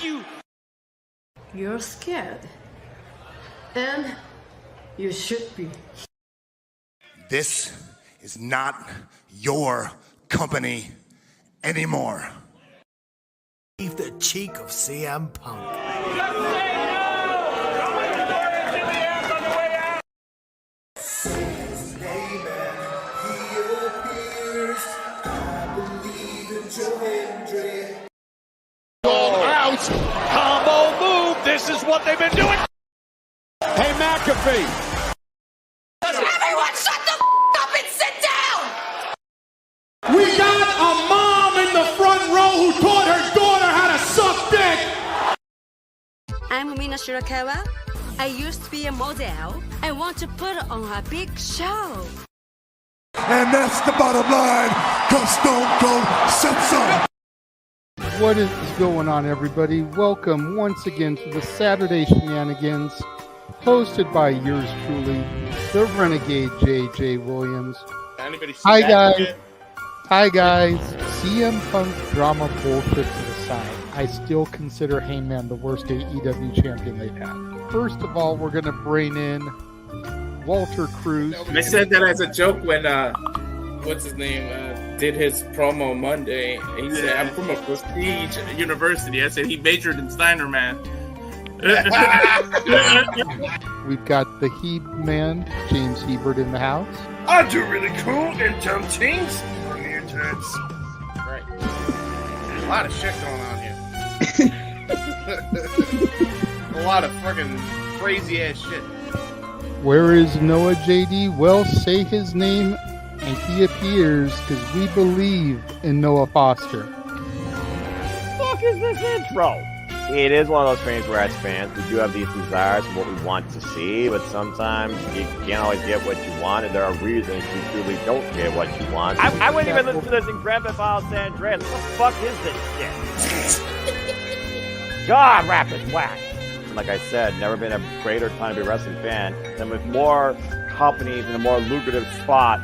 you. You're scared. And you should be. This is not your company anymore. Leave the cheek of CM Punk. Out. Combo move. This is what they've been doing. Hey, McAfee. Everyone shut the up and sit down! We got a mom in the front row who taught her daughter how to suck dick. I'm Mina Shirakawa. I used to be a model. I want to put on a big show. And that's the bottom line, because Stone Cold said so. What is going on, everybody? Welcome once again to the Saturday Shenanigans, hosted by yours truly, the Renegade J.J. Williams. Hi, guys. Hi, guys. CM Punk drama bullshit to the side. I still consider Heyman the worst AEW champion they've had. First of all, we're going to bring in Walter Cruz. I said that as a joke when, what's his name, did his promo Monday. He said, I'm from a prestige university. I said he majored in Steiner math. We've got the Heeb man, James Hebert, in the house. I do really cool and dumb things. On the internet. Right. A lot of shit going on here. A lot of fucking crazy ass shit. Where is Noah JD? Well, say his name and he appears, because we believe in Noah Foster. Fuck is this intro? It is one of those things where as fans we do have these desires for what we want to see, but sometimes you can't always get what you want, and there are reasons you truly don't get what you want. I wouldn't even listen to this in Grand Theft Auto San Andreas. What the fuck is this shit? God, rapid whack. Like I said, never been a greater time to be a wrestling fan than with more companies in a more lucrative spot,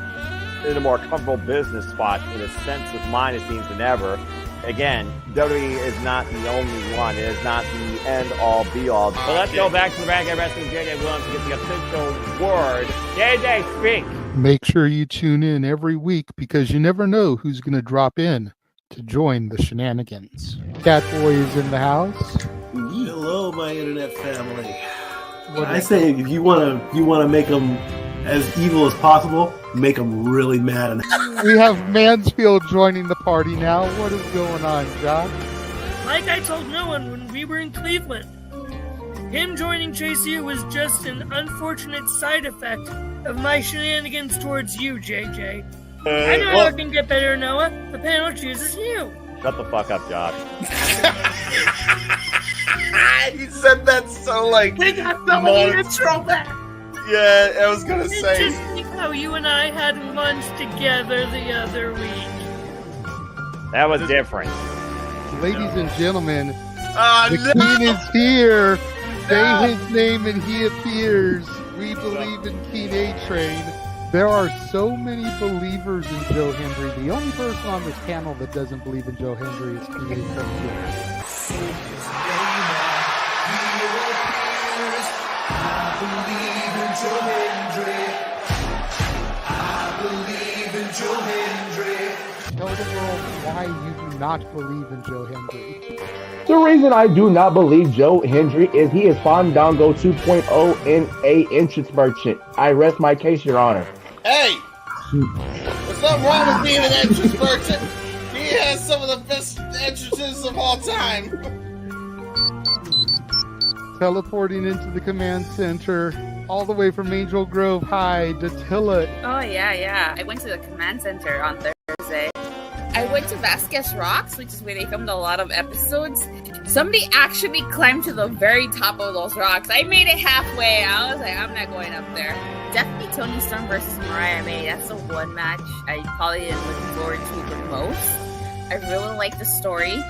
in a more comfortable business spot, in a sense of mine it seems than ever. Again, WWE is not the only one. It is not the end-all, be-all. So let's go back to the Renegade Wrestling J.J. Williams to get the official word. JJ, speak! Make sure you tune in every week, because you never know who's going to drop in to join the Shenanigans. Catboy is in the house. Hello, my internet family. I say if you want to make them as evil as possible, make them really mad. We have Mansfield joining the party now. What is going on, Josh? Like I told no one when we were in Cleveland, him joining JC was just an unfortunate side effect of my shenanigans towards you, JJ. I know how it can get better, Noah. The panel chooses you. Shut the fuck up, Josh. He said that so like. We got some of the intro back. Yeah, I was gonna say. Just think how you and I had lunch together the other week. That was different. Ladies and gentlemen, the King is here. Say his name and he appears. We believe in King A-Train. There are so many believers in Joe Hendry. The only person on this panel that doesn't believe in Joe Hendry is King A-Train. Tell the world why you do not believe in Joe Hendry. The reason I do not believe Joe Hendry is he is Fandango 2.0 in a entrance merchant. I rest my case, Your Honor. Hey! There's nothing wrong with being an entrance merchant. He has some of the best entrances of all time. Teleporting into the command center, all the way from Angel Grove High, Datilla. Oh, yeah. I went to the command center on Thursday. I went to Vasquez Rocks, which is where they filmed a lot of episodes. Somebody actually climbed to the very top of those rocks. I made it halfway. I was like, I'm not going up there. Definitely Toni Storm versus Mariah May. That's the one match I probably am looking forward to the most. I really like the story.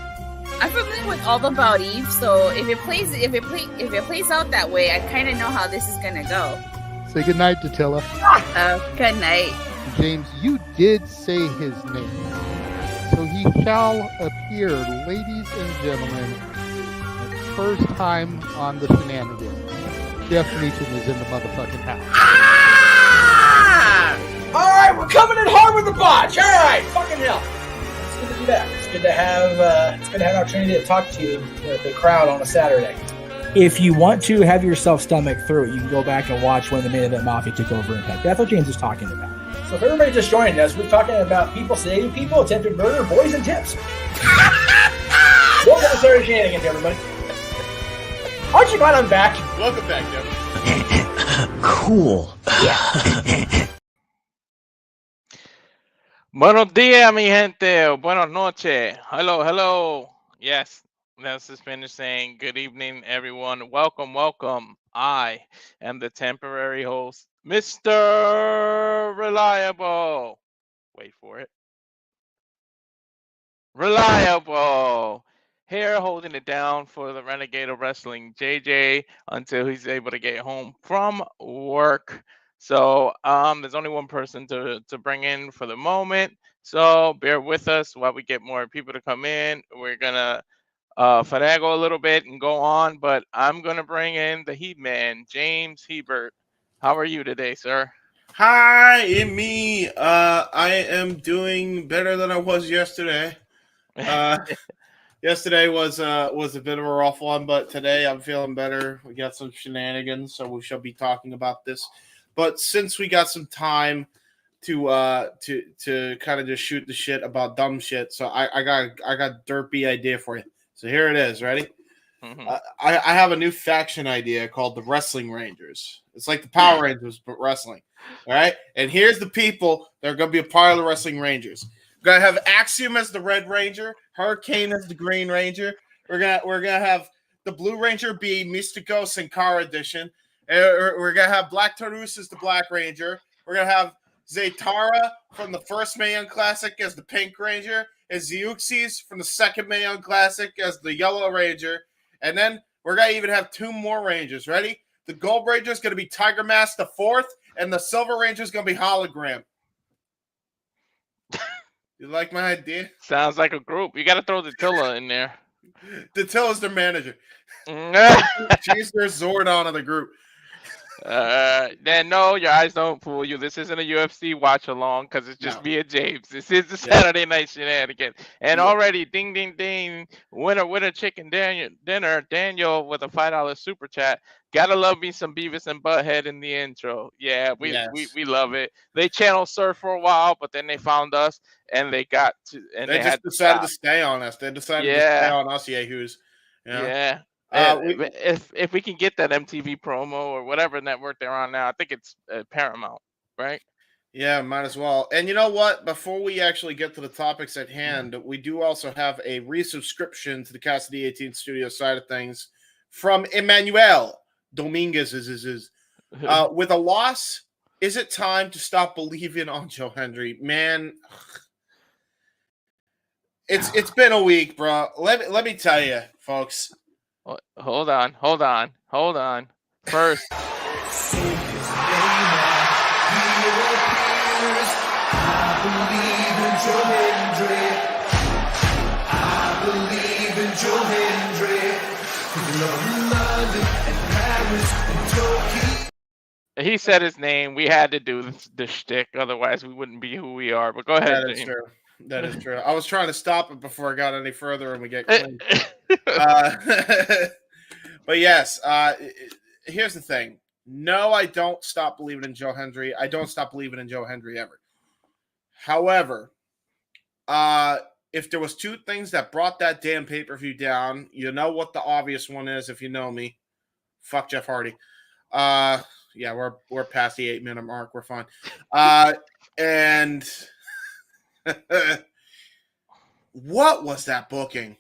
I'm familiar with all about Eve, so if it plays out that way, I kind of know how this is gonna go. Say goodnight, Datilla. Good night. James, you did say his name. So he shall appear, ladies and gentlemen. first time on the Shenanigans. Jeff Meacham is in the motherfucking house. Ah! All right, we're coming in hard with the botch. All right, fucking hell. It's good to be back. It's good to have an opportunity to talk to the crowd on a Saturday. If you want to have yourself stomach through it, you can go back and watch when the Main Event Mafia took over Impact. That's what James was talking about. So if everybody just joined us, we're talking about people saving people, attempted murder, boys, and tips. Welcome to Saturday Shenanigans, everybody. Aren't you glad I'm back? Welcome back, Jeff. Cool. Buenos días, mi gente. Buenas noches. Hello, hello. Yes, that's the Spanish saying good evening, everyone. Welcome, welcome. I am the temporary host, Mr. Reliable. Wait for it. Reliable. Here holding it down for the Renegade of Wrestling, JJ, until he's able to get home from work. So there's only one person to bring in for the moment. So bear with us while we get more people to come in. We're going to finagle a little bit and go on, but I'm going to bring in the Heat Man, James Hebert. How are you today, sir? Hi, it's me. I am doing better than I was yesterday. Yesterday was a bit of a rough one, but today I'm feeling better. We got some shenanigans, so we shall be talking about this. But since we got some time to kind of just shoot the shit about dumb shit, so I got a derpy idea for you. So here it is. Ready? Mm-hmm. I have a new faction idea called the Wrestling Rangers. It's like the Power Rangers, but wrestling. All right? And here's the people that are going to be a part of the Wrestling Rangers. We're going to have Axiom as the Red Ranger, Hurricane as the Green Ranger. We're gonna have the Blue Ranger be Mystico Sin Cara edition. We're going to have Black Taurus as the Black Ranger. We're going to have Zaytara from the first Mae Young Classic as the Pink Ranger. And Zeuxis from the second Mae Young Classic as the Yellow Ranger. And then we're going to even have two more Rangers. Ready? The Gold Ranger is going to be Tiger Mask the fourth, and the Silver Ranger is going to be Hologram. You like my idea? Sounds like a group. You got to throw the Tilla in there. The Tilla's their manager. She's their Zordon of the group. Then no, your eyes don't fool you. This isn't a UFC watch along because it's just me and James. This is the Saturday Night Shenanigans. And already, ding, ding, ding, winner, chicken dinner. Daniel with a $5 super chat. Gotta love me some Beavis and Butthead in the intro. Yeah, we love it. They channel surf for a while, but then they found us and they got to. And they just decided to stay on us. They decided to stay on us, yahoos. You know? Yeah. If we can get that MTV promo or whatever network they're on now, I think it's Paramount, right? Yeah, might as well. And you know what? Before we actually get to the topics at hand, we do also have a resubscription to the Casa de 18 Studio side of things from Emmanuel Dominguez. With a loss, is it time to stop believing on Joe Hendry? Man, it's been a week, bro. Let me tell you, folks. Hold on. First. He said his name. We had to do the shtick, otherwise we wouldn't be who we are. But go ahead. That is true. That is true. I was trying to stop it before I got any further and we get clean. But yes, here's the thing. No, I don't stop believing in Joe Hendry. I don't stop believing in Joe Hendry ever. However, if there was two things that brought that damn pay-per-view down, you know what the obvious one is if you know me. Fuck Jeff Hardy. Yeah, we're past the 8-minute mark. We're fine. And what was that booking?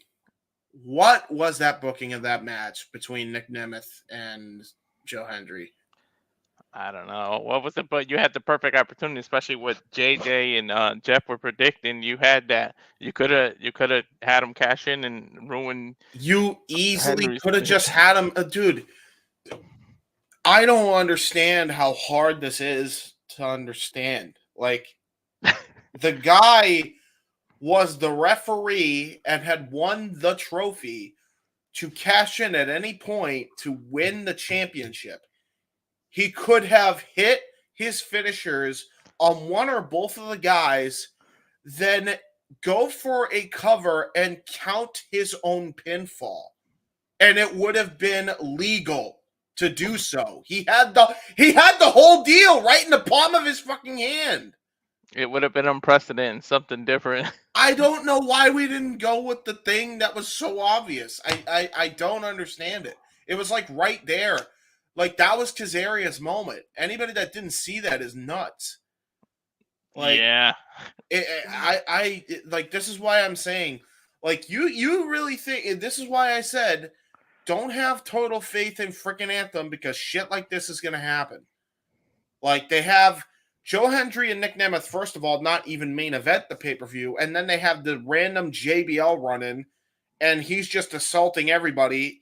What was that booking of that match between Nick Nemeth and Joe Hendry? I don't know. What was it? But you had the perfect opportunity, especially what JJ and Jeff were predicting. You had that. You could have had him cash in and ruin. You easily could have just had him, dude. I don't understand how hard this is to understand. Like, the guy was the referee and had won the trophy to cash in at any point to win the championship. He could have hit his finishers on one or both of the guys, then go for a cover and count his own pinfall. And it would have been legal to do so. He had the whole deal right in the palm of his fucking hand. It would have been unprecedented, something different. I don't know why we didn't go with the thing that was so obvious. I don't understand it. It was like right there. Like that was Kazarian's moment. Anybody that didn't see that is nuts. Like, yeah. I like this is why I'm saying, like, you really think, and this is why I said don't have total faith in freaking Anthem, because shit like this is gonna happen. Like, they have Joe Hendry and Nick Nemeth, first of all, not even main event the pay-per-view, and then they have the random JBL run-in, and he's just assaulting everybody.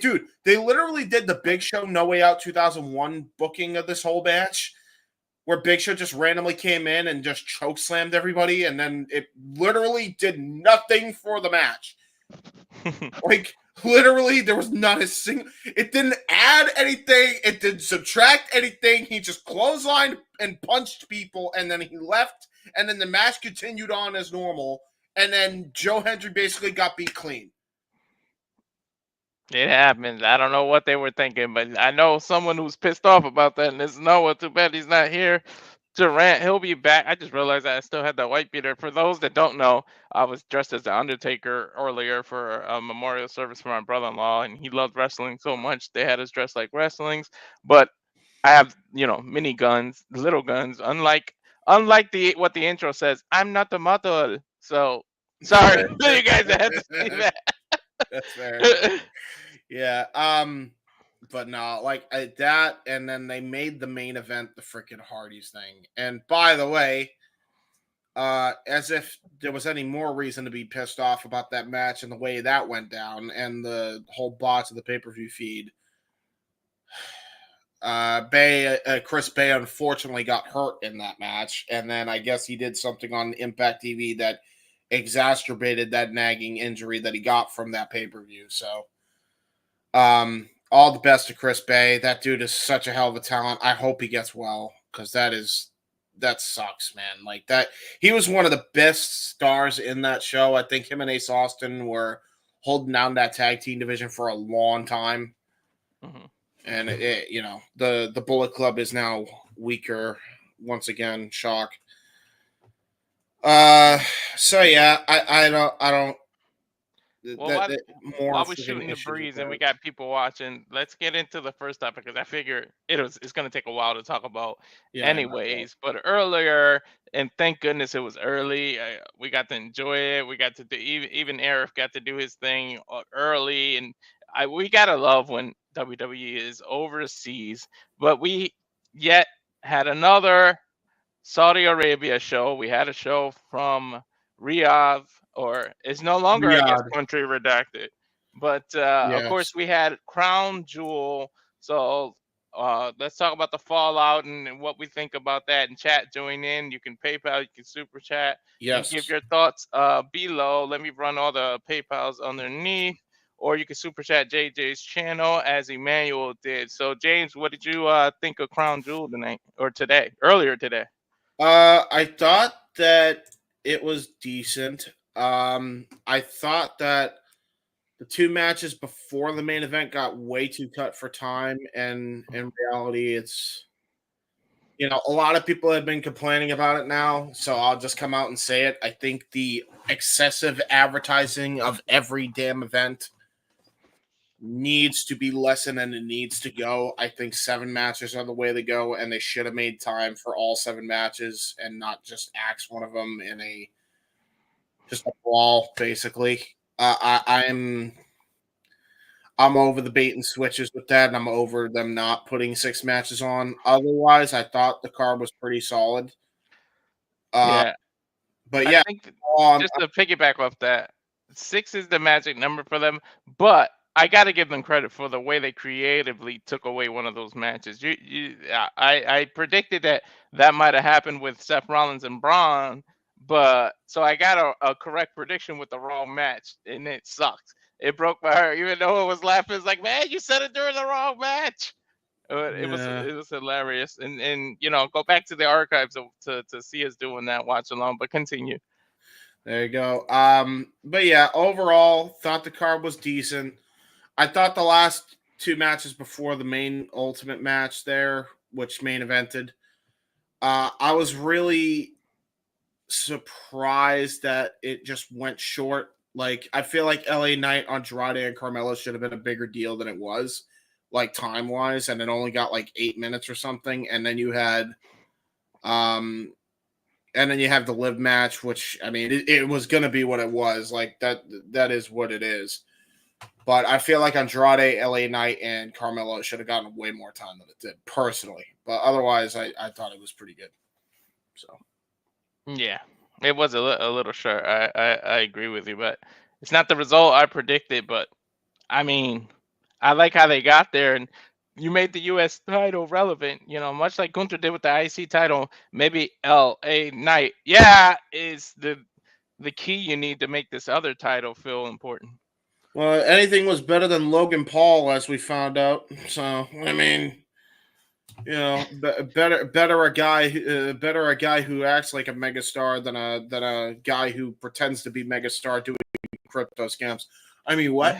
Dude, they literally did the Big Show No Way Out 2001 booking of this whole match, where Big Show just randomly came in and just chokeslammed everybody, and then it literally did nothing for the match. Like, literally, there was not a single... It didn't add anything. It didn't subtract anything. He just clotheslined and punched people, and then he left, and then the match continued on as normal, and then Joe Hendry basically got beat clean. It happens. I don't know what they were thinking, but I know someone who's pissed off about that, and it's Noah. Too bad he's not here to rant. He'll be back. I just realized that I still had that white beater. For those that don't know, I was dressed as the Undertaker earlier for a memorial service for my brother-in-law, and he loved wrestling so much they had us dressed like wrestlings. But I have, mini guns, little guns. Unlike what the intro says, I'm not the model. So sorry, you guys had to see that. That's fair. Yeah. But no, like that, and then they made the main event the freaking Hardys thing. And by the way, as if there was any more reason to be pissed off about that match and the way that went down and the whole box of the pay-per-view feed. Chris Bay unfortunately got hurt in that match, and then I guess he did something on Impact TV that exacerbated that nagging injury that he got from that pay-per-view. So, all the best to Chris Bay. That dude is such a hell of a talent. I hope he gets well, because that sucks, man. Like that, he was one of the best stars in that show. I think him and Ace Austin were holding down that tag team division for a long time. Mm-hmm. And the Bullet Club is now weaker once again. Shock. So yeah, I don't. Well, while we're shooting the breeze and we got people watching, let's get into the first topic, because I figure it's going to take a while to talk about anyways. But earlier, and thank goodness it was early, we got to enjoy it. We got to do, even Eric got to do his thing early, and we got to love when WWE is overseas. But we yet had another Saudi Arabia show. We had a show from Riyadh, or it's no longer, Riyadh. I guess, country redacted. But yes. Of course, we had Crown Jewel. So let's talk about the fallout and what we think about that. And chat, join in. You can PayPal, you can super chat. Yes. Give your thoughts below. Let me run all the PayPals underneath. Or you can super chat JJ's channel as Emmanuel did. So James, what did you think of Crown Jewel tonight or today? Earlier today. I thought that it was decent. I thought that the two matches before the main event got way too cut for time, and in reality, it's a lot of people have been complaining about it now, so I'll just come out and say it. I think the excessive advertising of every damn event needs to be lessened, and it needs to go. I think 7 matches are the way to go, and they should have made time for all 7 matches and not just axe one of them in just a brawl, basically. I'm over the bait and switches with that, and I'm over them not putting 6 matches on. Otherwise, I thought the card was pretty solid. Yeah. But yeah. I think just to piggyback off that, 6 is the magic number for them, but I got to give them credit for the way they creatively took away one of those matches. I predicted that might have happened with Seth Rollins and Braun, But so I got a correct prediction with the wrong match, and it sucked. It broke my heart, even though it was laughing. It's like, man, you said it during the wrong match. It was hilarious, and go back to the archives to see us doing that watch along. But continue. There you go. But yeah, overall, thought the card was decent. I thought the last two matches before the main Ultimate match there, which main evented, I was really surprised that it just went short. Like, I feel like LA Knight, Andrade, and Carmelo should have been a bigger deal than it was, like time-wise, and it only got like 8 minutes or something. And then you had the live match, which, I mean, it was going to be what it was. Like, that is what it is. But I feel like Andrade, LA Knight, and Carmelo should have gotten way more time than it did, personally. But otherwise, I thought it was pretty good. So, yeah, it was a little short. I agree with you, but it's not the result I predicted. But I mean, I like how they got there, and you made the U.S. title relevant. Much like Gunther did with the IC title. Maybe LA Knight, is the key you need to make this other title feel important. Well, anything was better than Logan Paul, as we found out. So, I mean, better a guy who acts like a megastar than a guy who pretends to be megastar doing crypto scams. I mean, what?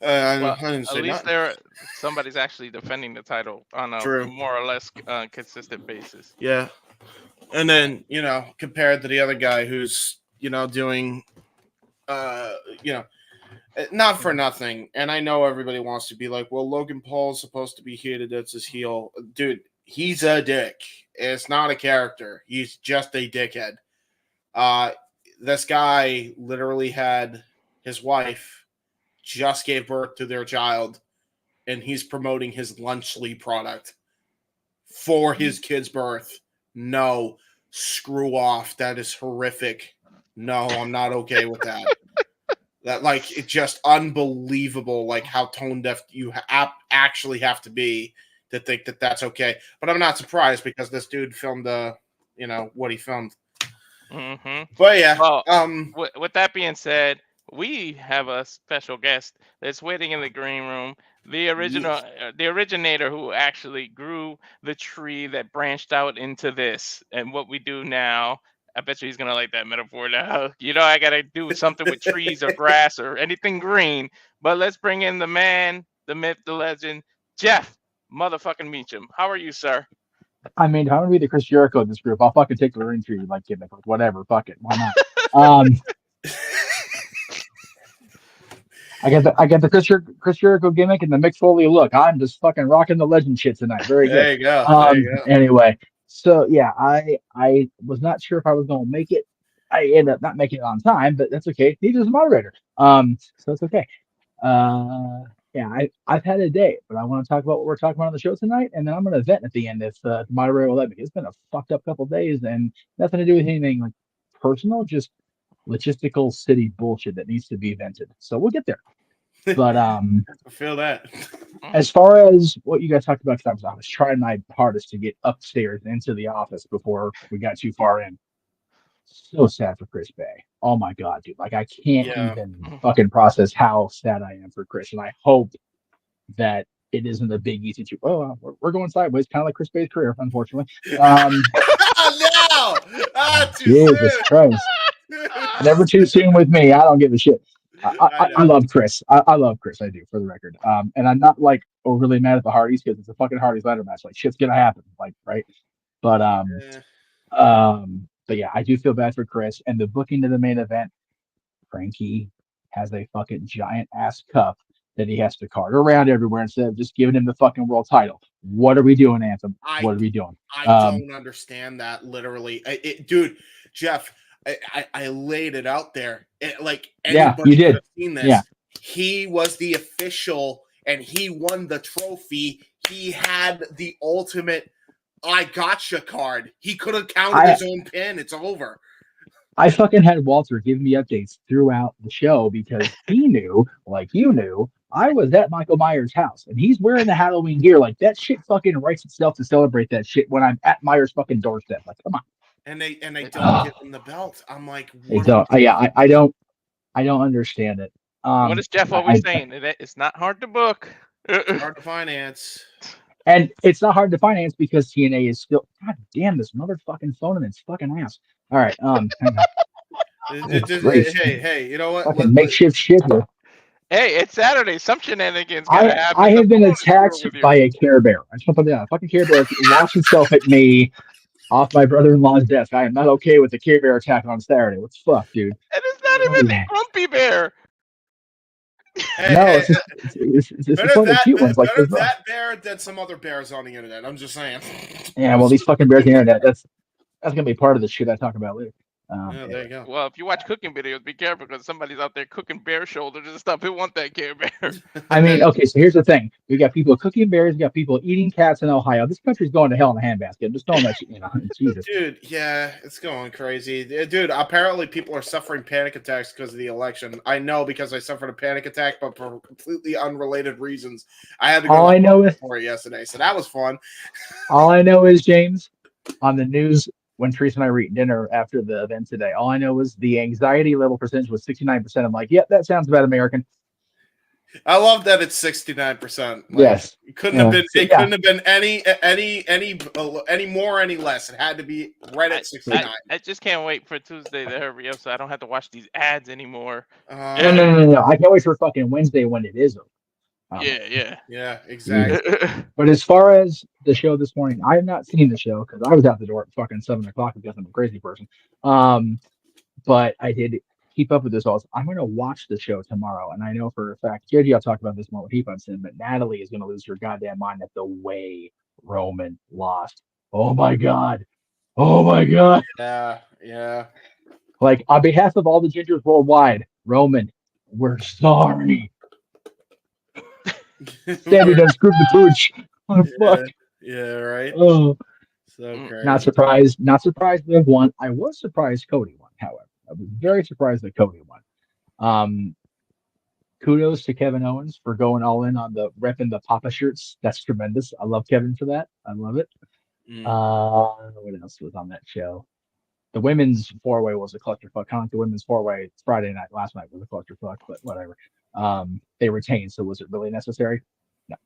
Well, at least somebody's actually defending the title on a more or less consistent basis. Yeah, and then compared to the other guy who's doing, not for nothing. And I know everybody wants to be like, well, Logan Paul's supposed to be hated as his heel. Dude, he's a dick. It's not a character. He's just a dickhead. This guy literally had his wife just gave birth to their child, and he's promoting his Lunchly product for his kid's birth. No, screw off. That is horrific. No, I'm not okay with that. That, like, it's just unbelievable, like, how tone deaf you actually have to be to think that that's okay. But I'm not surprised, because this dude filmed what he filmed. Mm-hmm. But yeah. Well, with that being said, we have a special guest that's waiting in the green room. The originator who actually grew the tree that branched out into this and what we do now. I bet you he's gonna like that metaphor now. I gotta do something with trees or grass or anything green. But let's bring in the man, the myth, the legend, Jeff motherfucking Meacham. How are you, sir? I mean, I'm gonna be the Chris Jericho of this group. I'll fucking take the ring tree, like gimmick, whatever. Fuck it, why not? I get the Chris Jericho gimmick and the Mick Foley look. I'm just fucking rocking the legend shit tonight. Very good. There you go. Anyway. So yeah, I was not sure if I was going to make it. I ended up not making it on time, but that's okay. Neither is the moderator. So it's okay. I've had a day, but I want to talk about what we're talking about on the show tonight, and then I'm going to vent at the end if the moderator will let me. It's been a fucked up couple of days, and nothing to do with anything like personal, just logistical city bullshit that needs to be vented. So we'll get there. But I feel that. As far as what you guys talked about, because I was trying my hardest to get upstairs into the office before we got too far in. So sad for Chris Bay. Oh my god, dude! Like, I can't even fucking process how sad I am for Chris, and I hope that it isn't a big easy to. Oh, we're going sideways, kind of like Chris Bay's career, unfortunately. No, Jesus Christ! Never too soon with me. I don't give a shit. I love Chris. I love Chris. I do, for the record. And I'm not like overly mad at the Hardys, because it's a fucking Hardys ladder match. Like, shit's gonna happen. Like, right? But yeah, I do feel bad for Chris. And the booking to the main event, Frankie has a fucking giant ass cup that he has to cart around everywhere instead of just giving him the fucking world title. What are we doing, Anthem? What are we doing? I don't understand that. Literally, dude, Jeff. I laid it out there. Anybody could have seen this. Yeah. He was the official, and he won the trophy. He had the ultimate I gotcha card. He could have counted his own pin. It's over. I fucking had Walter give me updates throughout the show, because he knew, like you knew, I was at Michael Myers' house, and he's wearing the Halloween gear. Like, that shit fucking writes itself to celebrate that shit when I'm at Myers' fucking doorstep. Like, come on. and they don't give him the belt. I'm like, They what don't. I don't understand it. What is Jeff always saying? It's not hard to book. hard to finance. And it's not hard to finance because TNA is still. God damn this motherfucking phone in its fucking ass. All right. Hey, you know what? Fucking makeshift shit here. Hey, it's Saturday. Some shenanigans gotta happen. I have been attacked by a Care Bear. I just want to put that out. A fucking Care Bear launched itself at me off my brother-in-law's desk. I am not okay with the Care Bear attack on Saturday. What the fuck, dude? And it's not even the Grumpy Bear. No, it's one of the cute ones. Like better that bear than some other bears on the internet. I'm just saying. Yeah, well, these fucking bears on the internet. That's gonna be part of the shit I talk about later. Yeah, there you go. Well, if you watch cooking videos, be careful because somebody's out there cooking bear shoulders and stuff. Who want that Care Bear? I mean, okay, so here's the thing: we got people cooking bears, we got people eating cats in Ohio. This country's going to hell in a handbasket. I'm just throwing that shit, Jesus. Dude, yeah, it's going crazy. Dude, apparently people are suffering panic attacks because of the election. I know because I suffered a panic attack, but for completely unrelated reasons. I had to go for it yesterday, so that was fun. All I know is, James, on the news when Teresa and I were eating dinner after the event today, all I know is the anxiety level percentage was 69%. I'm like, yep, that sounds about American. I love that it's 69%. Yes, it couldn't have been. It couldn't have been any more, any less. It had to be right at 69. I just can't wait for Tuesday to hurry up so I don't have to watch these ads anymore. No. I can't wait for fucking Wednesday when it is over. Yeah, exactly. But as far as the show this morning, I have not seen the show because I was out the door at fucking 7:00 because I'm a crazy person. But I did keep up with this also. I'm going to watch the show tomorrow, and I know for a fact, JJ, I'll talk about this more with Heat Bumps in, but Natalie is going to lose her goddamn mind at the way Roman lost. Oh my god. Yeah. Like, on behalf of all the gingers worldwide, Roman, we're sorry. Standard unscrewed the pooch. Oh, fuck. Yeah, right. Oh, so crazy. Not surprised they've won. I was surprised Cody won, however. I was very surprised that Cody won. Kudos to Kevin Owens for going all in on the repping the Papa shirts. That's tremendous. I love Kevin for that. I love it. What else was on that show? The women's four-way was a clusterfuck. Kind of like the women's four-way Friday night, last night was a clusterfuck, but whatever. They retained, so was it really necessary? No.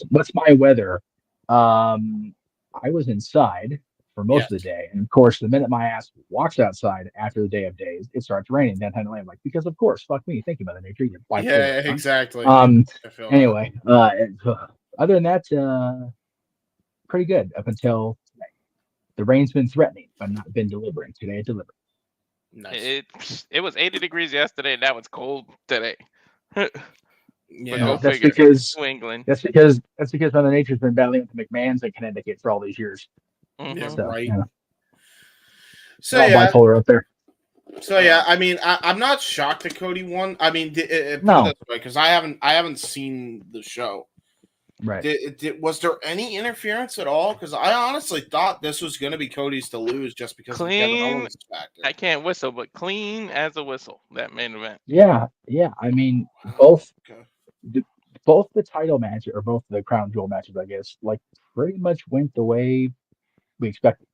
What's my weather? I was inside for most of the day, and of course, the minute my ass walks outside after the day of days, it starts raining. Then I'm like, because of course, fuck me, thinking about the nature. Exactly. Anyway, other than that, pretty good up until today. The rain's been threatening, but not been delivering. Today it delivered. Nice. It was 80 degrees yesterday, and that was cold today. Yeah, that's because New England. That's because Mother Nature's been battling with the McMahons in Connecticut for all these years. Yeah, so, right. So bipolar up there. So yeah, I mean, I'm not shocked that Cody won. I mean, no, because I haven't seen the show. Right. Was there any interference at all? Because I honestly thought this was going to be Cody's to lose just because of the Kevin Owens factor. I can't whistle, but clean as a whistle, that main event. Yeah. I mean, both the title match or both the crown jewel matches, I guess, like pretty much went the way we expected.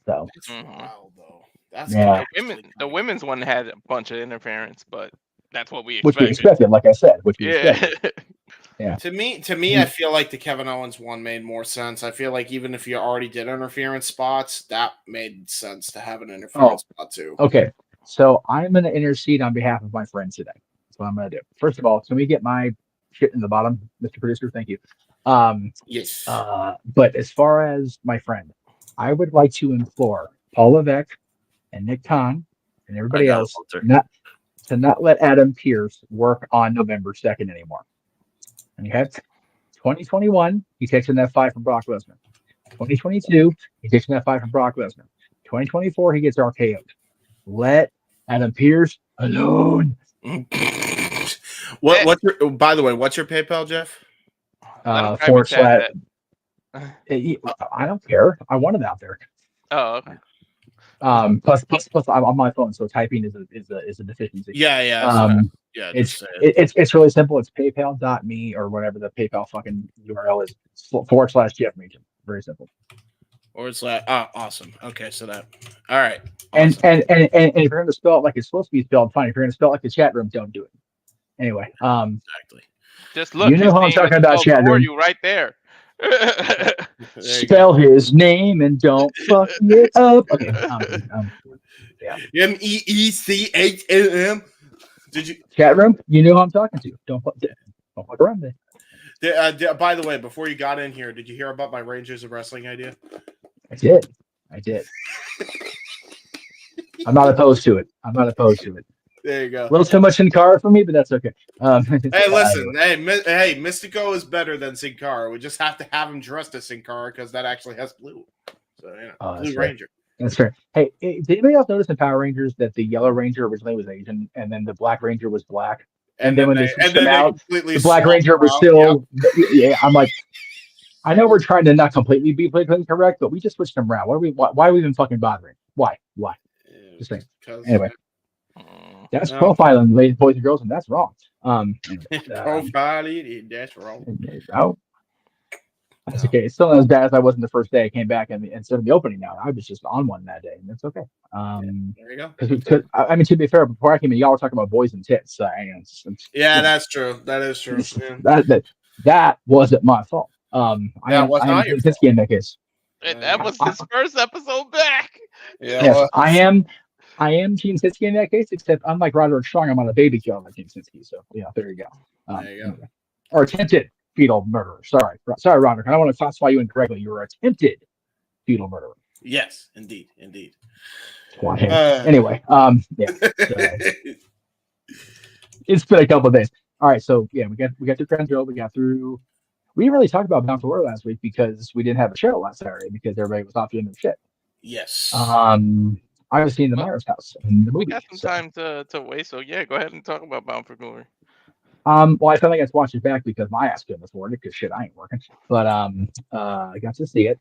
So it's wild though. That's the women's one had a bunch of interference, but that's what we expected. Which we expected, like I said. Yeah. To me, I feel like the Kevin Owens one made more sense. I feel like even if you already did interference spots, that made sense to have an interference spot too. Okay, so I'm going to intercede on behalf of my friend today. That's what I'm going to do. First of all, can we get my shit in the bottom, Mr. Producer? Thank you. Yes. But as far as my friend, I would like to implore Paul Levesque and Nick Khan and everybody else not let Adam Pearce work on November 2nd anymore. Okay, 2021, he takes an F5 from Brock Lesnar. 2022, he takes an F5 from Brock Lesnar. 2024, he gets RKO'd. Let Adam Pearce alone. What's your? By the way, what's your PayPal, Jeff? /. I don't care. I want it out there. Oh, okay. Plus, I'm on my phone, so typing is a deficiency. Yeah. It's really simple. It's PayPal.me or whatever the PayPal fucking URL is /Jeff Meacham. Very simple. Or it's like, awesome. Okay, so that. All right. And, Awesome. and if you're going to spell it like it's supposed to be spelled, fine. If you're going to spell it like the chat room, don't do it. Anyway, exactly. Just look. You know his who I'm name talking is about, spelled chat for room. you right there. Spell his name and don't fuck it up. Okay. Yeah. MEECHAM. Did you Chat room? You know who I'm talking to. Don't fuck around there. by the way, before you got in here, did you hear about my Rangers of Wrestling idea? I did. I'm not opposed to it. There you go. A little too much in car for me, but that's okay. Hey, listen. Hey, Mystico is better than Sin Cara. We just have to have him dressed as Sin Cara because that actually has blue. So, Blue Ranger. That's fair. Hey, did anybody else notice in Power Rangers that the Yellow Ranger originally was Asian, and then the Black Ranger was black, and then when they switched them out, the Black Ranger was still. Yep. Yeah, I'm like, I know we're trying to not completely be politically correct, but we just switched them around. Why are we even fucking bothering? Why? Just saying. Anyway, that's profiling, ladies, boys, and girls, and that's wrong. Profiling, that's wrong. Oh, that's okay. It's still not as bad as I was in the first day I came back and instead of the opening. Now I was just on one that day, and that's okay. There you go. Because I mean, to be fair, before I came in, y'all were talking about boys and tits. So, that's true. That is true. That wasn't my fault. I am Tinsky in that case. And that was his first episode back. Yeah, yes, I am Team Sinsky in that case, except unlike Roderick Strong, I'm on a baby kill like Team Sinsky. So there you go. There you go. Or attempted fetal murderer. Sorry, Roderick. I don't want to classify you incorrectly. You were attempted fetal murderer. Yes, indeed. Anyway, it's been a couple of days. All right, so we got through Crown Jewel. We didn't really talk about Bound for War last week because we didn't have a show last Saturday because everybody was off doing their shit. Yes. I was seeing the Myers house in the movie. We got some time to waste, so go ahead and talk about Bound for Glory. Well, I finally got to watch it back because my ass couldn't afford it because shit, I ain't working. But I got to see it.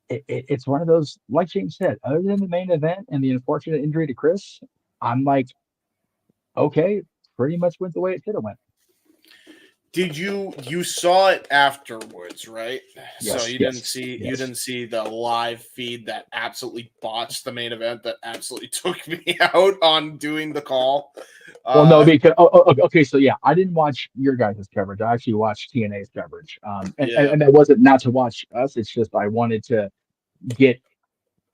It's one of those, like James said, other than the main event and the unfortunate injury to Chris, I'm like, okay, pretty much went the way it should have went. Did you saw it afterwards, right? Yes, so you didn't see the live feed that absolutely botched the main event that absolutely took me out on doing the call. Well, no, because okay, so I didn't watch your guys' coverage. I actually watched TNA's coverage, and that wasn't not to watch us. It's just I wanted to get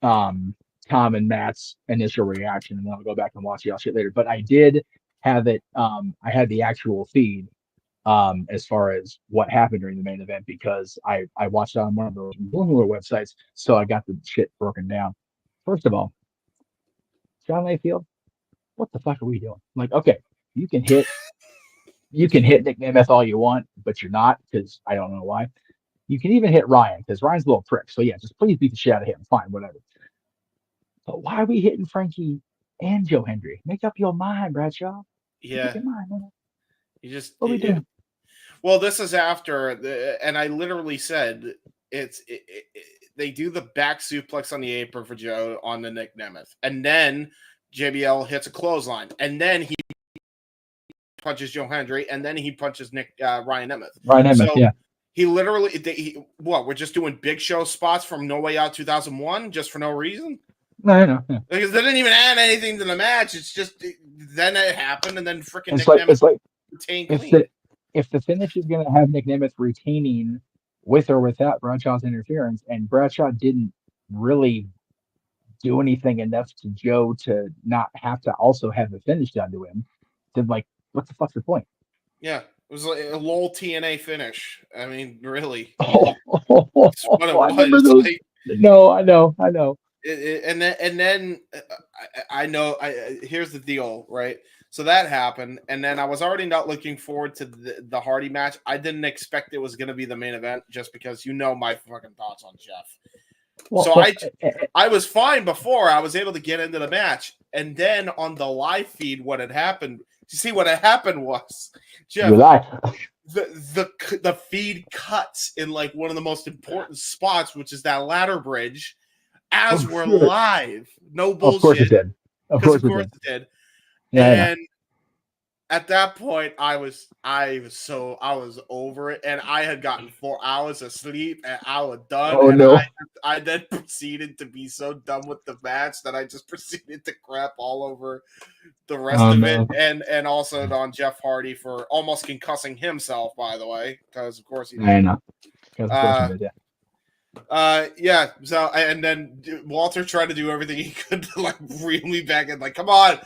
Tom and Matt's initial reaction, and then I'll go back and watch y'all shit later. But I did have it. I had the actual feed. As far as what happened during the main event, because I watched it on one of those Bloomberg websites, so I got the shit broken down. First of all, John Mayfield, what the fuck are we doing? Like, okay, you can hit Nick Nemeth all you want, but you're not, because I don't know why. You can even hit Ryan, because Ryan's a little prick. So just please beat the shit out of him. Fine, whatever. But why are we hitting Frankie and Joe Hendry? Make up your mind, Bradshaw. Yeah. Make up your mind, man. You just what are we doing? Well, this is after, and I literally said they do the back suplex on the apron for Joe on the Nick Nemeth, and then JBL hits a clothesline, and then he punches Joe Hendry, and then he punches Ryan Nemeth. So he literally, we're just doing Big Show spots from No Way Out 2001 just for no reason? No. Because they didn't even add anything to the match. It's just then it happened, and then freaking Nick Nemeth retained clean. If the finish is going to have Nick Nemeth retaining with or without Bradshaw's interference, and Bradshaw didn't really do anything enough to Joe to not have to also have the finish done to him, then what the fuck's the point? Yeah, it was like a LOL TNA finish. I mean, really. I remember those. No, I know. And then I know. Here's the deal, right? So that happened, and then I was already not looking forward to the Hardy match. I didn't expect it was going to be the main event, just because my fucking thoughts on Jeff. I was fine before I was able to get into the match, and then on the live feed, what had happened? You see, what had happened was Jeff. The feed cuts in one of the most important spots, which is that ladder bridge, as we're live. No bullshit. Of course it did. Yeah, and at that point, I was over it, and I had gotten 4 hours of sleep, and I was done. Oh, and no. I then proceeded to be so done with the match that I just proceeded to crap all over the rest of it, and also on Jeff Hardy for almost concussing himself. By the way, because of course he did. I know. Because of course he did, yeah. So and then Walter tried to do everything he could to like reel me back in. Like, come on,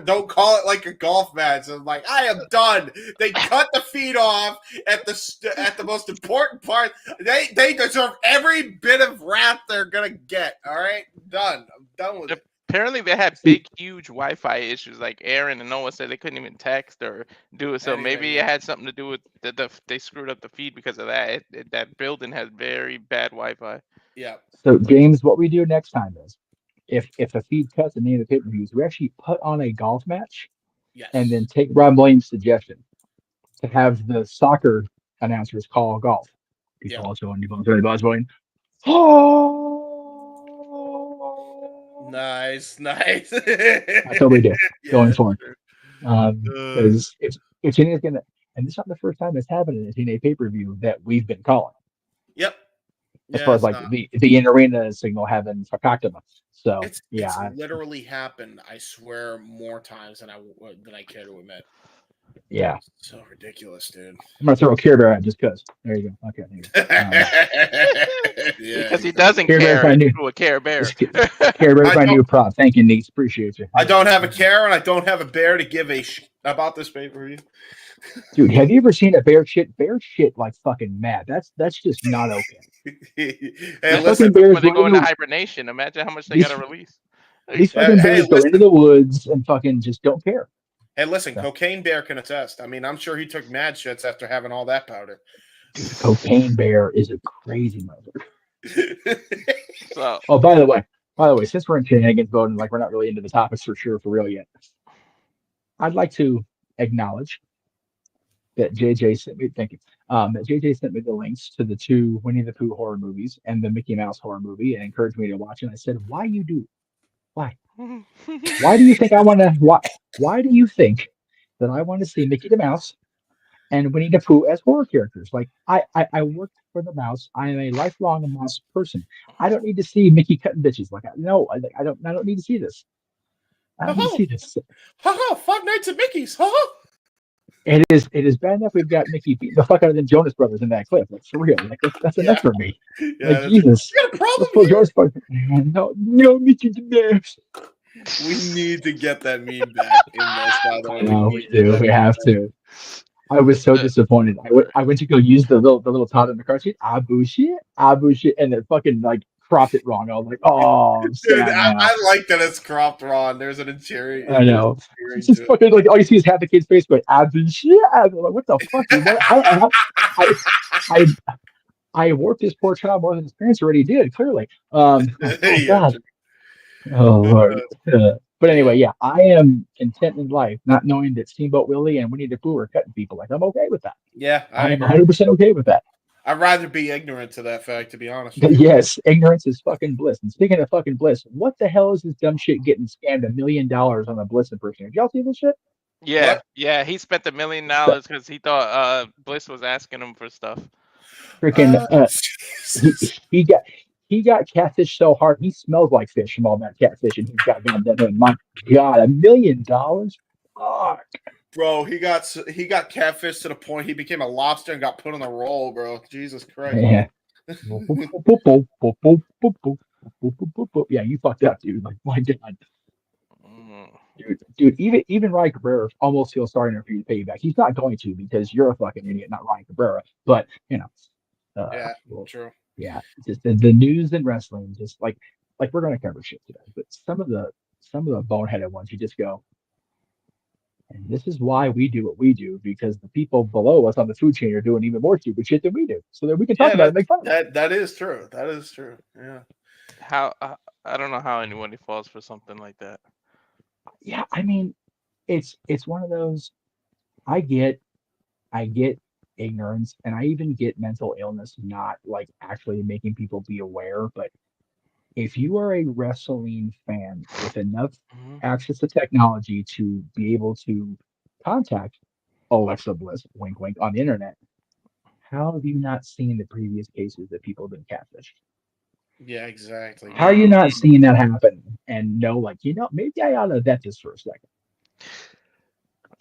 don't call it like a golf match. I'm like, I am done. They cut the feet off at the most important part. They deserve every bit of rap they're gonna get. All right, done. I'm done with it. Apparently, they had big, huge Wi-Fi issues. Like Aaron and Noah said, they couldn't even text or do it. So maybe it had something to do with they screwed up the feed because of that. That building has very bad Wi-Fi. Yeah. So James, what we do next time is, if a feed cuts in any of the pay-per-views, we actually put on a golf match, and then take Rob Williams' suggestion to have the soccer announcers call golf. Nice. That's what we do going forward. Because if TNA's gonna, and this is not the first time it's happened in a TNA pay-per-view that we've been calling. Yep. As far as like the in-arena signal having fakakama. So it's literally happened. I swear more times than I care to admit. Yeah. So ridiculous, dude. I'm gonna throw a Care Bear at just because. There you go. Okay. Because he doesn't care. Through a Care Bear. Care Bear's my new prop. Thank you, Neats. Appreciate you. I don't have a care and I don't have a bear to give a about this pay-per-view. Dude, have you ever seen a bear shit? Bear shit like fucking mad. That's just not okay. Hey, listen, when they go into hibernation, imagine how much they gotta release. These fucking bears go into the woods and fucking just don't care. Hey, listen, Cocaine Bear can attest. I mean, I'm sure he took mad shits after having all that powder. Cocaine Bear is a crazy mother. So, oh, by the way, since we're in Shenanigans voting, like we're not really into the topics for real yet. I'd like to acknowledge that JJ sent me. Thank you. That JJ sent me the links to the 2 Winnie the Pooh horror movies and the Mickey Mouse horror movie, and encouraged me to watch it. And I said, "Why you do? Why? Why do you think I want to? Why do you think that I want to see Mickey the Mouse and Winnie the Pooh as horror characters? Like I worked for the mouse. I am a lifelong mouse person. I don't need to see Mickey cutting bitches. Like I don't need to see this. I don't need to see this. Five Nights at Mickey's. It is bad enough we've got Mickey beating the fuck out of the Jonas Brothers in that clip. Like for real. Like that's enough for me. Like Jesus. You got a problem here? No, Mickey the Mouse. We need to get that meme back in this, by the way. No, we do. We have to. I was so disappointed. I went to go use the little tot in the car seat. Abu shit, and it fucking like cropped it wrong. I was like, oh, dude, I like that it's cropped wrong. There's an interior. I know. It's just fucking like all you see is half the kid's face going Abu shit. I'm like, what the fuck? Dude? I warped this poor child more than his parents already did. Clearly. Oh God. Oh Lord. But anyway, yeah, I am content in life not knowing that Steamboat Willie and Winnie the Pooh are cutting people. Like I'm okay with that. Yeah, I'm 100% okay with that. I'd rather be ignorant to that fact, to be honest. Yes, ignorance is fucking bliss. And speaking of fucking bliss, what the hell is this dumb shit getting scammed $1 million on a Bliss impersonator? Did y'all see this shit? Yeah, yeah, he spent $1 million because he thought Bliss was asking him for stuff. Freaking, he got catfish so hard he smells like fish from all that catfish, and he's got my God, $1 million. Fuck. Bro, he got catfish to the point he became a lobster and got put on the roll, bro. Jesus Christ. Yeah. Yeah, you fucked up, dude. Like, my God. Dude, even Ryan Cabrera almost feels sorry enough for you to pay you back. He's not going to because you're a fucking idiot, not Ryan Cabrera. But yeah, true. Yeah, just the news and wrestling, just like we're gonna cover shit today. But some of the boneheaded ones, you just go. And this is why we do what we do, because the people below us on the food chain are doing even more stupid shit than we do. So that we can talk about it and make fun of it. That is true. That is true. Yeah. How I don't know how anyone falls for something like that. Yeah, I mean, it's one of those. I get ignorance, and I even get mental illness not like actually making people be aware, but if you are a wrestling fan with enough access to technology to be able to contact Alexa Bliss, wink, wink, on the internet. How have you not seen the previous cases that people have been catfished? Yeah, exactly. How are you not seeing that happen and know, like, maybe I ought to vet this for a second?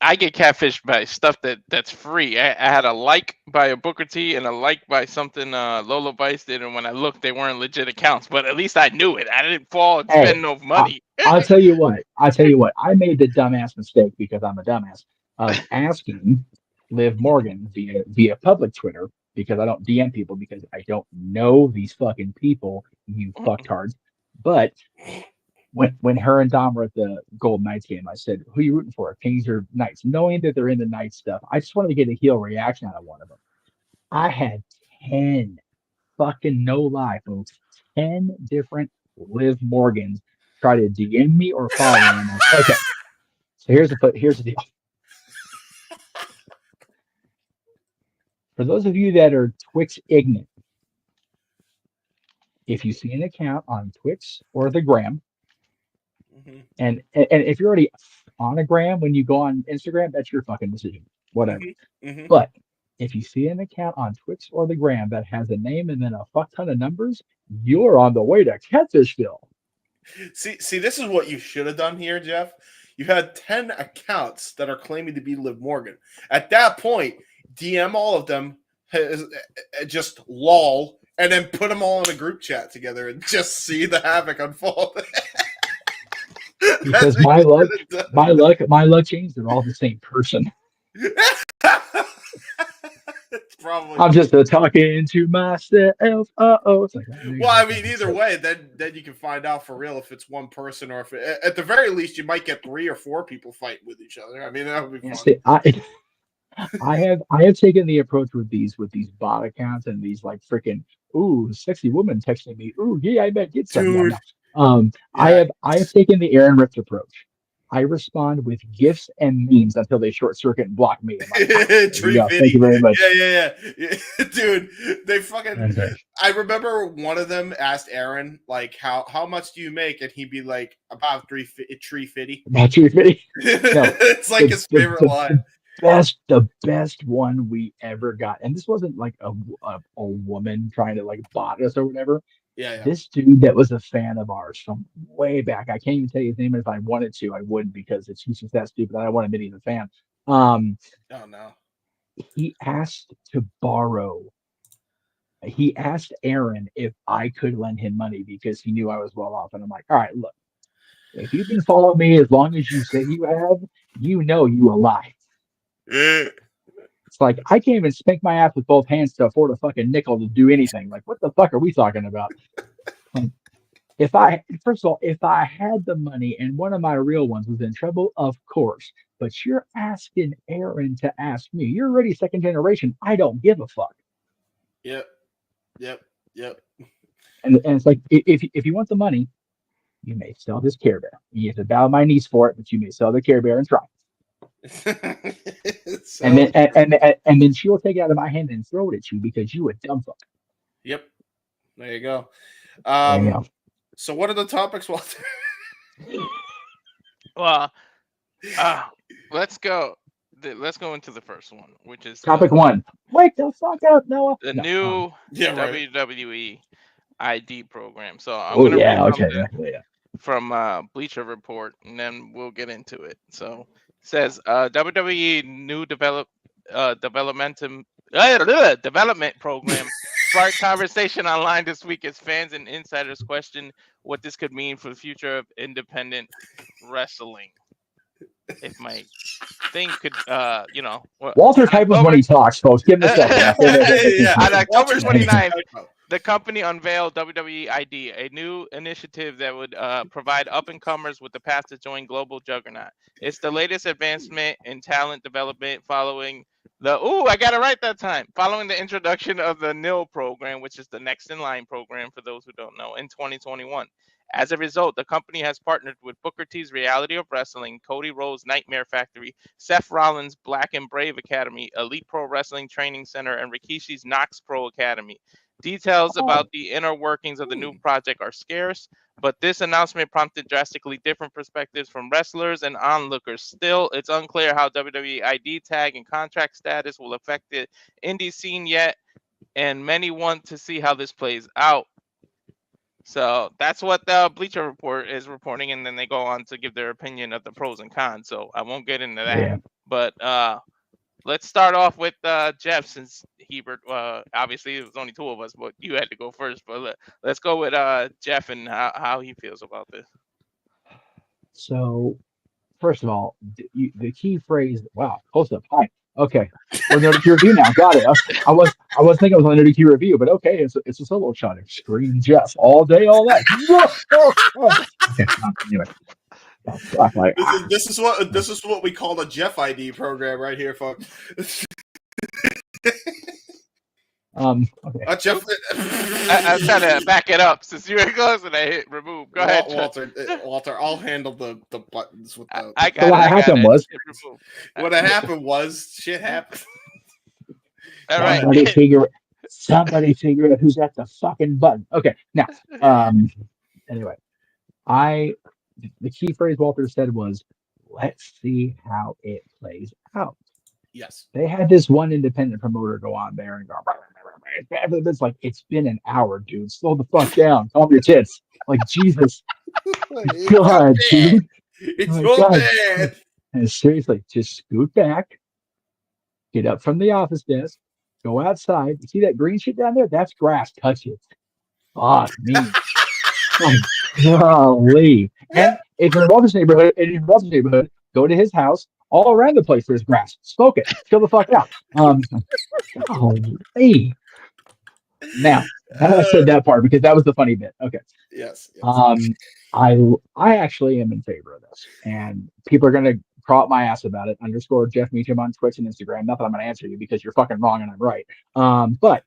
I get catfished by stuff that's free. I had a like by a Booker T and a like by something Lola Vice did, and when I looked, they weren't legit accounts. But at least I knew it. I didn't fall and spend no money. I'll tell you what. I made the dumbass mistake, because I'm a dumbass, of asking Liv Morgan via public Twitter, because I don't DM people, because I don't know these fucking people, you fucktards. But when her and Dom were at the Golden Knights game, I said, "Who are you rooting for, Kings or Knights?" Knowing that they're in the Knights stuff, I just wanted to get a heel reaction out of one of them. I had 10, fucking no lie, folks, 10 different Liv Morgans try to DM me or follow me. I'm like, okay, so here's the deal. For those of you that are Twix ignorant, if you see an account on Twix or the Gram, and if you're already on a Gram when you go on Instagram, that's your fucking decision, whatever. But if you see an account on Twix or the Gram that has a name and then a fuck ton of numbers, you're on the way to Catfishville. See, this is what you should have done here, Jeff. You had 10 accounts that are claiming to be Liv Morgan. At that point, DM all of them, just lol, and then put them all in a group chat together and just see the havoc unfold. Because my luck changed. They're all the same person. Probably. I'm just talking to myself. It's like, well, I mean, either way, then you can find out for real if it's one person, or if at the very least you might get 3 or 4 people fighting with each other. I mean, that would be fun. See, I have taken the approach with these bot accounts and these, like, freaking, ooh, sexy woman texting me. Ooh, yeah, I bet get something. I have taken the Aaron Rift approach. I respond with gifts and memes until they short circuit and block me. Like, thank you very much. Yeah. Dude, they fucking. I remember one of them asked Aaron, like, how much do you make? And he'd be like, about $350. About $350. No, it's like his favorite line. The best one we ever got, and this wasn't like a woman trying to, like, bot us or whatever. Yeah. This dude that was a fan of ours from way back. I can't even tell you his name. If I wanted to, I wouldn't, because he's just that stupid. I don't want to admit he's a fan. Oh no. He asked Aaron if I could lend him money because he knew I was well off. And I'm like, all right, look, if you've been following me as long as you say you have, you know you a lie. It's like, I can't even spank my ass with both hands to afford a fucking nickel to do anything. Like, what the fuck are we talking about? First of all, if I had the money and one of my real ones was in trouble, of course. But you're asking Aaron to ask me. You're already second generation. I don't give a fuck. Yep. And it's like, if you want the money, you may sell this Care Bear. You have to bow my knees for it, but you may sell the Care Bear and try. And then she will take it out of my hand and throw it at you because you a dumb fuck. Yep. There you go. There you go. So what are the topics, Walter? Well, let's go into the first one, which is topic 1. Wake the fuck up, Noah. The new WWE ID program. So I'm oh gonna yeah, from Bleacher Report, and then we'll get into it. So it says WWE new development program sparked conversation online this week as fans and insiders question what this could mean for the future of independent wrestling. If my thing could, Walter types when he talks, folks. Give him a second. On October 29th, the company unveiled WWE ID, a new initiative that would provide up-and-comers with the path to join global juggernaut. It's the latest advancement in talent development following I got it right that time. Following the introduction of the NIL program, which is the Next in Line program for those who don't know, in 2021. As a result, the company has partnered with Booker T's Reality of Wrestling, Cody Rhodes' Nightmare Factory, Seth Rollins' Black and Brave Academy, Elite Pro Wrestling Training Center, and Rikishi's Knox Pro Academy. Details about the inner workings of the new project are scarce, but this announcement prompted drastically different perspectives from wrestlers and onlookers. Still, it's unclear how WWE ID tag and contract status will affect the indie scene yet, and many want to see how this plays out. So that's what the Bleacher Report is reporting, and then they go on to give their opinion of the pros and cons. So I won't get into that. Yeah. But let's start off with Jeff, since Hebert, obviously it was only two of us, but you had to go first. But let's go with Jeff and how he feels about this. So, first of all, the key phrase. Wow, close up. Hi. Okay, we're going to review now. Got it. I was thinking I was going to do review, but okay, it's a solo shot. Scream Jeff all day, all night. Okay, anyway. This is what we call a Jeff ID program right here, folks. Okay. Jeff. I was trying to back it up since you were close and I hit remove. Go ahead, Walter. I'll handle the buttons with the. What happened was shit happened. All right. Somebody figure out who's at the fucking button. Okay, now, anyway, the key phrase Walter said was, "Let's see how it plays out." Yes. They had this one independent promoter go on there and go, it's like, it's been an hour, dude. Slow the fuck down. Calm your tits. Like, Jesus. God, dude. It's so bad. And seriously, just scoot back, get up from the office desk, go outside. You see that green shit down there? That's grass. Touch it. Fuck me. Golly. And if you're in Walter's neighborhood, go to his house. All around the place there's grass. Smoke it. Chill the fuck out. Golly. Now, I said that part because that was the funny bit. Okay. Yes. I actually am in favor of this, and people are gonna crawl up my ass about it. _ Jeff Meacham on Twitch and Instagram. Not that I'm gonna answer you because you're fucking wrong and I'm right. But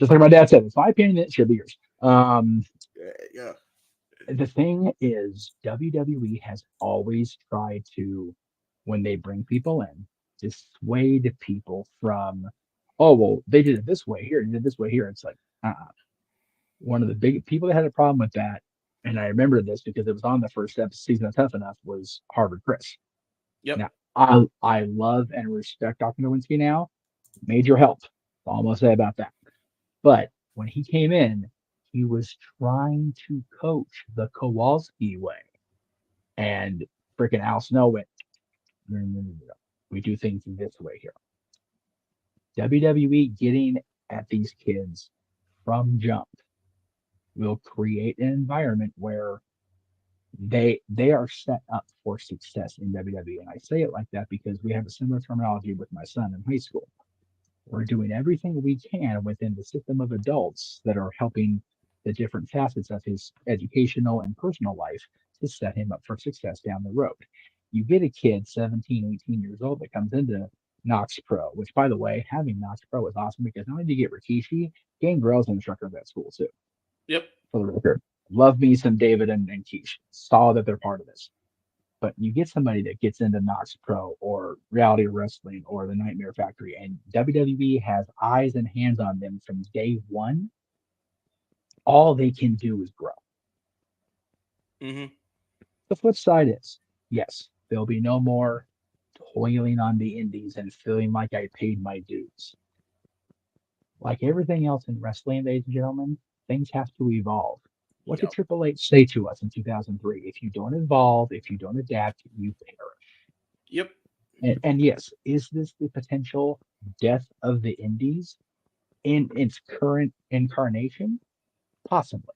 just like my dad said, it's my opinion. It should be yours. Yeah. The thing is, WWE has always tried to, when they bring people in, dissuade people from, oh, well, they did it this way here, and did it this way here. It's like, one of the big people that had a problem with that, and I remember this because it was on the first season of Tough Enough, was Harvard Chris. Yep. Now, I love and respect Dr. Nowinski now. Major help. That's all I'm going to say about that. But when he came in, he was trying to coach the Kowalski way. And freaking Al Snow went, no. We do things this way here. WWE getting at these kids from jump will create an environment where they are set up for success in WWE. And I say it like that because we have a similar terminology with my son in high school. We're doing everything we can within the system of adults that are helping the different facets of his educational and personal life to set him up for success down the road. You get a kid 17, 18 years old that comes into Nox Pro, which, by the way, having Nox Pro is awesome because not only do you get Rikishi, Gangrel's an instructor of that school too. Yep. For the record, love me some David and Keish. Saw that they're part of this. But you get somebody that gets into Nox Pro or Reality Wrestling or the Nightmare Factory, and WWE has eyes and hands on them from day one. All they can do is grow. Mm-hmm. The flip side is, yes, there'll be no more toiling on the indies and feeling like I paid my dues. Like everything else in wrestling, ladies and gentlemen, things have to evolve. What did Triple H say to us in 2003? If you don't evolve, if you don't adapt, you perish. Yep. And yes, is this the potential death of the indies in its current incarnation? Possibly.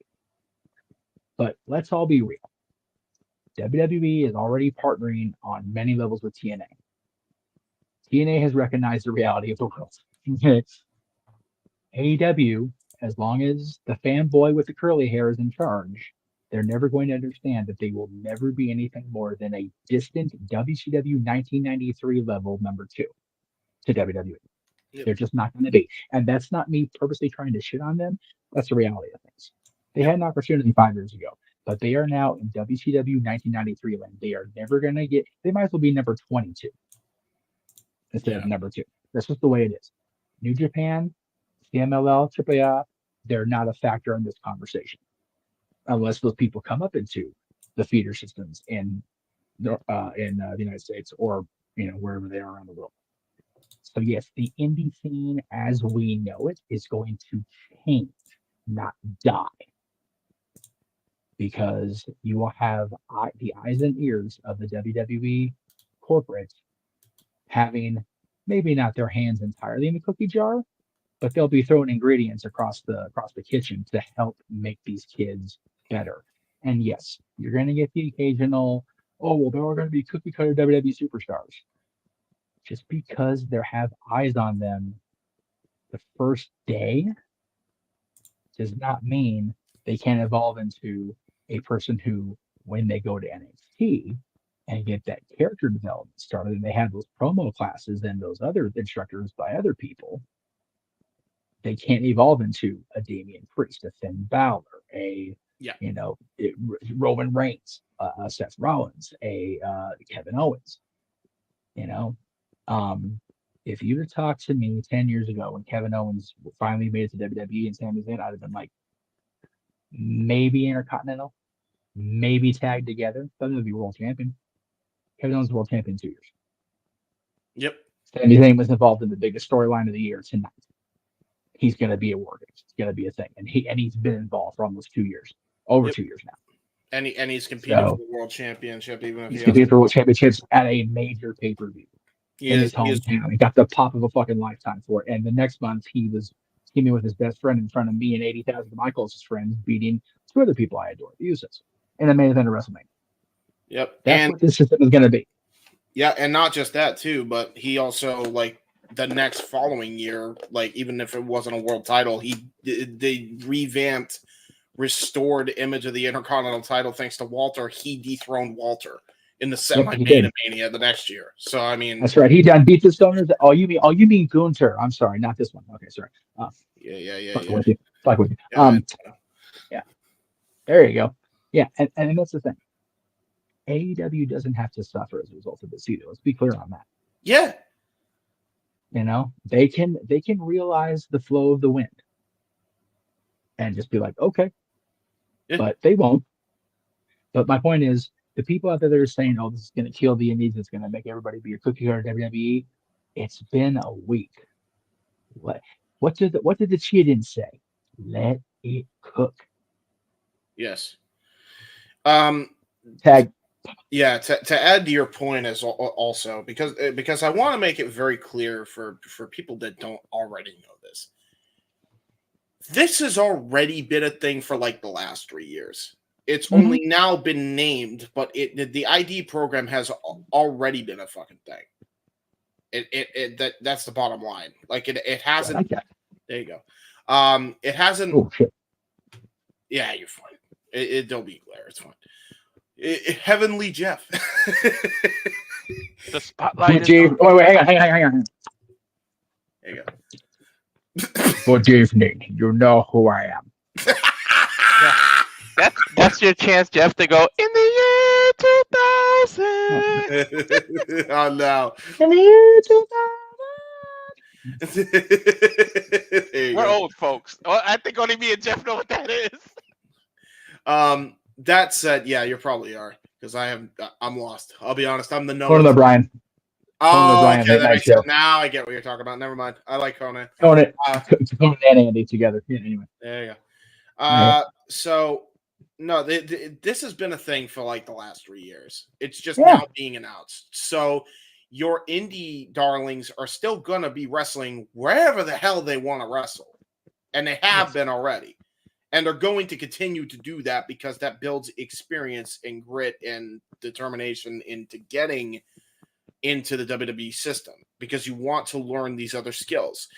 But let's all be real. WWE is already partnering on many levels with TNA. TNA has recognized the reality of the world. AEW, as long as the fanboy with the curly hair is in charge, they're never going to understand that they will never be anything more than a distant WCW 1993 level number 2 to WWE. Yep. They're just not going to be. And that's not me purposely trying to shit on them. That's the reality of things. They had an opportunity 5 years ago, but they are now in WCW 1993 land. They are never going to get, they might as well be number 22 instead of number 2. That's just the way it is. New Japan, CMLL, AAA, they're not a factor in this conversation unless those people come up into the feeder systems in the United States or wherever they are around the world. So yes, the indie scene as we know it is going to change, not die, because you will have the eyes and ears of the WWE corporate having maybe not their hands entirely in the cookie jar, but they'll be throwing ingredients across the kitchen to help make these kids better. And yes, you're going to get the occasional, oh, well, they're all going to be cookie cutter WWE superstars. Just because they have eyes on them the first day does not mean they can't evolve into a person who, when they go to NXT and get that character development started, and they have those promo classes and those other instructors by other people, they can't evolve into a Damian Priest, a Finn Balor, Roman Reigns, Seth Rollins, a Kevin Owens. If you'd have talked to me 10 years ago when Kevin Owens finally made it to WWE and Sami Zayn, I'd have been like, maybe Intercontinental, maybe tag together, but it would be world champion. Kevin Owens is world champion in 2 years. Yep. Sami Zayn was involved in the biggest storyline of the year tonight. He's going to be a War Games. It's going to be a thing, and he's been involved for almost 2 years, over 2 years now. And he's competing for the world championship, even if he's competing for world championships at a major pay-per-view in his hometown. He got the pop of a fucking lifetime for it. And the next month, he was teaming with his best friend in front of me and 80,000 of my closest friends, beating two other people I adore, the Usos, in the main event of WrestleMania. Yep. That's what this system is going to be. Yeah, and not just that, too, but he also, the next following year, even if it wasn't a world title, they revamped, restored image of the Intercontinental title thanks to Walter. He dethroned Walter in the semi-main Mania the next year. So I mean, that's right. He done beat the Stoners. Oh, you mean Gunther? I'm sorry, not this one. Okay, sorry. Fuck with you. Yeah. There you go. Yeah, and that's the thing. AEW doesn't have to suffer as a result of this either. Let's be clear on that. Yeah. They can realize the flow of the wind and just be like, okay. Yeah. But they won't. But my point is, the people out there that are saying, oh, this is going to kill the indies, it's going to make everybody be a cookie cutter WWE, it's been a week. What did the Cheetah say? Let it cook. Yes. Tag. Yeah, to add to your point as also, because I want to make it very clear for people that don't already know this. This has already been a thing for the last 3 years. It's only now been named, but the ID program has already been a fucking thing. That's the bottom line. It hasn't. Like that. There you go. It hasn't. Oh shit. Yeah, you're fine. Don't be glare. It's fine. Heavenly Jeff. The spotlight. Wait, hang on. There you go. Good evening. You know who I am. That's your chance, Jeff, to go in the year 2000. Oh no! In the year 2000. We're old folks. I think only me and Jeff know what that is. That said, yeah, you probably are, because I'm lost. I'll be honest. I'm the no. Conan O'Brien. Oh, okay, now I get what you're talking about. Never mind. I like Conan. Conan and Andy together. Yeah, anyway. There you go. So no, this has been a thing for the last 3 years. It's just now being announced. So your indie darlings are still gonna be wrestling wherever the hell they want to wrestle, and they have been already. And they're going to continue to do that because that builds experience and grit and determination into getting into the WWE system, because you want to learn these other skills.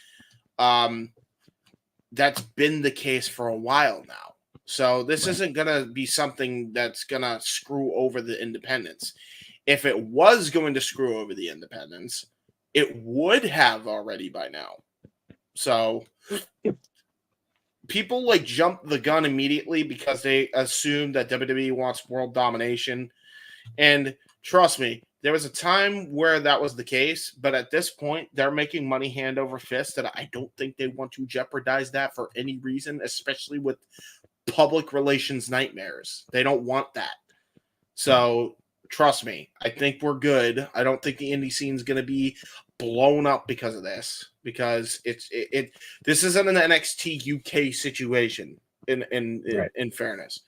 That's been the case for a while now. So this isn't going to be something that's going to screw over the independents. If it was going to screw over the independents, it would have already by now. So people jump the gun immediately because they assume that WWE wants world domination. And trust me, There was a time where that was the case, but at this point, they're making money hand over fist, and I don't think they want to jeopardize that for any reason, especially with public relations nightmares. They don't want that. So trust me, I think we're good. I don't think the indie scene is going to be blown up because of this, because this isn't an NXT UK situation in fairness.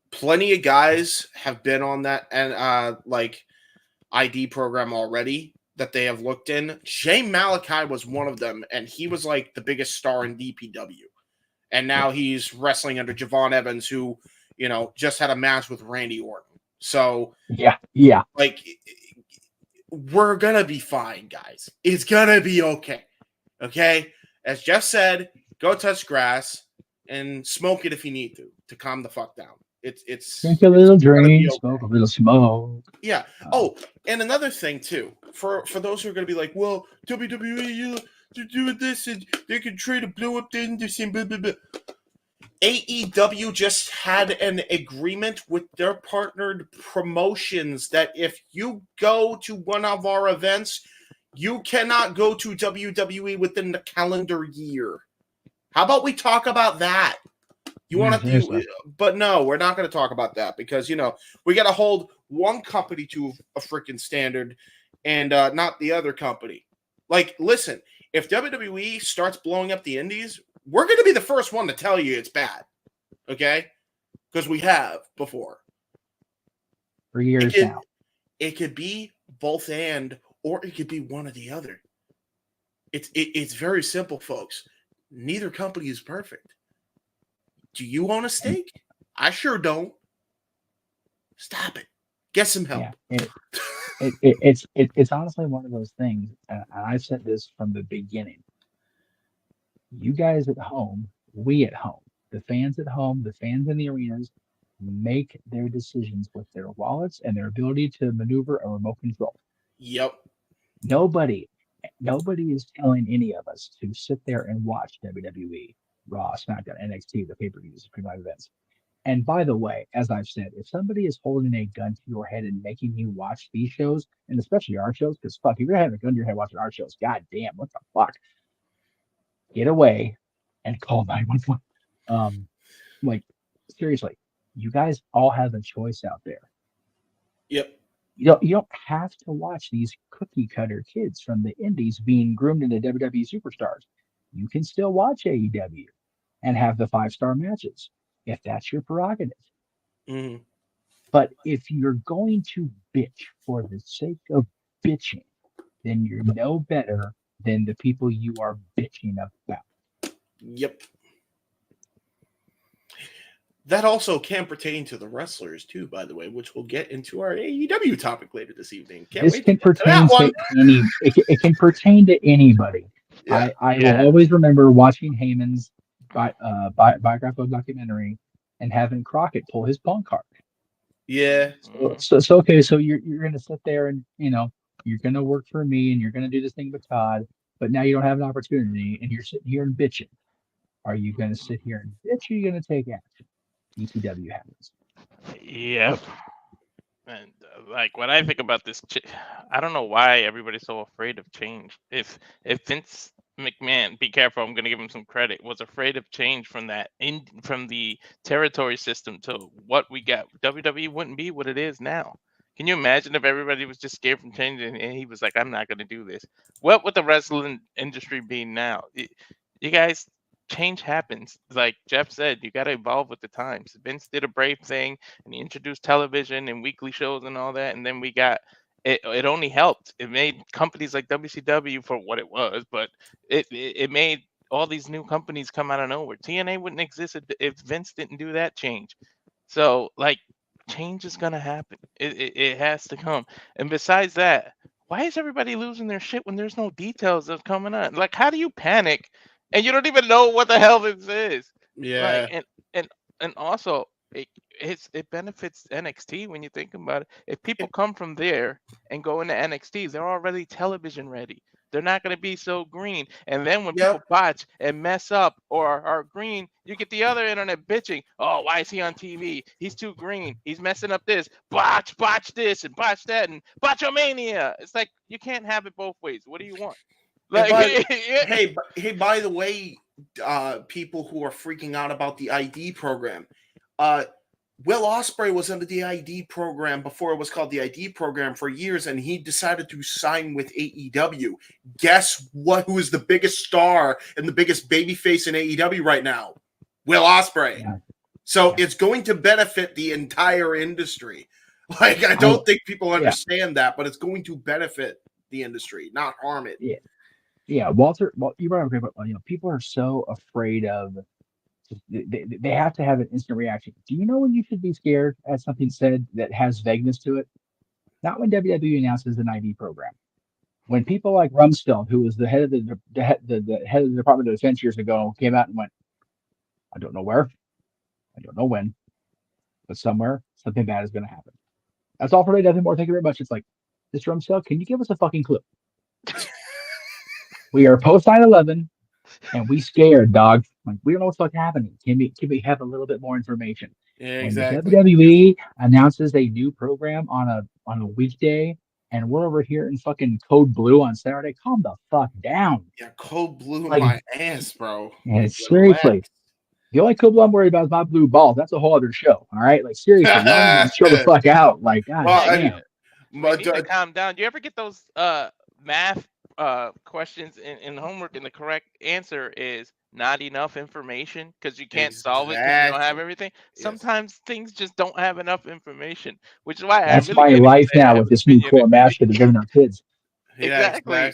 Plenty of guys have been on that and like ID program already that they have looked in. Jay Malachi was one of them, and he was like the biggest star in DPW. And now he's wrestling under Javon Evans, who, you know, just had a match with Randy Orton. So yeah, like, we're gonna be fine, guys. It's gonna be okay. Okay, as Jeff said, go touch grass and smoke it if you need to calm the fuck down. It's drink a little drink, okay. smoke a little smoke. Yeah. Oh, and another thing too, for those who are going to be like, well, WWE, they're doing this and they can try to blow up the industry. Blah, blah, blah. AEW just had an agreement with their partnered promotions that if you go to one of our events, you cannot go to WWE within the calendar year. How about we talk about that? You want to do, but no, we're not going to talk about that because, you know, we got to hold one company to a freaking standard and not the other company. Like, listen, if WWE starts blowing up the indies, we're going to be the first one to tell you it's bad. Okay? Because we have before. For years now. It could be both and, or it could be one or the other. It's very simple, folks. Neither company is perfect. Do you own a stake? I sure don't. Stop it. Get some help. Yeah, it's honestly one of those things, and I've said this from the beginning. You guys at home, we at home, the fans at home, the fans in the arenas, make their decisions with their wallets and their ability to maneuver a remote control. Yep. Nobody is telling any of us to sit there and watch WWE, Raw, SmackDown, NXT, the pay-per-views, the pre-live events. And by the way, as I've said, if somebody is holding a gun to your head and making you watch these shows, and especially our shows, because fuck, if you're having a gun to your head watching our shows, god damn, what the fuck? Get away and call 911. Like, seriously, you guys all have a choice out there. Yep. You don't have to watch these cookie cutter kids from the indies being groomed into WWE superstars. You can still watch AEW and have the 5-star matches if that's your prerogative. Mm-hmm. But if you're going to bitch for the sake of bitching, then you're no better than the people you are bitching about. Yep. That also can pertain to the wrestlers too, by the way, which we'll get into our AEW topic later this evening. This can pertain to any. It can pertain to anybody. Yeah. I will always remember watching Heyman's biographical documentary and having Crockett pull his punk card. Yeah. So okay, so you're gonna sit there and you're gonna work for me and you're gonna do this thing with Todd, but now you don't have an opportunity and you're sitting here and bitching. Are you gonna sit here and bitch? Or are you gonna take action? ECW happens. Yep. And like when I think about this, I don't know why everybody's so afraid of change. If Vince McMahon, be careful, I'm going to give him some credit, was afraid of change from from the territory system to what we got, WWE wouldn't be what it is now. Can you imagine if everybody was just scared from changing and he was like, I'm not going to do this? What would the wrestling industry be now? You guys, change happens. Like Jeff said, you got to evolve with the times. Vince did a brave thing and he introduced television and weekly shows and all that. And then we got it only helped. It made companies like WCW for what it was, but it made all these new companies come out of nowhere. TNA wouldn't exist if Vince didn't do that change. So like change is going to happen. It has to come. And besides that, why is everybody losing their shit when there's no details of coming on? Like, how do you panic and you don't even know what the hell this is? Yeah. Like, and also it benefits NXT when you think about it. If people come from there and go into NXT, they're already television ready. they're not going to be so green. And then when people botch and mess up or are green, you get the other internet bitching. Oh, why is he on TV? He's too green. He's messing up this. Botch this and botch that and botchomania. It's like you can't have it both ways. What do you want? Like, hey, by the way, people who are freaking out about the ID program, Will Ospreay was under the ID program before it was called the ID program for years, and he decided to sign with AEW. Guess what? Who is the biggest star and the biggest babyface in AEW right now? Will Ospreay. Yeah. So it's going to benefit the entire industry. Like, I don't think people understand that, but it's going to benefit the industry, not harm it. Yeah, Walter, you brought up a great point. People are so afraid of. They have to have an instant reaction. Do you know when you should be scared at something said that has vagueness to it? Not when WWE announces an ID program. When people like Rumstone, who was the head of the head of the Department of Defense years ago, came out and went, "I don't know where, I don't know when, but somewhere something bad is going to happen." That's all for me. Nothing more. Thank you very much. It's like, Mr. Rumstone, can you give us a fucking clue? We are post 9/11. And we scared, dog. Like, we don't know what's fucking happening. Can we have a little bit more information? Yeah, exactly. When the WWE announces a new program on a weekday, and we're over here in fucking Code Blue on Saturday, calm the fuck down. Yeah, Code Blue my ass, bro. Yeah, like, seriously. The only Code Blue I'm worried about is my blue balls. That's a whole other show. All right, like seriously, you don't even chill the fuck out. Like, God damn. You need to calm down. Do you ever get those math questions in homework, and the correct answer is not enough information because you can't solve it because you don't have everything? Sometimes things just don't have enough information, which is why that's my life now with this new core master that giving our kids. Exactly.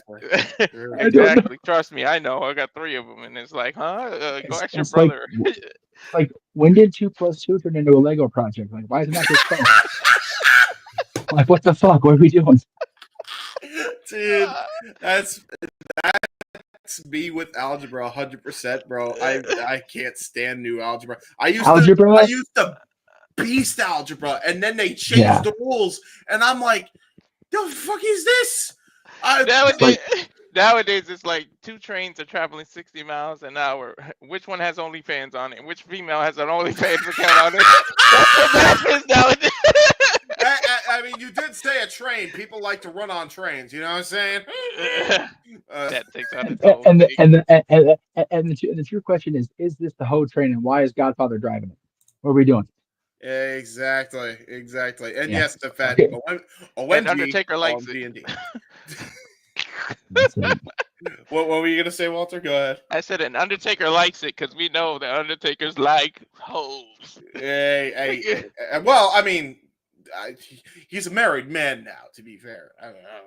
Exactly. Trust me, I know. I got 3 of them, and it's like, huh? Go ask your brother. Like, when did 2 + 2 turn into a Lego project? Like, why is it not just fun? Like, what the fuck? What are we doing? Dude, that's me with algebra 100%, bro. I can't stand new algebra. I used to beast algebra, and then they changed the rules, and I'm like, the fuck is this? Nowadays, it's like 2 trains are traveling 60 miles an hour. Which one has OnlyFans on it? Which female has an OnlyFans account on it? That's what that is nowadays. I mean, you did say a train. People like to run on trains. You know what I'm saying? That takes out the true question is this the whole train, and why is Godfather driving it? What are we doing? Exactly. And yes, the fact and Undertaker likes it. What were you gonna say, Walter? Go ahead. I said an Undertaker likes it because we know that Undertakers like hoes. Hey. Well, I mean, he's a married man now. To be fair, I don't know.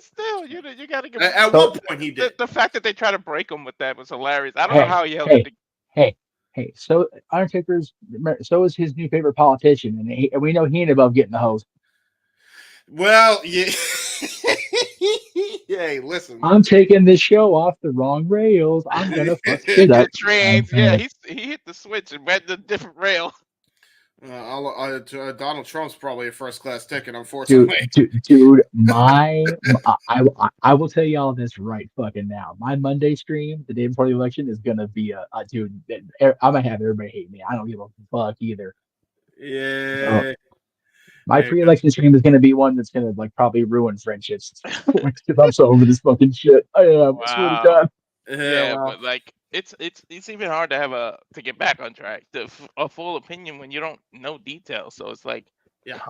Still, you got to give. At what point he did? The fact that they try to break him with that was hilarious. I don't know how he held it. Hey. So Undertaker's. So is his new favorite politician, and we know he ain't above getting the hose. Well, yeah. Hey, listen. I'm taking this show off the wrong rails. I'm gonna fuck it up. Trains. Yeah, he hit the switch and went the different rail. Donald Trump's probably a first-class ticket, unfortunately. Dude, I will tell y'all this right fucking now. My Monday stream, the day before the election, is gonna be dude. I'm gonna have everybody hate me. I don't give a fuck either. Yeah. My pre-election stream is gonna be one that's gonna like probably ruin friendships because I'm so over this fucking shit. I am. I swear to God. Yeah, but like. It's even hard to get back on track. A full opinion when you don't know details. So it's like,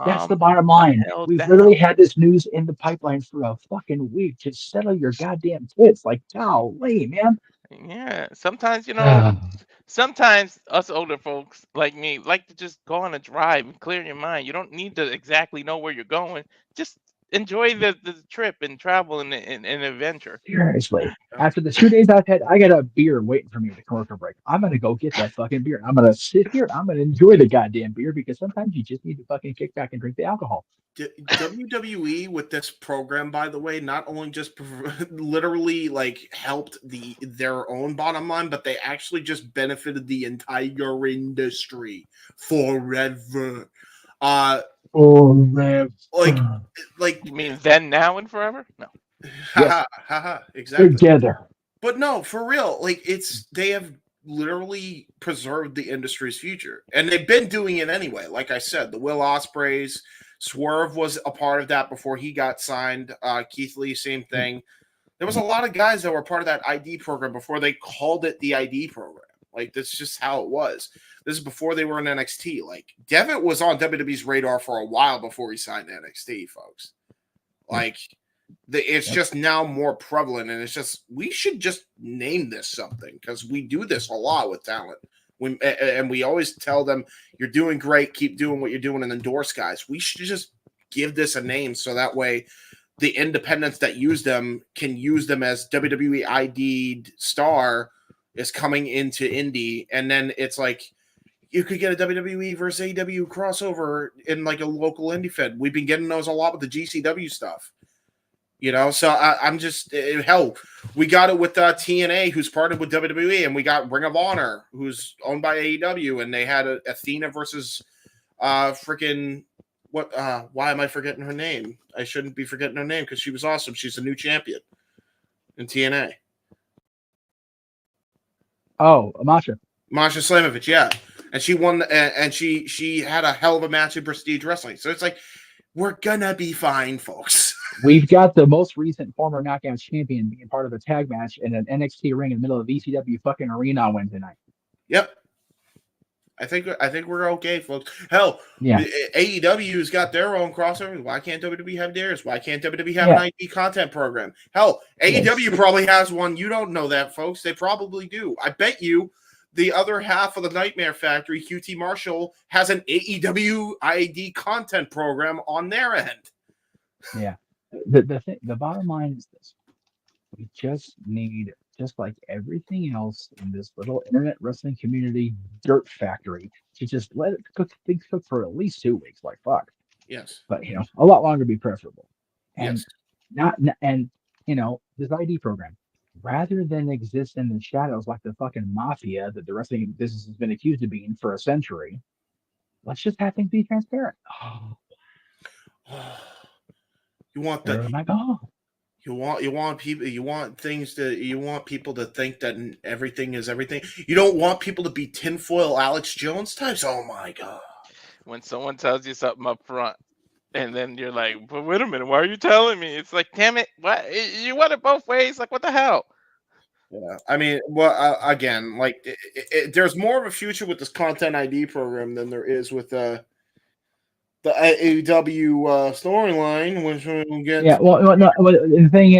that's the bottom line. We've literally had this news in the pipeline for a fucking week. Just settle your goddamn tits. Like, golly, man. Yeah. Sometimes sometimes us older folks like me like to just go on a drive and clear your mind. You don't need to exactly know where you're going. Just enjoy the trip and travel and adventure. Seriously, after the 2 days I've had, I got a beer waiting for me at the commercial break. I'm gonna go get that fucking beer. I'm gonna sit here. I'm gonna enjoy the goddamn beer because sometimes you just need to fucking kick back and drink the alcohol. WWE with this program, by the way, not only just literally like helped their own bottom line, but they actually just benefited the entire industry forever. Like you mean then, now, and forever? No. Haha, haha, exactly. Together. But no, for real, like they have literally preserved the industry's future, and they've been doing it anyway. Like I said, the Will Ospreys, Swerve was a part of that before he got signed. Keith Lee, same thing. There was a lot of guys that were part of that ID program before they called it the ID program. Like, that's just how it was. This is before they were in NXT. Like, Devitt was on WWE's radar for a while before he signed NXT, folks. Like, it's just now more prevalent, and it's just, we should just name this something, because we do this a lot with talent. And we always tell them, you're doing great, keep doing what you're doing, and endorse guys. We should just give this a name so that way the independents that use them can use them as WWE ID'd star is coming into indie, and then it's like you could get a WWE versus AEW crossover in like a local indie fed. We've been getting those a lot with the GCW stuff, you know. So I'm just hell. We got it with TNA, who's partnered with WWE, and we got Ring of Honor, who's owned by AEW, and they had Athena versus freaking. What? Why am I forgetting her name? I shouldn't be forgetting her name because she was awesome. She's a new champion in TNA. Oh, Masha Slamovich, yeah, and she won, and she had a hell of a match in Prestige Wrestling. So it's like, we're gonna be fine, folks. We've got the most recent former Knockout champion being part of a tag match in an NXT ring in the middle of ECW fucking arena on Wednesday night. Yep. I think we're okay, folks. Hell, yeah. AEW's got their own crossover. Why can't WWE have theirs? Why can't WWE have an ID content program? Hell, AEW probably has one. You don't know that, folks. They probably do. I bet you the other half of the Nightmare Factory, QT Marshall, has an AEW ID content program on their end. Yeah. The bottom line is this. We just need, just like everything else in this little internet wrestling community dirt factory, to just let it things cook for at least 2 weeks. Like, fuck. Yes. But, you know, a lot longer would be preferable. And yes. You know, this ID program, rather than exist in the shadows like the fucking mafia that the wrestling business has been accused of being for a century, let's just have things be transparent. You want You want people to think that everything is everything. You don't want people to be tinfoil Alex Jones types. Oh my god! When someone tells you something up front, and then you're like, "But wait a minute, why are you telling me?" It's like, damn it, what? You want it both ways? Like, what the hell? Yeah, I mean, well, again, like, there's more of a future with this content ID program than there is with the AEW storyline, which we'll get. Yeah, well, no, the thing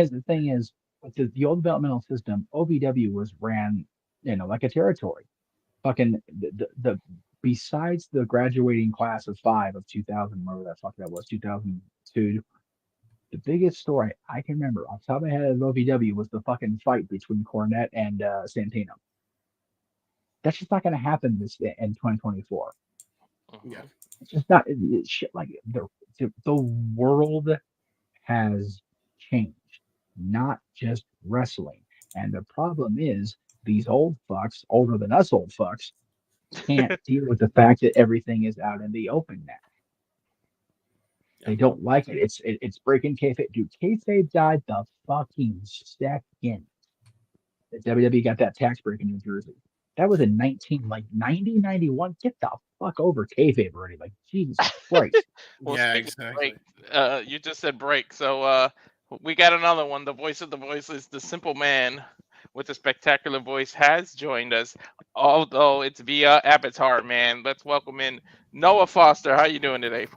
is, with the old developmental system, OVW was ran, you know, like a territory. Fucking the besides the graduating class of 5 of 2000, whatever that fuck that was, 2002. The biggest story I can remember off the top of my head of OVW was the fucking fight between Cornette and Santino. That's just not going to happen in 2024. Yeah. It's just not shit. Like the world has changed, not just wrestling. And the problem is these old fucks, older than us old fucks, can't deal with the fact that everything is out in the open now. They don't like it. It's breaking kayfabe. Dude, kayfabe died the fucking second that WWE got that tax break in New Jersey. That was in 90, 91. Get the fuck over kayfabe already. Like, Jesus Christ. Well, yeah, exactly. Break, you just said break. So we got another one. The voice of the voiceless, the simple man with a spectacular voice has joined us, although it's via avatar, man. Let's welcome in Noah Foster. How you doing today?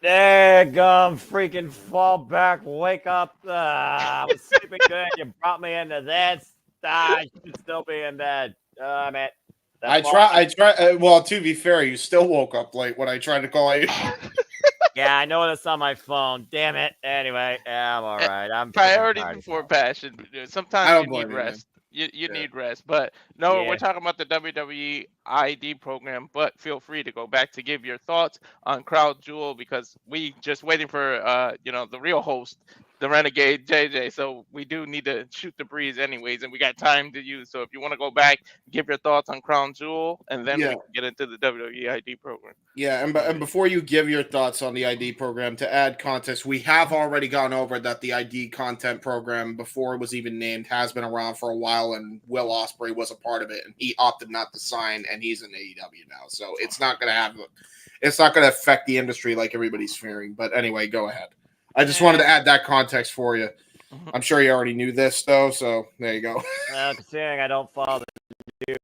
Daggum, freaking fall back, wake up. I was sleeping good. You brought me into this. I should still be in bed. Man. I try. Well, to be fair, you still woke up late when I tried to call you. Yeah, I know it's on my phone. Damn it. Anyway, I'm all right. I'm priority before passion. Sometimes you need rest. You need rest. But no, we're talking about the WWE ID program. But feel free to go back to give your thoughts on Crowd Jewel, because we just waiting for the real host the Renegade JJ. So we do need to shoot the breeze anyways, and we got time to use. So if you want to go back, give your thoughts on Crown Jewel, and then we can get into the WWE ID program. Yeah, and before you give your thoughts on the ID program, to add context, we have already gone over that the ID content program, before it was even named, has been around for a while, and Will Ospreay was a part of it, and he opted not to sign, and he's in AEW now. So it's not going to affect the industry like everybody's fearing. But anyway, go ahead. I just wanted to add that context for you. I'm sure you already knew this, though, so there you go. Considering I don't follow the news,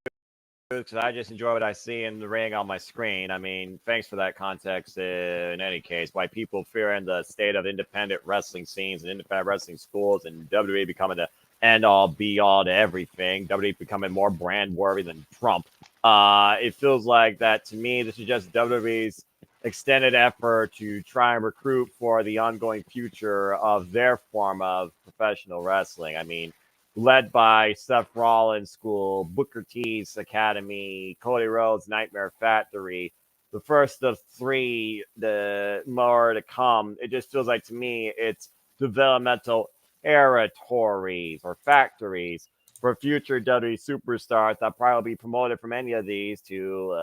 because I just enjoy what I see in the ring on my screen. I mean, thanks for that context in any case. Why people fear in the state of independent wrestling scenes and independent wrestling schools, and WWE becoming the end-all, be-all to everything. WWE becoming more brand-worthy than Trump. It feels like that to me. This is just WWE's extended effort to try and recruit for the ongoing future of their form of professional wrestling. I mean, led by Seth Rollins' school, Booker T's Academy, Cody Rhodes' Nightmare Factory, the first of three, the more to come. It just feels like to me it's developmental territories or factories for future WWE superstars that probably be promoted from any of these to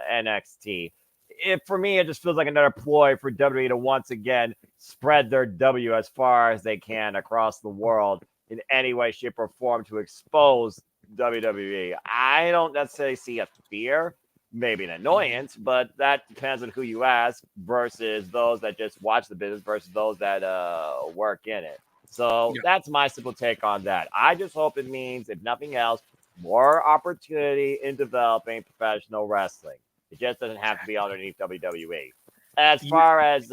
NXT. For me, it just feels like another ploy for WWE to once again spread their W as far as they can across the world in any way, shape, or form to expose WWE. I don't necessarily see a fear, maybe an annoyance, but that depends on who you ask versus those that just watch the business versus those that work in it. So that's my simple take on that. I just hope it means, if nothing else, more opportunity in developing professional wrestling. It just doesn't have to be underneath WWE. As far as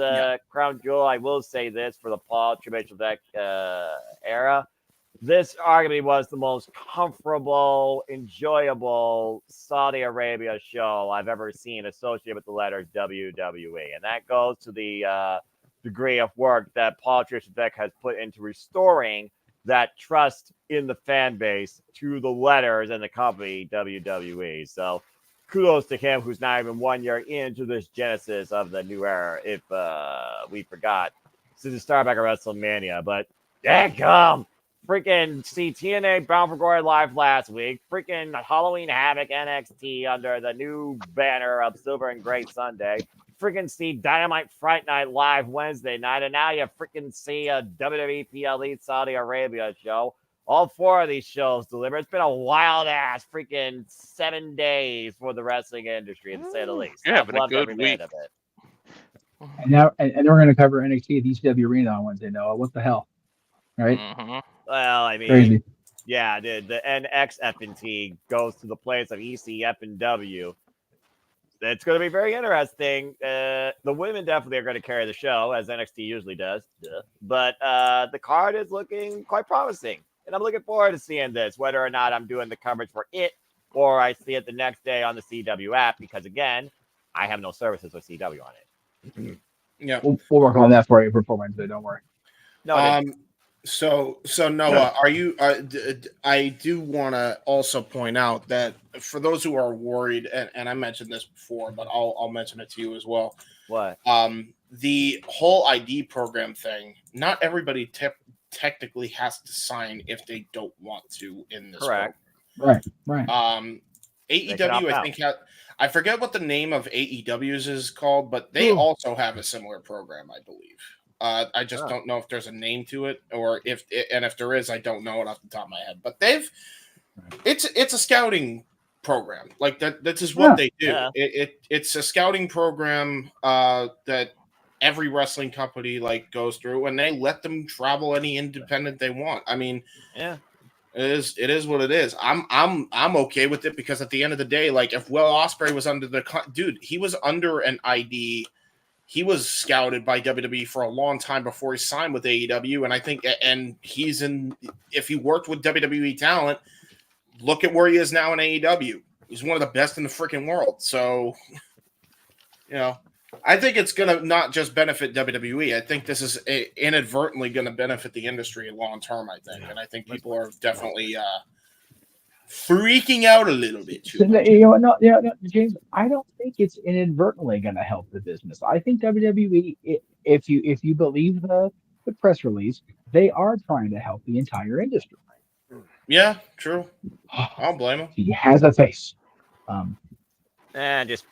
Crown Jewel, I will say this for the Paul Triple Deck era. This arguably was the most comfortable, enjoyable Saudi Arabia show I've ever seen associated with the letters WWE. And that goes to the degree of work that Paul Triple Deck has put into restoring that trust in the fan base to the letters and the company WWE. So kudos to him, who's not even 1 year into this genesis of the new era, if we forgot, since the start back of WrestleMania. But dadgum, freaking see TNA Bound for Glory live last week, freaking Halloween Havoc NXT under the new banner of Silver and Gray Sunday, freaking see Dynamite Fright Night live Wednesday night, and now you freaking see a WWE PLE Saudi Arabia show. All four of these shows delivered. It's been a wild ass freaking 7 days for the wrestling industry, to say the least. Yeah, I've been a loved good every minute week. of it. And now, and we're going to cover NXT at the ECW Arena on Wednesday, Noah. What the hell? Right? Well, I mean, Crazy. Yeah, the NX F&T goes to the place of ECF and W. It's going to be very interesting. The women definitely are going to carry the show, as NXT usually does. But the card is looking quite promising. And I'm looking forward to seeing this, whether or not I'm doing the coverage for it or I see it the next day on the CW app, because, again, I have no services with CW on it. Yeah. We'll work on that for you before Wednesday. Don't worry. No, So Noah, are you? I do want to also point out that for those who are worried, and I mentioned this before, but I'll mention it to you as well. What? The whole ID program thing. Not everybody technically has to sign if they don't want to in this. Correct. Right. AEW, I think, I forget what the name of AEW's is called, but they also have a similar program, I believe. I just don't know if there's a name to it, or if there is, I don't know it off the top of my head. But it's a scouting program, like that. This is what they do. Yeah. It's a scouting program that every wrestling company goes through, and they let them travel any independent they want. I mean, yeah. It is what it is. I'm okay with it, because at the end of the day, if Will Ospreay was under he was under an ID. He was scouted by WWE for a long time before he signed with AEW, and I think, and he's in. If he worked with WWE talent, look at where he is now in AEW. He's one of the best in the freaking world. So, I think it's going to not just benefit WWE. I think this is inadvertently going to benefit the industry long term, I think. And I think people are definitely freaking out a little bit. James, I don't think it's inadvertently going to help the business. I think WWE, if you believe the press release, they are trying to help the entire industry. Yeah, true. I don't blame him. He has a face. And just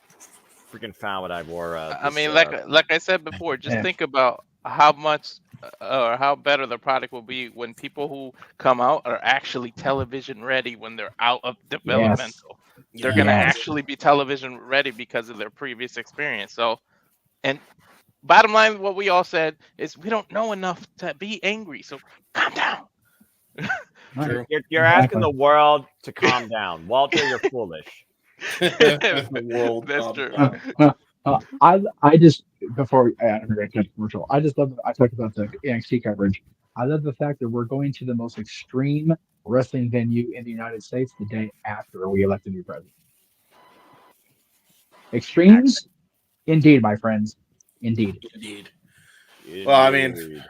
freaking found what I wore. I mean, like I said before, just think about how much or how better the product will be when people who come out are actually television ready when they're out of developmental. They're going to actually be television ready because of their previous experience. So, and bottom line, what we all said is we don't know enough to be angry. So calm down. You're asking the world to calm down. Walter, you're foolish. That's true. I just before I forget to commercial. I just love. I talked about the NXT coverage. I love the fact that we're going to the most extreme wrestling venue in the United States the day after we elect a new president. Extremes, indeed, my friends, indeed. Well, I mean,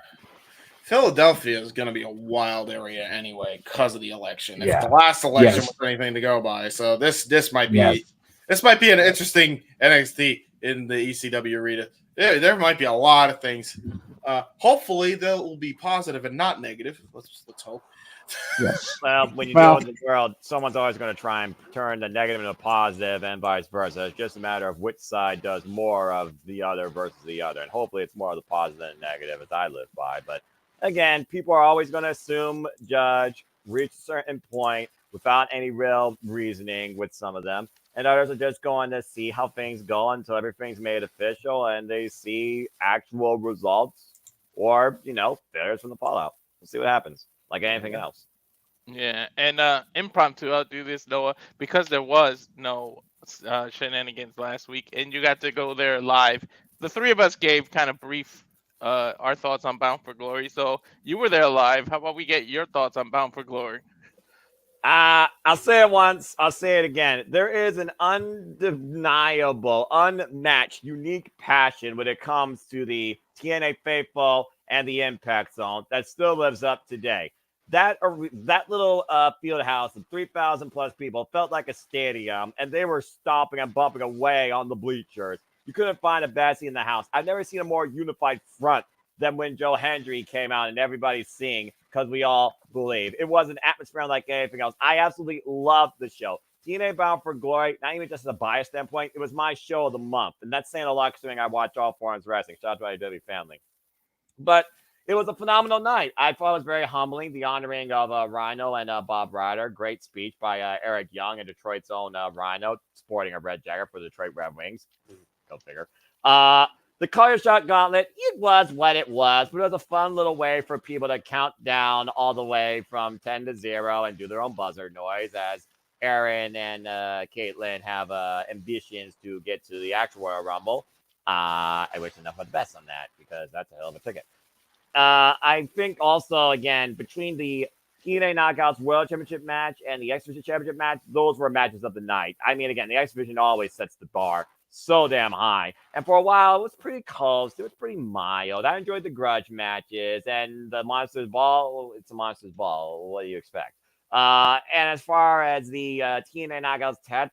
Philadelphia is going to be a wild area anyway because of the election. If the last election was anything to go by, so this might be an interesting NXT in the ECW arena. There might be a lot of things. Hopefully, they'll be positive and not negative. Let's hope. Yes. Well, when you go in the world, someone's always going to try and turn the negative into positive and vice versa. It's just a matter of which side does more of the other versus the other. And hopefully it's more of the positive than negative as I live by. But again, people are always going to assume, judge, reach a certain point without any real reasoning with some of them. And others are just going to see how things go until everything's made official and they see actual results or, failures from the fallout. We'll see what happens. Like anything else. Yeah, and impromptu, I'll do this, Noah, because there was no Shenanigans last week, and you got to go there live. The three of us gave kind of brief our thoughts on Bound for Glory, so you were there live. How about we get your thoughts on Bound for Glory? I'll say it once, I'll say it again. There is an undeniable, unmatched, unique passion when it comes to the TNA faithful and the Impact Zone that still lives up today. That little field house of 3,000 plus people felt like a stadium, and they were stomping and bumping away on the bleachers. You couldn't find a bad seat in the house. I've never seen a more unified front than when Joe Hendry came out and everybody's singing because we all believe. It was an atmosphere like anything else. I absolutely loved the show. TNA Bound for Glory, not even just as a bias standpoint, it was my show of the month. And that's saying a lot considering I watch all forms wrestling. Shout out to IW family. But it was a phenomenal night. I thought it was very humbling, the honoring of Rhino and Bob Ryder. Great speech by Eric Young and Detroit's own Rhino, sporting a red jacket for the Detroit Red Wings. Go figure. The color shot gauntlet, it was what it was, but it was a fun little way for people to count down all the way from 10 to 0 and do their own buzzer noise as Aaron and Caitlin have ambitions to get to the actual Royal Rumble. I wish enough of the best on that because that's a hell of a ticket. I think also, again, between the TNA Knockouts World Championship match and the X Division Championship match, those were matches of the night. I mean, again, the X Division always sets the bar so damn high. And for a while, it was pretty close. It was pretty mild. I enjoyed the grudge matches and the Monsters Ball. It's a Monsters Ball. What do you expect? And as far as the TNA Knockouts tag,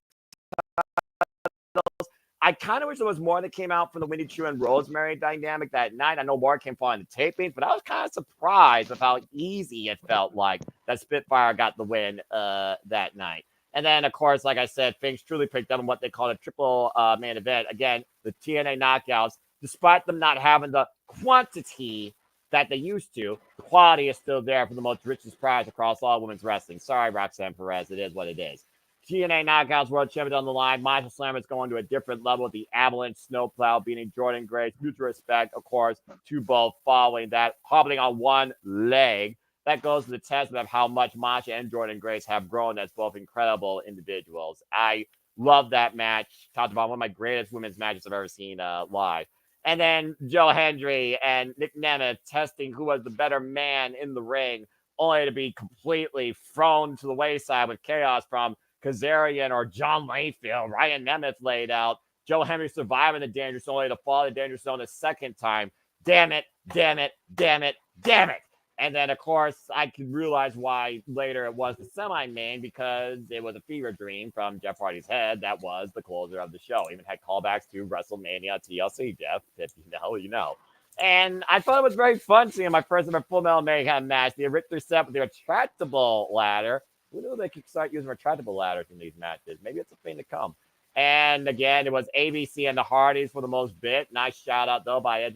I kind of wish there was more that came out from the Winnie True and Rosemary dynamic that night. I know more came following the tapings, but I was kind of surprised with how easy it felt like that Spitfire got the win that night. And then, of course, like I said, things truly picked up in what they call a triple main event. Again, the TNA Knockouts, despite them not having the quantity that they used to, the quality is still there for the most richest prize across all women's wrestling. Sorry, Roxanne Perez, it is what it is. TNA Knockouts World Champion on the line. Masha Slammer is going to a different level with the Avalanche Snowplow beating Jordan Grace. Mutual respect, of course, to both following that, hobbling on one leg. That goes to the testament of how much Masha and Jordan Grace have grown as both incredible individuals. I love that match. Talked about one of my greatest women's matches I've ever seen live. And then Joe Hendry and Nick Nemeth testing who was the better man in the ring, only to be completely thrown to the wayside with chaos from Kazarian or John Layfield. Ryan Nemeth laid out. Joe Hendry surviving the Danger Zone, only to fall the Danger Zone a second time. Damn it, damn it, damn it, damn it. And then, of course, I could realize why later it was the semi-main because it was a fever dream from Jeff Hardy's head. That was the closer of the show. Even had callbacks to WrestleMania TLC, Jeff. If you know, you know. And I thought it was very fun seeing my first ever Full Metal Mayhem match. The Richter set with the retractable ladder. Who knew they could start using retractable ladders in these matches? Maybe it's a thing to come. And again, it was ABC and the Hardys for the most bit. Nice shout out, though, by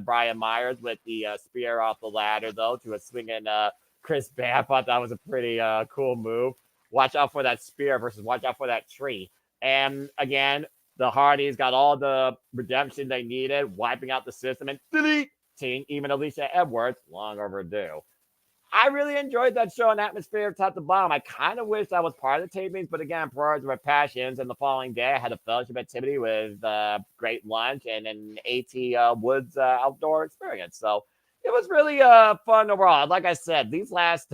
Brian Myers with the spear off the ladder, though, to a swinging Chris Bay. I thought that was a pretty cool move. Watch out for that spear versus watch out for that tree. And again, the Hardys got all the redemption they needed, wiping out the system and deleting even Alicia Edwards. Long overdue. I really enjoyed that show and atmosphere top to bottom. I kind of wish I was part of the tapings, but again, priorities were passions. And the following day, I had a fellowship activity with great lunch and an AT Woods outdoor experience. So it was really fun overall. Like I said, these last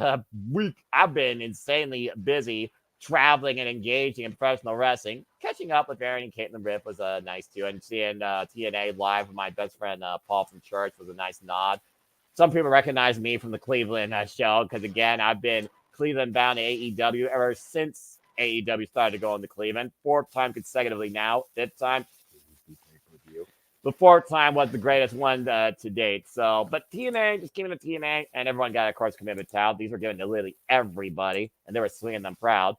week, I've been insanely busy traveling and engaging in professional wrestling. Catching up with Aaron and Caitlin Riff was nice too. And seeing TNA live with my best friend Paul from church was a nice nod. Some people recognize me from the Cleveland show because, again, I've been Cleveland bound to AEW ever since AEW started to go into Cleveland. 4th time consecutively now. 5th time. The 4th time was the greatest one to date. So, but TNA just came into TNA, and everyone got, of course, commitment towel. These were given to literally everybody, and they were swinging them proud.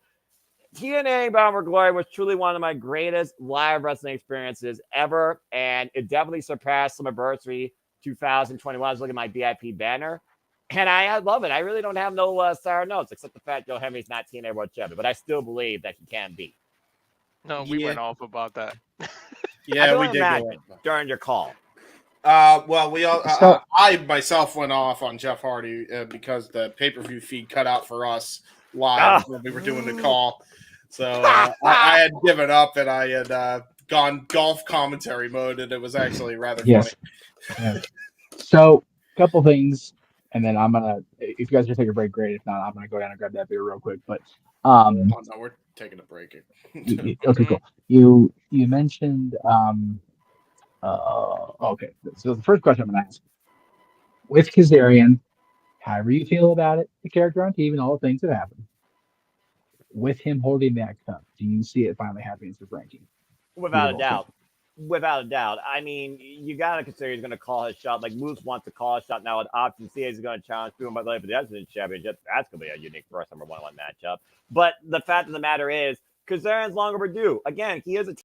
TNA Bound for Glory was truly one of my greatest live wrestling experiences ever, and it definitely surpassed Summerversary 2021. I was looking at my VIP banner, and I love it. I really don't have no sour notes, except the fact Joe Henry's not TNA World Champion, but I still believe that he can be. No, we went off about that. Yeah, we did go during your call. Well, we all. I myself went off on Jeff Hardy because the pay-per-view feed cut out for us live when we were doing the call. So I had given up and I had gone golf commentary mode, and it was actually rather funny. Yeah. So, a couple things, and then I'm gonna. If you guys are take a break, great. If not, I'm gonna go down and grab that beer real quick. But no, we're taking a break. Okay, cool. You mentioned okay. So the first question I'm gonna ask with Kazarian, however you feel about it, the character on TV and all the things that happened, with him holding that cup, do you see it finally happening for Frankie? Without a doubt. Without a doubt. I mean, you got to consider he's going to call his shot. Like Moose wants to call his shot now with Option C. He's going to challenge Drew for the President's Championship. That's going to be a unique first number one matchup. But the fact of the matter is, Kazarian's long overdue. Again, he is a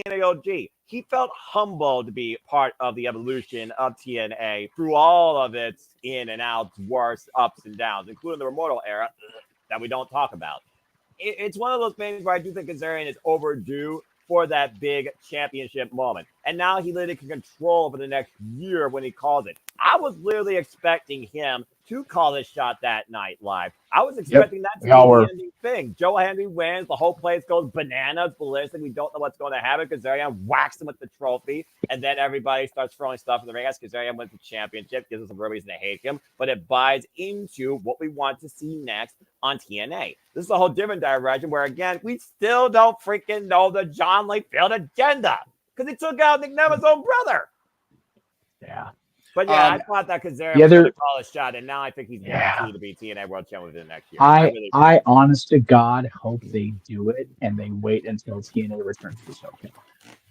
TNA OG. He felt humbled to be part of the evolution of TNA through all of its in and outs, worst ups and downs, including the Memorial era that we don't talk about. It's one of those things where I do think Kazarian is overdue for that big championship moment. And now he literally can control for the next year when he calls it. I was literally expecting him to call his shot that night live. I was expecting that to be the ending thing. Joe Henry wins. The whole place goes bananas, ballistic. We don't know what's going to happen. Kazarian whacks him with the trophy. And then everybody starts throwing stuff in the ring. As Kazarian wins the championship, gives us a real reason to hate him. But it buys into what we want to see next on TNA. This is a whole different direction where, again, we still don't freaking know the John Layfield agenda because he took out Nick Neva's own brother. Yeah. But yeah, I thought that Kazarian was going to call a shot, and now I think he's guaranteed to be TNA World Champion within the next year. I honest to God hope they do it and they wait until TNA returns to the show.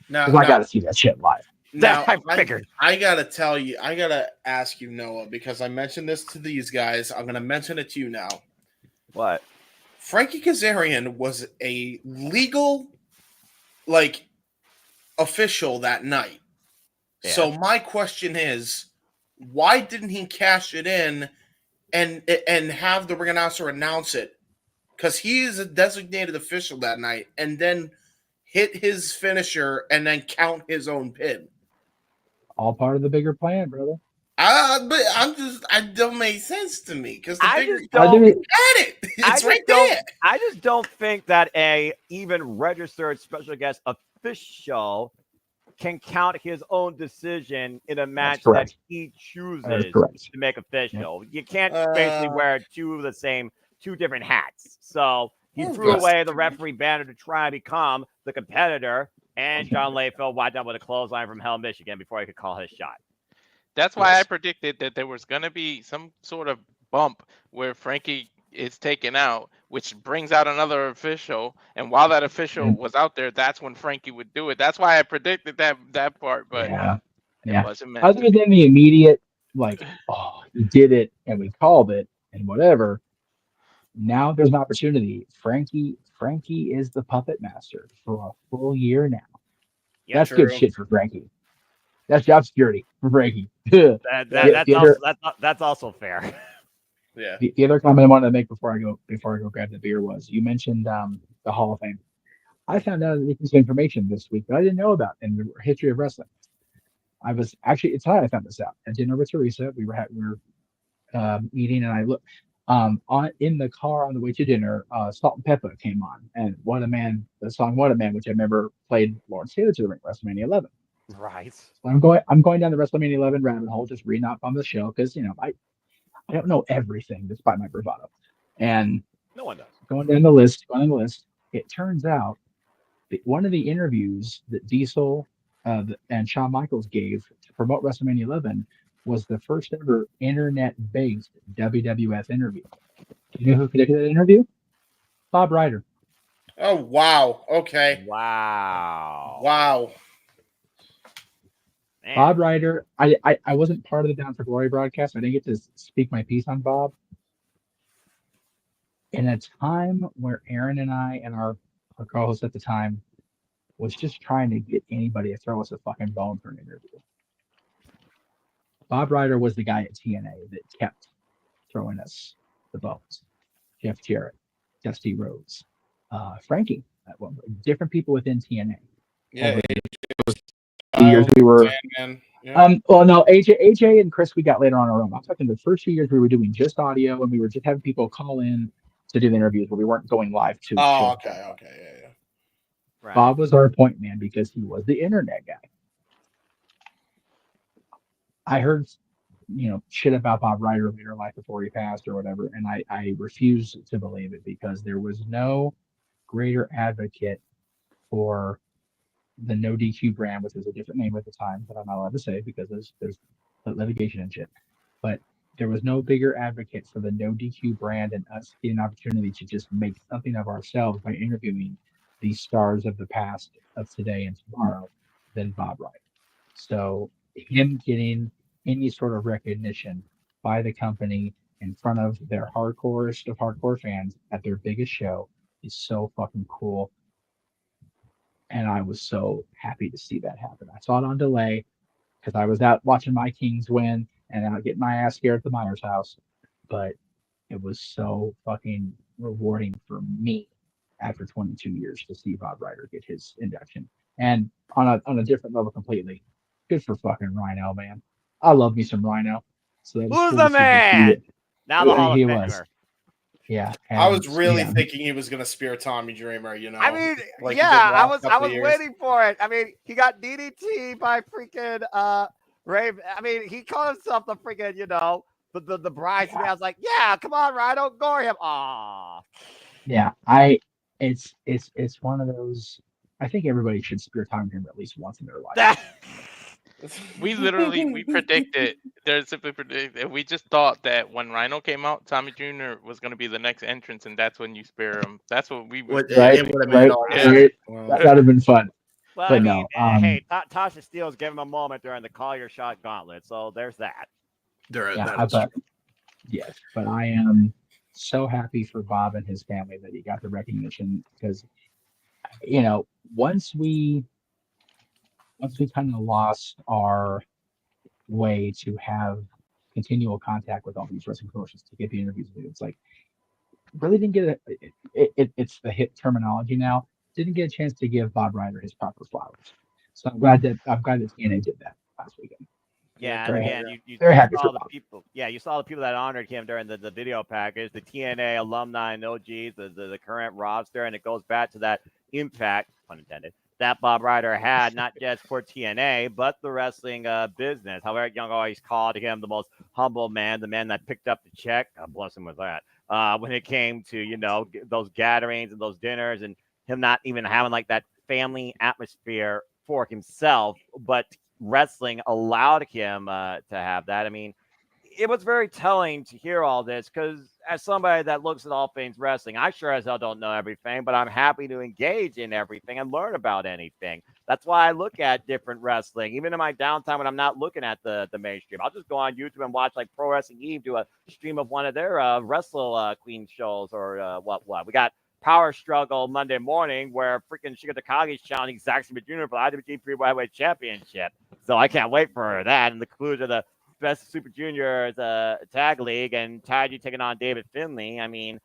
Because I got to see that shit live. Now, I figured. I gotta tell you, I gotta ask you, Noah, because I mentioned this to these guys. I'm gonna mention it to you now. What? Frankie Kazarian was a legal, official that night. Yeah. So my question is, why didn't he cash it in and have the ring announcer announce it? Because he is a designated official that night, and then hit his finisher and then count his own pin. All part of the bigger plan, brother. But I don't make sense to me because the bigger it's right there. I just don't think that a even registered special guest official can count his own decision in a match that he chooses to make official. You can't basically wear two different hats. So he threw away the referee banner to try and become the competitor, and John Layfield wiped out with a clothesline from Hell, Michigan before he could call his shot. That's why I predicted that there was going to be some sort of bump where Frankie is taken out, which brings out another official. And while that official was out there, that's when Frankie would do it. That's why I predicted that part. But Yeah. wasn't meant Other to be. than the immediate, like, oh, he did it and we called it and whatever. Now there's an opportunity. Frankie is the puppet master for a full year now. Yeah, That's good true. shit for Frankie. That's job security for Frankie. That's also fair. Yeah. The other comment I wanted to make before I go grab the beer was you mentioned the Hall of Fame. I found out this information this week that I didn't know about in the history of wrestling. I was actually it's how I found this out at dinner with Teresa. We were eating, and I looked on in the car on the way to dinner. Salt and Pepper came on, and What a Man, the song "What a Man," which I remember played Lawrence Taylor to the ring WrestleMania 11. Right. So I'm going down the WrestleMania 11 rabbit hole, just reading up on the show because I don't know everything despite my bravado, and No one does. going down the list. It turns out that one of the interviews that Diesel and Shawn Michaels gave to promote WrestleMania 11 was the first ever internet-based WWF interview. Do you know who conducted that interview? Bob Ryder. Oh wow. Okay. Wow. Wow. Man. Bob Ryder. I wasn't part of the Down for Glory broadcast. I didn't get to speak my piece on Bob. In a time where Aaron and I and our co-host at the time was just trying to get anybody to throw us a fucking bone for an interview. Bob Ryder was the guy at TNA that kept throwing us the bones. Jeff Jarrett, Dusty Rhodes, Frankie, different people within TNA. Yeah. Years we were. Yeah. Well, no, AJ and Chris we got later on our own. I'm talking the first 2 years we were doing just audio, and we were just having people call in to do the interviews, where we weren't going live to. Oh, okay, yeah. Right. Bob was our point man because he was the internet guy. I heard, shit about Bob Ryder later in life before he passed or whatever, and I refuse to believe it because there was no greater advocate for the no DQ brand, which was a different name at the time that I'm not allowed to say because there's litigation and shit. But there was no bigger advocate for the no DQ brand and us getting an opportunity to just make something of ourselves by interviewing these stars of the past, of today, and tomorrow than Bob Ryder. So him getting any sort of recognition by the company in front of their hardcorest of hardcore fans at their biggest show is so fucking cool. And I was so happy to see that happen. I saw it on delay because I was out watching my Kings win and out getting my ass scared at the Myers house. But it was so fucking rewarding for me after 22 years to see Bob Ryder get his induction. And on a different level completely. Good for fucking Rhino, man. I love me some Rhino. So that was Who's cool the to see man? Now the Hall of he Famer. was. Yeah. I was really yeah. thinking he was going to spear Tommy Dreamer, I mean, like he did yeah, I last was couple of years. waiting for it. I mean, he got DDT by freaking Ray. I mean, he called himself the freaking, the bridesmaid. I was like, yeah, come on, Rhino, gore him. Aw. Yeah, it's one of those. I think everybody should spear Tommy Dreamer at least once in their life. We predicted. There's simply predicted. We just thought that when Rhino came out, Tommy Jr. was going to be the next entrance, and that's when you spear him. That's what we were. Right. That'd have been fun. Well, But I mean, no, hey, Tasha Steelz gave him a moment during the Call Your Shot Gauntlet, so there's that. Yes, but I am so happy for Bob and his family that he got the recognition because, once we kind of lost our way to have continual contact with all these wrestling promotions to get the interviews, it's like really didn't get it's the hit terminology now. Didn't get a chance to give Bob Ryder his proper flowers. So I'm glad that TNA did that last weekend. Yeah, and again, you happy saw for the Bob. people. Yeah, you saw the people that honored him during the video package, the TNA alumni and OGs, the current roster, and it goes back to that impact, pun intended, that Bob Ryder had not just for TNA but the wrestling business. How Eric Young always called him the most humble man, the man that picked up the check. God bless him with that. When it came to those gatherings and those dinners, and him not even having like that family atmosphere for himself, but wrestling allowed him to have that. I mean, it was very telling to hear all this because as somebody that looks at all things wrestling, I sure as hell don't know everything, but I'm happy to engage in everything and learn about anything. That's why I look at different wrestling, even in my downtime when I'm not looking at the mainstream. I'll just go on YouTube and watch like Pro Wrestling Eve do a stream of one of their Wrestle Queen shows or what. We got Power Struggle Monday morning where freaking Shiga Takagi's challenging Zack Sabre Jr. for the IWGP Heavyweight Championship. So I can't wait for that. And the conclusion of the Best Super Juniors Tag League and Taiji taking on David Finlay. I mean,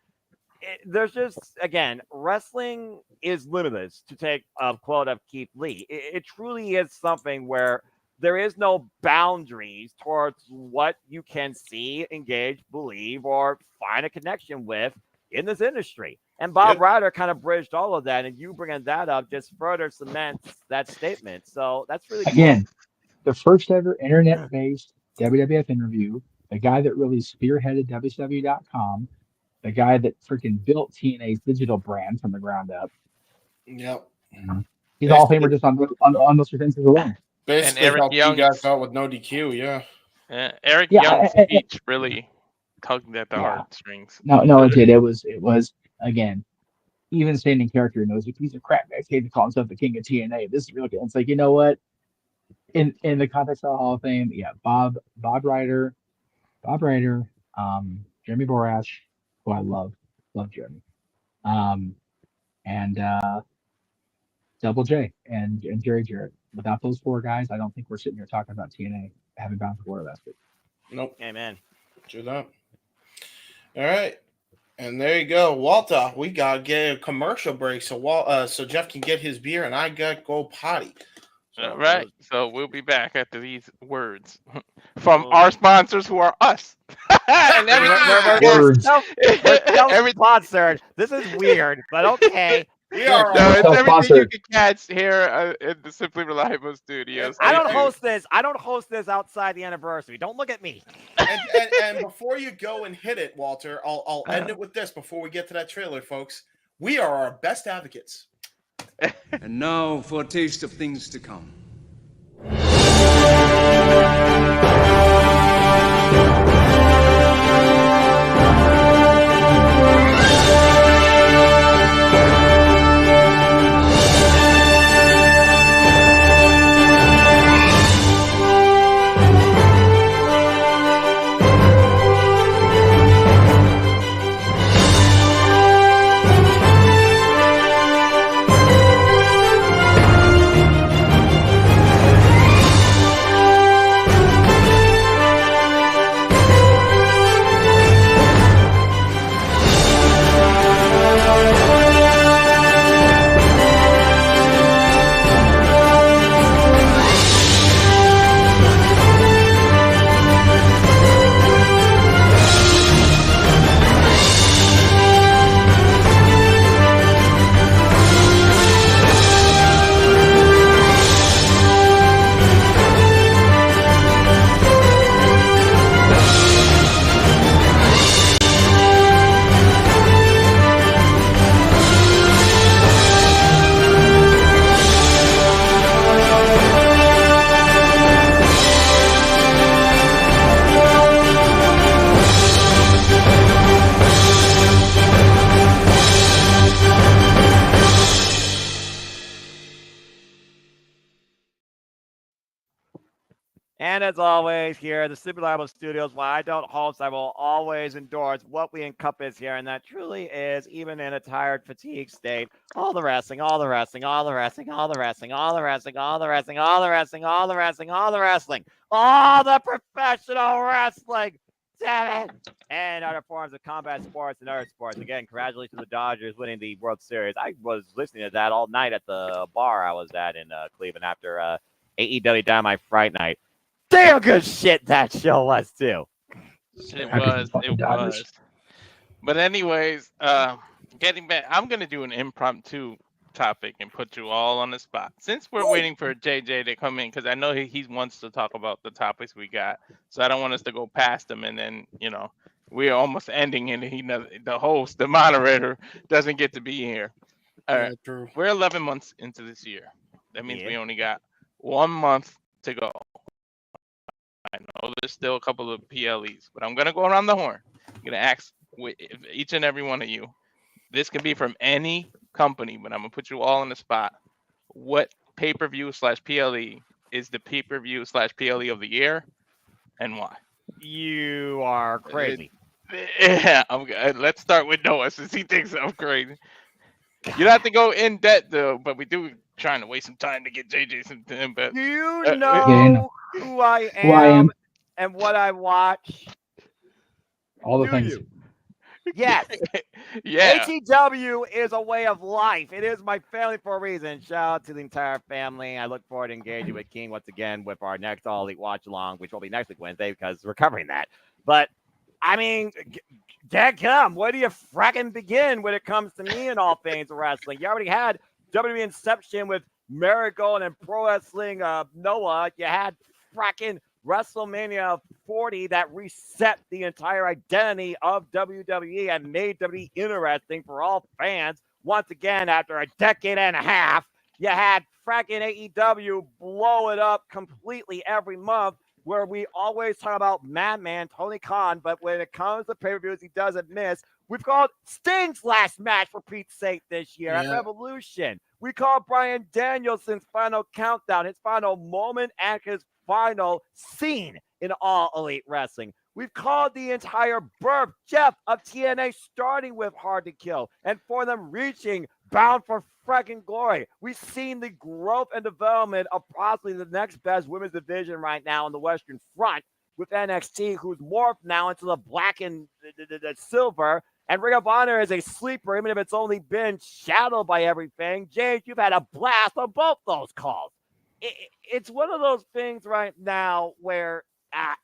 there's just, again, wrestling is limitless, to take a quote of Keith Lee. It truly is something where there is no boundaries towards what you can see, engage, believe, or find a connection with in this industry. And Bob Ryder kind of bridged all of that, and you bringing that up just further cements that statement. So that's really Again, the first ever internet-based WWF interview, the guy that really spearheaded WCW.com, the guy that freaking built TNA's digital brand from the ground up. Yep. He's all Famer just on those defenses alone. Basically, Eric helped you Young's- guys out with no DQ, Eric Young's speech really tugged at the heartstrings. No, it did. It was again, even staying in character, and it was a piece of crap. I hate to call himself the king of TNA. This is really good. It's like, you know what? In the context of the Hall of Fame, Bob Ryder, Jeremy Borash, who I love Jeremy, and Double J and Jerry Jarrett. Without those four guys, I don't think we're sitting here talking about TNA having bound for Water last week. Nope. Amen. Do that. All right. And there you go, Walter. We gotta get a commercial break so Jeff can get his beer and I gotta go potty. All right. So we'll be back after these words from our sponsors, who are us. And we're sponsored. This is weird, but okay. We are. No, it's everything you can catch here in the Simply Reliable Studios. I don't host this. I don't host this outside the anniversary. Don't look at me. And before you go and hit it, Walter, I'll end it with this before we get to that trailer, folks. We are our best advocates. And now for a taste of things to come. And as always, here at the Super Reliable Studios, while I don't host, I will always endorse what we encompass here, and that truly is, even in a tired, fatigued state, all the wrestling, all the wrestling, all the wrestling, all the wrestling, all the wrestling, all the wrestling, all the wrestling, all the wrestling, all the wrestling, all the professional wrestling. Damn it! And other forms of combat sports and other sports. Again, congratulations to the Dodgers winning the World Series. I was listening to that all night at the bar I was at in Cleveland after AEW Dynamite Fright Night. Damn good shit that show was too. It was. But anyways, getting back, I'm gonna do an impromptu topic and put you all on the spot. Since we're waiting for JJ to come in, because I know he wants to talk about the topics we got, so I don't want us to go past him and then we're almost ending and the host, the moderator, doesn't get to be here. All right, we're 11 months into this year. That means we only got 1 month to go. I know there's still a couple of PLEs, but I'm going to go around the horn. I'm going to ask each and every one of you. This can be from any company, but I'm going to put you all on the spot. What pay-per-view/PLE is the pay-per-view/PLE of the year, and why? You are crazy. Yeah, let's start with Noah since he thinks I'm crazy. You don't have to go in depth though, but we do trying to waste some time to get JJ some time. But Do you uh, know who I am and what I watch? All the Do things. you? Yes. Yeah. AEW is a way of life. It is my family for a reason. Shout out to the entire family. I look forward to engaging with King once again with our next All Elite Watch Along, which will be next week Wednesday because we're covering that. But I mean, dadgum, where do you fracking begin when it comes to me and all things wrestling? You already had WWE Inception with Marigold and Pro Wrestling Noah. You had fracking WrestleMania 40 that reset the entire identity of WWE and made WWE interesting for all fans. Once again, after a decade and a half, you had fracking AEW blow it up completely every month, where we always talk about Madman, Tony Khan, but when it comes to pay-per-views, he doesn't miss. We've called Sting's last match, for Pete's sake, this year at Revolution. We called Bryan Danielson's final countdown, his final moment, and his final scene in All Elite Wrestling. We've called the entire birth, Jeff, of TNA, starting with Hard to Kill, and for them reaching Bound for Freaking Glory. We've seen the growth and development of possibly the next best women's division right now on the Western Front with NXT, who's morphed now into the black and the silver. And Ring of Honor is a sleeper, even if it's only been shadowed by everything. James, you've had a blast on both those calls. It's one of those things right now where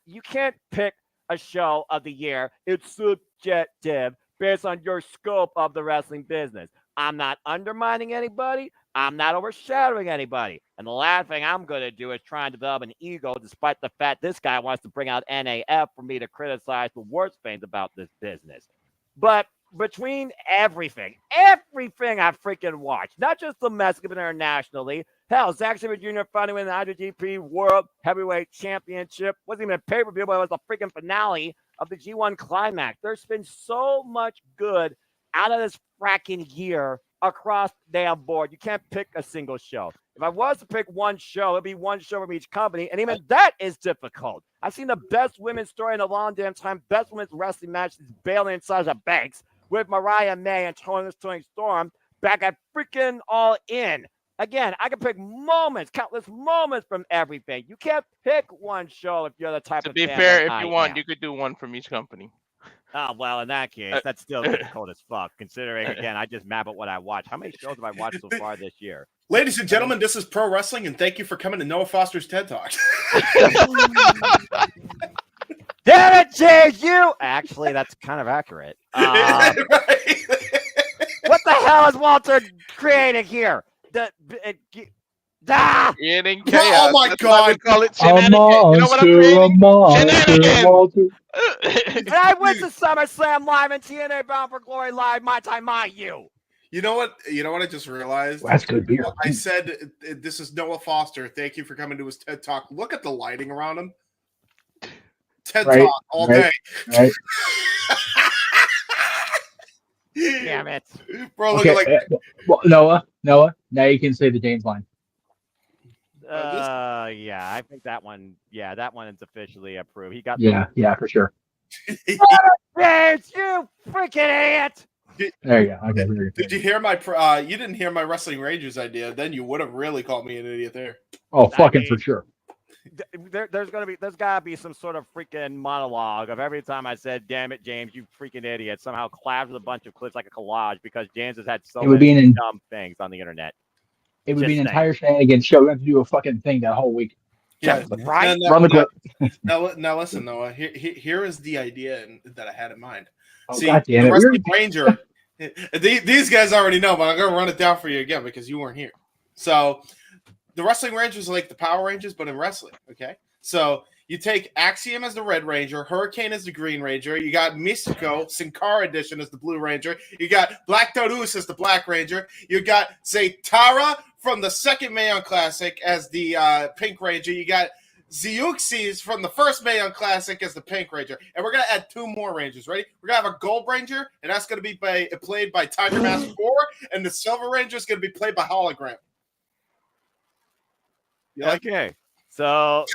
you can't pick a show of the year. It's subjective based on your scope of the wrestling business. I'm not undermining anybody. I'm not overshadowing anybody. And the last thing I'm going to do is try and develop an ego, despite the fact this guy wants to bring out NAF for me to criticize the worst things about this business. But between everything I freaking watched, not just domestic but internationally, hell, Zack Sabre Jr. finally winning the IWGP World Heavyweight Championship. Wasn't even a pay-per-view, but it was the freaking finale of the G1 Climax. There's been so much good out of this fracking year across the damn board. You can't pick a single show. If I was to pick one show, it'd be one show from each company, and even that is difficult. I've seen the best women's story in a long damn time, best women's wrestling match since Bayley and Sasha Banks with Mariah May and Toni Storm back at freaking All In. Again, I can pick moments, countless moments from everything. You can't pick one show if you're the type of To be fan fair, that if you I want, am. you could do one from each company. Oh, well, in that case, that's still difficult as fuck, considering, again, I just map out what I watch. How many shows have I watched so far this year? Ladies and gentlemen, this is Pro Wrestling, and thank you for coming to Noah Foster's TED Talk. Damn it, James, you! Actually, that's kind of accurate. What the hell is Walter creating here? Creating chaos. Oh my That's why we God! call it A Shenanigans. You know what I'm creating? Shenanigans. Walter. And I went to SummerSlam Live and TNA Bound for Glory Live, my time, my you. You know what? You know what I just realized? Well, that's good beer. I said, this is Noah Foster. Thank you for coming to his TED Talk. Look at the lighting around him. TED Right, Talk all day. Right. Damn it. Bro, Okay, look like... well, Noah, now you can say the James line. Yeah, I think that one is officially approved. He got Yeah, for sure. James, you freaking idiot! There you go. Okay, very good. Did you hear my? You didn't hear my Wrestling Rangers idea. Then you would have really called me an idiot there. Oh, fucking for sure. There's gotta be some sort of freaking monologue of every time I said, "Damn it, James, you freaking idiot!" Somehow collabed with a bunch of clips like a collage because James has had so many dumb things on the internet. It would be an entire Shenanigans show. We have to do a fucking thing that whole week. Yeah, right. Run the clip. Now listen, Noah. Here is the idea that I had in mind. Oh, See, God damn the it. Wrestling Ranger. These guys already know, but I'm gonna run it down for you again because you weren't here. So, the Wrestling Rangers are like the Power Rangers, but in wrestling. Okay, so you take Axiom as the Red Ranger, Hurricane as the Green Ranger. You got Mystico, Sin Cara Edition as the Blue Ranger. You got Black Taurus as the Black Ranger. You got Zaytara from the second Mayon Classic as the Pink Ranger. You got Zeuxis from the first Mayon Classic as the Pink Ranger. And we're going to add two more Rangers. Ready? We're going to have a Gold Ranger, and that's going to be played by Tiger Mask 4, and the Silver Ranger is going to be played by Hologram. Okay. So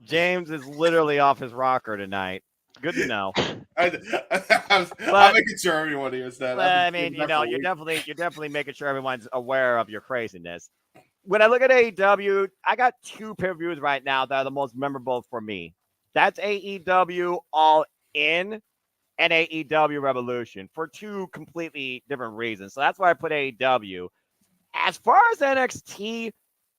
James is literally off his rocker tonight. Good to know. I'm making sure everyone hears that. I mean, you're definitely making sure everyone's aware of your craziness. When I look at AEW, I got two pay-per-views right now that are the most memorable for me. That's AEW All In and AEW Revolution for two completely different reasons. So that's why I put AEW. As far as NXT,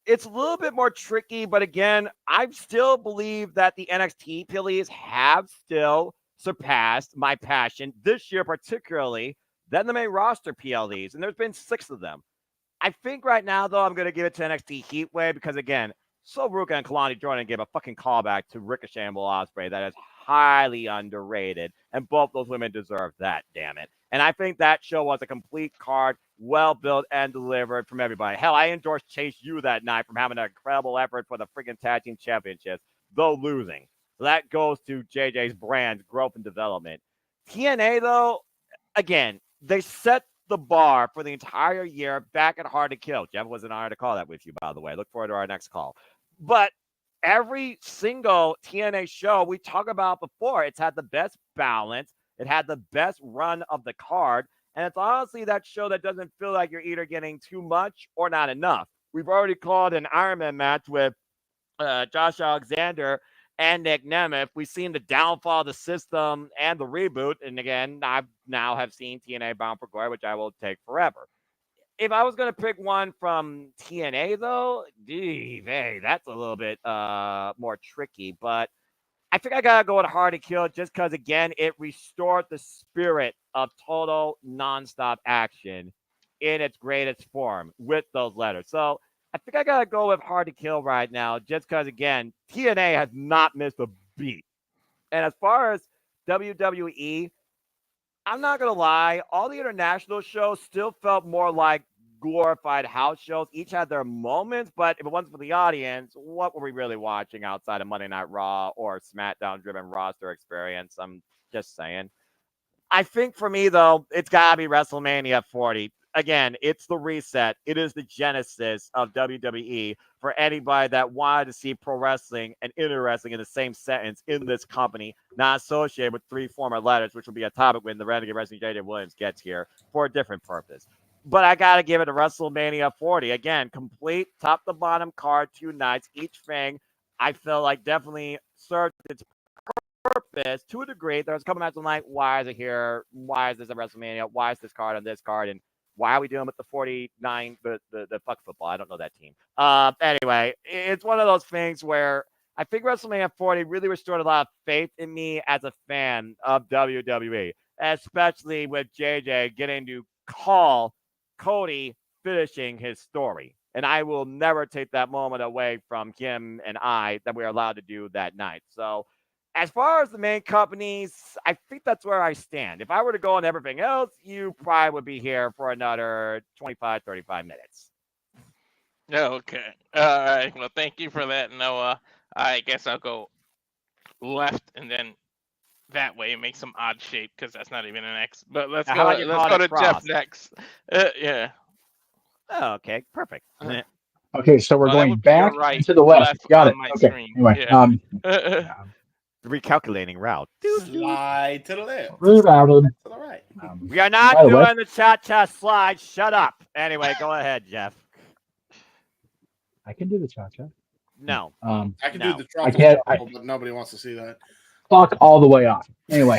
it's a little bit more tricky, but again, I still believe that the NXT PLEs have still surpassed my passion this year, particularly than the main roster PLEs, and there's been 6 of them. I think right now, though, I'm going to give it to NXT Heatwave because, again, Ruka and Kalani Jordan gave a fucking callback to Ricochet and Will Ospreay that is highly underrated, and both those women deserve that, damn it. And I think that show was a complete card, well-built and delivered from everybody. Hell, I endorsed Chase U that night from having an incredible effort for the freaking Tag Team Championships, though losing. So that goes to JJ's brand, growth and development. TNA, though, again, they set the bar for the entire year back at Hard to Kill. Jeff was an honor to call that with you, by the way. Look forward to our next call. But every single TNA show we talk about before, it's had the best balance. It had the best run of the card. And it's honestly that show that doesn't feel like you're either getting too much or not enough. We've already called an Iron Man match with Josh Alexander and Nick Nemeth. We've seen the downfall of the system and the reboot. And again, I now have seen TNA Bound for Glory, which I will take forever. If I was going to pick one from TNA, though, that's a little bit more tricky. But I think I got to go with Hard to Kill just because, again, it restored the spirit of total nonstop action in its greatest form with those letters. So I think I got to go with Hard to Kill right now just because, again, TNA has not missed a beat. And as far as WWE, I'm not going to lie, all the international shows still felt more like glorified house shows. Each had their moments, but if it wasn't for the audience, what were we really watching outside of Monday Night Raw or SmackDown-driven roster experience? I'm just saying. I think for me, though, it's got to be WrestleMania 40. Again, it's the reset. It is the genesis of WWE for anybody that wanted to see pro wrestling and inter wrestling in the same sentence in this company, not associated with 3 former letters, which will be a topic when the Renegade Wrestling JJ Williams gets here for a different purpose. But I got to give it to WrestleMania 40. Again, complete top to bottom card, 2 nights. Each thing I feel like definitely served its purpose to a degree. There's a couple matches like, why is it here? Why is this a WrestleMania? Why is this card on this card? And why are we doing with the 49, the fuck football? I don't know that team. Anyway, it's one of those things where I think WrestleMania 40 really restored a lot of faith in me as a fan of WWE, especially with JJ getting to call Cody finishing his story. And I will never take that moment away from him and I that we are allowed to do that night. So as far as the main companies, I think that's where I stand. If I were to go on everything else, you probably would be here for another 25, 35 minutes. Okay. All right. Well, thank you for that, Noah. I guess I'll go left and then that way make some odd shape because that's not even an X. But let's go to Jeff next. Yeah. Oh, okay. Perfect. Okay, so we're going back to the left. Got it. Okay. Screen. Anyway, recalculating route. Slide to the left. Rerouted. To the right. We are not doing the cha-cha slide. Shut up. Anyway, go ahead, Jeff. I can do the cha-cha. No. I can do the truffle, I can't, but nobody wants to see that. Fuck all the way off. Anyway,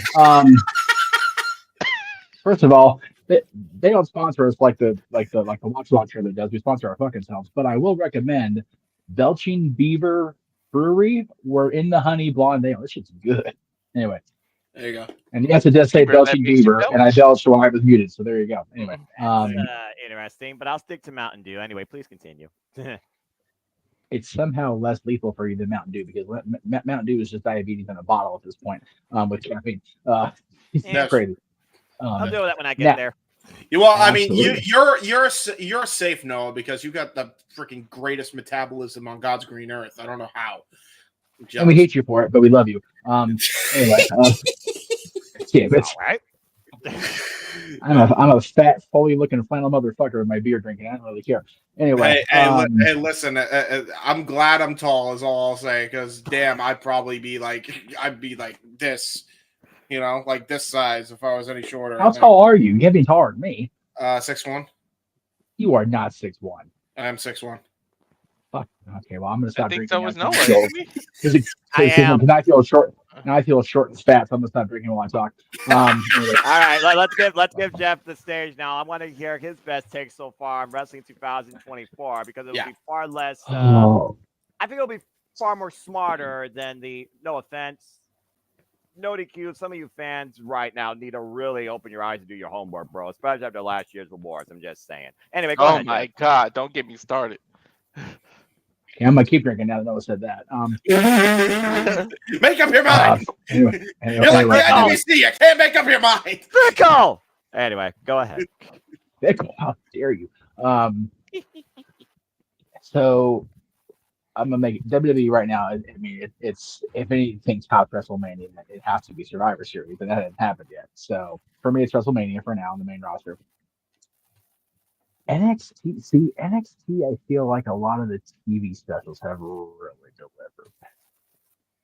first of all, they don't sponsor us like the watch launcher that does. We sponsor our fucking selves. But I will recommend Belching Beaver Brewery. We're in the Honey Blonde Ale. This shit's good. Anyway. There you go. And yes, it does say Belching Beaver, and I belched while I was muted. So there you go. Anyway. Interesting, but I'll stick to Mountain Dew. Anyway, please continue. It's somehow less lethal for you than Mountain Dew because Mountain Dew is just diabetes in a bottle at this point with caffeine. It's crazy. I'll deal with that when I get there. Well, I mean, you're safe, Noah, because you got the freaking greatest metabolism on God's green earth. I don't know how. And we hate you for it, but we love you. Anyway, damn it. All right. I'm a fat, fully looking flannel motherfucker with my beer drinking. I don't really care. Anyway, hey, listen. I'm glad I'm tall. Is all I'll say. Because damn, I'd be like this, like this size if I was any shorter. How tall are you? You can't be taller than me. 6'1". You are not 6'1". I am 6'1". Fuck. Okay, well I'm gonna stop drinking. So was Noah. Because I feel short. Now I feel short and fat, so I'm gonna stop drinking while I talk. Anyway. All right, let's give Jeff the stage now. I want to hear his best take so far on Wrestling 2024 because it'll be far less. I think it'll be far more smarter than the. No offense. No DQ. Some of you fans right now need to really open your eyes and do your homework, bro. Especially after last year's awards. I'm just saying. Anyway, go ahead. Oh my God! Don't get me started. Yeah, I'm gonna keep drinking now that Noah said that. Make up your mind. Anyway, You're like the IWC. You can't make up your mind. Fickle. Anyway, go ahead. Fickle. How dare you? So I'm gonna make it WWE right now. I mean, it's if anything top WrestleMania, it has to be Survivor Series, but that hasn't happened yet. So for me, it's WrestleMania for now on the main roster. NXT, I feel like a lot of the TV specials have really delivered.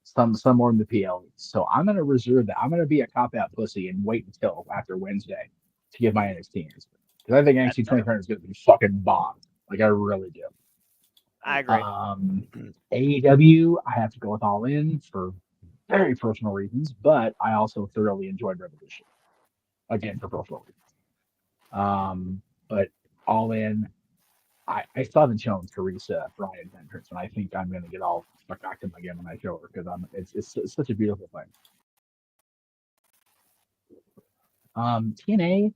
Some more in the PLE. So I'm gonna reserve that. I'm gonna be a cop-out pussy and wait until after Wednesday to give my NXT answer. Because I think NXT 2020 is gonna be fucking bomb. Like I really do. I agree. AEW, I have to go with All In for very personal reasons, but I also thoroughly enjoyed Revolution. Again, for personal reasons. But All In, I still haven't shown Teresa Bryan's entrance, and I think I'm going to get all stuck back to him again when I show her because it's such a beautiful thing. TNA,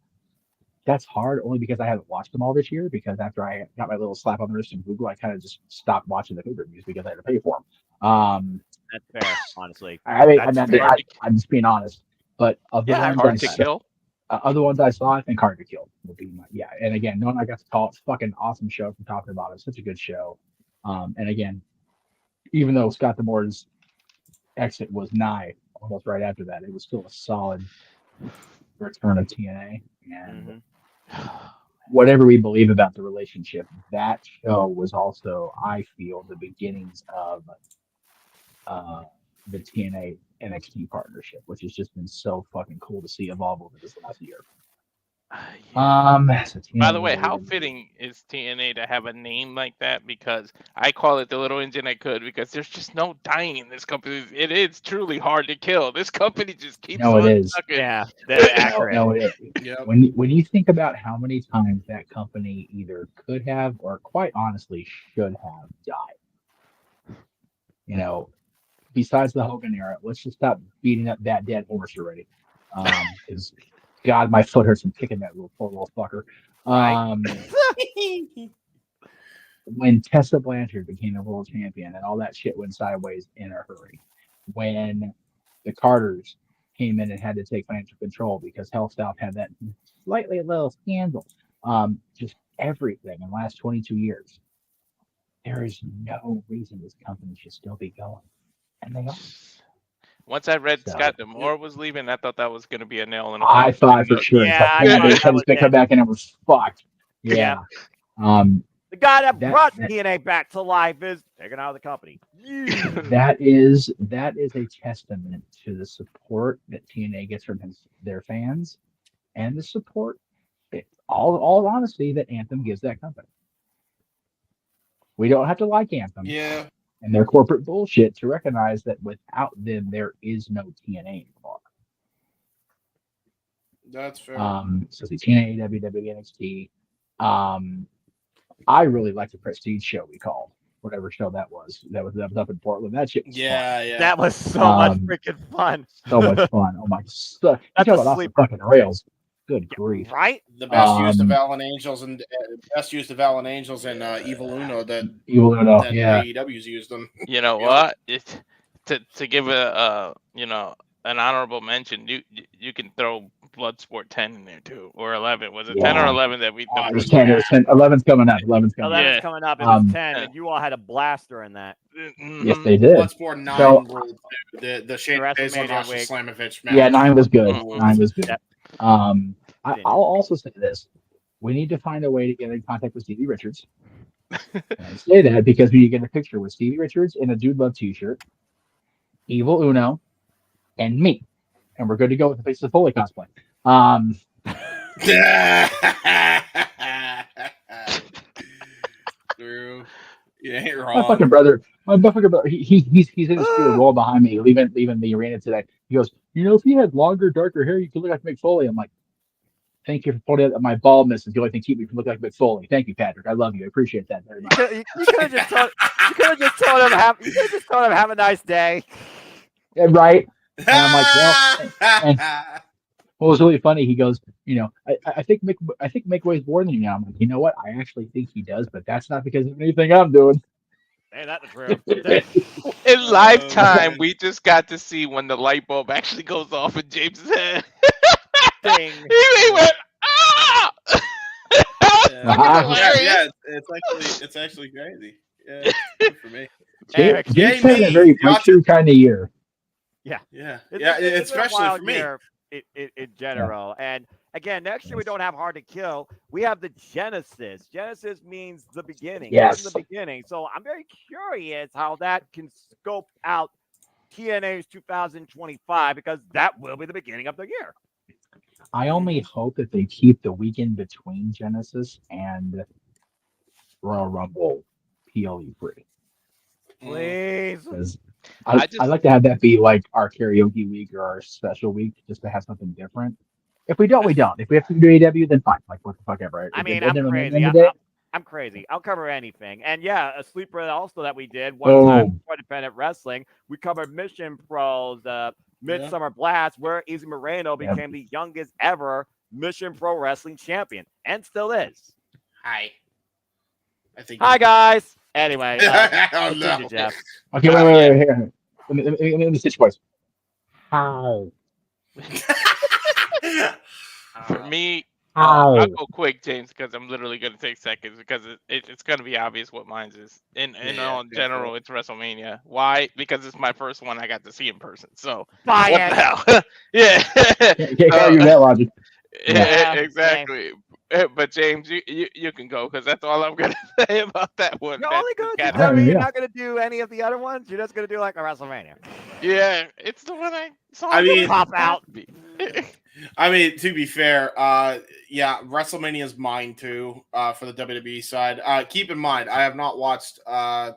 that's hard only because I haven't watched them all this year. Because after I got my little slap on the wrist from Google, I kind of just stopped watching the pay-per-views because I had to pay for them. That's fair, honestly. I'm just being honest. But of the other ones I saw, I think Hard to Kill will be my And again, knowing I got to call it, fucking awesome show from top to bottom. Such a good show. And again, even though Scott D'Amore's exit was nigh almost right after that, it was still a solid return of TNA. And whatever we believe about the relationship, that show was also, I feel, the beginnings of the TNA NXT partnership, which has just been so fucking cool to see evolve over this last year. By the way, how fitting is TNA to have a name like that? Because I call it the little engine I could, because there's just no dying in this company. It is truly hard to kill. This company just keeps on sucking. Yeah, that's accurate. No, it is. Yep. When you think about how many times that company either could have or quite honestly should have died. Besides the Hogan era, let's just stop beating up that dead horse already. Because God, my foot hurts from kicking that poor little fucker. When Tessa Blanchard became a world champion and all that shit went sideways in a hurry. When the Carters came in and had to take financial control because Health Stop had that slightly little scandal. Just everything in the last 22 years. There is no reason this company should still be going. And they are. Once I read Scott D'Amore was leaving, I thought that was going to be a nail in the I thought for sure. Yeah, I was going to come back and it was fucked. Yeah. The guy that brought TNA back to life is taken out of the company. That is a testament to the support that TNA gets from their fans and the support, all honesty, that Anthem gives that company. We don't have to like Anthem. Yeah. And their corporate bullshit to recognize that without them, there is no TNA anymore. That's fair. So the TNA, WWE, NXT. I really like the Prestige show we called, whatever show that was. That was up in Portland. That shit was fun. Yeah. That was so much freaking fun. So much fun. Oh my God. You talk about off the fucking rails. Good grief! Right? The best use of Allen Angels and Evil Uno that AEW's used them. You know what? To give an honorable mention, you can throw Bloodsport 10 in there too, or 11. Was it 10 or 11 that we thought? It was 10. It was 10. 11's coming up. 11's coming up. It was 10, and you all had a blaster in that. Yes, they did. Bloodsport 9 ruled too. The Shane Baszler Slamovich match. Yeah, 9 was good. 9 was good. I'll also say this: we need to find a way to get in contact with Stevie Richards. And I say that because when you get a picture with Stevie Richards in a Dude Love T-shirt, Evil Uno, and me, and we're good to go with the Faces of Foley cosplay. True. You ain't My wrong. fucking brother, he's in his spirit roll behind me, leaving the arena today. He goes, if you had longer, darker hair, you could look like Mick Foley. I'm like, thank you for pointing out that my baldness is the only thing keeping me from looking like Mick Foley. Thank you, Patrick. I love you. I appreciate that very much. You could have just told him have a nice day. Yeah, right. And I'm like, well, what was really funny, he goes, I think Mick weighs more than you now. I'm like, you know what? I actually think he does, but that's not because of anything I'm doing. Ain't that the truth? In lifetime, we just got to see when the light bulb actually goes off in James's head. Ding. He went, ah! Yeah, it's actually crazy. Yeah, it's good for me. James had a very breakthrough kind of year. Yeah. It's especially for me. Year in general. Yeah. And again, next year we don't have Hard to Kill. We have the Genesis. Genesis means the beginning. Yes. The beginning. So I'm very curious how that can scope out TNA's 2025 because that will be the beginning of the year. I only hope that they keep the weekend between Genesis and Royal Rumble PLE free. Please. I'd like to have that be like our karaoke week or our special week, just to have something different. If we don't, we don't. If we have to do AEW, then fine. Like, what the fuck ever. I mean, I'm crazy. I'll cover anything. And yeah, a sleeper also that we did one time for Independent Wrestling. We covered Mission Pro's Midsummer Blast, where Izzy Moreno became the youngest ever Mission Pro Wrestling champion, and still is. Hi. Hi, guys. Anyway, oh, no. Jeff. Okay, wait. Here. Let me switch voice. How? For me, How? I'll go quick, James, because I'm literally going to take seconds because it's going to be obvious what mine is. In general, it's WrestleMania. Why? Because it's my first one I got to see in person. So, what the hell? Yeah. Can't argue that logic. Yeah, exactly. But James, you can go because that's all I'm gonna say about that one. You're only going to tell me you're not going to do any of the other ones. You're just going to do like a WrestleMania. Yeah, it's the one I saw. I mean, pop out. I mean, to be fair, WrestleMania is mine too. For the WWE side, keep in mind, I have not watched. Have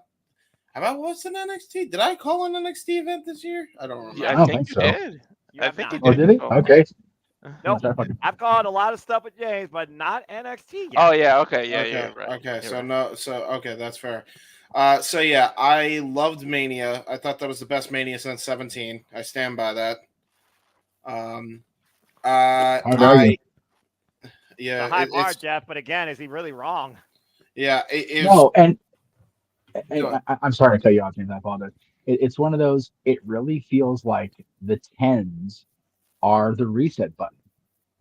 I watched an NXT? Did I call an NXT event this year? I don't remember. Yeah, I think you did. I think you did. Oh, did he? Okay. Nope. I've called a lot of stuff with James, but not NXT yet. Oh yeah, okay, yeah, right. Okay, You're so right. okay, that's fair. I loved Mania. I thought that was the best Mania since 17. I stand by that. Hard, Jeff. But again, is he really wrong? Yeah. No, and I'm sorry to cut you off, James. I apologize. It's one of those. It really feels like the 10s are the reset button.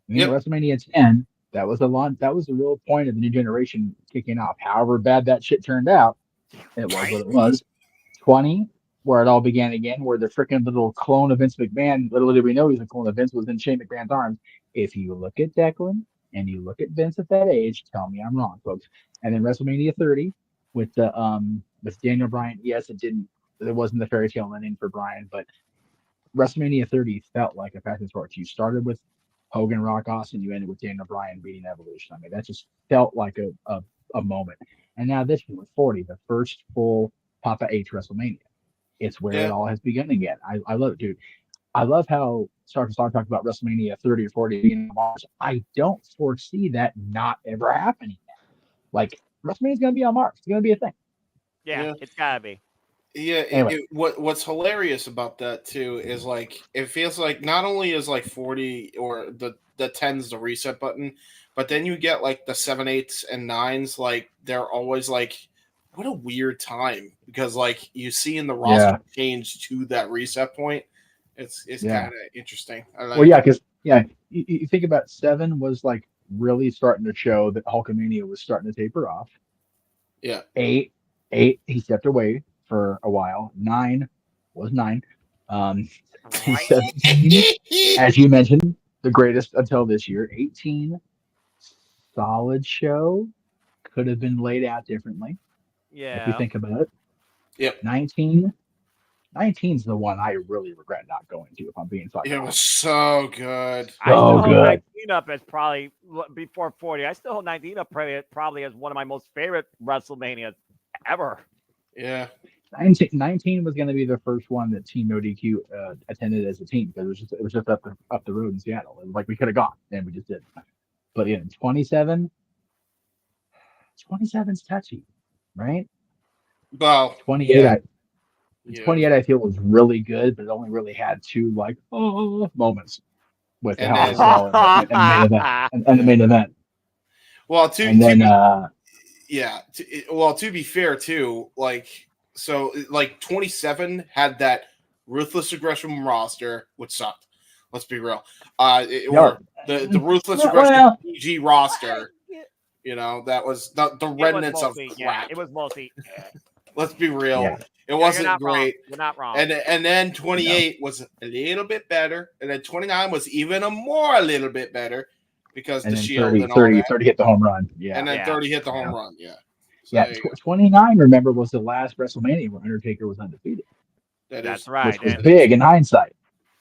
WrestleMania 10. That was the real point of the new generation kicking off. However bad that shit turned out, it was what it was. 20, where it all began again, where the freaking little clone of Vince McMahon, little did we know he's a clone of Vince, was in Shane McMahon's arms. If you look at Declan and you look at Vince at that age, tell me I'm wrong, folks. And then WrestleMania 30 with Daniel Bryan. Yes, it wasn't the fairy tale ending for Bryan, but WrestleMania 30 felt like a passing torch. You started with Hogan, Rock, Austin. You ended with Daniel Bryan beating Evolution. I mean, that just felt like a moment. And now this one with 40, the first full Papa H WrestleMania. It's where it all has begun again. I love it, dude. I love how Star talked about WrestleMania 30 or 40 being in March. I don't foresee that not ever happening. Like, WrestleMania is going to be on March. It's going to be a thing. Yeah. It's got to be. Yeah, Anyway. What's hilarious about that too is like it feels like not only is like 40 or the 10's the reset button, but then you get like the 7, 8s, and 9s. Like they're always like, what a weird time because like you see in the roster change to that reset point. It's kind of interesting. Because you think about 7 was like really starting to show that Hulkamania was starting to taper off. Yeah. 8 he stepped away for a while. 9 was 9. 17, as you mentioned, the greatest until this year. 18, solid show. Could have been laid out differently. Yeah. If you think about it. Yep. 19 is the one I really regret not going to, if I'm being fucking It was honest. so good. I still hold good. 19 up as probably before 40. I still hold 19 up probably as one of my most favorite WrestleManias ever. Yeah. 19 was going to be the first one that Team No DQ attended as a team because it was just up the road in Seattle. And like we could have gone and we just didn't. But yeah, 27's touchy, right? Well, 28. yeah. 28 I feel was really good, but it only really had two like moments with the Hell in a Cell and the main event and the main event. Well, to be fair too, like 27 had that Ruthless Aggression roster, which sucked. Let's be real. Or the Ruthless Aggression PG roster. You know, that was the remnants of crap. Yeah, it was mostly. Let's be real. Yeah. It wasn't great. Wrong. You're not wrong. And then 28 was a little bit better, and then 29 was even a little bit better because the Shield 30, and all that. 30 hit the home run. Yeah. And then 30 hit the home run. Yeah. So yeah. 29, remember, was the last WrestleMania where Undertaker was undefeated. That's right. Which was big in hindsight.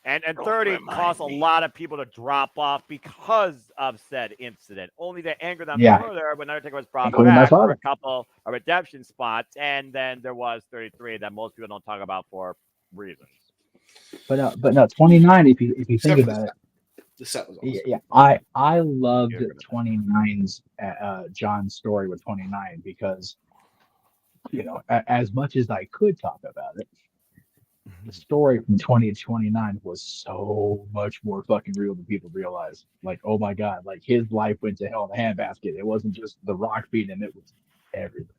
And 30 caused a lot of people to drop off because of said incident, only to anger them further when Undertaker was brought back for a couple of redemption spots. And then there was 33 that most people don't talk about for reasons. But no, 29, if you think about it, the set was awesome. Yeah, I loved 29's John's story with 29 because, you know, as much as I could talk about it, the story from 20 to 29 was so much more fucking real than people realize. Like, oh my God, like his life went to hell in a handbasket. It wasn't just The Rock beating him, it was everything.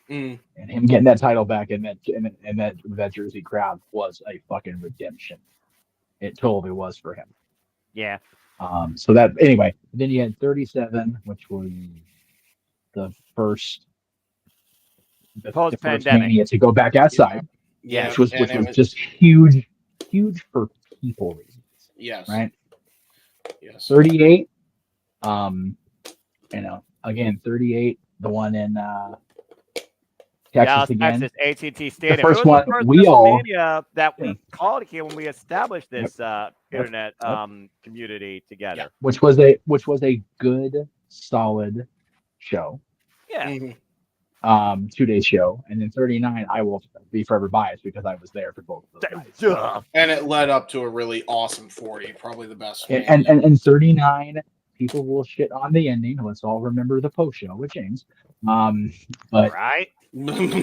And him getting that title back in that Jersey crowd was a fucking redemption. It totally was for him. Yeah. So that anyway, then you had 37, which was the first Mania to go back outside. Yeah, which was just huge for people reasons. Yes. Right. Yes. 38. Again, 38. The one in Texas again. Texas, AT&T Stadium. The first it was one the first we WrestleMania that we called here when we established this internet community together. Which was a good, solid show. Yeah. 2-day show, and then 39 I will be forever biased because I was there for both of those nights. And it led up to a really awesome 40, probably the best one. And 39 people will shit on the ending. Let's all remember the post show with James. But right.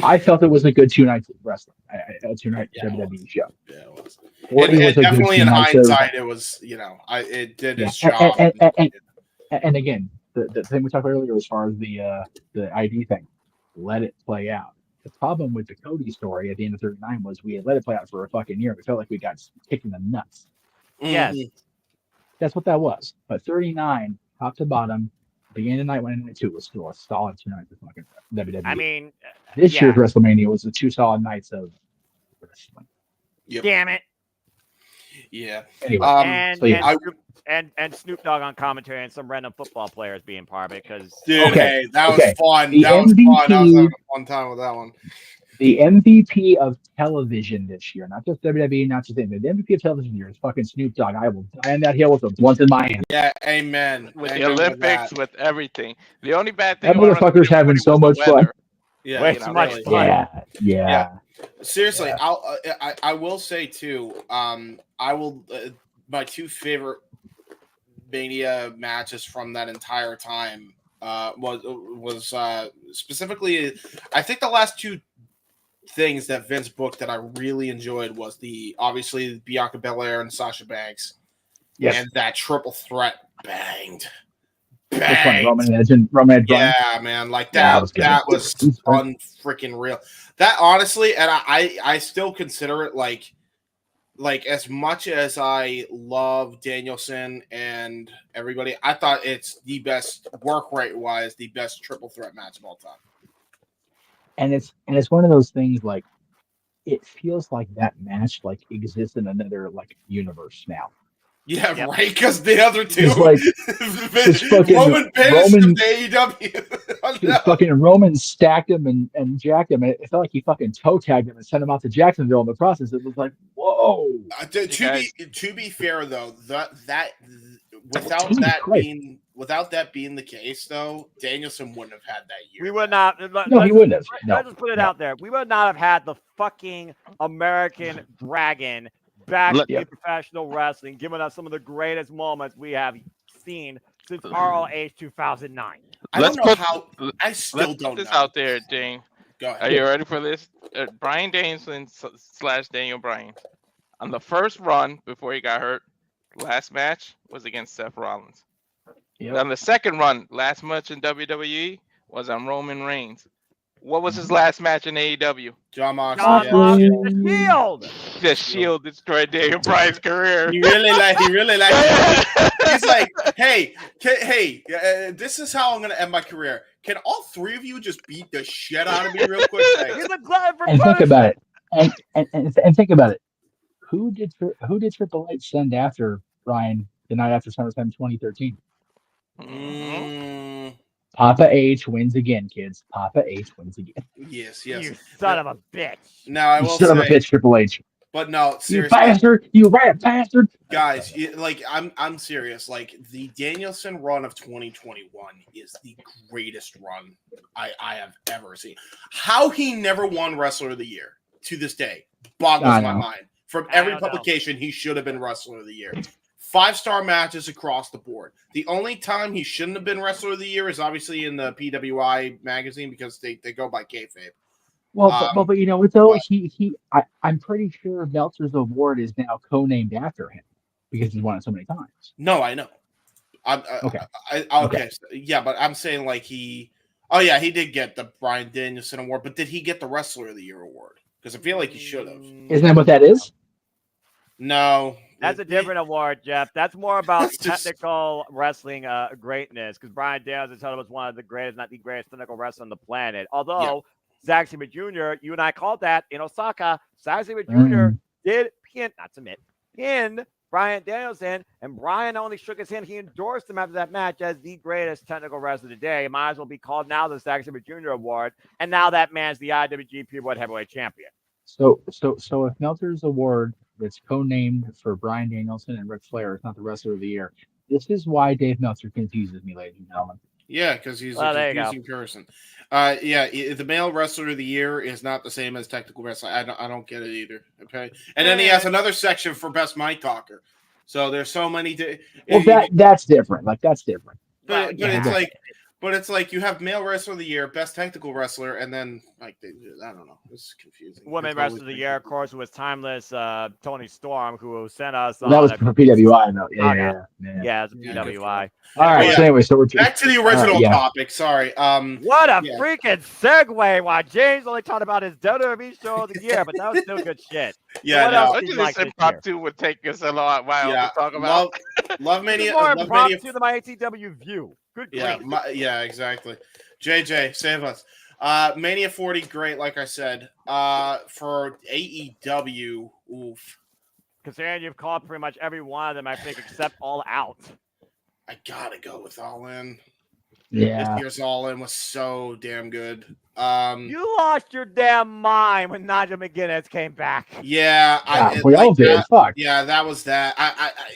I felt it was a good 2 nights of wrestling, a 2-night WWE show. Yeah, it was. It definitely in hindsight, it was, it did its job. And again, the thing we talked about earlier as far as the ID thing, let it play out. The problem with the Cody story at the end of 39 was we had let it play out for a fucking year. We felt like we got kicked in the nuts. Yes. That's what that was. But 39, top to bottom, beginning of night 1 and night 2 was still a solid 2 nights of fucking WWE. I mean, this year's WrestleMania was the 2 solid nights of wrestling. Yep. Damn it. Yeah. Anyway, and Snoop Dogg on commentary and some random football players being part of it because that was fun. That was fun. I was having a fun time with that one. The MVP of television this year, not just WWE, not just anything. The MVP of television this year is fucking Snoop Dogg. I will die on that hill with a blunt in my hand. Yeah, amen. With amen the Olympics, with everything. The only bad thing that motherfucker's having so much fun. Yeah, way too much fun. Yeah. Seriously, I will say too. My 2 favorite Mania matches from that entire time was specifically, I think the last 2 things that Vince booked that I really enjoyed was obviously Bianca Belair and Sasha Banks, and that triple threat banged. Roman Edge and Roman Edge. Yeah, man, like that was unfreaking real. That honestly, and I still consider it like as much as I love Danielson and everybody, I thought it's the best work rate wise, the best triple threat match of all time. And it's one of those things like it feels like that match like exists in another like universe now. Yeah, right. Because the other two, Roman pinched him to AEW. Oh, no. Fucking Roman stacked him and jacked him. It felt like he fucking toe tagged him and sent him out to Jacksonville in the process. It was like, whoa. To be fair though, without that being the case though, Danielson wouldn't have had that year. We would not. No, he wouldn't have. Let's just put it out there. We would not have had the fucking American Dragon back in professional wrestling, giving us some of the greatest moments we have seen since ROH 2009. I still don't put this know. out there, Dane. Go ahead. Are you ready for this? Brian Danielson / Daniel Bryan. On the first run before he got hurt, last match was against Seth Rollins. Yep. On the second run, last match in WWE was on Roman Reigns. What was his last match in AEW? John Moxley. The Shield. The Shield destroyed Daniel Bryan's career. He really like it. He's like, hey, this is how I'm gonna end my career. Can all three of you just beat the shit out of me real quick? He's a glutton for And think punishment. about it. And think about it. Who did Triple H send after Bryan the night after SummerSlam 2013? Papa H wins again, kids. Papa H wins again. Yes. You son of a bitch. Now I will You son of a bitch, Triple H. But no, You seriously, bastard! You rat bastard! guys, I'm serious. Like the Danielson run of 2021 is the greatest run I have ever seen. How he never won Wrestler of the Year to this day boggles my mind. From every publication, he should have been Wrestler of the Year. 5-star matches across the board. The only time he shouldn't have been Wrestler of the Year is obviously in the PWI magazine because they go by kayfabe. Well, but you know what though? I'm pretty sure Meltzer's award is now co-named after him because he's won it so many times. No, I know. Okay. Yeah, but I'm saying like he did get the Bryan Danielson award, but did he get the Wrestler of the Year award? Because I feel like he should have. Isn't that what that is? No. That's a different award, Jeff. That's more about technical wrestling greatness because Bryan Danielson was one of the greatest, not the greatest technical wrestler on the planet. Although Zack Sabre Jr., you and I called that in Osaka. Zack Sabre Jr. did pin Bryan Danielson, and Bryan only shook his hand. He endorsed him after that match as the greatest technical wrestler today. It might as well be called now the Zack Sabre Jr. Award, and now that man's the IWGP World Heavyweight Champion. So if Meltzer's award that's co-named for Bryan Danielson and Ric Flair is not the Wrestler of the Year, this is why Dave Meltzer confuses me, ladies and gentlemen. Yeah, because he's a confusing person. The male Wrestler of the Year is not the same as technical wrestler. I don't get it either. Okay, and then he has another section for best mic talker. So there's so many. That's different. Like that's different. But it's like you have male Wrestler of the Year, best technical wrestler, and then like I don't know. It's confusing. Women Wrestler of the Year, of course, was Timeless Tony Storm, who sent us. That was for PWI. No, yeah, it's a PWI. All right. So anyway, so we're back to the original topic. Sorry. What a freaking segue! While James only talked about his WWE show of the year, but that was still good shit. Yeah, what else did you like this year? Prop 2 would take us a lot while to talk about. Love Mania. More prop 2 than my ATW view. Good grief. Exactly. JJ, save us. Mania 40, great, like I said. For AEW, oof. Considering you've called pretty much every one of them, I think, except All Out. I gotta go with All In. Yeah. This year's All In was so damn good. You lost your damn mind when Nigel McGuinness came back. Yeah, we all did. Fuck. Yeah, that was that.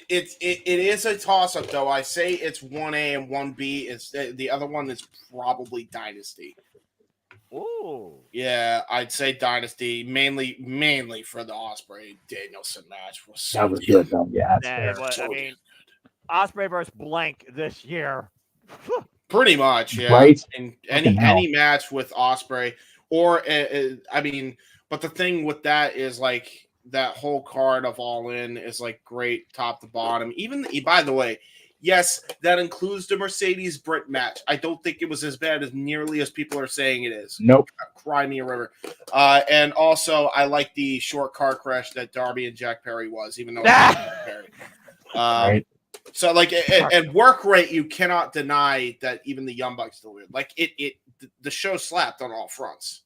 It is a toss up though. I say it's 1A and 1B. It's the other one is probably Dynasty. Ooh. Yeah, I'd say Dynasty mainly for the Ospreay Danielson match. That was good though. Yeah, Ospreay versus Blank this year. Pretty much, yeah. Right. And any match with Ospreay, or but the thing with that is like that whole card of All In is like great top to bottom. Even by the way, yes, that includes the Mercedes Britt match. I don't think it was as bad as nearly as people are saying it is. Nope. Cry me a river. And also, I like the short car crash that Darby and Jack Perry was, even though it was Jack Perry. Right. So like and work rate, you cannot deny that even the Young Bucks still weird. Like the show slapped on all fronts.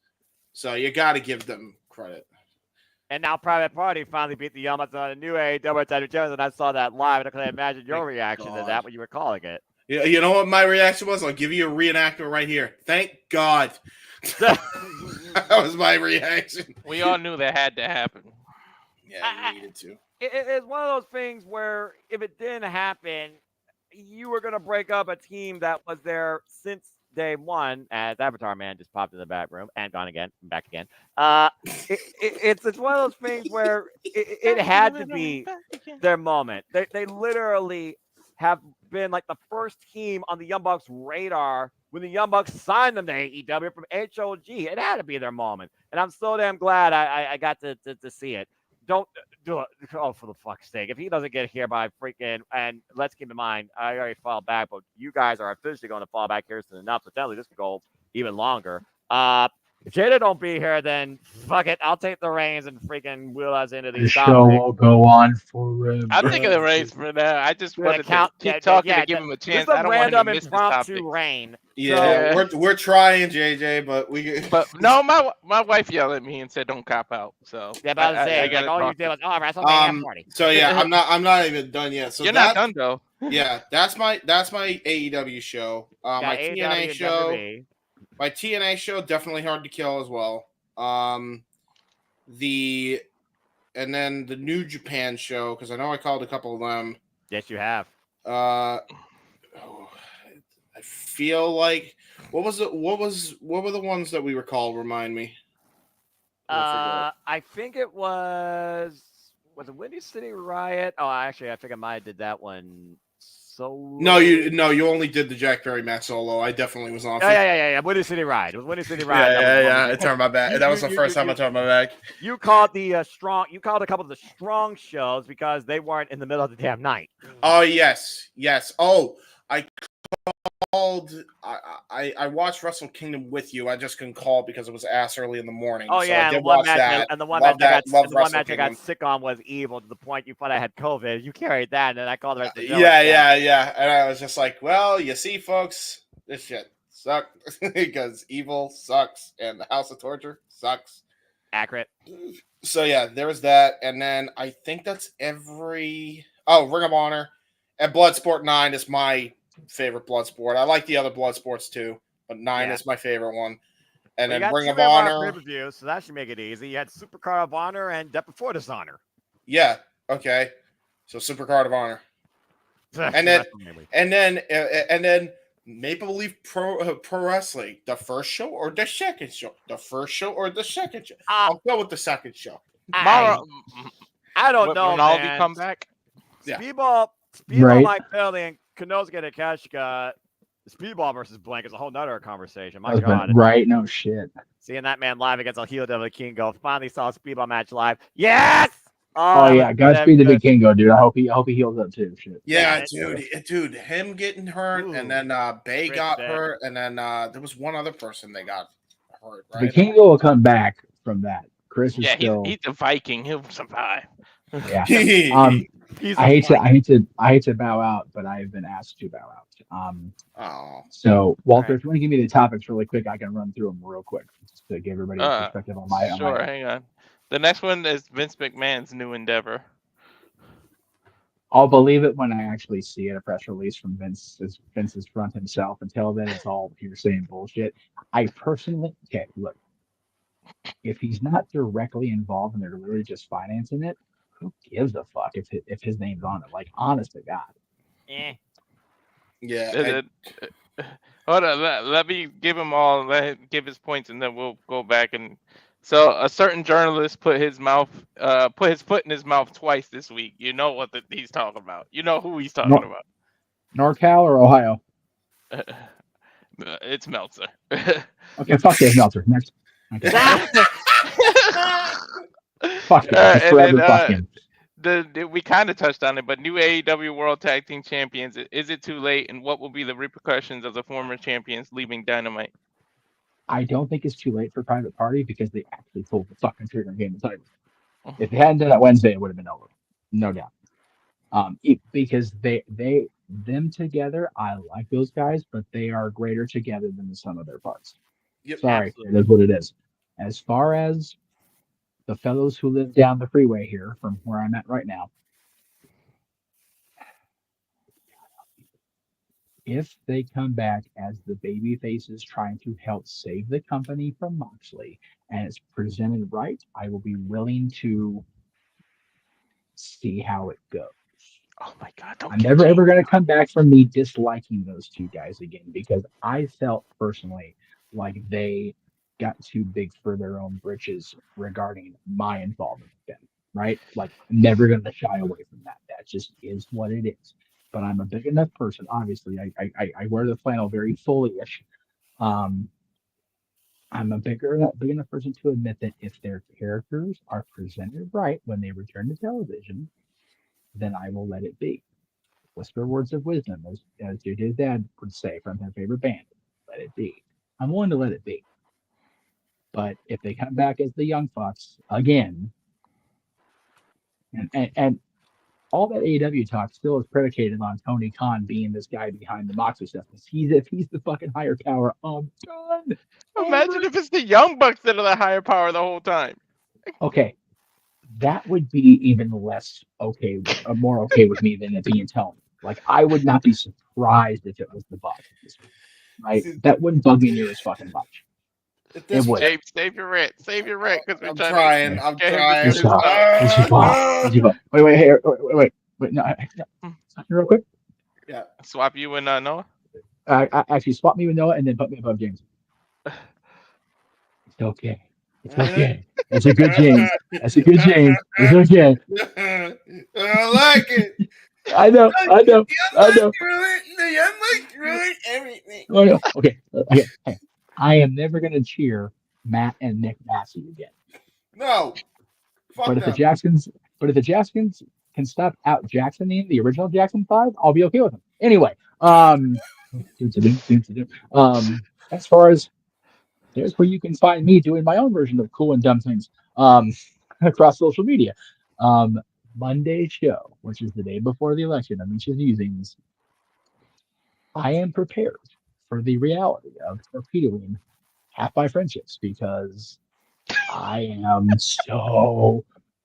So you got to give them credit. And now Private Party finally beat the Young Bucks on a new AEW Tag-Team Champions, and I saw that live, and I can imagine your reaction to that when you were calling it. Yeah, you know what my reaction was? I'll give you a reenactment right here. Thank God. That was my reaction. We all knew that had to happen. Yeah, you needed to. It's one of those things where if it didn't happen, you were going to break up a team that was there since day one, as Avatar Man just popped in the back room and gone again, and back again. It's one of those things where it had to be their moment. They literally have been like the first team on the Young Bucks radar when the Young Bucks signed them to AEW from HOG. It had to be their moment. And I'm so damn glad I got to see it. Don't do it. Oh, for the fuck's sake. If he doesn't get here by freaking, and let's keep in mind, I already fall back, but you guys are officially going to fall back here soon enough. So tell me this could go even longer. If Jada don't be here, then fuck it. I'll take the reins and freaking wheel us into these. The show will go on forever. I'm taking the reins for now. I just wanted to keep talking to give him a chance. I don't want him to miss this topic. Reign. Yeah, we're trying, JJ, but no, my wife yelled at me and said don't cop out. So yeah, but I was saying, like, all you did was WrestleMania party. So yeah, I'm not even done yet. So you're not done though. Yeah, that's my AEW show. My TNA show. WWE. My TNA show, definitely Hard to Kill as well. And then the New Japan show, because I know I called a couple of them. Yes, you have. I feel like what were the ones that we were called? Remind me. I think it was it Windy City Riot? Oh, actually, I think I might have did that one. No, you only did the Jack Perry match solo. I definitely was on. Yeah. Windy City Riot. It was Windy City Riot. Yeah. I turned my back. That was the first time I turned my back. You called the strong. You called a couple of the strong shows because they weren't in the middle of the damn night. Oh yes. Oh, I called. I watched Wrestle Kingdom with you. I just couldn't call because it was ass early in the morning. Oh yeah, so I did watch that. And the one match I got sick on was evil to the point you thought I had COVID. You carried that, and then I called the rest of the show. Yeah. And I was just like, well, you see, folks, this shit sucks because evil sucks and the House of Torture sucks. Accurate. So yeah, there was that, and then I think that's every. Oh, Ring of Honor and Bloodsport 9 is my favorite Bloodsport. I like the other Bloodsports too, but 9 is my favorite one. And then Ring of Honor. So that should make it easy. You had Supercard of Honor and Death Before Dishonor. Yeah. Okay. So Supercard of Honor. and then Maple Leaf Pro Wrestling. The first show or the second show? I'll go with the second show. I don't know. When all of you come back. Speedball right. Mike Bailey and Konosuke Takeshita. Speedball versus Blank is a whole nother conversation. My God. Right? No shit. Seeing that man live against El Hijo de Vikingo. Finally saw a Speedball match live. Yes! Oh yeah, Godspeed the Vikingo, dude. I hope he heals up too. Shit. Yeah, dude. Him getting hurt, and then Bay got hurt, and then there was one other person they got hurt. Right? Vikingo will come back from that. Chris is still. He's a Viking. He'll survive. Yeah. I hate to bow out, but I have been asked to bow out. So Walter, if you want to give me the topics really quick, I can run through them real quick just to give everybody a perspective on my. Sure, hang on. The next one is Vince McMahon's new endeavor. I'll believe it when I actually see it, a press release from Vince's front himself. Until then, it's all hearsay and bullshit. I personally, look, if he's not directly involved and they're literally just financing it, who gives a fuck if his name's on it? Like, honest to God. Yeah. Hold on, let me give him all. Give his points, and then we'll go back and. So a certain journalist put his foot in his mouth twice this week. You know what he's talking about. You know who he's talking about. NorCal or Ohio? It's Meltzer. Okay, fuck it, Meltzer. Next. Okay. Fuck it. Forever fucking. We kind of touched on it, but new AEW World Tag-Team Champions. Is it too late? And what will be the repercussions of the former champions leaving Dynamite? I don't think it's too late for Private Party because they actually pulled the fucking trigger and gave the title. If they hadn't done that Wednesday, it would have been over, no doubt. Because them together, I like those guys, but they are greater together than the sum of their parts. Yep, Sorry, absolutely. that's what it is. As far as the fellows who live down the freeway here from where I'm at right now, if they come back as the baby faces trying to help save the company from Moxley and it's presented right, I will be willing to see how it goes. Oh my God! I'm never ever going to come back from me disliking those two guys again because I felt personally like they got too big for their own britches regarding my involvement with them. Right? Like, I'm never going to shy away from that. That just is what it is. But I'm a big enough person. Obviously, I wear the flannel very fully-ish. I'm a big enough person to admit that if their characters are presented right when they return to television, then I will let it be. Whisper words of wisdom, as JJ's dad would say from their favorite band. Let it be. I'm willing to let it be. But if they come back as the Young Bucks again, and all that AEW talk still is predicated on Tony Khan being this guy behind the Moxley stuff. If he's the fucking higher power, I'm done. Imagine if it's the Young Bucks that are the higher power the whole time. Okay, that would be even less okay, more okay with me than it being Tony. Like, I would not be surprised if it was the Bucks, right? That wouldn't bug me near as fucking much. It would. James, save your rent. Save your rent because we're I'm trying. To I'm get him to trying. do his stuff. Wait. No, real quick. Yeah. Swap you and Noah. I actually swap me with Noah and then put me above James. It's okay. It's okay. It's a good James. That's a good James. It's okay. I like it. I know. The Young Bucks ruined everything. Oh, no. Okay. Hey, I am never going to cheer Matt and Nick Massey again. No. Fuck But if them. the Jacksons can stop out Jacksoning the original Jackson 5, I'll be okay with them. Anyway, as far as there's where you can find me doing my own version of cool and dumb things across social media. Monday show, which is the day before the election of each of these things, I am prepared for the reality of torpedoing half my friendships because I am so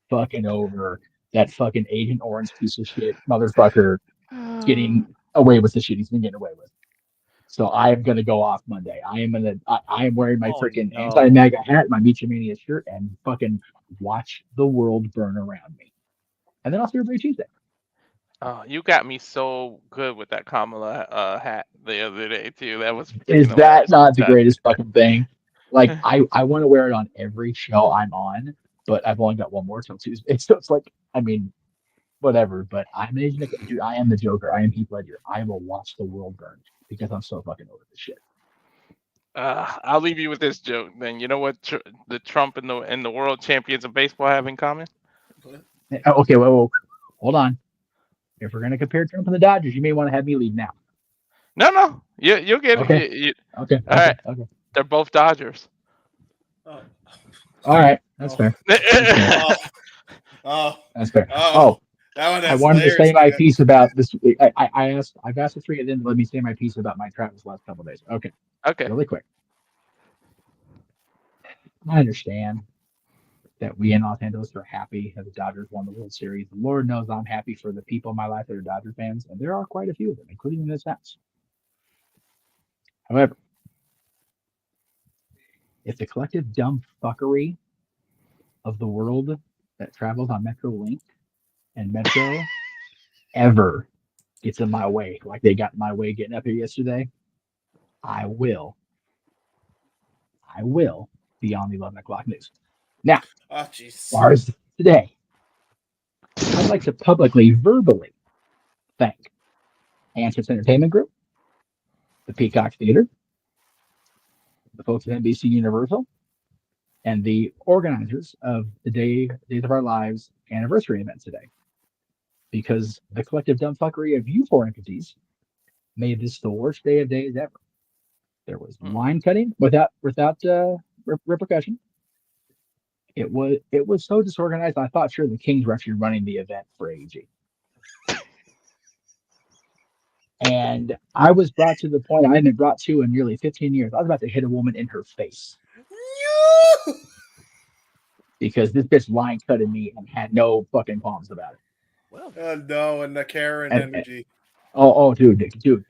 fucking over that fucking Agent Orange piece of shit motherfucker getting away with the shit he's been getting away with. So I am gonna go off Monday. I am wearing my freaking anti-MAGA hat, my Mecha Mania shirt, and fucking watch the world burn around me. And then I'll see everybody Tuesday. Oh, you got me so good with that Kamala hat the other day too. That was Is freaking that not the hilarious. greatest fucking thing? Like, I want to wear it on every show I'm on, but I've only got one more till Tuesday. So it's like, I mean, whatever. But I'm an agent. Dude, I am the Joker. I am Heath Ledger. I will watch the world burn because I'm so fucking over this shit. I'll leave you with this joke. Then you know what the Trump and the world champions of baseball have in common? Okay, well, hold on. If we're gonna compare Trump and the Dodgers, you may want to have me leave now. No, you'll get Okay. it. Okay. All right. Okay. They're both Dodgers. All right, that's fair. That's fair. Oh, I wanted to say my piece about this. I've asked the three of them to let me say my piece about my travels the last couple of days. Okay. Really quick. I understand that we in Los Angeles are happy that the Dodgers won the World Series. Lord knows I'm happy for the people in my life that are Dodger fans, and there are quite a few of them, including in this house. However, if the collective dumb fuckery of the world that travels on MetroLink and Metro ever gets in my way, like they got in my way getting up here yesterday, I will be on the 11 o'clock news. Now, as far as today, I'd like to publicly, verbally thank Answers Entertainment Group, the Peacock Theater, the folks at NBC Universal, and the organizers of the Days of Our Lives anniversary event today. Because the collective dumb fuckery of you four entities made this the worst day of days ever. There was line cutting without repercussion. It was so disorganized. I thought sure the Kings were actually running the event for AEG. And I was brought to the point I hadn't been brought to in nearly 15 years. I was about to hit a woman in her face. because this bitch line cutted me and had no fucking qualms about it. No, and the Karen energy. Dude,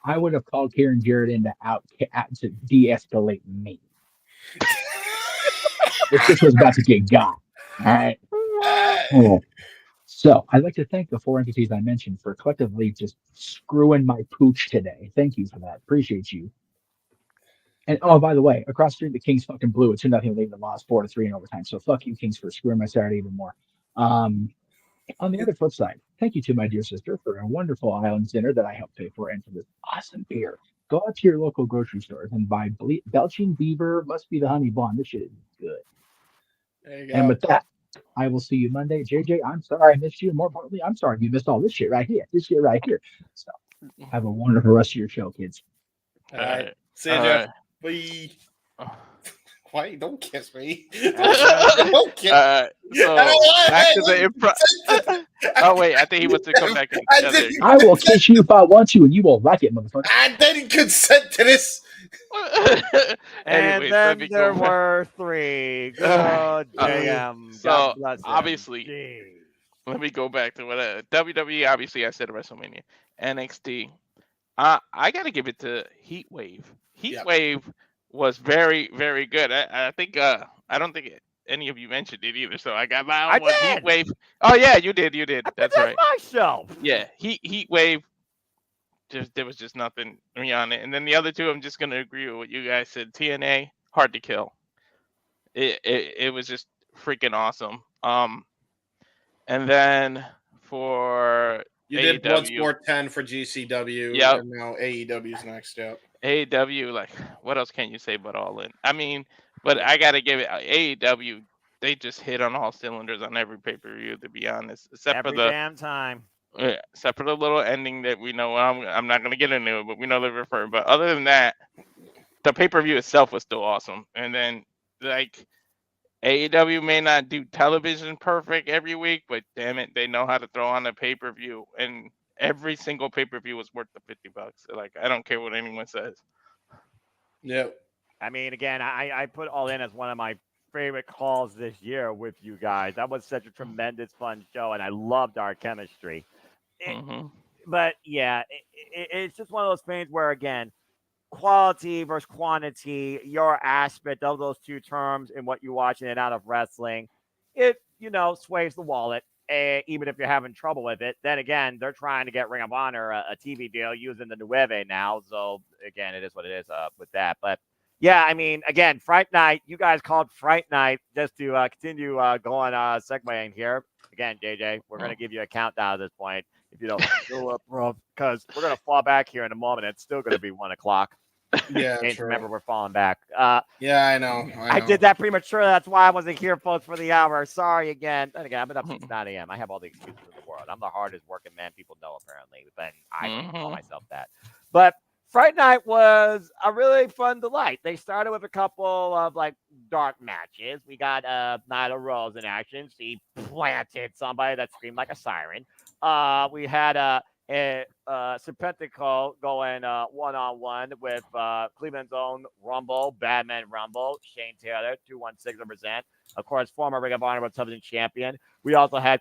I would have called Karen Jarrett in to de-escalate me. This bitch was about to get got. All right. Oh. So I'd like to thank the 4 entities I mentioned for collectively just screwing my pooch today. Thank you for that. Appreciate you. And oh, by the way, across the street, the Kings fucking blew it 2-0, leading the loss 4-3 in overtime. So fuck you, Kings, for screwing my Saturday even more. On the other flip side, thank you to my dear sister for a wonderful island dinner that I helped pay for and for this awesome beer. Go out to your local grocery stores and buy Belching Beaver, must be the honey blonde. This shit is good. There you go. And with that, I will see you Monday. JJ, I'm sorry I missed you. More importantly, I'm sorry you missed all this shit right here. This shit right here. So have a wonderful rest of your show, kids. All right. See you, Jeff. Bye. Why? Don't kiss me. Don't kiss me. So back to the improv. Oh wait, I think he wants to come back. I will kiss you if I want to, and you won't like it, motherfucker. I didn't consent to this. And then there were 3. Good damn. So obviously, let me go back to what WWE. Obviously, I said WrestleMania, NXT. I got to give it to Heat Wave. Heat Wave was very, very good. I think I don't think any of you mentioned it either. So I got my own one. Heat Wave. Oh yeah, you did. That's right. Myself. Yeah, Heat Wave. There was just nothing on it. And then the other two, I'm just gonna agree with what you guys said. TNA, Hard to Kill. It was just freaking awesome. And then for you did Bloodsport 10 for GCW. Yep. And now AEW's next. Yep. AEW, like, what else can you say but All In? I mean, but I gotta give it AEW. They just hit on all cylinders on every pay-per-view, to be honest, except every for the damn time. Except for the little ending that we know. I'm not gonna get into it, but we know they refer. But other than that, the pay-per-view itself was still awesome. And then like AEW may not do television perfect every week, but damn it, they know how to throw on a pay-per-view, and every single pay-per-view was worth the $50. Like, I don't care what anyone says. Yeah. I mean, again, I put All In as one of my favorite calls this year with you guys. That was such a tremendous fun show, and I loved our chemistry. But yeah, it's just one of those things where, again, quality versus quantity, your aspect of those two terms in what you watch in and out of wrestling, it, sways the wallet. Even if you're having trouble with it, then again, they're trying to get Ring of Honor a TV deal using the Nueve now. So again, it is what it is with that. But yeah, I mean, again, Fright Night, you guys called Fright Night, just to continue going segueing here. Again, JJ, we're going to give you a countdown at this point. If you don't show up, bro, because we're going to fall back here in a moment. It's still going to be 1 o'clock. Yeah, remember, we're falling back. Yeah, I know. I did that prematurely. That's why I wasn't here, folks, for the hour. Sorry again. And again, I've been up since 9 a.m. I have all the excuses in the world. I'm the hardest working man people know, apparently. But I don't call myself that. But Fright Night was a really fun delight. They started with a couple of dark matches. We got Nyla Rose in action. She planted somebody that screamed like a siren. We had Serpentico going one-on-one with Cleveland's own Rumble, Batman Rumble, Shane Taylor, 216 represent. Of course, former Ring of Honor World Television Champion. We also had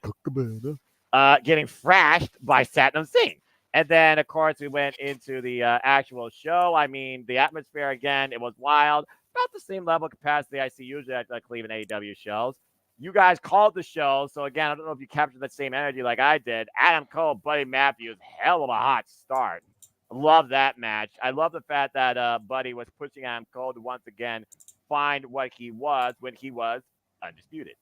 getting thrashed by Satnam Singh. And then, of course, we went into the actual show. I mean, the atmosphere, again, it was wild. About the same level of capacity I see usually at the Cleveland AEW shows. You guys called the show. So, again, I don't know if you captured that same energy like I did. Adam Cole, Buddy Matthews, hell of a hot start. I love that match. I love the fact that Buddy was pushing Adam Cole to once again find what he was when he was undisputed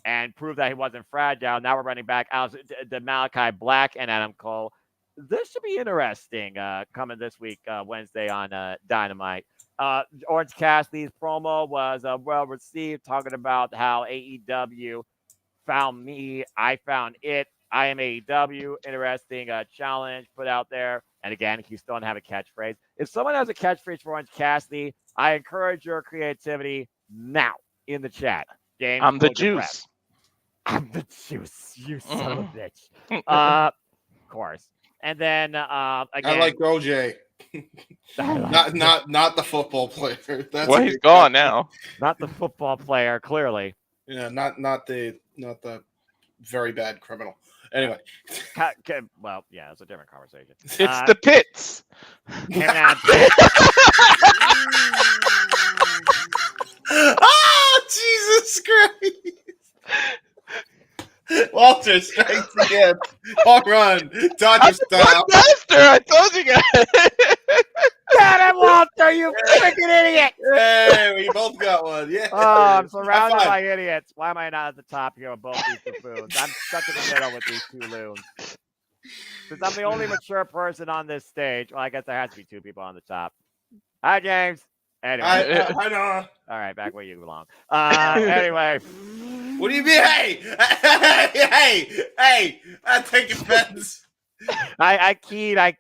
and prove that he wasn't fragile. Now we're running back out to Malachi Black and Adam Cole. This should be interesting coming this week, Wednesday on Dynamite. Orange Cassidy's promo was well received, talking about how AEW found me, I found it. I am AEW. Interesting challenge put out there. And again, he still doesn't have a catchphrase. If someone has a catchphrase for Orange Cassidy, I encourage your creativity now in the chat. James, I'm the juice. I'm the juice. You son of a bitch. Of course. And then again, I like OJ. not the football player. He's gone now. Not the football player, clearly. Yeah, not the very bad criminal. Anyway. Well, yeah, it's a different conversation. It's the pits. Oh, Jesus Christ. Walter strikes again. Home run. Dodger style. Master, I told you guys. Get him, Walter, you freaking idiot! Hey, we both got one. Yeah. Oh, I'm surrounded by idiots. Why am I not at the top here with both these buffoons? I'm stuck in the middle with these two loons. Since I'm the only mature person on this stage, well, I guess there has to be two people on the top. Hi, James. Anyway. I know. All right, back where you belong. Anyway. What do you mean? Hey! I take offense. I keyed. I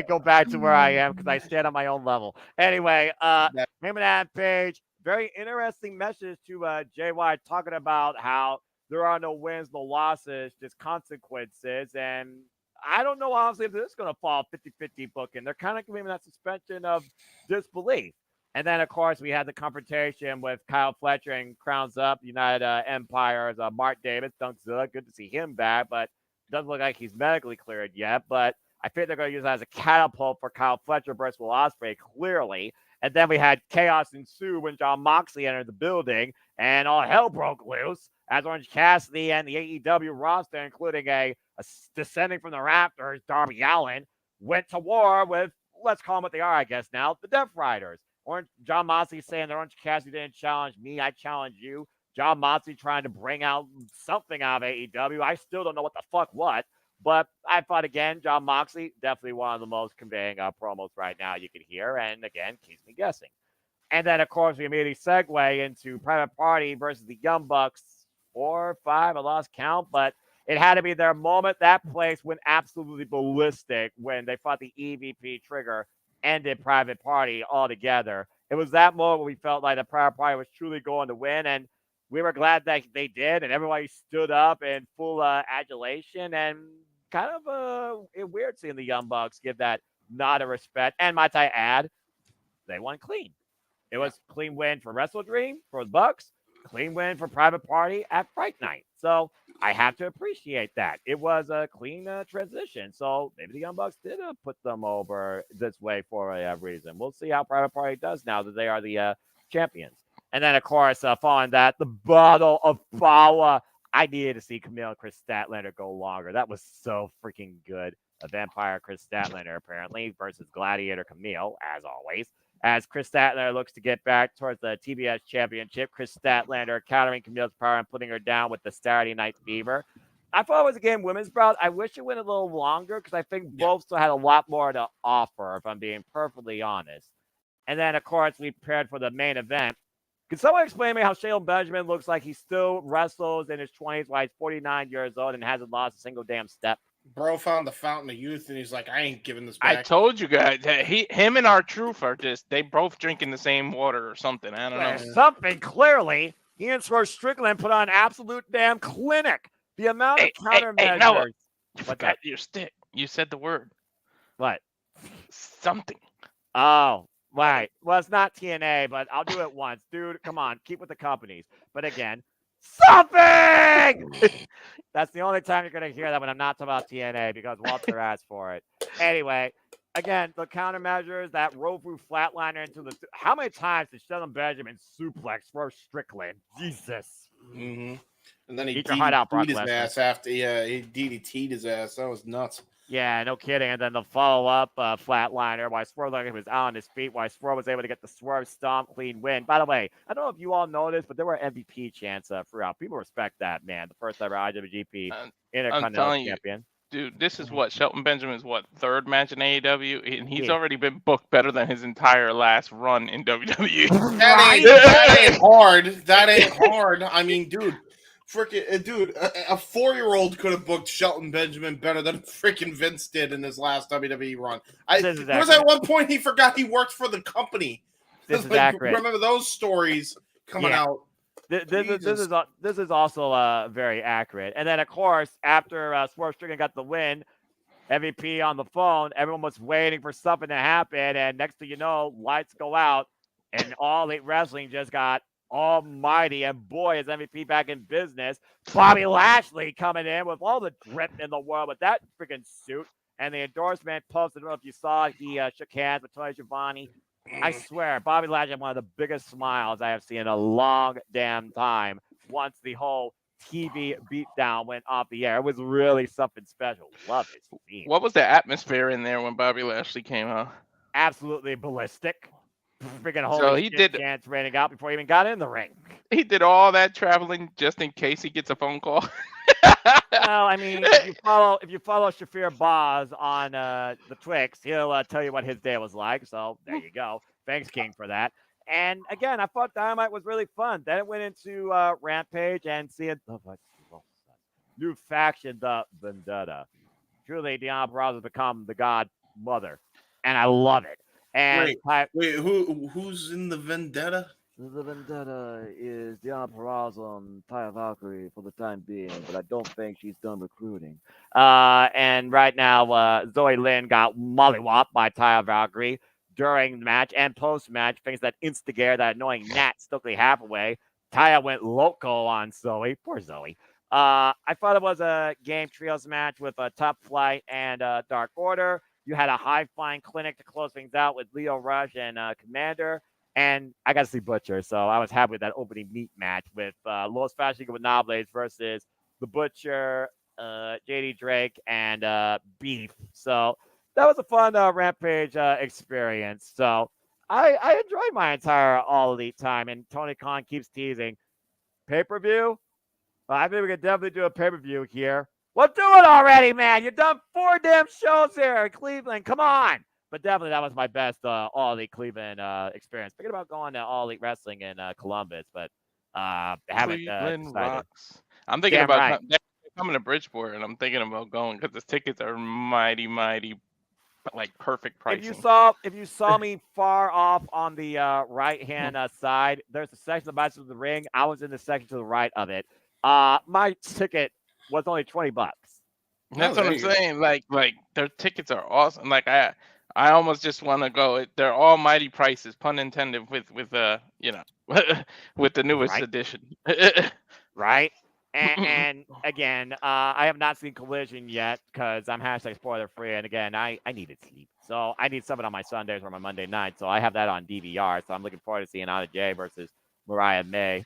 go back to where I am because I stand on my own level. Anyway, him and that page, very interesting message to JY talking about how there are no wins, no losses, just consequences. And I don't know, honestly, if this is going to fall 50-50 booking. They're kind of giving that suspension of disbelief. And then, of course, we had the confrontation with Kyle Fletcher and Crowns Up, United Empire's Mark Davis, Dunkzilla. Good to see him back, but doesn't look like he's medically cleared yet. But I think they're going to use that as a catapult for Kyle Fletcher versus Will Ospreay, clearly. And then we had chaos ensue when John Moxley entered the building, and all hell broke loose as Orange Cassidy and the AEW roster, including a descending from the rafters, Darby Allin, went to war with, let's call them what they are, I guess now, the Death Riders. John Moxley saying that Orange Cassidy didn't challenge me, I challenge you. John Moxley trying to bring out something out of AEW. I still don't know what the fuck what. But I thought, again, John Moxley, definitely one of the most conveying promos right now you can hear. And, again, keeps me guessing. And then, of course, we immediately segue into Private Party versus the Young Bucks. 4 or 5, I lost count. But it had to be their moment. That place went absolutely ballistic when they fought the EVP trigger, ended Private Party altogether. It was that moment we felt like the Private Party was truly going to win. And we were glad that they did. And everybody stood up in full adulation. And kind of weird seeing the Young Bucks give that nod of respect. And might I add, they won clean. It was clean win for Wrestle Dream, for the Bucks, clean win for Private Party at Fright Night. So I have to appreciate that. It was a clean transition. So maybe the Young Bucks did put them over this way for a reason. We'll see how Private Party does now that they are the champions. And then, of course, following that, the Battle of Power. I needed to see Camille and Chris Statlander go longer. That was so freaking good. A Vampire Chris Statlander, apparently, versus Gladiator Camille, as always. As Chris Statlander looks to get back towards the TBS Championship, Chris Statlander countering Camille's power and putting her down with the Saturday Night Fever. I thought it was, again, women's bout. I wish it went a little longer because I think both still had a lot more to offer, if I'm being perfectly honest. And then, of course, we prepared for the main event. Can someone explain to me how Shelton Benjamin looks like he still wrestles in his 20s while he's 49 years old and hasn't lost a single damn step? Bro found the fountain of youth, and he's like, I ain't giving this back. I told you guys that him and R-Truth are they both drinking the same water or something. I don't know. Something, clearly. He and Swerve Strickland put on an absolute damn clinic. The amount of countermeasures. No, you forgot your stick. You said the word. What? Something. Oh, right. Well, it's not TNA, but I'll do it once. Dude, come on. Keep with the companies. But again, something! That's the only time you're going to hear that when I'm not talking about TNA because Walter asked for it. Anyway, again, the countermeasures, that roll through flatliner into the... How many times did Shelton Benjamin suplex Swerve Strickland? Jesus. Mm-hmm. And then he DDT'd his ass after. Yeah, he DDT'd his ass. That was nuts. Yeah, no kidding. And then the follow-up flatliner while Swerve was out on his feet, while Swerve was able to get the Swerve Stomp clean win. By the way, I don't know if you all noticed, but there were MVP chants throughout. People respect that, man. The first ever IWGP Intercontinental Champion. Dude, this is Shelton Benjamin's third match in AEW, and he's already been booked better than his entire last run in WWE. That ain't hard. That ain't hard. I mean, dude. Dude, a 4-year-old could have booked Shelton Benjamin better than freaking Vince did in his last WWE run. There was at one point he forgot he worked for the company. This is accurate. Remember those stories coming out? This is also very accurate. And then, of course, after Swerve Strickland got the win, MVP on the phone, everyone was waiting for something to happen. And next thing you know, lights go out, and All Elite Wrestling just got almighty. And boy, is MVP back in business. Bobby Lashley coming in with all the drip in the world with that freaking suit. And the endorsement post, I don't know if you saw, he shook hands with Tony Schiavone. I swear, Bobby Lashley had one of the biggest smiles I have seen in a long damn time once the whole TV beatdown went off the air. It was really something special. Love his theme. What was the atmosphere in there when Bobby Lashley came out? Absolutely ballistic. Freaking So holy he shit did- chants raining out before he even got in the ring. He did all that traveling just in case he gets a phone call. Well, I mean, if you follow Shafir Boz on the Twix, he'll tell you what his day was like. So there you go. Thanks, King, for that. And again, I thought Dynamite was really fun. Then it went into Rampage and seeing the new faction, the Vendetta. Truly, Deonna Purrazzo has become the godmother, and I love it. And wait, who's in the Vendetta? The Vendetta is Deonna Purrazzo and Taya Valkyrie for the time being, but I don't think she's done recruiting. And right now, Zoe Lynn got mollywopped by Taya Valkyrie during the match and post-match. Things that instigate that annoying Nat Stokely Hathaway. Taya went loco on Zoe. Poor Zoe. I thought it was a game trios match with Top Flight and Dark Order. You had a high-flying clinic to close things out with Leo Rush and Commander. And I got to see Butcher, so I was happy with that opening meat match with Los Fascinables versus the Butcher, JD Drake, and Beef. So that was a fun Rampage experience. So I enjoyed my entire All Elite time. And Tony Khan keeps teasing pay-per-view. Well, I think we could definitely do a pay-per-view here. Well, do it already, man. You've done 4 damn shows here in Cleveland. Come on. But definitely that was my best All Elite Cleveland experience. Thinking about going to All Elite Wrestling in Columbus, but haven't Cleveland decided. Rocks. I'm thinking Damn about right. coming to Bridgeport, and I'm thinking about going because the tickets are mighty, like perfect pricing. If you saw me far off on the right hand side, there's a section of the ring. I was in the section to the right of it. My ticket was only $20. That's what I'm saying. Like their tickets are awesome. Like I almost just want to go. They're almighty prices, pun intended, with you know, with the newest edition. Right. And again, I have not seen Collision yet because I'm #spoiler free. And again, I needed sleep. So I need something on my Sundays or my Monday night. So I have that on DVR. So I'm looking forward to seeing Anna Jay versus Mariah May.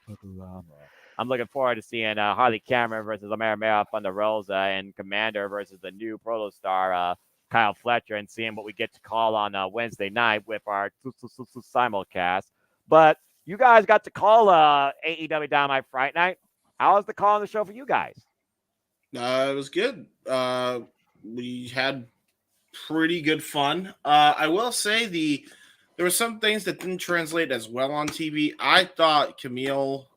I'm looking forward to seeing Harley Cameron versus Amara Thunder Rosa and Commander versus the new Protostar Kyle Fletcher, and seeing what we get to call on Wednesday night with our simulcast. But you guys got to call AEW Dynamite Friday night. How was the call on the show for you guys? It was good. We had pretty good fun. I will say there were some things that didn't translate as well on TV. I thought Camille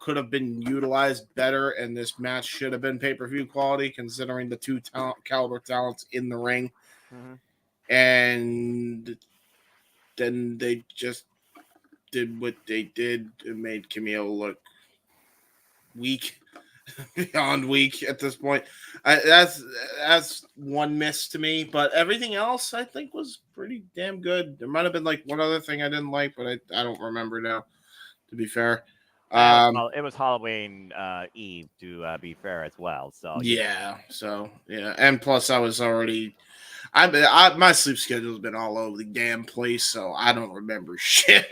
could have been utilized better, and this match should have been pay-per-view quality, considering the two caliber talents in the ring. Mm-hmm. And then they just did what they did. It made Camille look weak, beyond weak at this point. That's one miss to me, but everything else I think was pretty damn good. There might have been like one other thing I didn't like, but I don't remember now, to be fair. It was Halloween Eve, to be fair, as well. So yeah, and plus I was already, my sleep schedule's been all over the damn place, so I don't remember shit.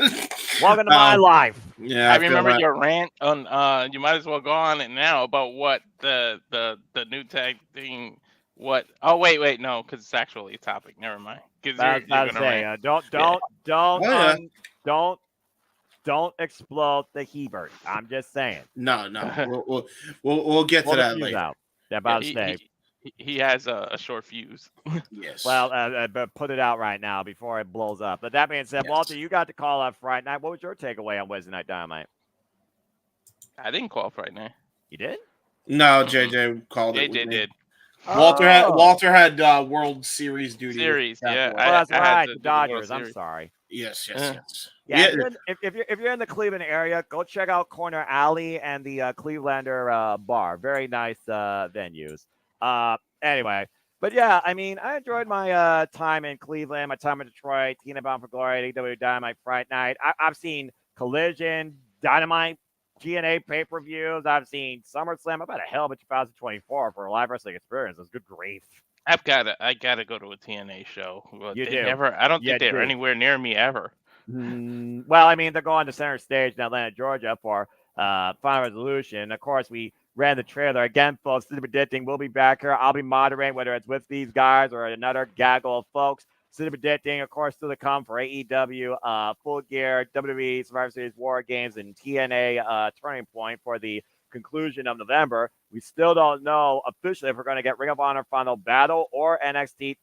Welcome to my life. Yeah, I remember your rant on. You might as well go on it now about what the new tag thing. What? Oh wait, no, because it's actually a topic. Never mind. Because don't explode the Hebert. I'm just saying. No. We'll get to that later. About to say. He has a short fuse. Yes. Well, but put it out right now before it blows up. But that being said, yes. Walter, you got to call up Friday night. What was your takeaway on Wednesday Night Dynamite? I didn't call Friday night. You did? No, JJ called it. JJ did. Walter had World Series duty. Yeah. Well, that's right. The Dodgers. I'm sorry. Yes. Yeah, if you're in the Cleveland area, go check out Corner Alley and the Clevelander Bar. Very nice venues. Anyway, but yeah, I mean, I enjoyed my time in Cleveland, my time in Detroit, Tina Bound for Glory, AEW Dynamite Friday night. I've seen Collision, Dynamite, TNA pay-per-views. I've seen SummerSlam. I've had a hell of a 2024 for a live wrestling experience. It's good grief. I gotta go to a TNA show. But You they do. never. I don't You think they're do. anywhere near me ever. Well, I mean, they're going to center stage in Atlanta, Georgia for Final Resolution. Of course, we ran the trailer. Again, folks, Super Predicting will be back here. I'll be moderating, whether it's with these guys or another gaggle of folks. Super Predicting, of course, still to come for AEW, Full Gear, WWE, Survivor Series, War Games, and TNA Turning Point for the conclusion of November. We still don't know officially if we're going to get Ring of Honor Final Battle or NXT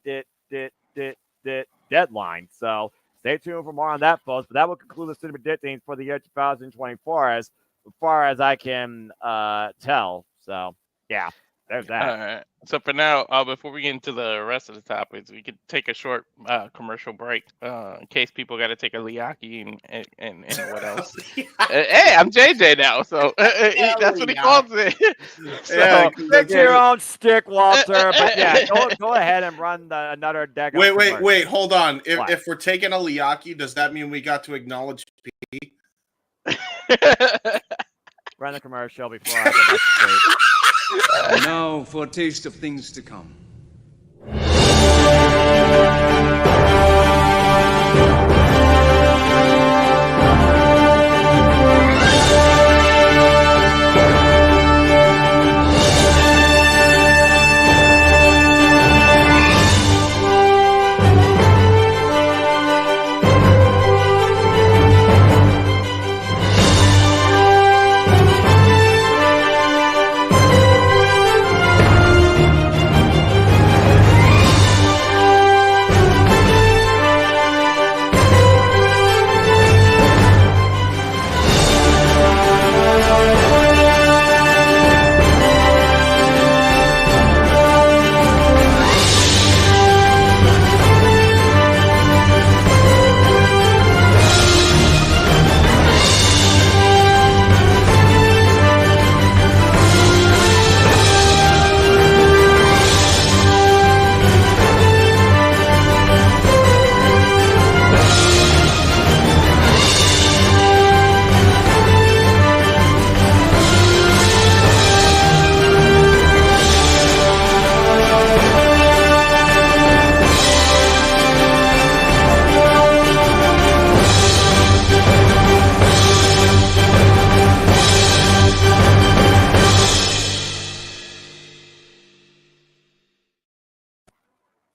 Deadline. So stay tuned for more on that, folks. But that will conclude the Super Predicting for the year 2024 as far as I can tell. So, yeah, there's that. All right. So for now, before we get into the rest of the topics, we could take a short commercial break in case people got to take a liaki and what else. Hey, I'm JJ now, so that's what he calls it. So, Stick to your own stick, Walter. But yeah, go ahead and run another deck. Wait, hold on. If we're taking a liaki, does that mean we got to acknowledge P? Run the commercial before I go back to sleep. Now for a taste of things to come.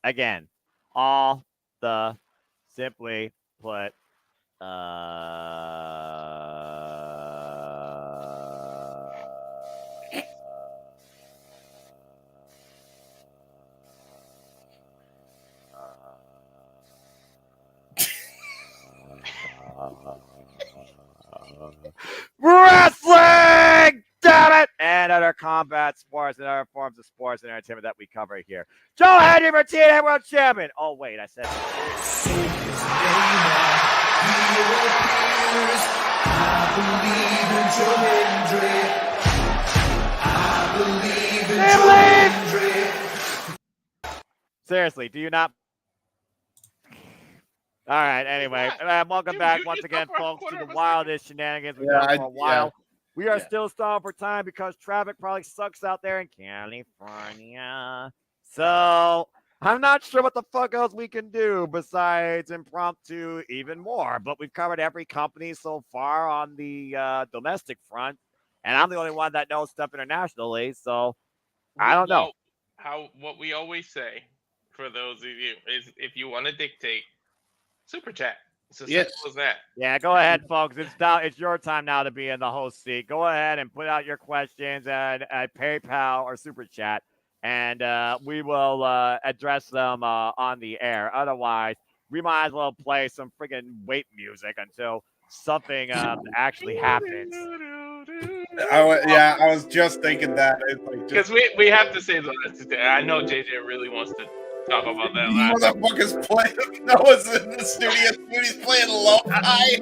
Again, all the simply put, wrestling, damn it, and other combat sports and other forms of sports and entertainment that we cover here. Joe Hendry for TNA World Champion. Oh wait, I said. Seriously, do you not? All right. Anyway, welcome back once again, folks, to the wildest shenanigans we've done for a while. We are still stalling for time because traffic probably sucks out there in California. So I'm not sure what the fuck else we can do besides impromptu even more. But we've covered every company so far on the domestic front, and I'm the only one that knows stuff internationally. So I don't know. What we always say for those of you is, if you want to dictate, super chat. It's as simple as that. Yeah, go ahead, folks. It's your time now to be in the host seat. Go ahead and put out your questions at PayPal or Super Chat, and we will address them on the air. Otherwise, we might as well play some friggin' wait music until something actually happens. I was just thinking that. Because we have to say that. I know JJ really wants to talk about that. Motherfuckers playing. Noah's in the studio. He's playing lo-fi.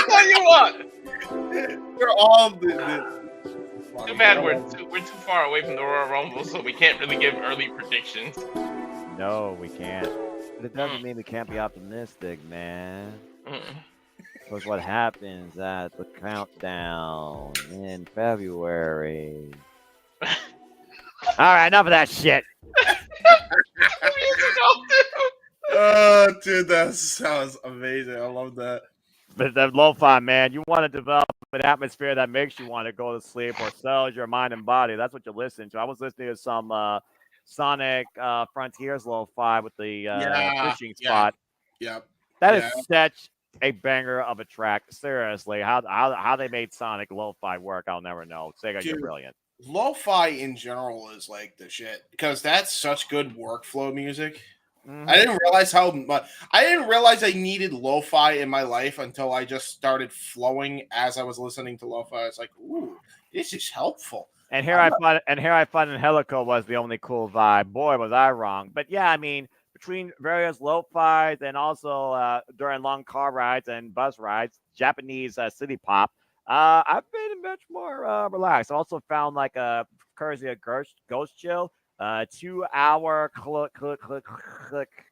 Tell you what. We're all. Too bad we're too far away from the Royal Rumble, so we can't really give early predictions. No, we can't. But it doesn't mean we can't be optimistic, man. Look what happens at the countdown in February. All right, enough of that shit. Oh, dude, that sounds amazing. I love that. But the lo-fi, man, you want to develop an atmosphere that makes you want to go to sleep or sells your mind and body. That's what you listen to. I was listening to some Sonic Frontiers lo-fi with the fishing spot. Yep. That is such a banger of a track. Seriously, how they made Sonic lo-fi work, I'll never know. Sega, you're brilliant. Lo-fi in general is like the shit because that's such good workflow music. I didn't realize how much. I didn't realize I needed lo-fi in my life until I just started flowing as I was listening to lo-fi. I was like, "Ooh, this is helpful." And here I thought Angelico was the only cool vibe. Boy, was I wrong. But yeah, I mean, between various lo-fis and also during long car rides and bus rides, Japanese city pop, I've been much more relaxed. I also found like a courtesy of Ghost Chill. 2-hour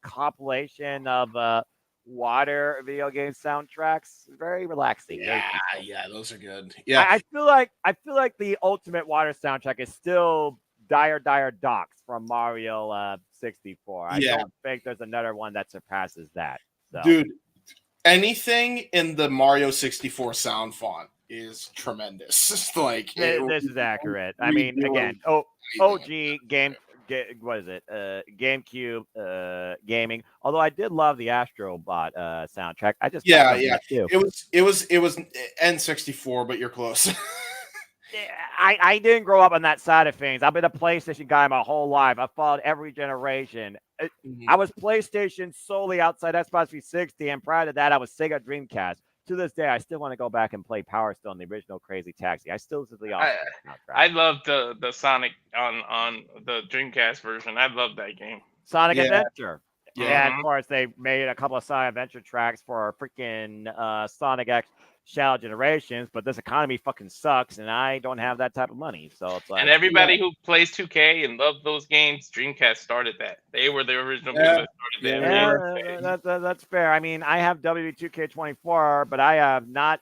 compilation of water video game soundtracks. Very relaxing. Yeah, those are good. Yeah, I feel like the ultimate water soundtrack is still Dire Docks from Mario 64. I don't think there's another one that surpasses that. So. Dude, anything in the Mario 64 sound font is tremendous. Like this is accurate. I mean, again, OG game. What is it? GameCube gaming. Although I did love the Astrobot soundtrack. I just It was N64, but you're close. I didn't grow up on that side of things. I've been a PlayStation guy my whole life. I followed every generation. I was PlayStation solely outside Xbox 360, and prior to that, I was Sega Dreamcast. To this day, I still want to go back and play Power Stone, the original Crazy Taxi. I still listen to the I love the Sonic on the Dreamcast version. I love that game. Sonic Adventure. Yeah, and of course, they made a couple of Sonic Adventure tracks for freaking Sonic X Shadow Generations, but this economy fucking sucks, and I don't have that type of money. So it's like, and everybody who plays 2K and loves those games, Dreamcast started that. They were the original people that started that. Yeah, that's fair. I mean, I have WWE2K24, but I have not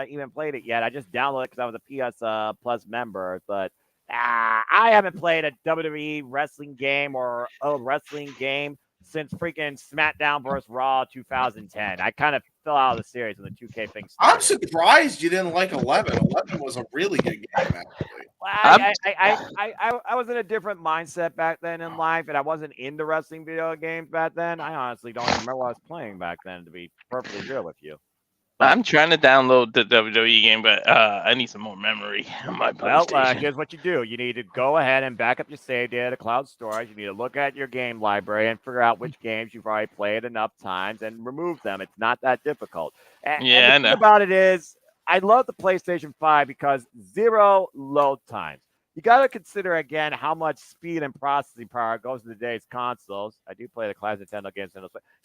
even played it yet. I just downloaded it because I was a PS Plus member, but I haven't played a WWE wrestling game or a wrestling game since freaking SmackDown vs. Raw 2010. I kind of fell out of the series when the 2K thing started. I'm surprised you didn't like 11. 11 was a really good game, actually. I was in a different mindset back then in life, and I wasn't into wrestling video games back then. I honestly don't even remember what I was playing back then, to be perfectly real with you. I'm trying to download the WWE game, but I need some more memory on my PlayStation. Well, here's what you do. You need to go ahead and back up your save data to cloud storage. You need to look at your game library and figure out which games you've already played enough times and remove them. It's not that difficult. And the thing about it is, I love the PlayStation 5 because 0 load times. You got to consider, again, how much speed and processing power goes into today's consoles. I do play the classic Nintendo games.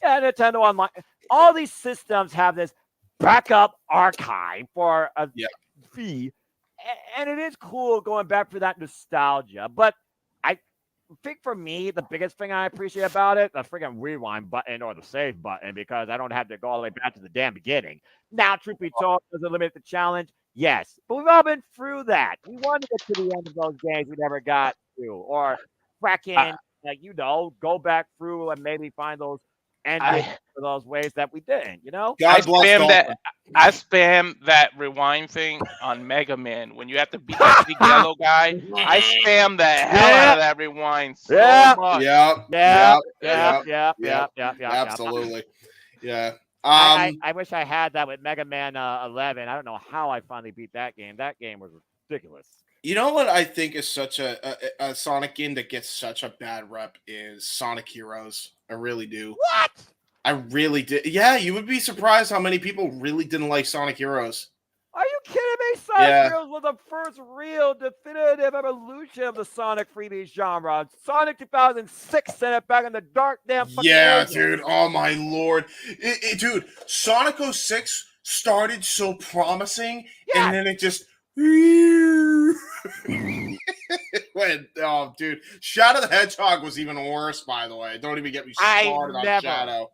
Nintendo Online. All these systems have this backup archive for a fee, and it is cool going back for that nostalgia. But I think for me, the biggest thing I appreciate about it, the freaking rewind button or the save button, because I don't have to go all the way back to the damn beginning. Now, truth be told, does it eliminate the challenge? Yes, but we've all been through that. We wanted to get to the end of those games we never got to, or freaking, go back through and maybe find those endings for those ways that we didn't, I spam that rewind thing on Mega Man when you have to beat that big yellow guy. I spam the hell out of that rewind so much. Absolutely. Yeah. I wish I had that with Mega Man 11. I don't know how I finally beat that game. That game was ridiculous. You know what I think is such a Sonic game that gets such a bad rep is Sonic Heroes. I really do. What? I really did. Yeah, you would be surprised how many people really didn't like Sonic Heroes. Are you kidding me? Sonic Heroes was the first real definitive evolution of the Sonic 3D genre. Sonic 2006 sent it back in the dark damn fucking ages. Dude. Oh, my Lord. Dude, Sonic 06 started so promising, and then it just... dude, Shadow the Hedgehog was even worse, by the way. Don't even get me started on Shadow.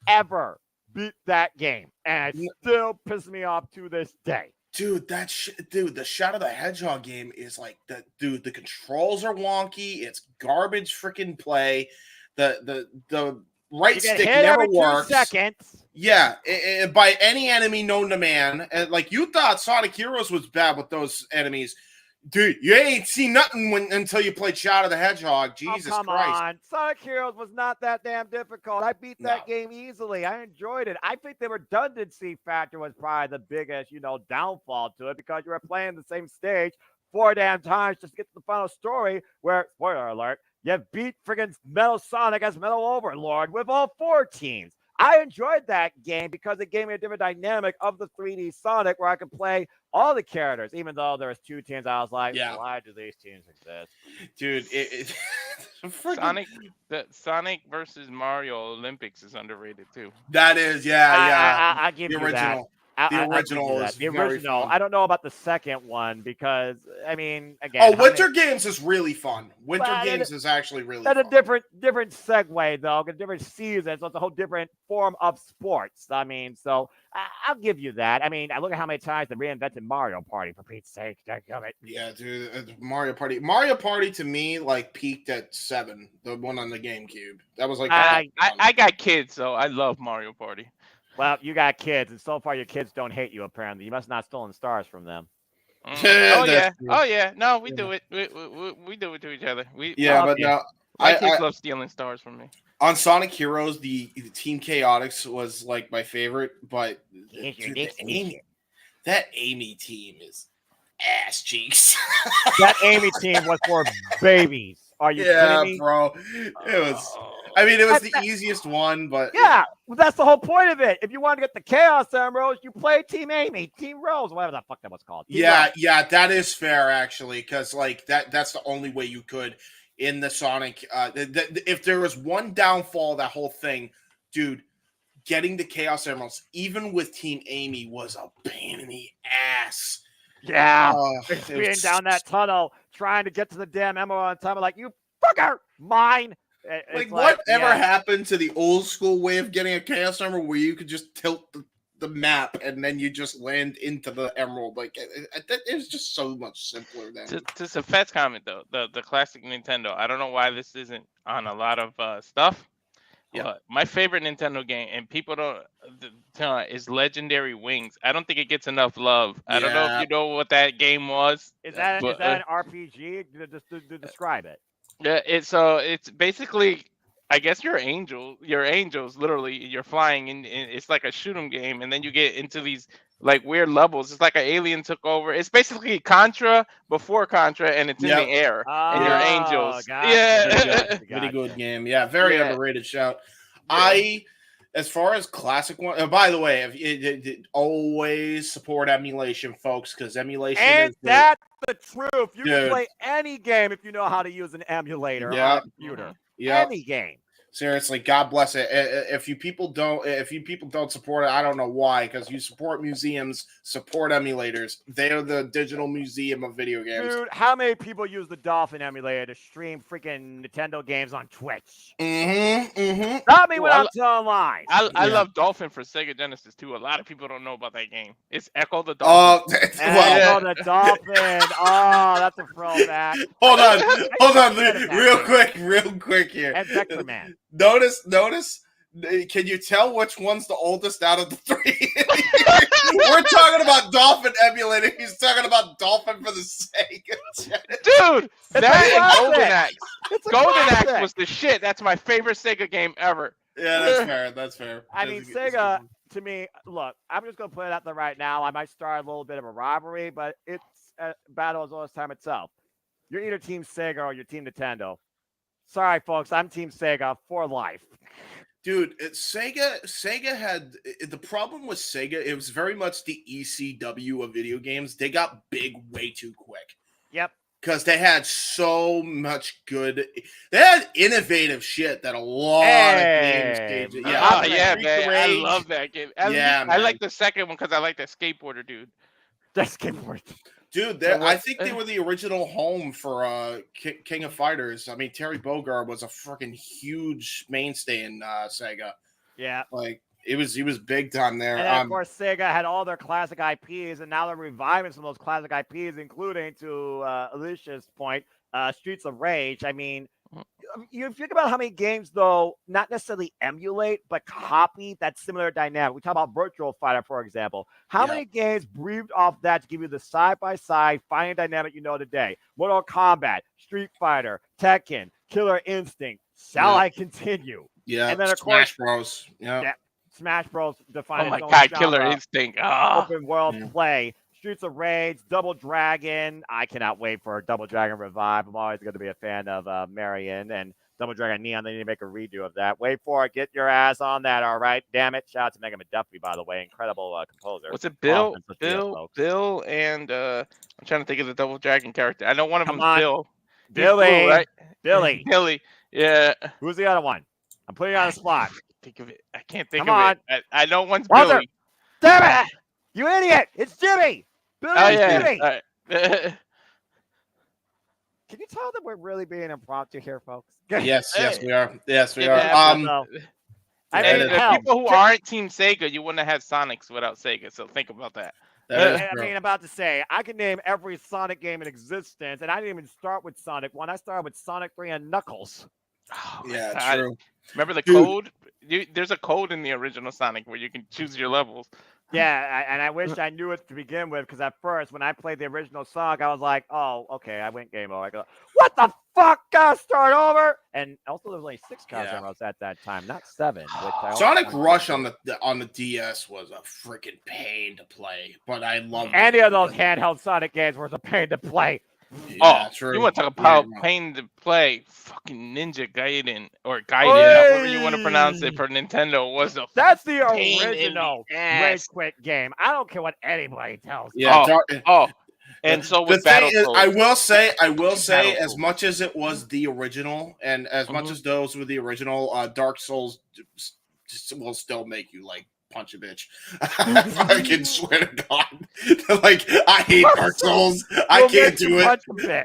Ever beat that game, and it still pisses me off to this day. Dude, the Shadow the Hedgehog game is like the controls are wonky. It's garbage freaking play. The right stick hit never every 2 works. seconds. Yeah, by any enemy known to man. And like you thought Sonic Heroes was bad with those enemies. Dude, you ain't seen nothing until you played Shadow the Hedgehog. Jesus come Christ. on. Sonic Heroes was not that damn difficult. I beat that game easily. I enjoyed it. I think the redundancy factor was probably the biggest, downfall to it because you were playing the same stage 4 damn times just to get to the final story where, spoiler alert, you beat friggin' Metal Sonic as Metal Overlord with all 4 teams. I enjoyed that game because it gave me a different dynamic of the 3D Sonic where I could play all the characters, even though there was 2 teams. I was like, why do these teams exist? Dude, Sonic versus Mario Olympics is underrated too. That is, yeah. I give the you original. that. The original is the very original. fun. I don't know about the second one because again. Oh, Winter Games is really fun. Winter Games is actually really fun. That's a different segue though, a different season, so it's a whole different form of sports. I mean, so I'll give you that. I mean, I look at how many times they reinvented Mario Party for Pete's sake. Yeah, dude, Mario Party. Mario Party to me peaked at 7, the one on the GameCube. That was like I got kids, so I love Mario Party. Well, you got kids, and so far your kids don't hate you. Apparently, you must not stolen stars from them. Oh yeah. No, we do it. We do it to each other. My kids love stealing stars from me. On Sonic Heroes, the Team Chaotix was like my favorite, but that Amy team is ass cheeks. That Amy team was for babies. Are you kidding me? Bro. It was. I mean, it was the easiest one, but well, that's the whole point of it. If you want to get the Chaos Emeralds, you play Team Amy, Team Rose, whatever the fuck that was called. Team Rose. That is fair actually, because that's the only way you could in the Sonic. If there was one downfall of that whole thing, dude, getting the Chaos Emeralds, even with Team Amy, was a pain in the ass. Yeah, being down that tunnel trying to get to the damn emerald on time, like you fucker, mine. Whatever happened to the old school way of getting a Chaos Emerald where you could just tilt the map and then you just land into the emerald? It was just so much simpler then. To Safet's comment though, the classic Nintendo. I don't know why this isn't on a lot of stuff. Yeah, my favorite Nintendo game, and people don't, is Legendary Wings. I don't think it gets enough love. I don't know if you know what that game was. Is that an RPG? Just to describe it. Yeah, it's basically, I guess you're angels. Literally, you're flying, and it's like a shoot 'em game, and then you get into these weird levels. It's like an alien took over. It's basically Contra before Contra, and it's in the air, and you're angels. Gotcha. Pretty good game. Yeah, very underrated shout. As far as classic one, by the way, always support emulation, folks, because emulation is that's the truth. You can play any game if you know how to use an emulator on a computer. Any game. Seriously, God bless it. If you people don't support it, I don't know why. Because you support museums, support emulators. They're the digital museum of video games. Dude, how many people use the Dolphin emulator to stream freaking Nintendo games on Twitch? Not me when I'm telling lies. I love Dolphin for Sega Genesis too. A lot of people don't know about that game. It's Echo the Dolphin. Echo the Dolphin. Oh, that's a throwback. Hold on, real quick here. And Vector Man. Notice. Can you tell which one's the oldest out of the 3? We're talking about Dolphin emulator. He's talking about Dolphin for the Sega. Dude, that Golden Axe. Golden Axe was the shit. That's my favorite Sega game ever. Yeah, that's fair. I mean, Sega, to me, look, I'm just going to put it out there right now. I might start a little bit of a rivalry, but it's a battle as old as time itself. You're either Team Sega or you're Team Nintendo. Sorry, folks. I'm Team Sega for life. Dude, Sega had the problem with Sega. It was very much the ECW of video games. They got big way too quick. Yep. Because they had so much good. They had innovative shit that a lot of games gave. Man. I love that game. I like the second one because I like that skateboarder dude. That skateboarder. Dude, I think they were the original home for King of Fighters. I mean, Terry Bogard was a freaking huge mainstay in Sega. Yeah. He was big time there. And then, of course, Sega had all their classic IPs, and now they're reviving some of those classic IPs, including, to Alicia's point, Streets of Rage. I mean, you think about how many games, though, not necessarily emulate, but copy that similar dynamic. We talk about Virtual Fighter, for example. How many games breathed off that to give you the side-by-side fighting dynamic you know today? Mortal Kombat, Street Fighter, Tekken, Killer Instinct. Shall I continue? Yeah, and then, of Smash course, Bros. Yeah. Smash Bros. Defined Oh my its own God, genre. Killer Instinct. Ah. Open world play. Streets of Rage, Double Dragon. I cannot wait for Double Dragon Revive. I'm always going to be a fan of Marion and Double Dragon Neon. They need to make a redo of that. Wait for it. Get your ass on that, all right? Damn it. Shout out to Mega McDuffie, by the way. Incredible composer. Was it Bill? Awesome. Bill, and I'm trying to think of the Double Dragon character. I know one of Come them's on. Bill. He's Billy. blue, right? Billy. Billy. Yeah. Who's the other one? I'm putting you on the spot. Think of it. I can't think Come of it. I know one's Walter. Billy. Damn it! You idiot! It's Jimmy! Billy, Oh, it's yeah. Jimmy! All right. Can you tell that we're really being impromptu here, folks? Yes, we are. Yes, we Yeah, are. I and mean, the hell, people who aren't Team Sega, you wouldn't have had Sonics without Sega. So think about that. I mean, about to say, I can name every Sonic game in existence, and I didn't even start with Sonic 1. I started with Sonic 3 and Knuckles. Yeah, true. Remember the code? There's a code in the original Sonic where you can choose your levels. Yeah, and I wish I knew it to begin with, because at first, when I played the original Sonic, I was like, oh, okay, I went game over. I go, what the fuck? Gotta start over? And also, there was only 6 genres at that time, not 7. Which I Sonic Rush on the DS was a freaking pain to play, but I love any of those handheld Sonic games was a pain to play. Yeah, true. You want to talk about pain to play? Fucking Ninja Gaiden or Gaiden, however you want to pronounce it, for Nintendo was a That's the pain in original the ass. Rage Quit game. I don't care what anybody tells me. Yeah, and so the with thing is, Battletoads. I will say, as much as it was the original, and as much as those were the original, Dark Souls will still make you like punch a bitch. I fucking swear to God, like I hate Dark Souls. I can't do it. Punch a bitch.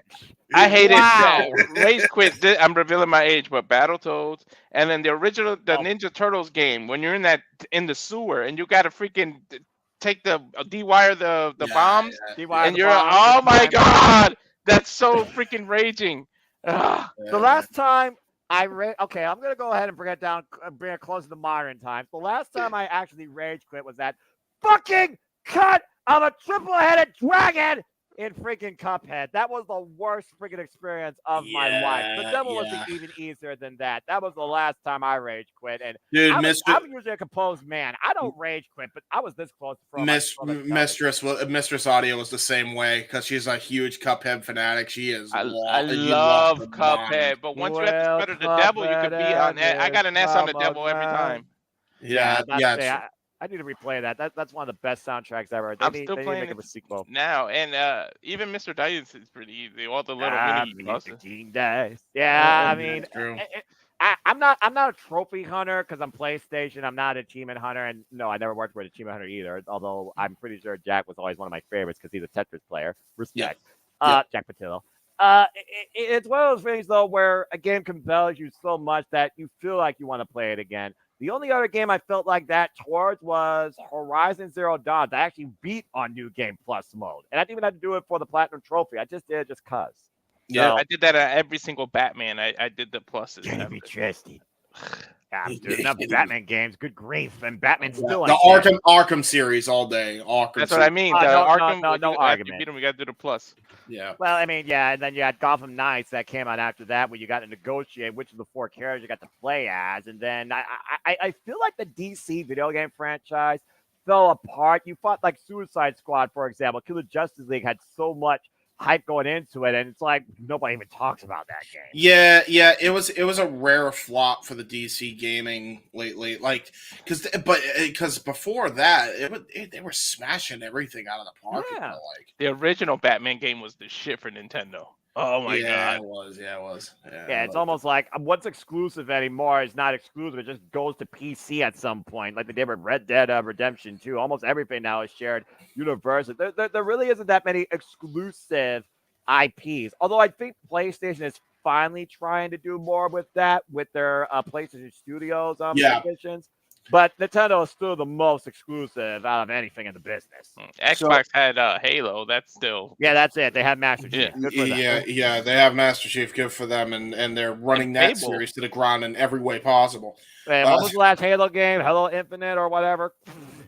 I hate Wow. it. Rage Quit. I'm revealing my age, but Battletoads, and then the original, the Ninja Turtles game, when you're in the sewer and you got to freaking take the dewire the bombs, and you're oh my God, that's so freaking raging. Ugh. The last time okay, I'm gonna go ahead and bring it close to the modern times. The last time I actually rage quit was that fucking cut of a triple-headed dragon in freaking Cuphead. That was the worst freaking experience of my life. The devil was even easier than that. That was the last time I rage quit. And dude, I'm usually a composed man. I don't rage quit, but I was this close to Mistress Audio was the same way because she's a huge Cuphead fanatic. She is. I love Cuphead, but once you have to spread the devil, you could be on it. I got an S on the devil every time. Yeah. I need to replay that. That's one of the best soundtracks ever. I'm still playing it a sequel now, and even Mr. Dice is pretty easy. All the little mini bosses. Yeah, I mean, I'm not a trophy hunter because I'm PlayStation. I'm not an achievement hunter, and no, I never worked with an achievement hunter either. Although I'm pretty sure Jack was always one of my favorites because he's a Tetris player. Respect, Jack Patillo. It's one of those things though where a game compels you so much that you feel like you want to play it again. The only other game I felt like that towards was Horizon Zero Dawn. I actually beat on New Game Plus mode. And I didn't even have to do it for the Platinum Trophy. I just did it just because. Yeah, I did that at every single Batman. I did the pluses. Can't be trusted. Dude, enough Batman games. Good grief. And Batman's still the Arkham series all day. That's what I mean. The Arkham, no argument. Beat him, we got to do the plus. Yeah. Well, I mean, yeah, and then you had Gotham Knights that came out after that, where you got to negotiate which of the 4 characters you got to play as, and then I feel like the DC video game franchise fell apart. You fought like Suicide Squad, for example. Killer Justice League had so much hype going into it, and it's like nobody even talks about that game. Yeah, it was a rare flop for the DC gaming lately. Like, because before that, they were smashing everything out of the park. Yeah. Like the original Batman game was the shit for Nintendo. Oh my God, it was. Yeah, it's almost like what's exclusive anymore is not exclusive. It just goes to PC at some point, like they did with Red Dead Redemption 2. Almost everything now is shared universally. There really isn't that many exclusive IPs. Although I think PlayStation is finally trying to do more with that with their PlayStation Studios editions. But Nintendo is still the most exclusive out of anything in the business. Xbox had Halo. That's still that's it. They have Master Chief. Good for them. Yeah, they have Master Chief. Good for them, and they're running that Fable. series to the ground in every way possible. Hey, what was the last Halo game? Halo Infinite or whatever?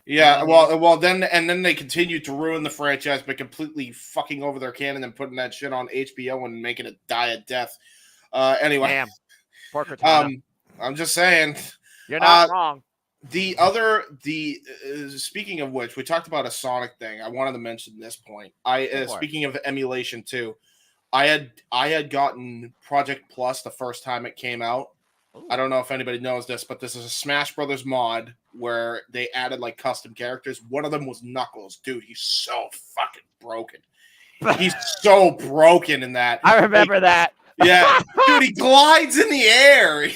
Yeah, well, then they continued to ruin the franchise by completely fucking over their canon and putting that shit on HBO and making it die a death. Anyway, Damn. Poor Cortana. I'm just saying. You're not wrong. Speaking of which, we talked about a Sonic thing. I wanted to mention this point. Speaking of emulation too, I had gotten Project Plus the first time it came out. Ooh. I don't know if anybody knows this, but this is a Smash Brothers mod where they added like custom characters. One of them was Knuckles. Dude, he's so fucking broken. He's so broken in that. I remember that. Yeah, dude, he glides in the air.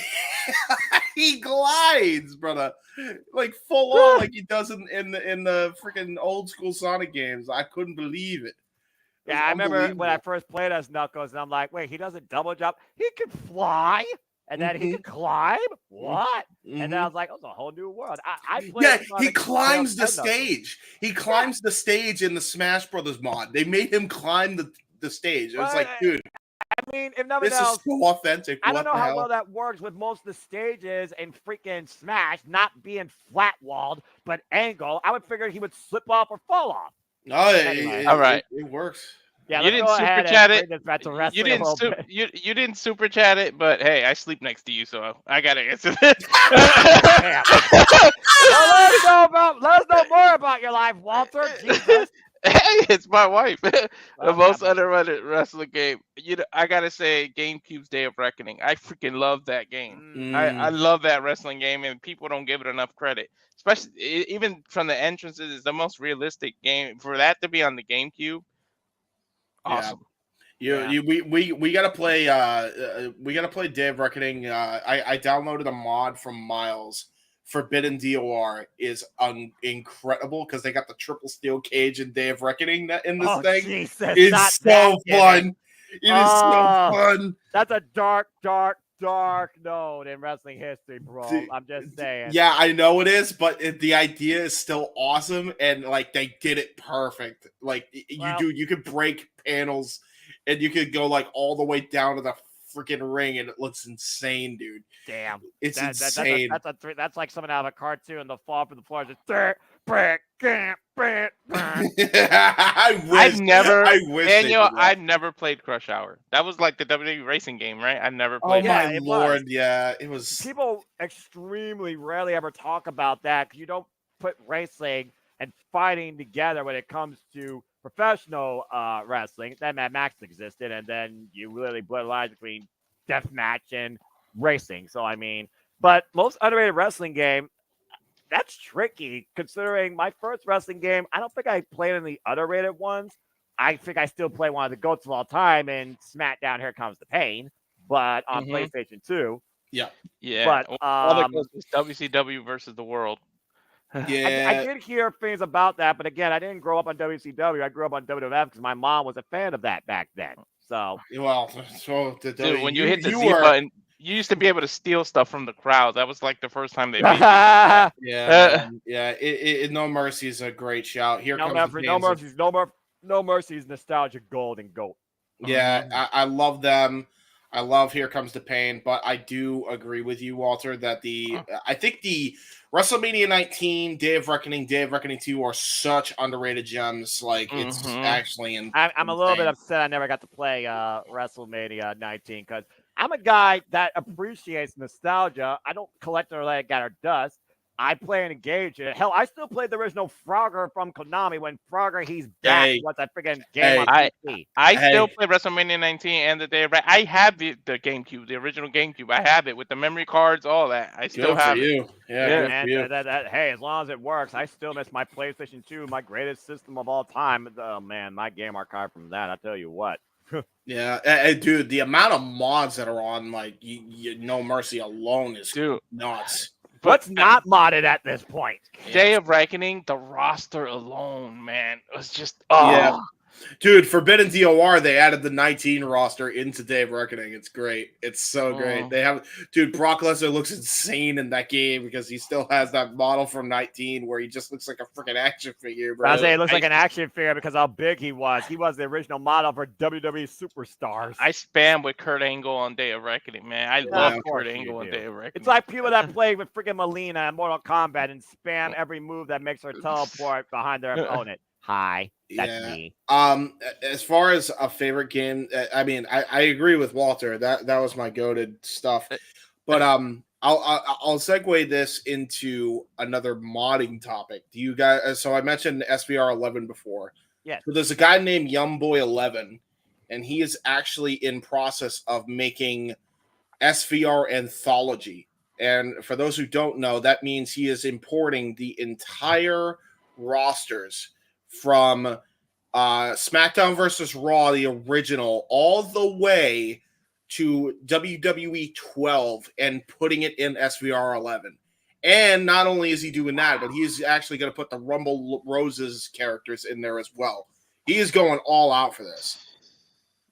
He glides, brother, like full on, like he does in the freaking old school Sonic games. I couldn't believe it. Yeah, I remember when I first played as Knuckles, and I'm like, wait, he doesn't double jump. He can fly, and then he can climb. What? And then I was like, oh, it's a whole new world. I played. Yeah, he climbs the stage. He climbs the stage in the Smash Brothers mod. They made him climb the stage. It was like, dude. I mean, if nothing else, is so authentic. I don't know how well that works with most of the stages in freaking Smash not being flat walled, but angle. I would figure he would slip off or fall off. No, all right, it works. Yeah, you didn't super chat it. You didn't super chat it, but hey, I sleep next to you, so I gotta answer this. Well, let us know more about your life, Walter. Jesus. Hey, it's my wife. The most underrated wrestling game. I gotta say, GameCube's Day of Reckoning. I freaking love that game. I love that wrestling game, and people don't give it enough credit. Especially even from the entrances, it's the most realistic game. For that to be on the GameCube, awesome. We gotta play. We gotta play Day of Reckoning. I downloaded a mod from Miles. Forbidden DOR is incredible because they got the triple steel cage and Day of Reckoning in this thing. Jesus, it's so fun. It is so fun. That's a dark note in wrestling history, bro. I'm just saying. Yeah, I know it is, but the idea is still awesome, and like they did it perfect. Like you could break panels, and you could go like all the way down to the freaking ring, and it looks insane, dude. Damn, it's insane. That's like something out of a cartoon. The fall from the floor just. I've never played Crush Hour. That was like the WWE racing game, right? I never played. Oh my lord, it was. People extremely rarely ever talk about that because you don't put racing and fighting together when it comes to professional wrestling. Then Mad Max existed, and then you really blur lines between deathmatch and racing. So I mean, but most underrated wrestling game, that's tricky considering my first wrestling game. I don't think I played in the underrated ones. I think I still play one of the GOATs of all time in SmackDown. Here Comes the Pain, but on PlayStation 2. Yeah. But WCW versus the World. Yeah, I did hear things about that, but again, I didn't grow up on WCW. I grew up on WWF because my mom was a fan of that back then. So, dude, when you hit the Z button, you used to be able to steal stuff from the crowd. That was like the first time they made it. No Mercy is a great shout. Here comes No Mercy's nostalgic gold and GOAT. Yeah, I love them. I love Here Comes the Pain, but I do agree with you, Walter, that I think the WrestleMania 19, Day of Reckoning 2 are such underrated gems. Like, it's actually I'm a little bit upset I never got to play WrestleMania 19 because I'm a guy that appreciates nostalgia. I don't collect or let it get our dust. I play and engage in it. Hell, I still play the original Frogger from Konami when Frogger he's back. What's that freaking game on PC? I still play WrestleMania 19 and the Day of I have the GameCube, the original GameCube. I have it with the memory cards, all that. I still have it. Yeah, hey, as long as it works, I still miss my PlayStation 2, my greatest system of all time. Oh man, my game archive from that, I tell you what. Yeah, dude, the amount of mods that are on like No Mercy alone is nuts. What's not modded at this point? Day of Reckoning, the roster alone, man, was just Dude, Forbidden DOR, they added the 19 roster into Day of Reckoning. It's great. It's so great. They have, dude, Brock Lesnar looks insane in that game because he still has that model from 19 where he just looks like a freaking action figure, bro. I say it looks like an action figure because how big he was. He was the original model for WWE Superstars. I spam with Kurt Angle on Day of Reckoning, man. I love Kurt Angle on Day of Reckoning. It's like people that play with freaking Melina in Mortal Kombat and spam every move that makes her teleport behind their opponent. Hi, that's me. As far as a favorite game, I mean, I agree with Walter. That was my goated stuff. But I'll segue this into another modding topic. Do you guys? So I mentioned SVR 11 before. Yeah. So there's a guy named Youngboy 11, and he is actually in process of making SVR Anthology. And for those who don't know, that means he is importing the entire rosters from SmackDown versus Raw, the original, all the way to WWE 12 and putting it in SVR 11. And not only is he doing that, but he's actually going to put the Rumble Roses characters in there as well. He is going all out for this.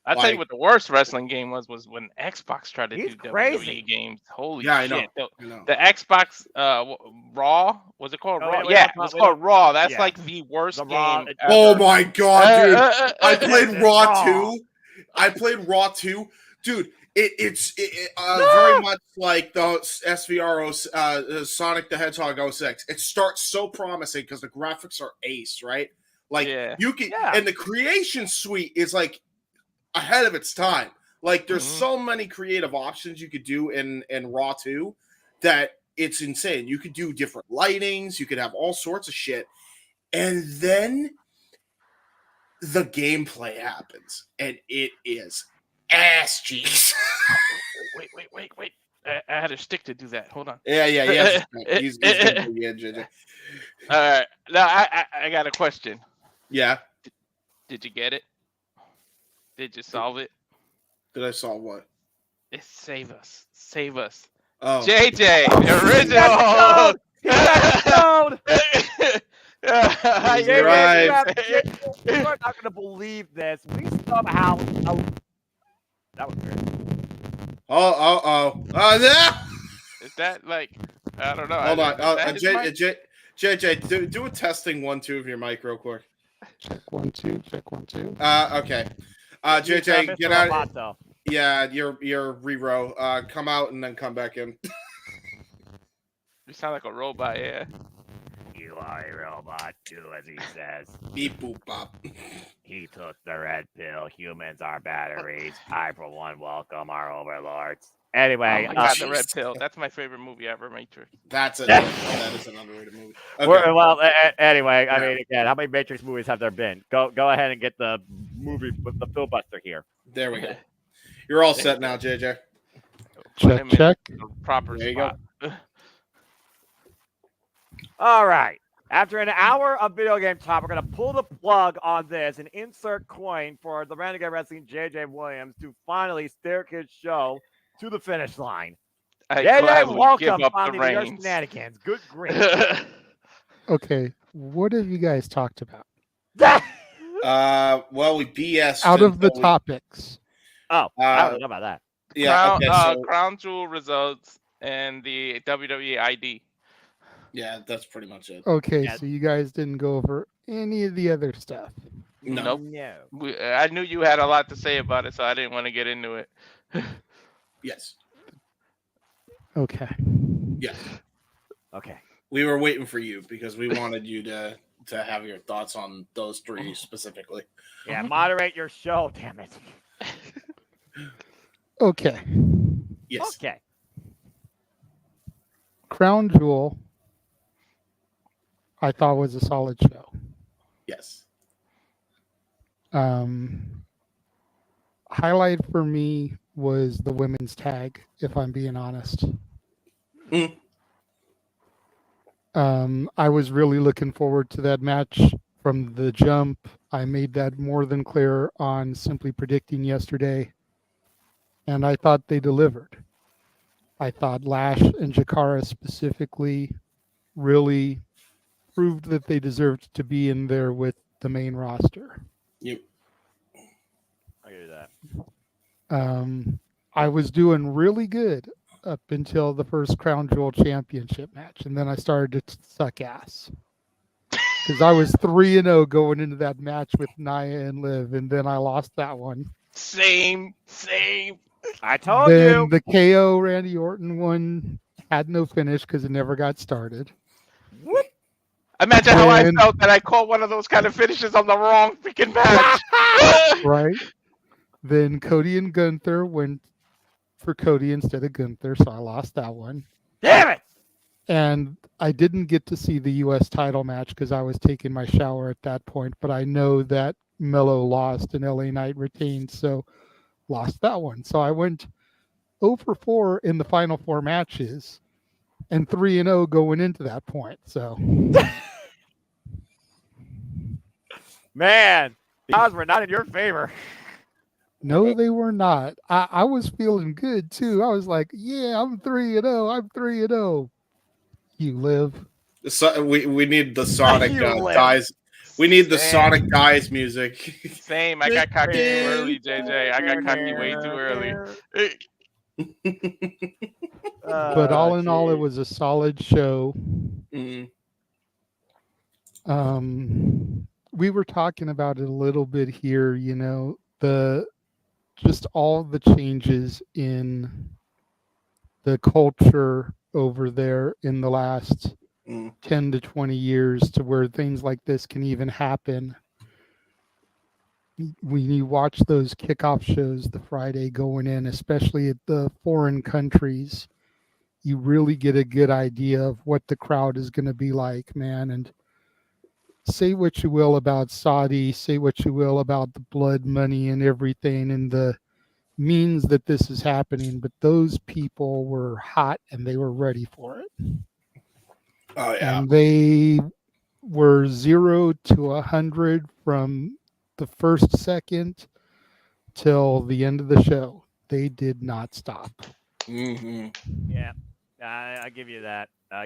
I'll tell you what the worst wrestling game was when Xbox tried to do crazy. WWE games. Holy I shit. know. I know. The Xbox Raw, was it called Raw? wait, Yeah, wait, it was called Raw. That's yeah. like the worst game Raw- ever. Oh my god, dude. I played Raw Raw. 2. I played Raw 2. Dude, it's very much like the SVR Sonic the Hedgehog 06. It starts so promising because the graphics are ace, right? Like you can and the creation suite is like ahead of its time. Like there's so many creative options you could do in Raw 2 that it's insane. You could do different lightings, you could have all sorts of shit. And then the gameplay happens and it is ass cheeks. Wait. I had a stick to do that. Hold on. Yeah. He's JJ. All right. Now I got a question. Yeah. Did you get it? Did you solve it? Did I solve what? It's save us. Save us. Oh. JJ, the original. You're right. You're not going to believe this. We somehow. That was weird. Oh, yeah. Is that like? I don't know. Hold on. JJ. JJ, do a testing 1-2 of your mic real quick. Check 1-2. Check 1-2. Okay. JJ, get out. Yeah, you're re-row. Come out and then come back in. You sound like a robot, yeah. You are a robot too, as he says. Beep boop bop. He took the red pill. Humans are batteries. I, for one, welcome our overlords. Anyway, oh my God, the red pill. That's my favorite movie ever, Matrix. That is an underrated movie. Okay. Well, anyway, I mean, again, how many Matrix movies have there been? Go ahead and get the movie with the filibuster here. There we go. You're all set now, JJ. Check. The proper there you spot. go. All right. After an hour of video game talk, we're going to pull the plug on this and insert coin for the Renegade Wrestling JJ Williams to finally steer his show to the finish line. JJ, welcome finally to your Shenanigans. Good grief. Okay, what have you guys talked about? Well, we BS out of the topics. Oh, I don't know about that. Yeah, Crown Jewel results and the WWE ID. Yeah, that's pretty much it. Okay, so you guys didn't go over any of the other stuff. Nope. No. I knew you had a lot to say about it, so I didn't want to get into it. Yes. Okay. Yes. Okay. We were waiting for you because we wanted you to have your thoughts on those three specifically. Yeah, moderate your show, damn it. Okay. Yes. Okay. Crown Jewel, I thought was a solid show. Yes. Highlight for me was the women's tag, if I'm being honest. I was really looking forward to that match from the jump. I made that more than clear on Simply Predicting yesterday, and I thought they delivered. I thought Lash and Jakara specifically really proved that they deserved to be in there with the main roster. Yep. I get that. I was doing really good up until the first Crown Jewel Championship match, and then I started to suck ass. Because I was 3-0 going into that match with Nia and Liv, and then I lost that one. Same. I told Then you. the KO Randy Orton one had no finish because it never got started. Whoop. Imagine how I felt that I called one of those kind of finishes on the wrong freaking match. Right? Then Cody and Gunther went for Cody instead of Gunther, so I lost that one. Damn it! And I didn't get to see the U.S. title match because I was taking my shower at that point, but I know that Mello lost and LA Knight retained, so lost that one. So I went 0-4 in the final 4 matches and 3-0 going into that point. So, man, the odds were not in your favor. No, they were not. I was feeling good too. I was like, yeah, I'm 3-0. I'm 3-0. You live. So, we need the Sonic guys. We need the Sonic guys music. Same. I got cocky too early, JJ. I got cocky way too early. But all in all, it was a solid show. Mm-hmm. We were talking about it a little bit here, you know, just all the changes in the culture over there in the last 10 to 20 years to where things like this can even happen. When you watch those kickoff shows the Friday going in, especially at the foreign countries, you really get a good idea of what the crowd is going to be like, man. And say what you will about Saudi, say what you will about the blood money and everything and the means that this is happening, but those people were hot and they were ready for it. Oh yeah. And they were 0 to 100 from the first second till the end of the show. They did not stop. Mm-hmm. Yeah, I give you that. I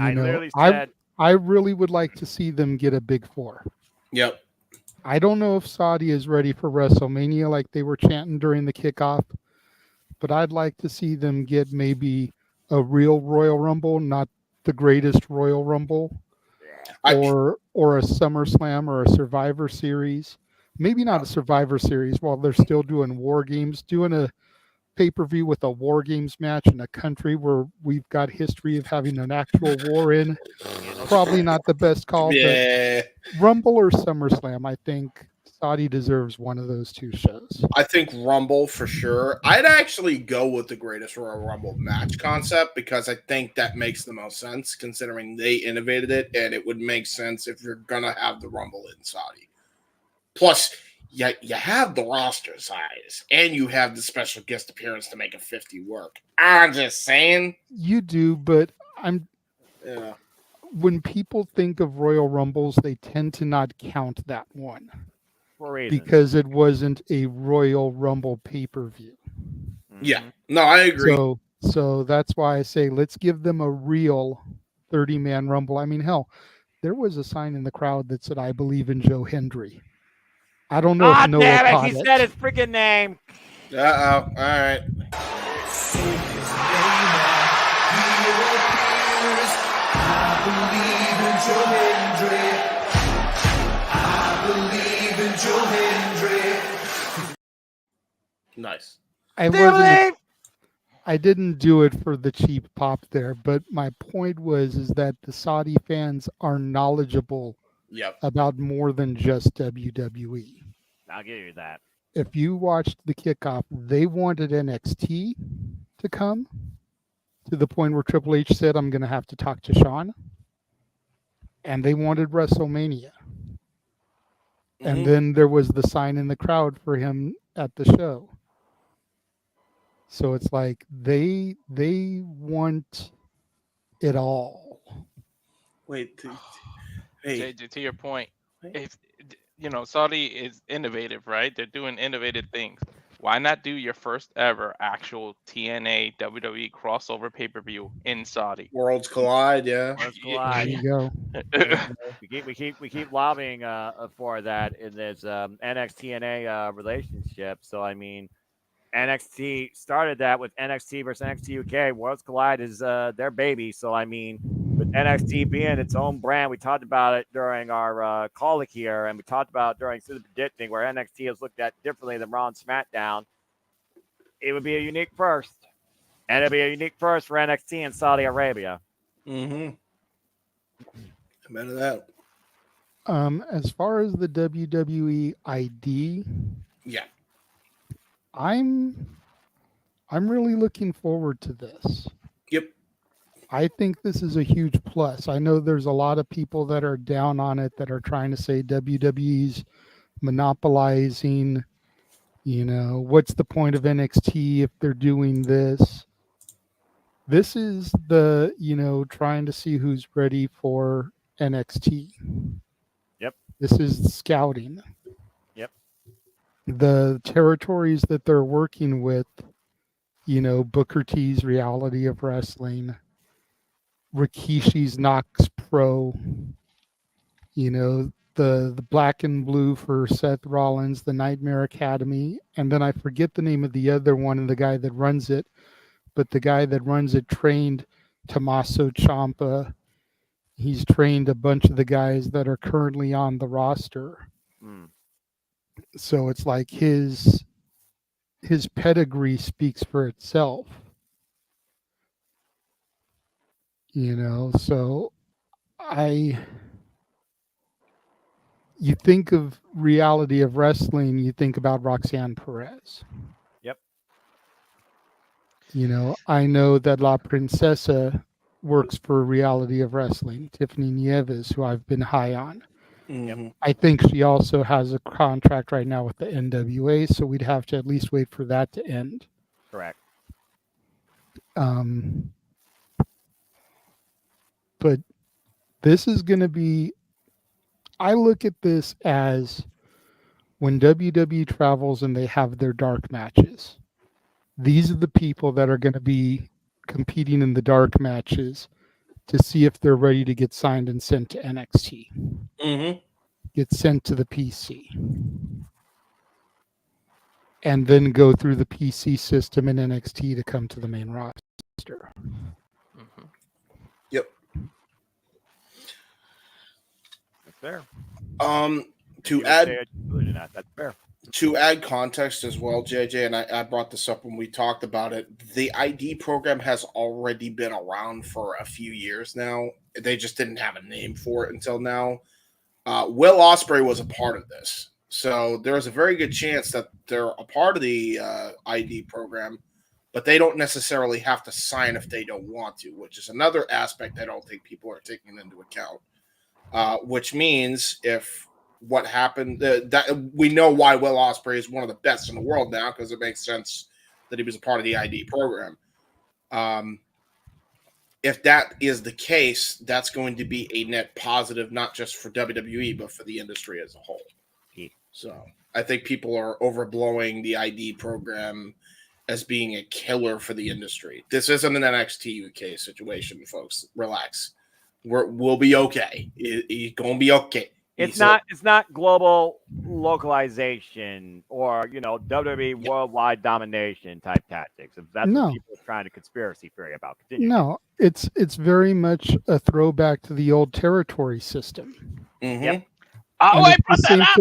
You know, literally said I really would like to see them get a big 4. Yep. I don't know if Saudi is ready for WrestleMania like they were chanting during the kickoff, but I'd like to see them get maybe a real Royal Rumble, not the greatest Royal Rumble, or a SummerSlam or a Survivor Series. Maybe not a Survivor Series while they're still doing War Games, doing a pay-per-view with a War Games match in a country where we've got history of having an actual war in. Probably not the best call, Yeah. but Rumble or SummerSlam, I think Saudi deserves one of those 2 shows. I think Rumble for sure. I'd actually go with the greatest Royal Rumble match concept because I think that makes the most sense considering they innovated it, and it would make sense if you're gonna have the Rumble in Saudi. Plus, you have the roster size and you have the special guest appearance to make a 50 work. I'm just saying. You do, but Yeah. when people think of Royal Rumbles, they tend to not count that one for reasons. because it wasn't a Royal Rumble pay-per-view. Yeah. No, I agree. So that's why I say let's give them a real 30-man Rumble. I mean, hell, there was a sign in the crowd that said, "I believe in Joe Hendry." I don't know if Noah damn it, caught he said his freaking name. Uh-oh. All right. Nice. I didn't do it for the cheap pop there, but my point is that the Saudi fans are knowledgeable about more than just WWE. I'll give you that. If you watched the kickoff, they wanted NXT to come to the point where Triple H said, "I'm going to have to talk to Shawn." And they wanted WrestleMania. And then there was the sign in the crowd for him at the show. So it's like they want it all. Wait, hey. To your point, if you know, Saudi is innovative, right? They're doing innovative things. why not do your first ever actual TNA WWE crossover pay-per-view in Saudi? Worlds collide, yeah. Worlds There collide. you go. We keep lobbying for that in this NXT TNA relationship. So I mean, NXT started that with NXT versus NXT UK. Worlds Collide is their baby. So I mean, with NXT being its own brand, we talked about it during our call here, and we talked about it during Super Predicting, where NXT is looked at differently than Raw and SmackDown. It would be a unique first, and it'd be a unique first for NXT in Saudi Arabia. Mm-hmm. Amen to that. As far as the WWE ID, yeah, I'm really looking forward to this. Yep. I think this is a huge plus. I know there's a lot of people that are down on it that are trying to say WWE's monopolizing, what's the point of NXT if they're doing this? This is the, trying to see who's ready for NXT. Yep. This is scouting. Yep. The territories that they're working with, Booker T's Reality of Wrestling, Rikishi's Knox Pro, the Black and Blue for Seth Rollins, the Nightmare Academy, and then I forget the name of the other one and the guy that runs it, but the guy that runs it trained Tommaso Ciampa. He's trained a bunch of the guys that are currently on the roster. So it's like his pedigree speaks for itself. So you think of Reality of Wrestling, you think about Roxanne Perez. Yep. I know that La Princesa works for Reality of Wrestling, Tiffany Nieves, who I've been high on. Mm-hmm. I think she also has a contract right now with the NWA, so we'd have to at least wait for that to end. Correct. But this is going to be, I look at this as when WWE travels and they have their dark matches, these are the people that are going to be competing in the dark matches to see if they're ready to get signed and sent to NXT. Mm-hmm. Get sent to the PC. And then go through the PC system in NXT to come to the main roster. Yep. That's fair. That's fair. To add context as well, JJ, and I brought this up when we talked about it, the ID program has already been around for a few years now. They just didn't have a name for it until now. Will Ospreay was a part of this. So there's a very good chance that they're a part of the ID program, but they don't necessarily have to sign if they don't want to, which is another aspect I don't think people are taking into account. Which means if what happened, that we know why Will Ospreay is one of the best in the world now, because it makes sense that he was a part of the ID program. If that is the case, that's going to be a net positive, not just for WWE, but for the industry as a whole. So I think people are overblowing the ID program as being a killer for the industry. This isn't an NXT UK situation, folks. Relax. We'll be okay. It's going to be okay. It's not global localization or WWE worldwide domination type tactics. If that's what people are trying to conspiracy theory about. Continue. No, it's very much a throwback to the old territory system. Mm-hmm. Yep. Oh, I brought that up.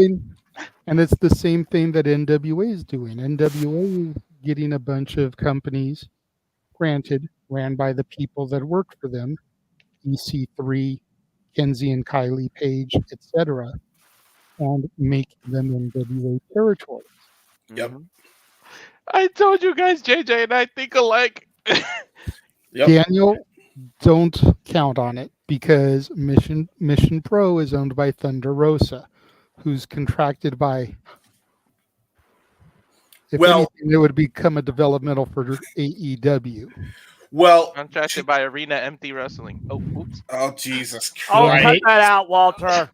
And it's the same thing that NWA is doing. NWA is getting a bunch of companies, granted, ran by the people that worked for them, EC3, Kenzie and Kylie Page, etc., and making them NWA territories. Yep. I told you guys, JJ, and I think alike. Yep. Daniel, don't count on it because Mission Pro is owned by Thunder Rosa, who's contracted by. If anything, it would become a developmental for AEW. Well, contracted by Arena Empty Wrestling. Oh, oops. Oh, Jesus Oh, Christ. cut that out, Walter.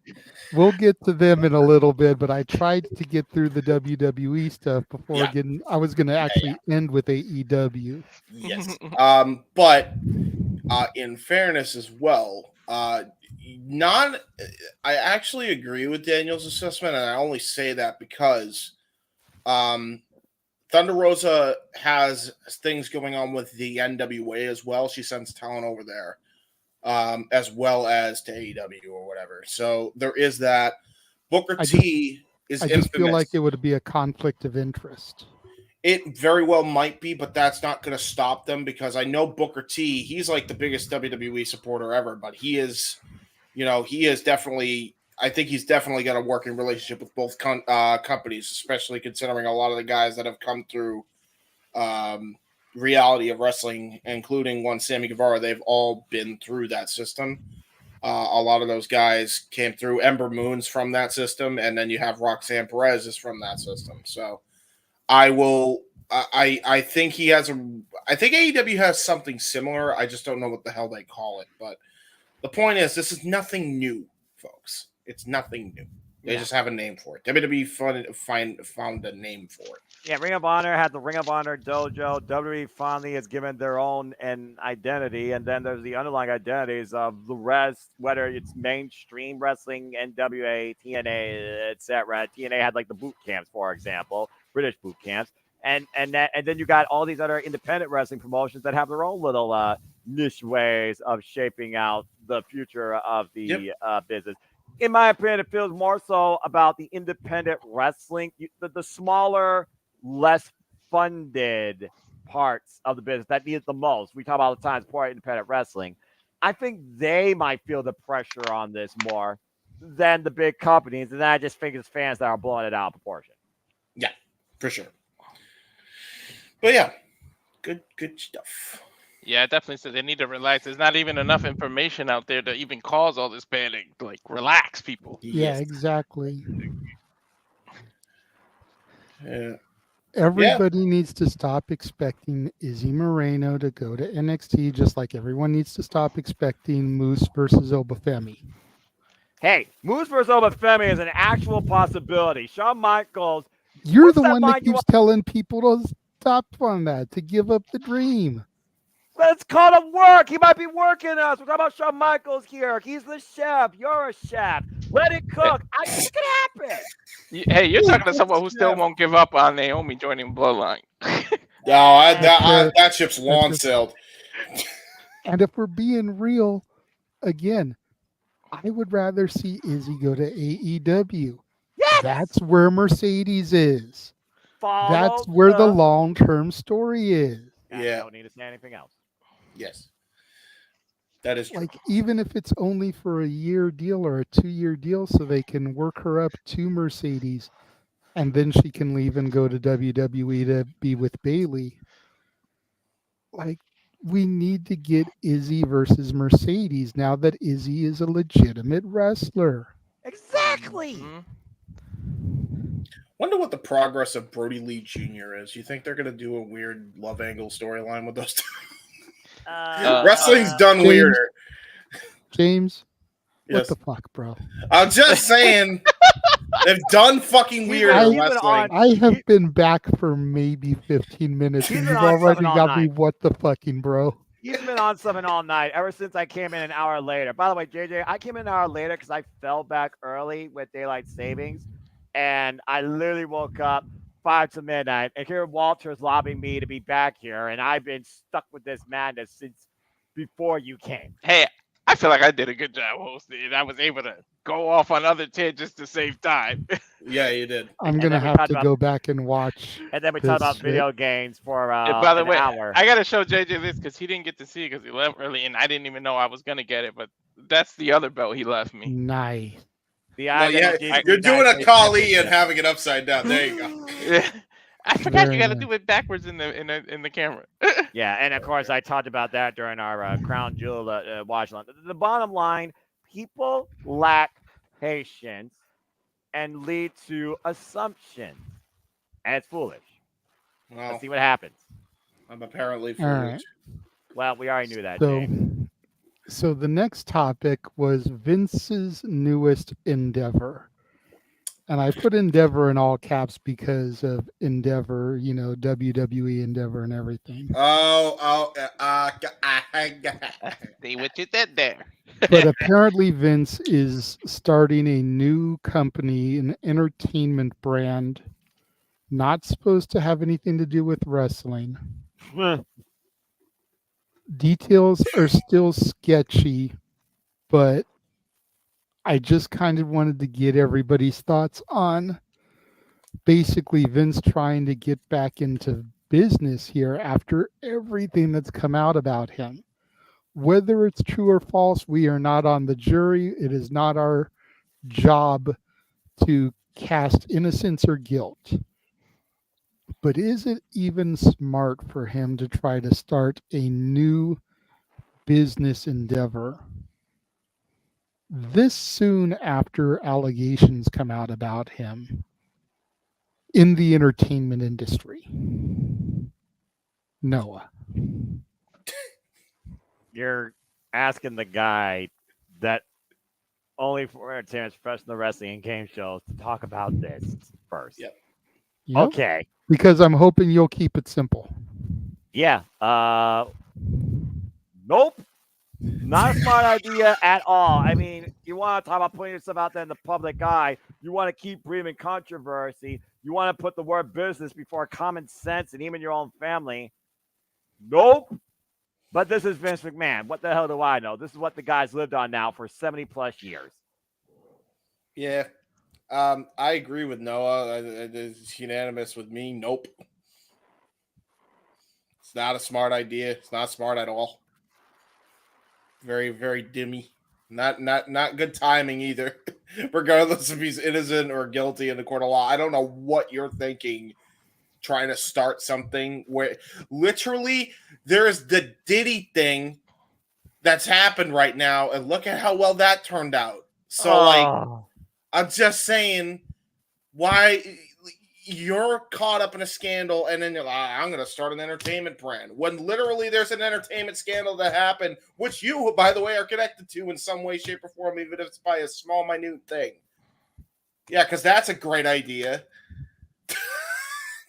We'll get to them in a little bit, but I tried to get through the WWE stuff before getting. I was going to actually end with AEW. Yes. But in fairness as well, I actually agree with Daniel's assessment, and I only say that because Thunder Rosa has things going on with the NWA as well. She sends talent over there, as well as to AEW or whatever. So there is that. Booker T is I infamous. just feel like it would be a conflict of interest. It very well might be, but that's not going to stop them because I know Booker T, he's like the biggest WWE supporter ever, but he is definitely, I think he's definitely got a working relationship with both companies, especially considering a lot of the guys that have come through reality of wrestling, including one Sammy Guevara, they've all been through that system. A lot of those guys came through. Ember Moon's from that system, and then you have Roxanne Perez is from that system. So I think he has I think AEW has something similar. I just don't know what the hell they call it. But the point is, this is nothing new, folks. It's nothing new. They just have a name for it. WWE found a name for it. Yeah, Ring of Honor had the Ring of Honor dojo. WWE finally has given their own identity, and then there's the underlying identities of the rest, whether it's mainstream wrestling, NWA, TNA, etc. TNA had like the boot camps, for example, British boot camps, and then you got all these other independent wrestling promotions that have their own little niche ways of shaping out the future of the business. In my opinion, it feels more so about the independent wrestling, the smaller, less funded parts of the business that need it the most. We talk about all the time, support independent wrestling. I think they might feel the pressure on this more than the big companies, and then I just think it's fans that are blowing it out of proportion. Yeah, for sure. But yeah, good stuff. Yeah, I definitely said they need to relax. There's not even enough information out there to even cause all this panic. Like, relax, people. Yeah, exactly. Yeah. Everybody needs to stop expecting Izzy Moreno to go to NXT, just like everyone needs to stop expecting Moose versus Obafemi. Hey, Moose versus Obafemi is an actual possibility. Shawn Michaels. You're the one that keeps telling people to stop on that, to give up the dream. Let's call him work. He might be working us. We're talking about Shawn Michaels here. He's the chef. You're a chef. Let it cook. It could happen. Hey, you're talking to someone who still won't give up on Naomi joining Bloodline. No, that ship's long sailed. And if we're being real, again, I would rather see Izzy go to AEW. Yes! That's where Mercedes is. Follow That's where the long-term story is. Yeah. Don't need to say anything else. Yes. That is true. Like, even if it's only for a year deal or a 2-year deal so they can work her up to Mercedes and then she can leave and go to WWE to be with Bayley. Like, we need to get Izzy versus Mercedes now that Izzy is a legitimate wrestler. Exactly. Wonder what the progress of Brody Lee Jr. is. You think they're going to do a weird love angle storyline with those two? Wrestling's done weirder. James, Yes. what the fuck, bro? I'm just saying, they've done fucking weird wrestling. I have been back for maybe 15 minutes, and you've already got me what the fucking, bro. He's been on something all night ever since I came in an hour later. By the way, JJ, I came in an hour later because I fell back early with daylight savings, and I literally woke up 5 to midnight, and here Walter's lobbying me to be back here, and I've been stuck with this madness since before you came. Hey, I feel like I did a good job hosting, and I was able to go off on other tangents to save time. Yeah, you did. I'm going to have to go back and watch. And then we talked about video games for And by the an way, hour. I got to show JJ this because he didn't get to see it because he left early, and I didn't even know I was going to get it, but that's the other belt he left me. Nice. Well, yeah, you're doing a Kali and having it upside down. There you go. Yeah. I forgot you got to do it backwards in the camera. Yeah, and of course I talked about that during our Crown Jewel watch. The bottom line, people lack patience and lead to assumptions, and it's foolish. Well, Let's see what happens. I'm apparently All right. Well, we already knew that, So, James. so the next topic was Vince's newest endeavor. And I put Endeavor in all caps because of Endeavor, WWE Endeavor and everything. See what you did there. But apparently Vince is starting a new company, an entertainment brand, not supposed to have anything to do with wrestling. Details are still sketchy, but I just kind of wanted to get everybody's thoughts on basically Vince trying to get back into business here after everything that's come out about him. Whether it's true or false, we are not on the jury. It is not our job to cast innocence or guilt. But is it even smart for him to try to start a new business endeavor this soon after allegations come out about him in the entertainment industry? Noah. You're asking the guy that only for entertainment, professional wrestling, and game shows to talk about this first. Yep. Okay. Because I'm hoping you'll keep it simple. Yeah. Nope. Not a smart idea at all. I mean, you want to talk about putting yourself out there in the public eye. You want to keep breathing controversy. You want to put the word business before common sense and even your own family. Nope. But this is Vince McMahon. What the hell do I know? This is what the guy's lived on now for 70 plus years. Yeah. I agree with Noah. It's unanimous with me. Nope. It's not a smart idea. It's not smart at all. Very, very dimmy. Not good timing either. Regardless if he's innocent or guilty in the court of law. I don't know what you're thinking trying to start something where literally there's the Diddy thing that's happened right now, and look at how well that turned out. So I'm just saying, why you're caught up in a scandal and then you're like, I'm going to start an entertainment brand. When literally there's an entertainment scandal that happened, which you, by the way, are connected to in some way, shape, or form, even if it's by a small, minute thing. Yeah, because that's a great idea.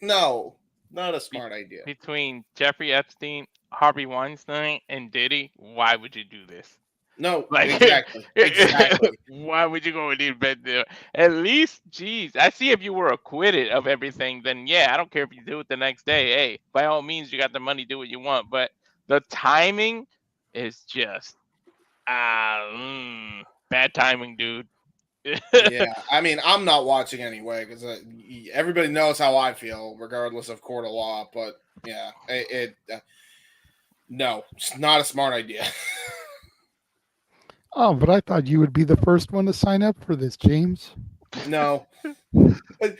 No, not a smart idea. Between Jeffrey Epstein, Harvey Weinstein, and Diddy, why would you do this? No, exactly. Why would you go and invent there? At least, geez, I see if you were acquitted of everything, then yeah, I don't care if you do it the next day. Hey, by all means, you got the money, do what you want. But the timing is just bad timing, dude. Yeah, I mean, I'm not watching anyway because everybody knows how I feel, regardless of court of law. But yeah, no, it's not a smart idea. Oh, but I thought you would be the first one to sign up for this, James. No.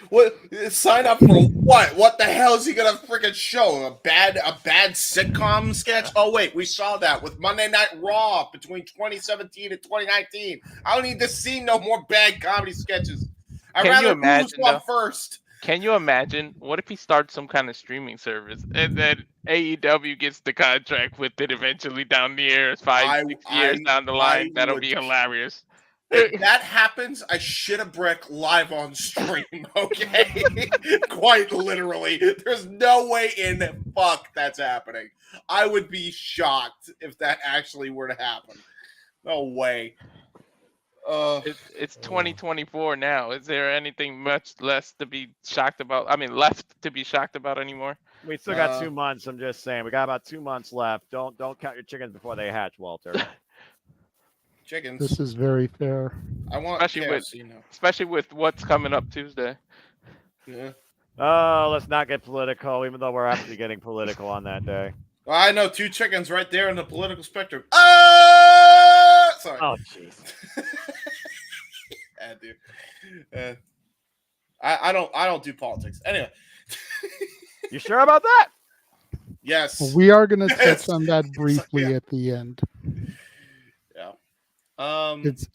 What? Sign up for what? What the hell is he gonna freaking show? A bad sitcom sketch? Oh wait, we saw that with Monday Night Raw between 2017 and 2019. I don't need to see no more bad comedy sketches. I'd rather lose one first. Can you imagine? What if he starts some kind of streaming service and then AEW gets the contract with it eventually down the years, 5-6 years down the line? That'll be hilarious. If that happens, I shit a brick live on stream, okay? Quite literally. There's no way in fuck that's happening. I would be shocked if that actually were to happen. No way. It's 2024 now. Is there anything much less to be shocked about? I mean, left to be shocked about anymore? We still got 2 months. I'm just saying, we got about 2 months left. Don't count your chickens before they hatch, Walter. Chickens. This is very fair. I want especially with what's coming up Tuesday. Yeah. Oh, let's not get political, even though we're actually getting political on that day. Well, I know 2 chickens right there in the political spectrum. Sorry. Oh, jeez. Yeah, dude. I don't do politics. Anyway. You sure about that? Yes. Well, we are going to touch on that briefly at the end. Yeah.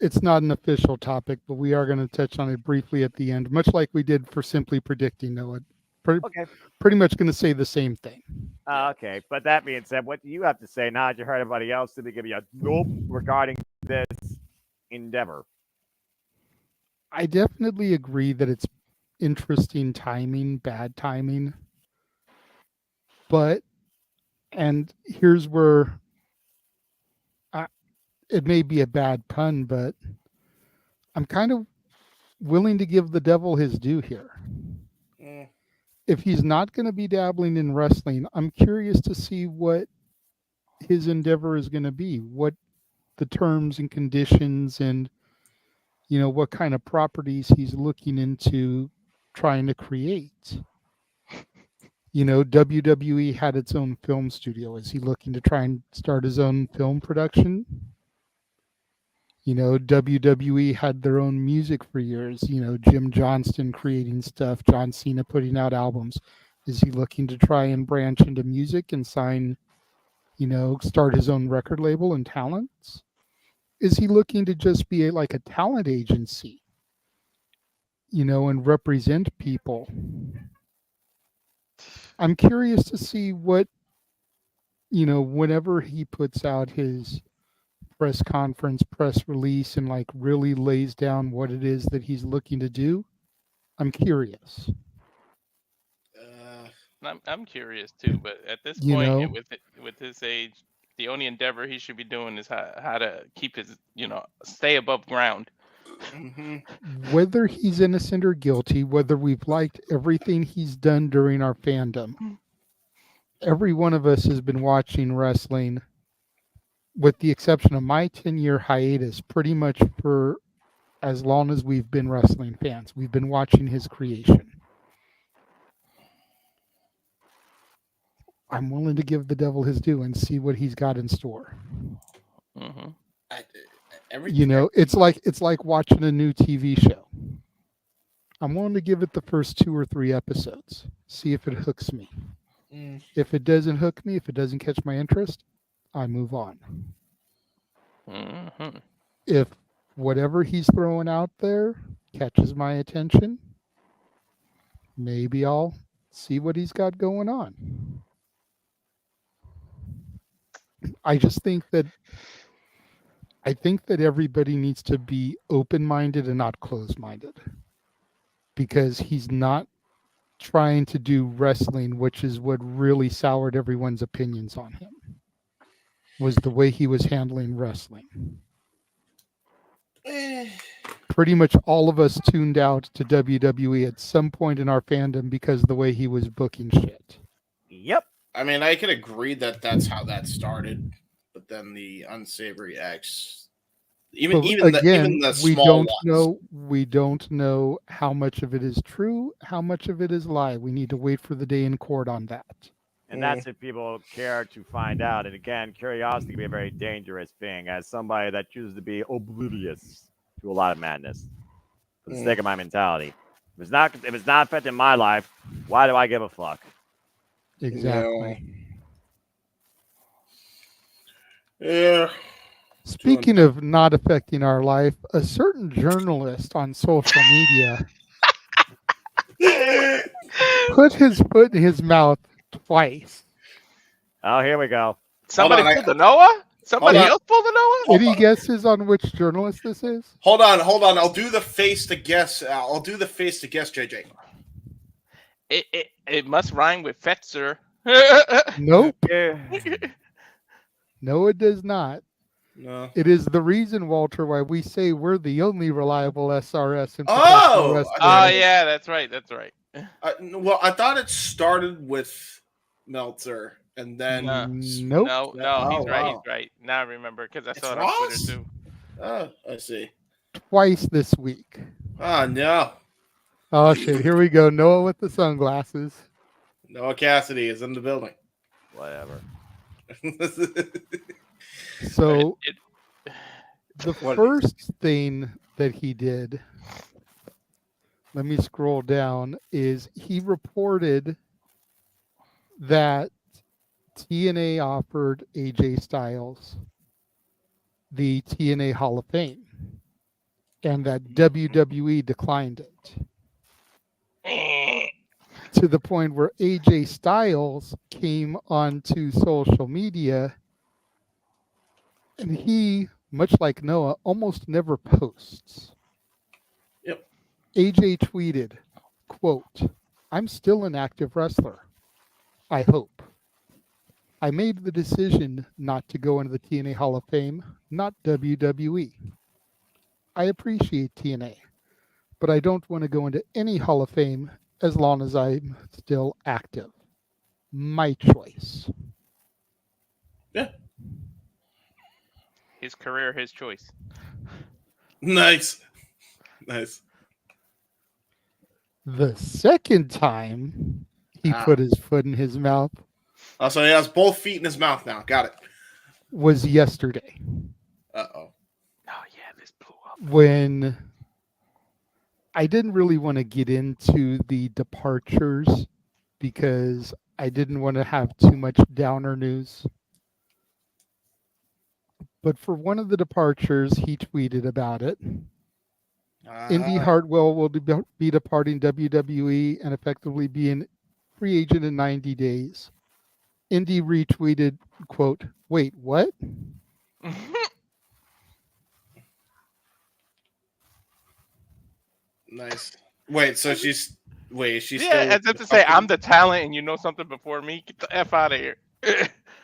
It's not an official topic, but we are going to touch on it briefly at the end, much like we did for Simply Predicting, Noah. Pretty much going to say the same thing. Okay, but that being said, what do you have to say now that you heard everybody else? Did they give you a nope regarding this endeavor? I definitely agree that it's interesting timing, bad timing. But, and here's where it may be a bad pun, but I'm kind of willing to give the devil his due here. If he's not going to be dabbling in wrestling, I'm curious to see what his endeavor is going to be, what the terms and conditions and, what kind of properties he's looking into trying to create. WWE had its own film studio. Is he looking to try and start his own film production? WWE had their own music for years. Jim Johnston creating stuff, John Cena putting out albums. Is he looking to try and branch into music and sign, start his own record label and talents? Is he looking to just be like a talent agency, and represent people? I'm curious to see what, whenever he puts out his press conference, press release, and like really lays down what it is that he's looking to do. I'm curious. I'm curious too, but at this point, with his age, the only endeavor he should be doing is how to keep his, stay above ground. Whether he's innocent or guilty, whether we've liked everything he's done during our fandom, every one of us has been watching wrestling, with the exception of my 10-year hiatus, pretty much for as long as we've been wrestling fans. We've been watching his creation. I'm willing to give the devil his due and see what he's got in store. It's like watching a new TV show. I'm willing to give it the first 2 or 3 episodes, see if it hooks me. If it doesn't hook me, if it doesn't catch my interest, I move on. If whatever he's throwing out there catches my attention, maybe I'll see what he's got going on. I think that everybody needs to be open-minded and not closed-minded, because he's not trying to do wrestling, which is what really soured everyone's opinions on him, was the way he was handling wrestling. Pretty much all of us tuned out to WWE at some point in our fandom because of the way he was booking shit. Yep. I mean, I can agree that that's how that started, but then the unsavory acts, even the small ones. We don't know how much of it is true, how much of it is lie. We need to wait for the day in court on that. And that's if people care to find out. And again, curiosity can be a very dangerous thing. As somebody that chooses to be oblivious to a lot of madness, for the sake of my mentality, if it's not affecting my life, why do I give a fuck? Exactly. Yeah. Speaking of not affecting our life, a certain journalist on social media put his foot in his mouth twice. Oh, here we go. Somebody pulled the Noah? Somebody else pulled the Noah? Any guesses on which journalist this is? Hold on. I'll do the face to guess. JJ. It must rhyme with Fetzer. Nope. No, it does not. No. It is the reason, Walter, why we say we're the only reliable SRS. Yeah, that's right. Well, I thought it started with Meltzer, and then nope. No, he's right. Now I remember because I saw it on Twitter too. Oh, I see. Twice this week. Oh no. Oh shit! Here we go. Noah with the sunglasses. Noah Cassidy is in the building. Whatever. So the first thing that he did, let me scroll down, is he reported that TNA offered AJ Styles the TNA Hall of Fame and that WWE declined it. To the point where AJ Styles came onto social media, and he, much like Noah, almost never posts. Yep. AJ tweeted, quote, "I'm still an active wrestler. I hope. I made the decision not to go into the TNA Hall of Fame, not WWE. I appreciate TNA, but I don't want to go into any Hall of Fame as long as I'm still active. My choice." Yeah. His career, his choice. Nice. Nice. The second time he put his foot in his mouth So he has both feet in his mouth now. Got it. was yesterday. Uh-oh. Oh, yeah, this blew up. When I didn't really want to get into the departures because I didn't want to have too much downer news. But for one of the departures, he tweeted about it. Indy Hartwell will be departing WWE and effectively be a free agent in 90 days. Indy retweeted, quote, "Wait, what?" Nice. Wait, so she's still as if to say, I'm the talent and you know something before me. Get the F out of here.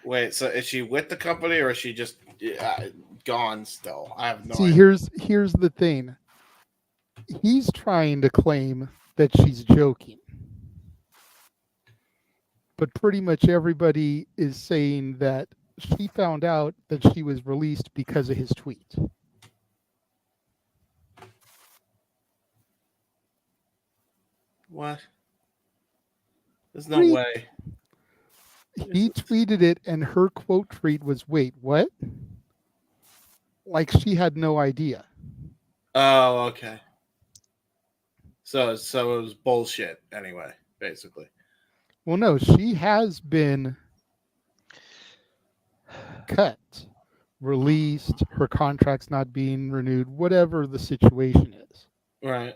Wait, so is she with the company or is she just gone still? I have no See, idea. here's the thing. He's trying to claim that she's joking. But pretty much everybody is saying that she found out that she was released because of his tweet. What? There's no way. He tweeted it, and her quote tweet was, "Wait, what?" Like she had no idea. Oh, okay. So it was bullshit anyway, basically. Well, no, she has been cut, released, her contract's not being renewed, whatever the situation is. Right.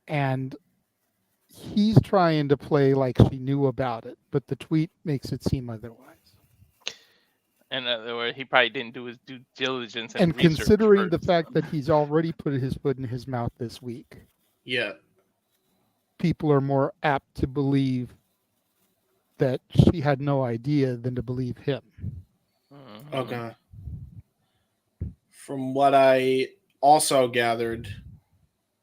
And he's trying to play like she knew about it, but the tweet makes it seem otherwise. In other words, he probably didn't do his due diligence And research considering first. the fact that he's already put his foot in his mouth this week, yeah, people are more apt to believe that she had no idea than to believe him. Okay. From what I also gathered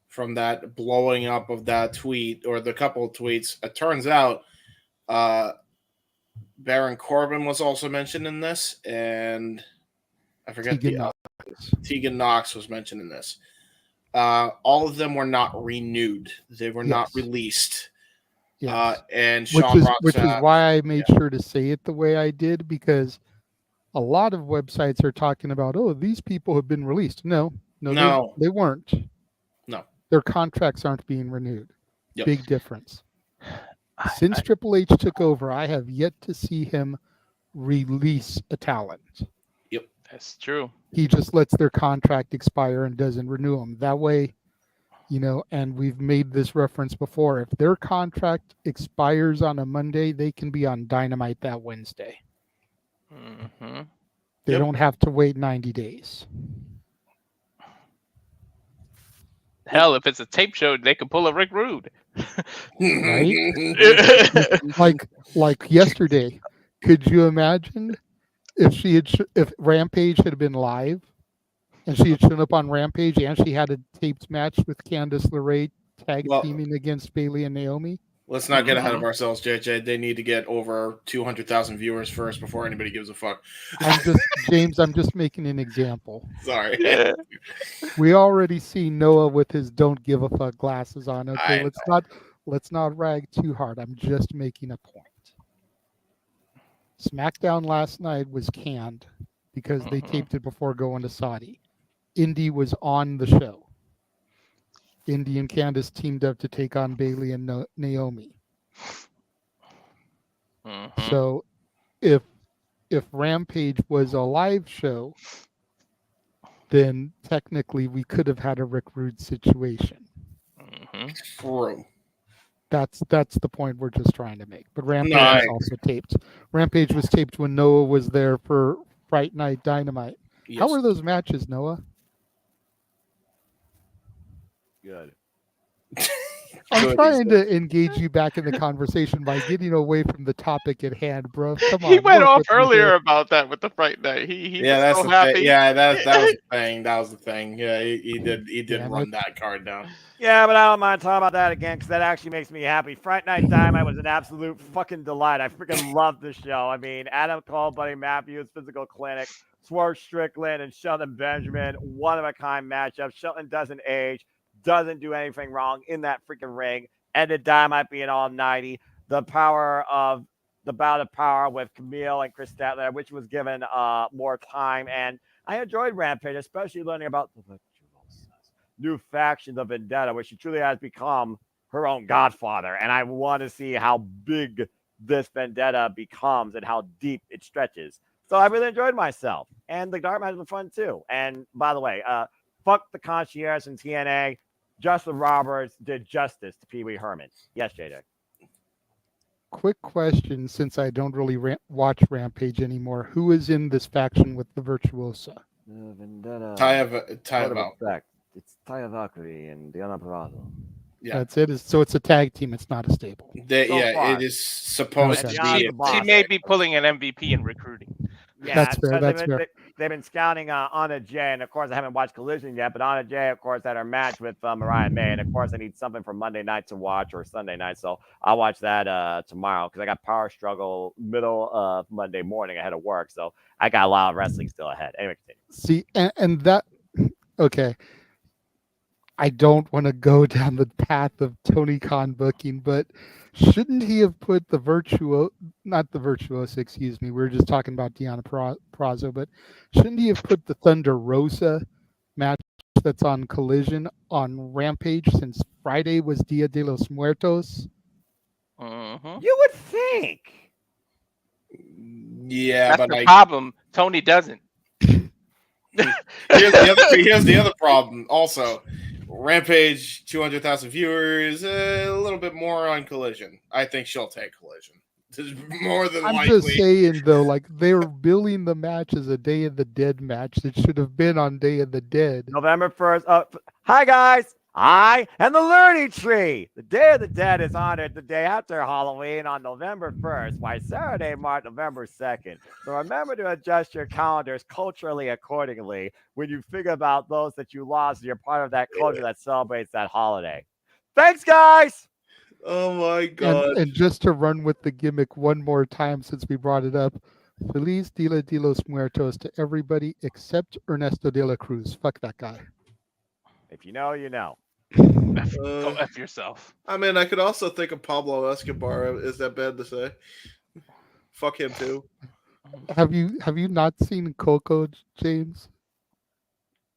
from that blowing up of that tweet or the couple of tweets, it turns out Baron Corbin was also mentioned in this, and I forget Tegan Knox was mentioned in this. All of them were not renewed; they were not released. Yes. And Sean which is why I made sure to say it the way I did, because a lot of websites are talking about, oh, these people have been released. No. They weren't. No. Their contracts aren't being renewed. Yep. Big difference. Since Triple H took over, I have yet to see him release a talent. Yep. That's true. He just lets their contract expire and doesn't renew them. That way, and we've made this reference before, if their contract expires on a Monday, they can be on Dynamite that Wednesday. Mm-hmm. They don't have to wait 90 days. Hell, if it's a tape show, they could pull a Rick Rude. Right? like yesterday. Could you imagine if Rampage had been live and she had shown up on Rampage and she had a taped match with Candice LeRae tag teaming against Bayley and Naomi? Let's not get ahead of ourselves, JJ. They need to get over 200,000 viewers first before anybody gives a fuck. I'm just making an example. Sorry. Yeah. We already see Noah with his "don't give a fuck" glasses on. Okay, let's not rag too hard. I'm just making a point. SmackDown last night was canned because they taped it before going to Saudi. Indy was on the show. Indy and Candice teamed up to take on Bayley and Naomi. Mm-hmm. So if Rampage was a live show, then technically we could have had a Rick Rude situation. Mm-hmm. True. That's the point we're just trying to make. But Rampage No, was also taped. Rampage was taped when Noah was there for Fright Night Dynamite. Yes. How were those matches, Noah? Good. I'm trying to engage you back in the conversation by getting away from the topic at hand, bro. Come on. He went work off with me earlier here. about that with the Fright Night. He Yeah, was that's so the happy. thing. Yeah, that was the thing. That was the thing. Yeah, he did Damn run it. that card down. Yeah, but I don't mind talking about that again because that actually makes me happy. Fright Night Dynamite was an absolute fucking delight. I freaking love the show. I mean, Adam Cole, Buddy Matthews, Physical Clinic, Swerve Strickland, and Shelton Benjamin. One of a kind matchup. Shelton doesn't age, doesn't do anything wrong in that freaking ring. Ended Dynamite being all 90. The power of the bout of power with Camille and Chris Statler, which was given more time. And I enjoyed Rampage, especially learning about the new faction, the Vendetta, which she truly has become her own godfather. And I want to see how big this Vendetta becomes and how deep it stretches. So I really enjoyed myself. And the dark match was fun too. And by the way, fuck the concierge in TNA. Justin Roberts did justice to Pee Wee Herman. Yes, JJ. Quick question, since I don't really watch Rampage anymore. Who is in this faction with the Virtuosa? Vendetta. Taya Valkyrie. It's Taya Valkyrie and Diana Purrazzo. Yeah, That's it. So it's a tag team. It's not a stable. It is supposed Okay. to be. She may be pulling an MVP in recruiting. Yeah, That's fair. so That's fair. They've been scouting Anna Jay, and of course I haven't watched Collision yet, but Anna Jay, of course, had her match with Mariah May, and of course I need something for Monday night to watch or Sunday night, so I'll watch that tomorrow because I got Power Struggle middle of Monday morning ahead of work, so I got a lot of wrestling still ahead. Anyway, continue. See, and that, okay. I don't want to go down the path of Tony Khan booking, but shouldn't he have put not the Virtuosa, excuse me. We were just talking about Deonna Purrazzo, but shouldn't he have put the Thunder Rosa match that's on Collision on Rampage since Friday was Dia de los Muertos? You would think. Yeah, That's but the problem. Tony doesn't. here's the other problem. Also, Rampage 200,000 viewers, a little bit more on Collision. I think she'll take Collision. More than I'm likely. just saying though, like they were billing the match as a Day of the Dead match. It should have been on Day of the Dead. November 1st. Hi, guys. I am the Learning Tree. The Day of the Dead is honored the day after Halloween on November 1st, while Saturday marked November 2nd. So remember to adjust your calendars culturally accordingly when you figure about those that you lost. You're part of that culture that celebrates that holiday. Thanks, guys. Oh, my God. And just to run with the gimmick one more time since we brought it up, Feliz Dia de los Muertos to everybody except Ernesto de la Cruz. Fuck that guy. If you know, you know. Go F yourself. I mean, I could also think of Pablo Escobar. Is that bad to say? Fuck him too. Have you not seen Coco, James?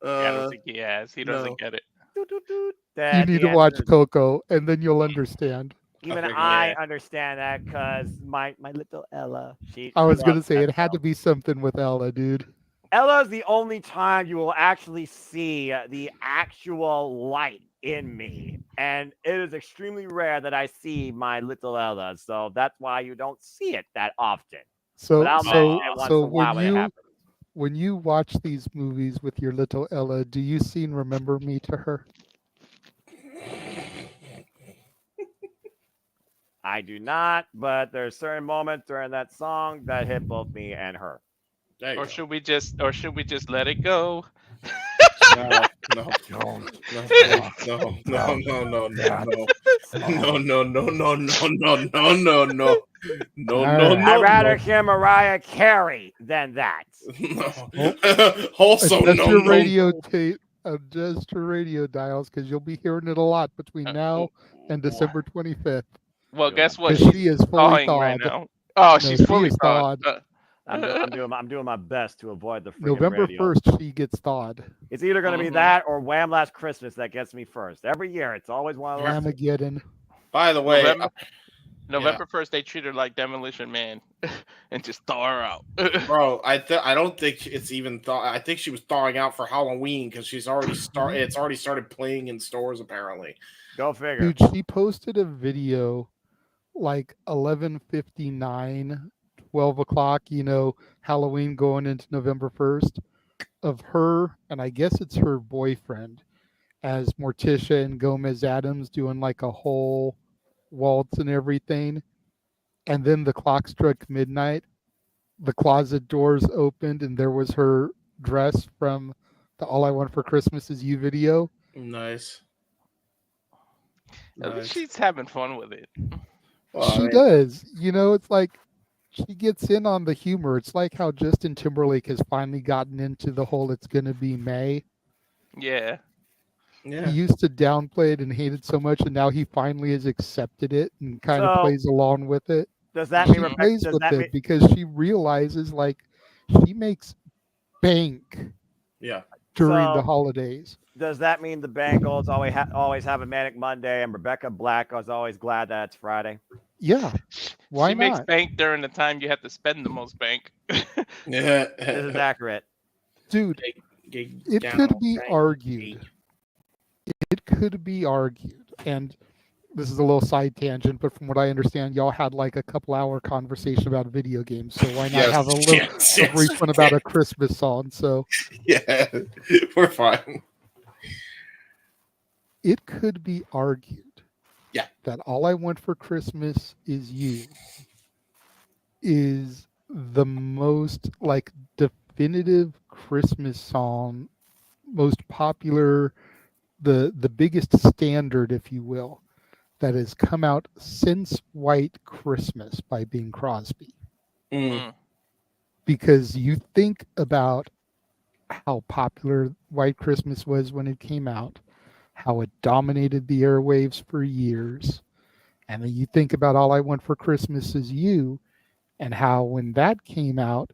I don't think he has. He doesn't get it. You need to watch Coco, and then you'll understand. Even I understand that because my little Ella. I was gonna say it had to be something with Ella, dude. Ella is the only time you will actually see the actual light in me. And it is extremely rare that I see my little Ella. So that's why you don't see it that often. So when when you watch these movies with your little Ella, do you sing Remember Me to her? I do not, but there's certain moments during that song that hit both me and her. Or should we just let it go? No. I'd rather hear Mariah Carey than that. Also, adjust your radio tape, adjust your radio dials, because you'll be hearing it a lot between now and December 25th. Well, guess what? She is fully thawing right thawed. now. Oh, No, she's fully is thawed. I'm doing my best to avoid the freaking November radio. 1st, she gets thawed. It's either going to be that or Wham! Last Christmas that gets me first. Every year, it's always one of those. Armageddon. By the way, November 1st, they treat her like Demolition Man and just thaw her out. Bro, I don't think it's even thaw. I think she was thawing out for Halloween because she's already started. It's already started playing in stores apparently. Go figure. Dude, she posted a video like 11:59, 12 o'clock, Halloween going into November 1st, of her, and I guess it's her boyfriend, as Morticia and Gomez Adams doing like a whole waltz and everything. And then the clock struck midnight, the closet doors opened, and there was her dress from the All I Want for Christmas Is You video. Nice. At least she's having fun with it. Well, She does. It's like she gets in on the humor. It's like how Justin Timberlake has finally gotten into the whole "it's gonna be May." Yeah. He used to downplay it and hate it so much, and now he finally has accepted it and kind of So, plays along with it. Does that She mean plays does with that it mean, because she realizes like she makes bank Yeah. during So- the holidays. does that mean the Bengals always have a manic Monday and Rebecca Black is always glad that it's Friday? Yeah. Why she makes not? bank during the time you have to spend the most bank. Yeah. This is accurate. Dude, it could be argued. It could be argued, and this is a little side tangent, but from what I understand, y'all had like a couple-hour conversation about video games, so why not Yes, have a little yes, a brief yes, one about a Christmas song? So Yeah, we're fine. it could be argued that All I Want for Christmas Is You is the most like definitive Christmas song, most popular, the biggest standard, if you will, that has come out since White Christmas by Bing Crosby. Because you think about how popular White Christmas was when it came out, how it dominated the airwaves for years, and then you think about All I Want for Christmas Is You, and how when that came out,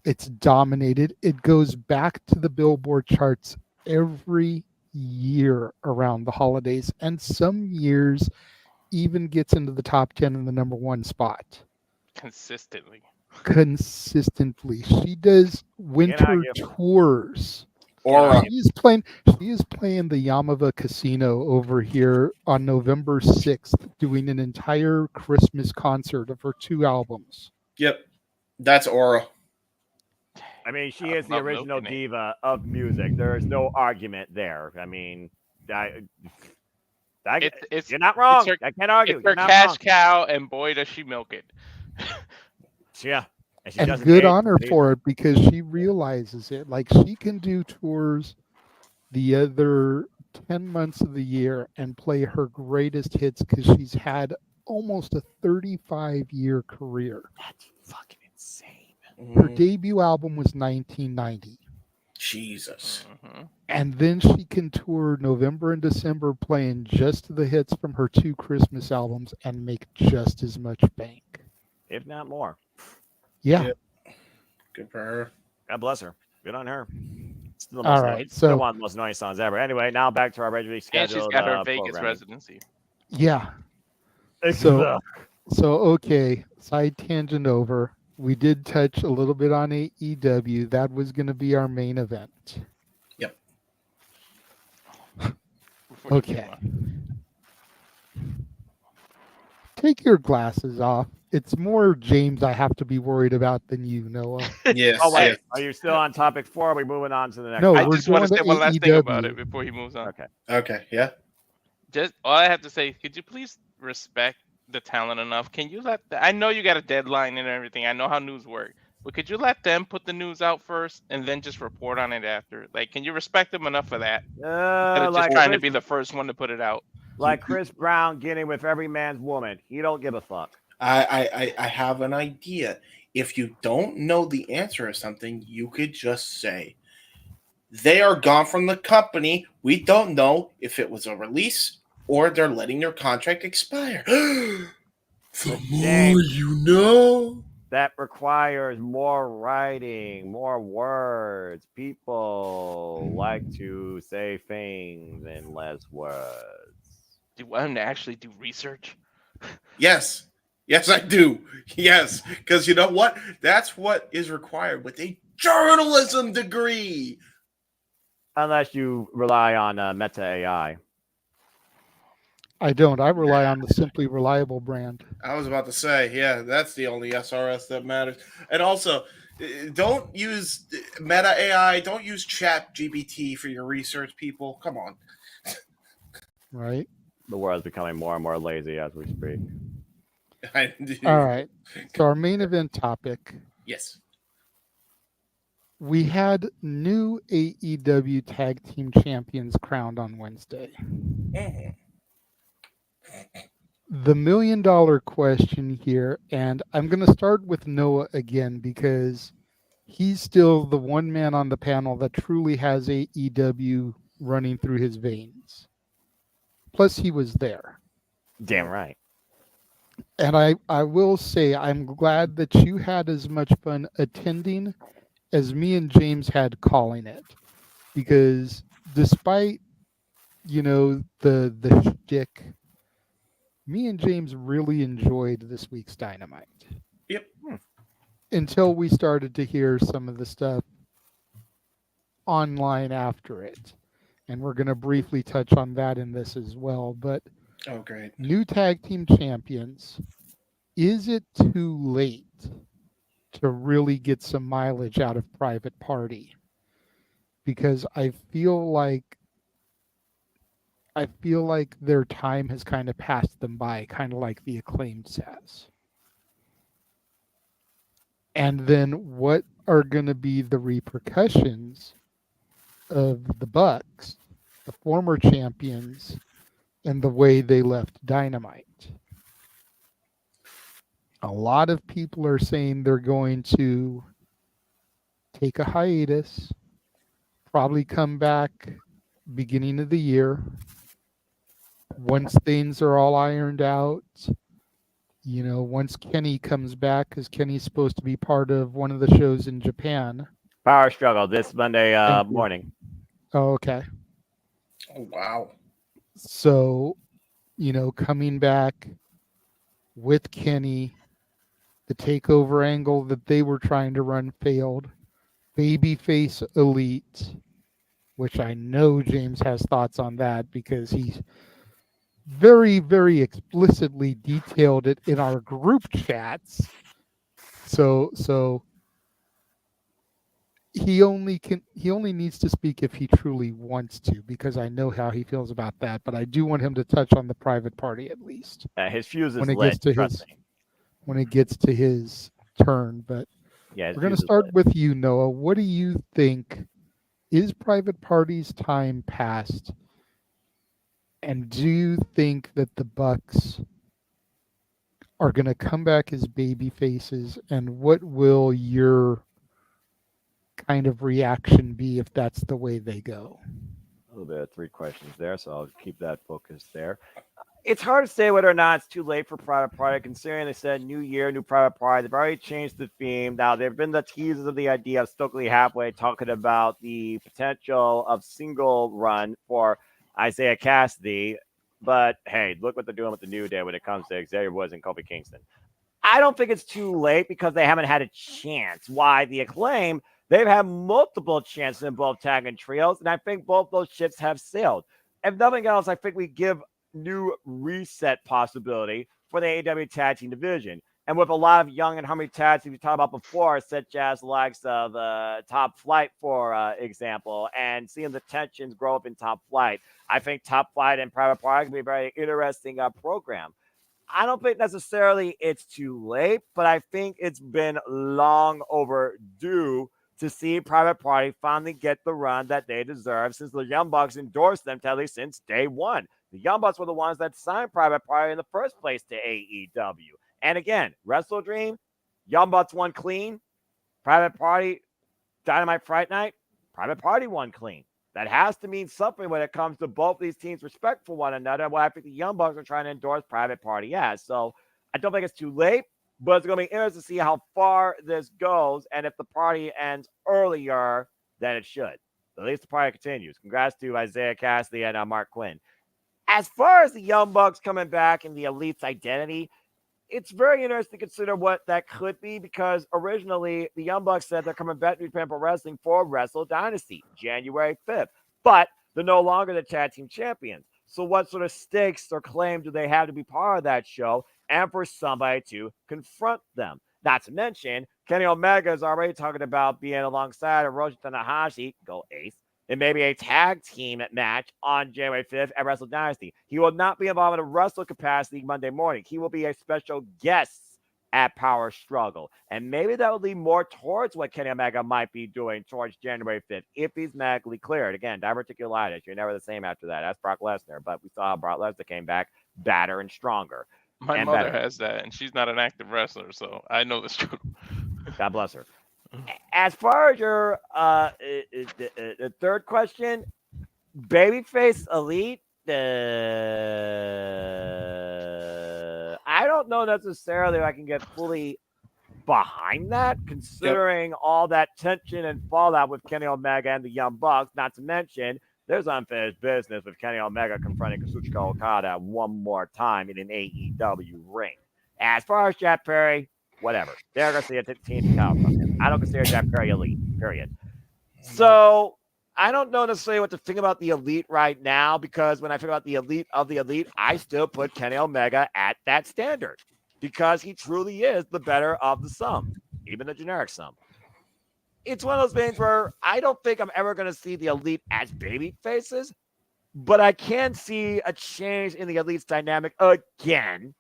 it's dominated. It goes back to the Billboard charts every year around the holidays, and some years even gets into the top 10 in the number 1 spot. Consistently. She does winter tours. Aura. She is playing the Yamava Casino over here on November 6th, doing an entire Christmas concert of her 2 albums. Yep. That's Aura. I mean, she is the original diva of music. There is no argument there. I mean, you're not wrong. I can't argue. It's her You're not cash wrong. cow, and boy, does she milk it. Yeah. She And doesn't good age on her either. for it, because she realizes it. Like, she can do tours the other 10 months of the year and play her greatest hits because she's had almost a 35-year career. That's fucking insane. Her debut album was 1990. Jesus. And then she can tour November and December playing just the hits from her 2 Christmas albums and make just as much bank. If not more. Yeah. Good for her. God bless her. Good on her. Still All right, so- one of the most annoying songs ever. Anyway, now back to our regularly And scheduled she's got her Vegas programming. residency. Yeah. Ugh. So okay, side tangent over. We did touch a little bit on AEW. That was going to be our main event. Yep. Okay. Take your glasses off. It's more James I have to be worried about than you, Noah. Yes. Oh, wait. Are you still on topic 4? Or are we moving on to the next No, one? I we're just want to going say to one last thing about AEW. it before he moves on. Okay. Okay. Yeah. Just all I have to say, could you please respect the talent enough? Can you let I know you got a deadline and everything. I know how news work. But could you let them put the news out first and then just report on it after? Like, can you respect them enough for that? Instead of just trying to be the first one to put it out. Like Chris Brown getting with every man's woman. He don't give a fuck. I have an idea. If you don't know the answer to something, you could just say, they are gone from the company. We don't know if it was a release or they're letting their contract expire. The more you know. That requires more writing, more words. People like to say things in less words. Do you want them to actually do research? Yes. Yes, I do. Yes, because you know what? That's what is required with a journalism degree. Unless you rely on Meta AI. I don't. I rely on the Simply Reliable brand. I was about to say, yeah, that's the only SRS that matters. And also, don't use Meta AI. Don't use Chat GBT for your research, people. Come on. Right. The world's becoming more and more lazy as we speak. All right. So our main event topic. Yes. We had new AEW Tag Team Champions crowned on Wednesday. Mm-hmm. The $1 million question here, and I'm going to start with Noah again because he's still the one man on the panel that truly has AEW running through his veins. Plus, he was there. Damn right. And I will say, I'm glad that you had as much fun attending as me and James had calling it. Because despite, the shtick, me and James really enjoyed this week's Dynamite. Yep. Until we started to hear some of the stuff online after it. And we're going to briefly touch on that in this as well. But oh, great. New Tag Team Champions, is it too late to really get some mileage out of Private Party? Because I feel like their time has kind of passed them by, kind of like the Acclaimed says. And then what are going to be the repercussions of the Bucks, the former champions, and the way they left Dynamite? A lot of people are saying they're going to take a hiatus, probably come back beginning of the year. Once things are all ironed out, once Kenny comes back, because Kenny's supposed to be part of one of the shows in Japan. Power Struggle this Monday morning. Oh, okay. Oh, wow. So, coming back with Kenny, the takeover angle that they were trying to run failed. Babyface Elite, which I know James has thoughts on that because he's very, very explicitly detailed it in our group chats. So he only needs to speak if he truly wants to, because I know how he feels about that. But I do want him to touch on the Private Party at least. His fuse is when it lit. gets to his turn. But yeah, we're going to start with you, Noah. What do you think? Is Private Party's time past? And do you think that the Bucks are going to come back as baby faces? And what will your kind of reaction be if that's the way they go? A little bit of 3 questions there, so I'll keep that focused there. It's hard to say whether or not it's too late for Private Party, considering they said new year, new Private Party. They've already changed the theme. Now, there have been the teasers of the idea of Stokely Halfway talking about the potential of single run for Isaiah Cassidy. But, hey, look what they're doing with the New Day when it comes to Xavier Woods and Kofi Kingston. I don't think it's too late because they haven't had a chance. Why? The Acclaim, they've had multiple chances in both tag and trios, and I think both those ships have sailed. If nothing else, I think we give new reset possibility for the AEW Tag Team division. And with a lot of young and hungry tag teams we talked about before, such as the likes of Top Flight, for example, and seeing the tensions grow up in Top Flight, I think Top Flight and Private Party can be a very interesting program. I don't think necessarily it's too late, but I think it's been long overdue to see Private Party finally get the run that they deserve since the Young Bucks endorsed them since day one. The Young Bucks were the ones that signed Private Party in the first place to AEW. And again, Wrestle Dream, Young Bucks won clean. Private Party, Dynamite Fright Night, Private Party won clean. That has to mean something when it comes to both these teams' respect for one another. Well, I think the Young Bucks are trying to endorse Private Party as. So I don't think it's too late, but it's going to be interesting to see how far this goes and if the party ends earlier than it should. At least the party continues. Congrats to Isaiah Cassidy and Mark Quinn. As far as the Young Bucks coming back and the Elite's identity, it's very interesting to consider what that could be, because originally the Young Bucks said they're coming back to New Japan Pro Wrestling for Wrestle Dynasty, January 5th. But they're no longer the tag team champions. So what sort of stakes or claim do they have to be part of that show and for somebody to confront them? Not to mention, Kenny Omega is already talking about being alongside Hiroshi Tanahashi, go Ace, and maybe a tag team match on January 5th at Wrestle Dynasty. He will not be involved in a wrestle capacity Monday morning. He will be a special guest at Power Struggle. And maybe that will lead more towards what Kenny Omega might be doing towards January 5th if he's medically cleared. Again, diverticulitis. You're never the same after that. That's Brock Lesnar. But we saw how Brock Lesnar came back badder and stronger. My and mother better. has that, and she's not an active wrestler, so I know the struggle. God bless her. As far as your the third question, babyface elite, I don't know necessarily if I can get fully behind that, considering all that tension and fallout with Kenny Omega and the Young Bucks. Not to mention, there's unfinished business with Kenny Omega confronting Kazuchika Okada one more time in an AEW ring. As far as Jack Perry, whatever. They're going to see a team count from him. I don't consider Jack Perry elite, period. So I don't know necessarily what to think about the elite right now, because when I think about the elite of the elite, I still put Kenny Omega at that standard because he truly is the better of the sum, even the generic sum. It's one of those things where I don't think I'm ever going to see the elite as baby faces, but I can see a change in the elite's dynamic again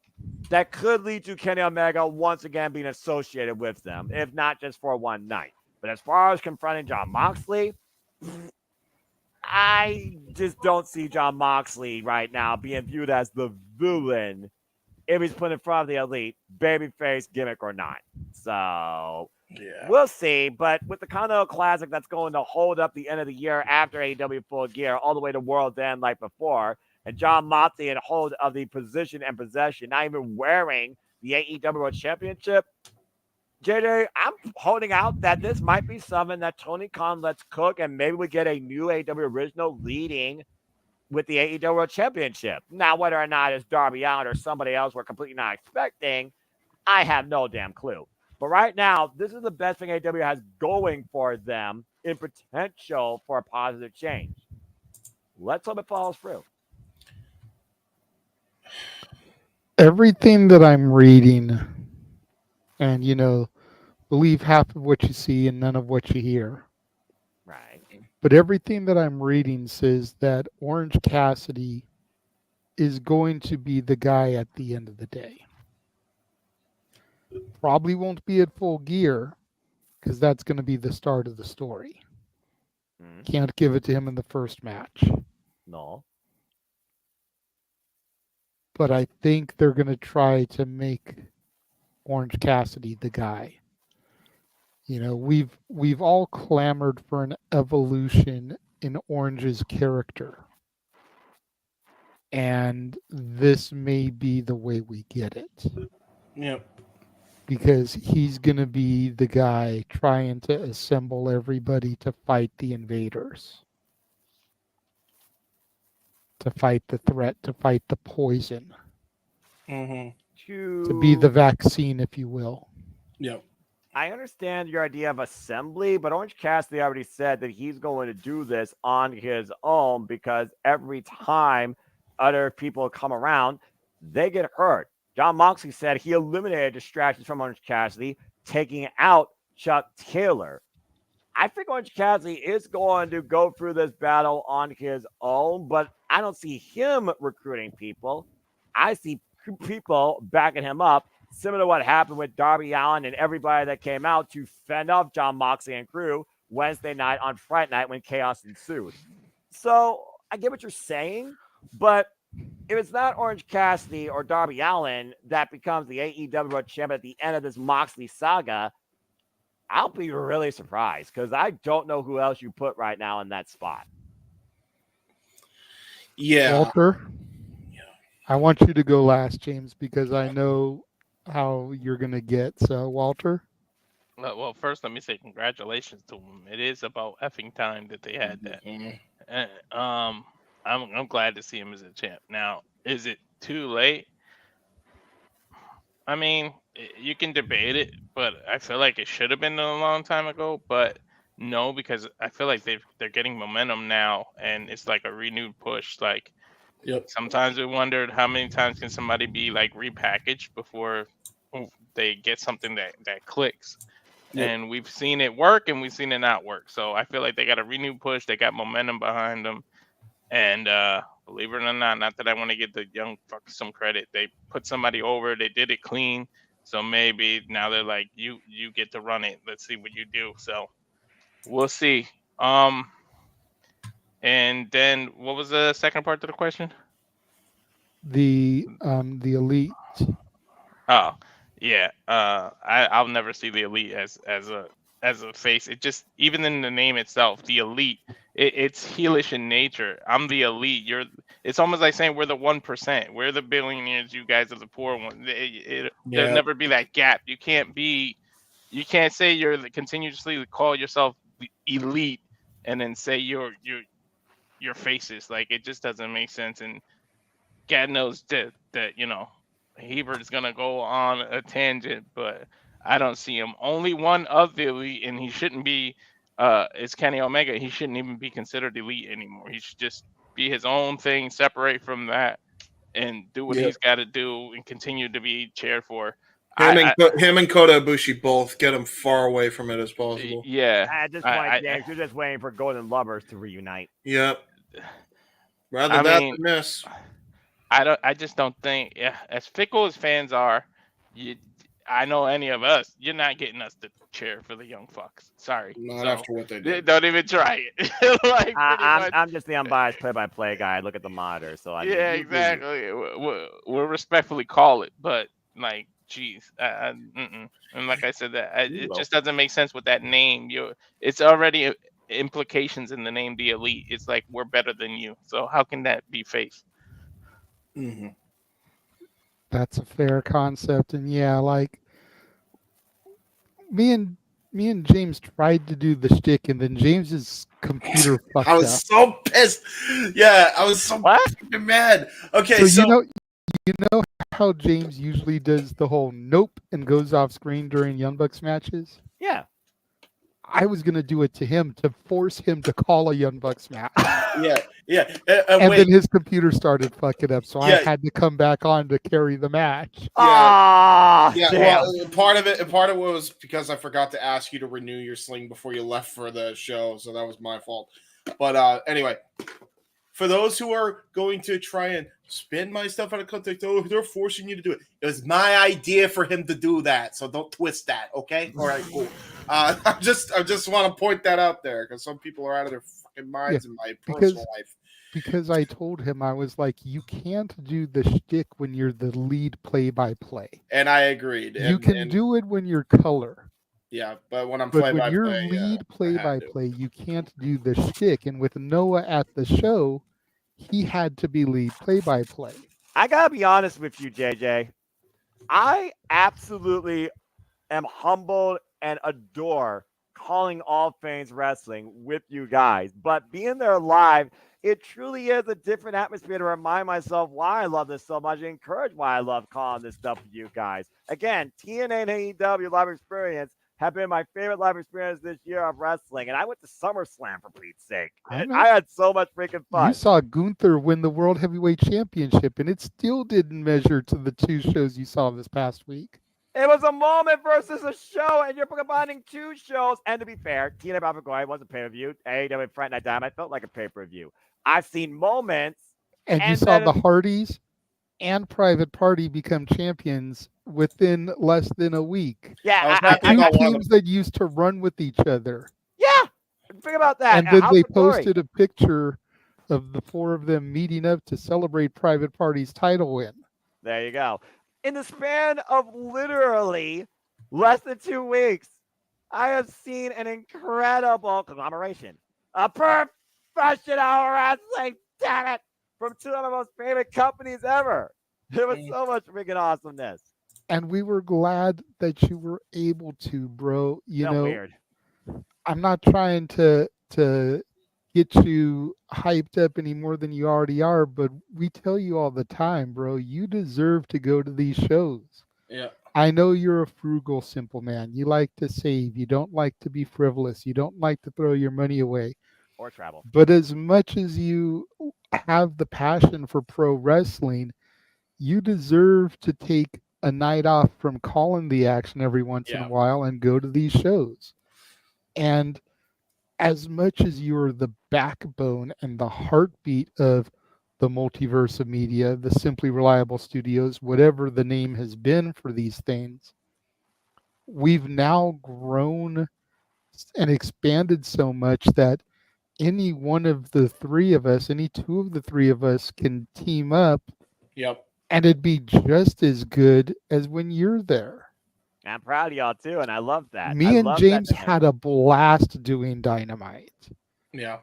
that could lead to Kenny Omega once again being associated with them, if not just for one night. But as far as confronting Jon Moxley, I just don't see Jon Moxley right now being viewed as the villain if he's put in front of the elite, babyface, gimmick or not. So we'll see. But with the Continental Classic that's going to hold up the end of the year after AEW Full Gear all the way to World's End like before, and Jon Moxley in hold of the position and possession, not even wearing the AEW World Championship, JJ, I'm holding out that this might be something that Tony Khan lets cook, and maybe we get a new AEW original leading with the AEW World Championship. Now, whether or not it's Darby Allin or somebody else we're completely not expecting, I have no damn clue. But right now, this is the best thing AEW has going for them in potential for a positive change. Let's hope it follows through. Everything that I'm reading, and believe half of what you see and none of what you hear. Right. But everything that I'm reading says that Orange Cassidy is going to be the guy at the end of the day. Probably won't be at Full Gear, because that's going to be the start of the story. Can't give it to him in the first match. No. But I think they're going to try to make Orange Cassidy the guy. We've all clamored for an evolution in Orange's character. And this may be the way we get it. Yep. Because he's going to be the guy trying to assemble everybody to fight the invaders. To fight the threat, to fight the poison. Mm-hmm. To be the vaccine, if you will. Yep. I understand your idea of assembly, but Orange Cassidy already said that he's going to do this on his own, because every time other people come around, they get hurt. Jon Moxley said he eliminated distractions from Orange Cassidy, taking out Chuck Taylor. I think Orange Cassidy is going to go through this battle on his own, but I don't see him recruiting people. I see people backing him up, similar to what happened with Darby Allin and everybody that came out to fend off Jon Moxley and crew Wednesday night on Friday night when chaos ensued. So I get what you're saying, but if it's not Orange Cassidy or Darby Allin that becomes the AEW World Champion at the end of this Moxley saga, I'll be really surprised, because I don't know who else you put right now in that spot. Yeah. Walter, I want you to go last, James, because I know how you're going to get. So, Walter? Well, first, let me say congratulations to them. It is about effing time that they had that. And, I'm glad to see him as a champ. Now, is it too late? I mean, you can debate it, but I feel like it should have been a long time ago. But no, because I feel like they're getting momentum now, and it's like a renewed push. Like sometimes we wondered how many times can somebody be like repackaged before they get something that clicks. Yep. And we've seen it work, and we've seen it not work. So I feel like they got a renewed push. They got momentum behind them, and believe it or not that I want to give the young fuckers some credit. They put somebody over. They did it clean. So maybe now they're like, you get to run it. Let's see what you do. So we'll see. And then what was the second part of the question? The elite. Oh, yeah. I'll never see the elite as a face. It just, even in the name itself, the elite. It's heelish in nature. I'm the elite. It's almost like saying we're the 1%. We're the billionaires. You guys are the poor ones. There'll never be that gap. You can't say continuously call yourself the elite and then say you're faces. Like, it just doesn't make sense. And God knows that Hebert's gonna go on a tangent, but I don't see him. Only one of the elite, and he shouldn't be. Is Kenny Omega. He shouldn't even be considered elite anymore. He should just be his own thing, separate from that, and do what he's got to do, and continue to be cheered for. Him and Kota Ibushi both get him far away from it as possible. Yeah. At this point, James, you're just waiting for Golden Lovers to reunite. Yep. Rather than this. I just don't think. Yeah, as fickle as fans are, I know any of us, you're not getting us to cheer for the young fucks. Sorry. Not after what they did. Don't even try it. Like, I'm just the unbiased play-by-play guy. I look at the monitor, so exactly. We'll respectfully call it, but like, geez, and like I said, it just doesn't make sense with that name. It's already implications in the name, the elite. It's like, we're better than you. So how can that be face? Mm-hmm. That's a fair concept, and yeah, like me and James tried to do the shtick, and then James's computer fucked up. I was so pissed. Yeah, I was so fucking mad. Okay, so you know how James usually does the whole nope and goes off screen during Young Bucks matches? Yeah. I was gonna do it to him to force him to call a Young Bucks match. Yeah. And then his computer started fucking up, so I had to come back on to carry the match. Well, part of it was because I forgot to ask you to renew your sling before you left for the show, so that was my fault. But anyway, for those who are going to try and spin my stuff out of context, they're forcing you to do it. It was my idea for him to do that, so don't twist that, okay? All right, cool. I just want to point that out there because some people are out of their fucking minds in my personal life. Because I told him, I was like, you can't do the shtick when you're the lead play-by-play. And I agreed. You can do it when you're color. Yeah, but when I'm play-by-play, when you're lead play-by-play, you can't do the shtick. And with Noah at the show, he had to be lead play-by-play. I gotta be honest with you, JJ. I absolutely am humbled and adore calling All Things Wrestling with you guys. But being there live, it truly is a different atmosphere to remind myself why I love this so much and encourage why I love calling this stuff with you guys. Again, TNA and AEW live experience have been my favorite live experience this year of wrestling. And I went to SummerSlam, for Pete's sake. And I had so much freaking fun. You saw Gunther win the World Heavyweight Championship, and it still didn't measure to the two shows you saw this past week. It was a moment versus a show, and you're combining two shows. And to be fair, TNA Bound for Glory was a pay-per-view. AEW Friday Night Dynamite felt like a pay-per-view. I've seen moments. And you saw the Hardys and Private Party become champions within less than a week. Yeah, two teams that used to run with each other. Yeah, think about that. And then they posted a picture of the four of them meeting up to celebrate Private Party's title win. There you go. In the span of literally less than 2 weeks, I have seen an incredible conglomeration, a professional wrestling, damn it, from two of my most favorite companies ever. It was so much freaking awesomeness. And we were glad that you were able to, bro. You know, weird. I'm not trying to get you hyped up any more than you already are, but we tell you all the time, bro, you deserve to go to these shows. Yeah. I know you're a frugal, simple man. You like to save. You don't like to be frivolous. You don't like to throw your money away. Or travel. But as much as you have the passion for pro wrestling, you deserve to take a night off from calling the action every once in a while and go to these shows. And as much as you're the backbone and the heartbeat of the multiverse of media, the Simply Reliable Studios, whatever the name has been for these things, we've now grown and expanded so much that any one of the three of us, any two of the three of us can team up. Yep. And it'd be just as good as when you're there. I'm proud of y'all too, and I love that. Me and James had a blast doing Dynamite. Yeah.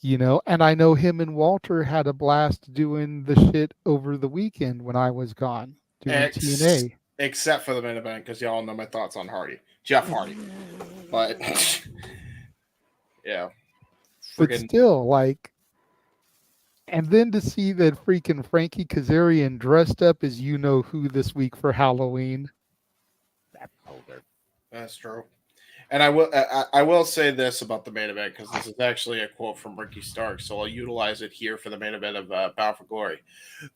You know, and I know him and Walter had a blast doing the shit over the weekend when I was gone doing TNA. Except for the main event, because y'all know my thoughts on Hardy. Jeff Hardy. But, yeah. But still, like, and then to see that freaking Frankie Kazarian dressed up as you know who this week for Halloween. That's true. And I will say this about the main event, because this is actually a quote from Ricky Starks, so I'll utilize it here for the main event of Bound for Glory.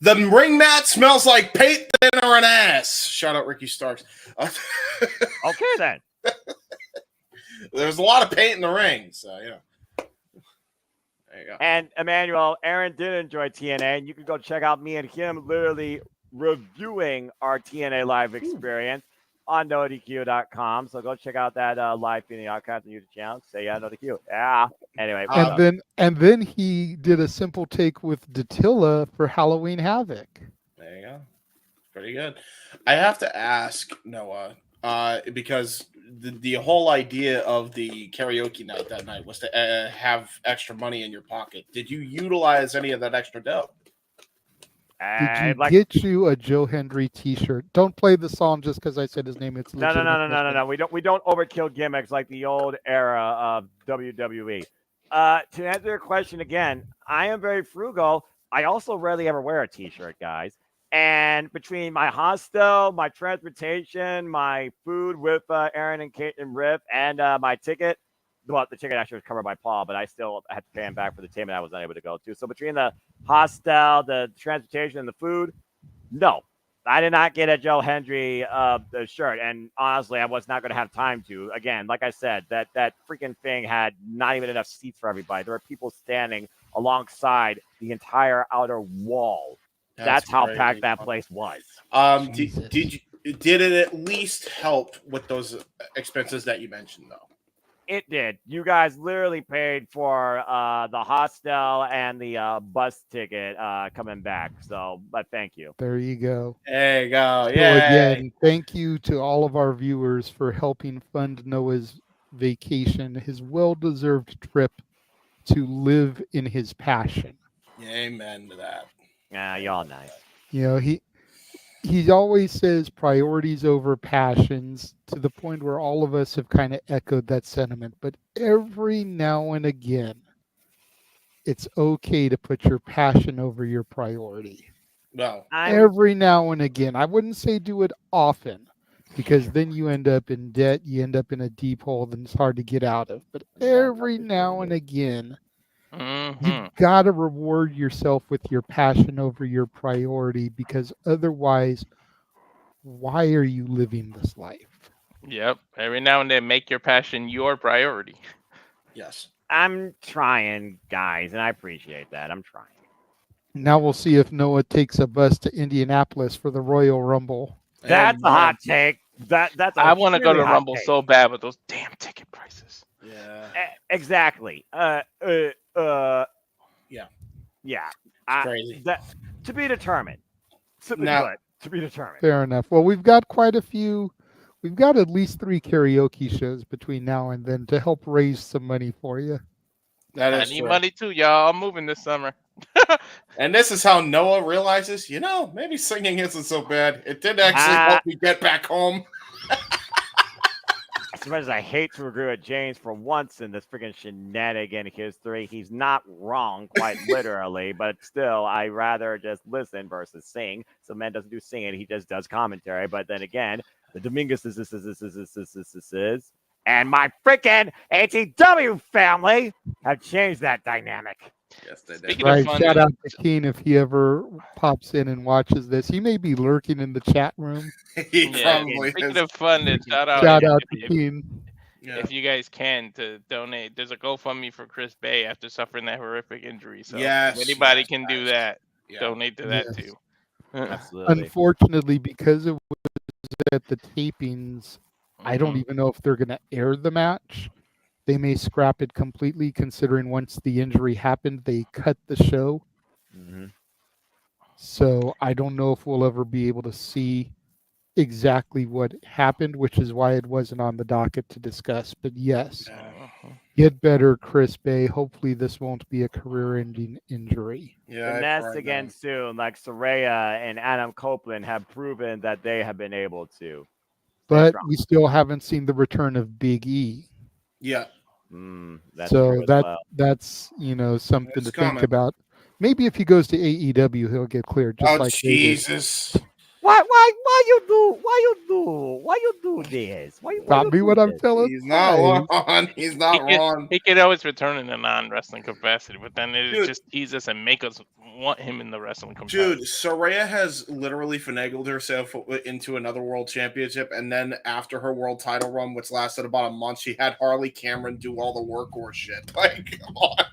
The ring mat smells like paint thinner and ass. Shout out Ricky Starks. Okay, then. There's a lot of paint in the ring, so yeah. There you go. And Emmanuel, Aaron did enjoy TNA, and you can go check out me and him literally reviewing our TNA live experience on NoDQ.com. So go check out that live feeding archive on the YouTube channel. Say yeah, NoDQ. Yeah. Anyway. And then he did a simple take with Dattila for Halloween Havoc. There you go. Pretty good. I have to ask Noah, because the whole idea of the karaoke night that night was to have extra money in your pocket. Did you utilize any of that extra dough? Did you get you a Joe Hendry T-shirt? Don't play the song just because I said his name. It's No. We don't overkill gimmicks like the old era of WWE. To answer your question again, I am very frugal. I also rarely ever wear a T-shirt, guys. And between my hostel, my transportation, my food with Aaron and Kate and Riff, and my ticket. Well, the ticket actually was covered by Paul, but I still had to pay him back for the team, and I was unable to go to. So between the hostel, the transportation, and the food, no, I did not get a Joe Hendry the shirt. And honestly, I was not going to have time to. Again, like I said, that freaking thing had not even enough seats for everybody. There were people standing alongside the entire outer wall. That's how packed that place was. Did it at least help with those expenses that you mentioned, though? It did. You guys literally paid for the hostel and the bus ticket coming back. So, but thank you. There you go. There you go. So Yeah. again, thank you to all of our viewers for helping fund Noah's vacation, his well-deserved trip to live in his passion. Amen to that. Yeah, y'all nice. You know, he always says priorities over passions, to the point where all of us have kind of echoed that sentiment. But every now and again, it's okay to put your passion over your priority. No. Every now and again. I wouldn't say do it often, because then you end up in debt. You end up in a deep hole that it's hard to get out of. But every now and again, you've got to reward yourself with your passion over your priority, because otherwise, why are you living this life? Yep. Every now and then, make your passion your priority. Yes. I'm trying, guys, and I appreciate that. I'm trying. Now we'll see if Noah takes a bus to Indianapolis for the Royal Rumble. That's a hot take. I want to go to Rumble so bad with those damn ticket prices. Yeah. Exactly. Yeah. Yeah. Crazy. To be determined. To be determined. Fair enough. Well, we've got quite a few. We've got at least 3 karaoke shows between now and then to help raise some money for you. I need money too, y'all. I'm moving this summer. And this is how Noah realizes, maybe singing isn't so bad. It did actually help me get back home. much as I hate to agree with James for once in this freaking shenanigan history, he's not wrong, quite literally, but still, I rather just listen versus sing. So man doesn't do singing, he just does commentary. But then again, the Dominguez is, and my freaking AEW family have changed that dynamic. Yes, they did. Speaking Right. of fun, Shout out to Keen if he ever pops in and watches this. He may be lurking in the chat room. He yeah, probably speaking is. of fun, shout out, Shout out if, to Keen. if you guys can to donate. There's a GoFundMe for Chris Bay after suffering that horrific injury. So Yes, if anybody yes, can do yes. that, Yeah. donate to that Yes. too. Absolutely. Unfortunately, because it was at the tapings, I don't Mhm. even know if they're going to air the match. They may scrap it completely, considering once the injury happened, they cut the show. Mhm. So I don't know if we'll ever be able to see exactly what happened, which is why it wasn't on the docket to discuss. But yes, get better, Chris Bay. Hopefully this won't be a career-ending injury. Yeah, The I nest cried again down. soon, like Soraya and Adam Copeland have proven that they have been able to. But we still haven't seen the return of Big E. Yeah. That's So true as well. that's something It's to coming. think about. Maybe if he goes to AEW, he'll get cleared, just Oh, like they did. Jesus. Why you do this? Why Stop me what I'm telling. He's not wrong. He's not wrong. He could always return in a non-wrestling capacity, but then it Dude. just tease us and make us want him in the wrestling capacity. Dude, Soraya has literally finagled herself into another world championship, and then after her world title run, which lasted about a month, she had Harley Cameron do all the workhorse shit. Like, come on.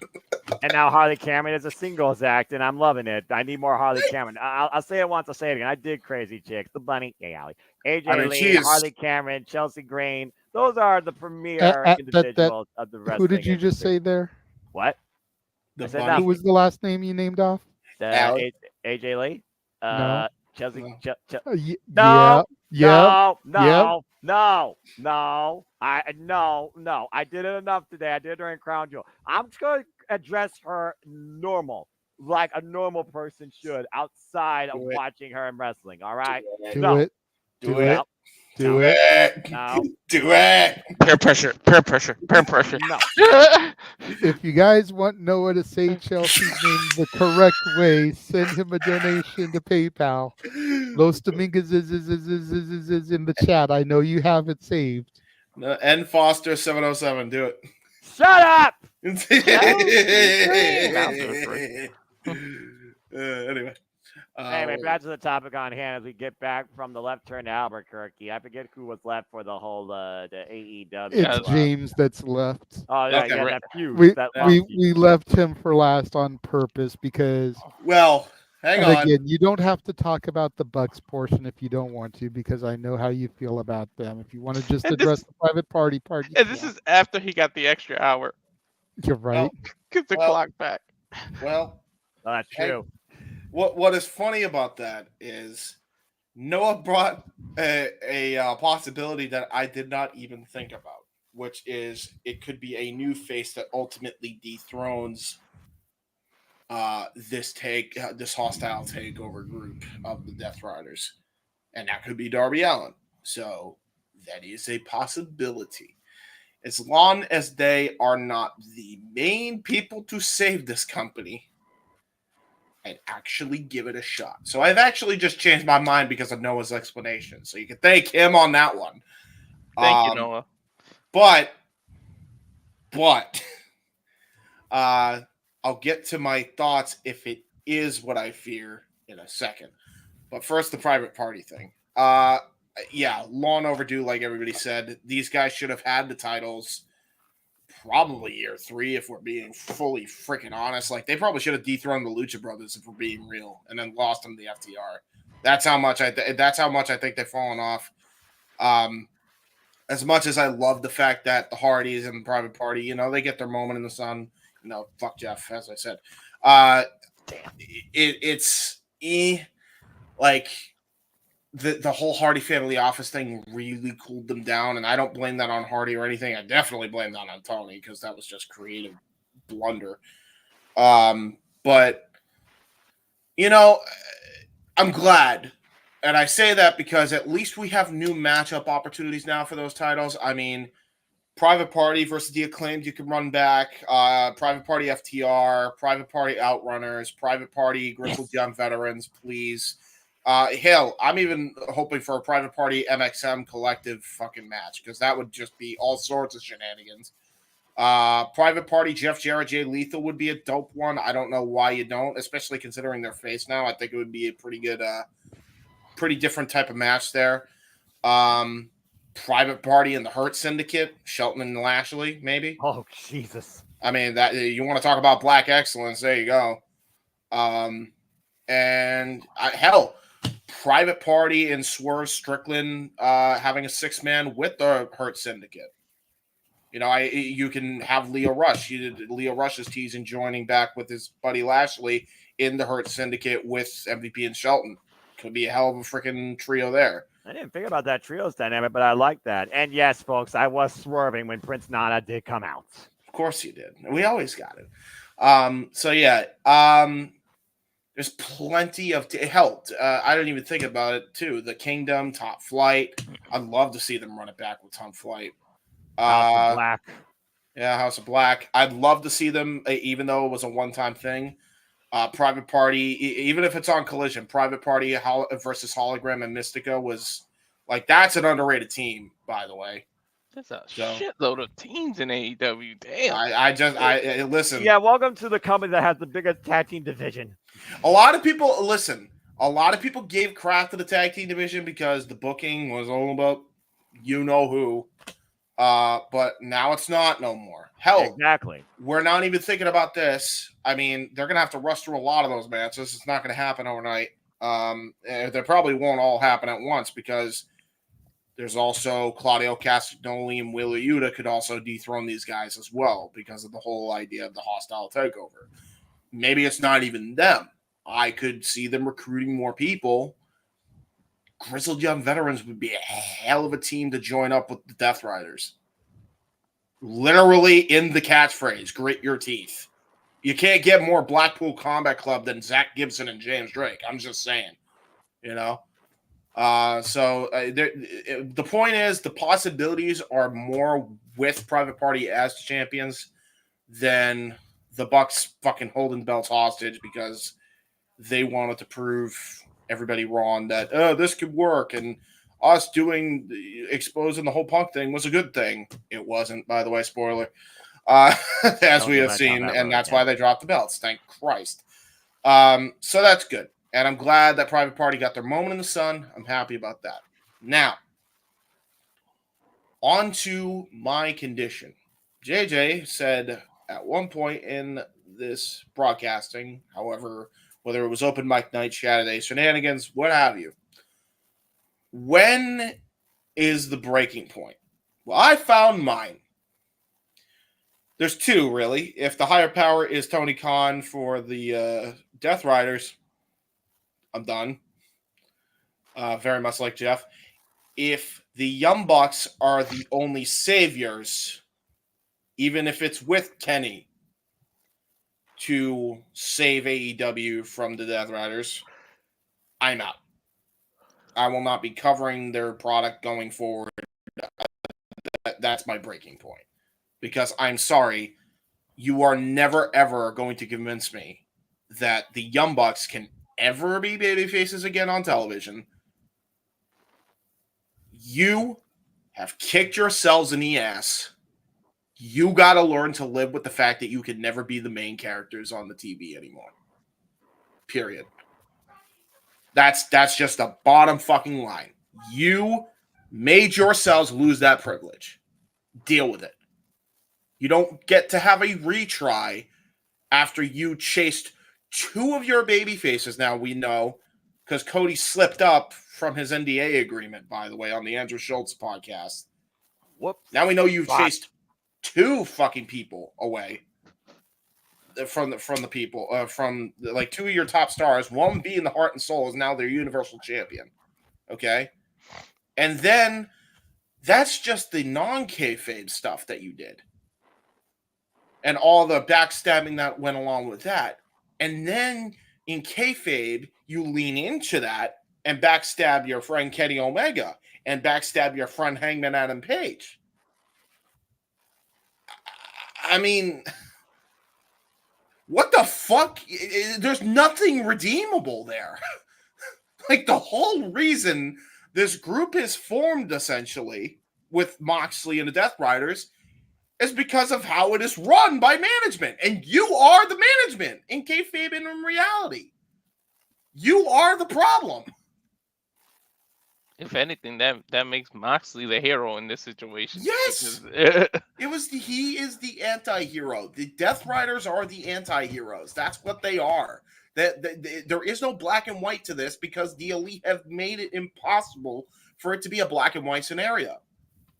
And now Harley Cameron is a singles act, and I'm loving it. I need more Harley Cameron. I'll say it once, I'll say it again. I dig Crazy Chicks, the Bunny, hey, Allie, AJ Lee, Harley Cameron, Chelsea Green. Those are the premier individuals of the wrestling Who did you just say there? What? The I said Bunny. Who nothing. was the last name you named off? AJ Lee? No. Chelsea. No. No, Yep. no. I did it enough today. I did it during Crown Jewel. I'm just going to address her normal, like a normal person should, outside of watching her in wrestling. All right? Do it. Do it. Do it. No. Do it. Peer pressure. No. If you guys want Noah to say Chelsea's name the correct way, send him a donation to PayPal. Los Dominguez is in the chat. I know you have it saved. No, N Foster 707. Do it. Shut up. Anyway. Anyway, back to the topic on hand as we get back from the left turn to Albuquerque. I forget who was left for the whole the AEW. It's James that's left. Oh yeah, that feud. We left him for last on purpose because. Well, hang on. Again, you don't have to talk about the Bucks portion if you don't want to, because I know how you feel about them. If you want to just address the private party part, And this is after he got the extra hour. You're right. Get the clock back. Well, that's true. What is funny about that is Noah brought a possibility that I did not even think about, which is it could be a new face that ultimately dethrones this hostile takeover group of the Death Riders, and that could be Darby Allin. So that is a possibility, as long as they are not the main people to save this company. I'd actually give it a shot. So I've actually just changed my mind because of Noah's explanation. So you can thank him on that one. Thank you, Noah. But I'll get to my thoughts if it is what I fear in a second. But first, the private party thing. Yeah, long overdue, like everybody said. These guys should have had the titles probably year 3, if we're being fully freaking honest. Like, they probably should have dethroned the Lucha Brothers, if we're being real, and then lost them to the FTR. That's how much I think they've fallen off. As much as I love the fact that the Hardys and the private party, they get their moment in the sun. Fuck Jeff, as I said. The whole Hardy family office thing really cooled them down, and I don't blame that on Hardy or anything. I definitely blame that on Tony, because that was just creative blunder. But I'm glad, and I say that because at least we have new matchup opportunities now for those titles. I mean, Private Party versus the Acclaimed, you can run back. Private Party FTR, Private Party Outrunners, Private Party Grizzled Young Veterans, please. Hell, I'm even hoping for a Private Party MXM collective fucking match, because that would just be all sorts of shenanigans. Private Party Jeff Jarrett, Jay Lethal would be a dope one. I don't know why you don't, especially considering their face now. I think it would be a pretty good, pretty different type of match there. Private Party and the Hurt Syndicate, Shelton and Lashley, maybe. Oh, Jesus. I mean, that you want to talk about black excellence, there you go. Hell, Private Party and Swerve Strickland having a 6-man with the Hurt Syndicate. You know, you can have Leo Rush. Leo Rush is teasing joining back with his buddy Lashley in the Hurt Syndicate with MVP and Shelton. Could be a hell of a freaking trio there. I didn't think about that trios dynamic, but I like that. And yes, folks, I was swerving when Prince Nana did come out. Of course you did. We always got it. So yeah, there's plenty of help. I didn't even think about it too. The Kingdom, Top Flight. I'd love to see them run it back with Top Flight. House of Black. Yeah, House of Black. I'd love to see them, even though it was a one-time thing. Private Party, even if it's on Collision, Private Party versus Hologram and Mystico was like, that's an underrated team, by the way. There's a shitload of teams in AEW. Damn. I listen. Yeah, welcome to the company that has the biggest tag team division. A lot of people gave crap to the tag team division because the booking was all about you know who. But now it's not no more. Hell, exactly. We're not even thinking about this. I mean, they're gonna have to rush through a lot of those matches. It's not gonna happen overnight. They probably won't all happen at once because there's also Claudio Castagnoli and Wheeler Yuta could also dethrone these guys as well because of the whole idea of the hostile takeover. Maybe it's not even them. I could see them recruiting more people. Grizzled Young Veterans would be a hell of a team to join up with the Death Riders. Literally in the catchphrase, grit your teeth. You can't get more Blackpool Combat Club than Zach Gibson and James Drake. I'm just saying, you know. The point is the possibilities are more with Private Party as champions than the Bucks fucking holding belts hostage because they wanted to prove everybody wrong that this could work and us exposing the whole Punk thing was a good thing. It wasn't, by the way, spoiler. As we have seen, and that's why they dropped the belts. Thank Christ. So that's good. And I'm glad that Private Party got their moment in the sun. I'm happy about that. Now, on to my condition. JJ said at one point in this broadcasting, however, whether it was open mic night, Saturday, Shenanigans, what have you, when is the breaking point? Well, I found mine. There's two, really. If the higher power is Tony Khan for the Death Riders, I'm done. Very much like Jeff. If the Young Bucks are the only saviors, even if it's with Kenny, to save AEW from the Death Riders, I'm out. I will not be covering their product going forward. That's my breaking point. Because I'm sorry, you are never, ever going to convince me that the Young Bucks can ever be babyfaces again on television. You have kicked yourselves in the ass. You got to learn to live with the fact that you can never be the main characters on the TV anymore. Period. That's just a bottom fucking line. You made yourselves lose that privilege. Deal with it. You don't get to have a retry after you chased two of your baby faces. Now we know because Cody slipped up from his NDA agreement, by the way, on the Andrew Schultz podcast. Whoops. Now we know you've chased two fucking people away from the people, from like two of your top stars. One being the heart and soul is now their Universal Champion. Okay. And then that's just the non-kayfabe stuff that you did. And all the backstabbing that went along with that. And then in kayfabe, you lean into that and backstab your friend Kenny Omega and backstab your friend Hangman Adam Page. I mean, what the fuck? There's nothing redeemable there. Like, the whole reason this group is formed, essentially, with Moxley and the Death Riders, is because of how it is run by management. And you are the management in kayfabe and in reality. You are the problem. If anything, that makes Moxley the hero in this situation. Yes, he is the anti-hero. The Death Riders are the anti-heroes. That's what they are. There is no black and white to this because the Elite have made it impossible for it to be a black and white scenario.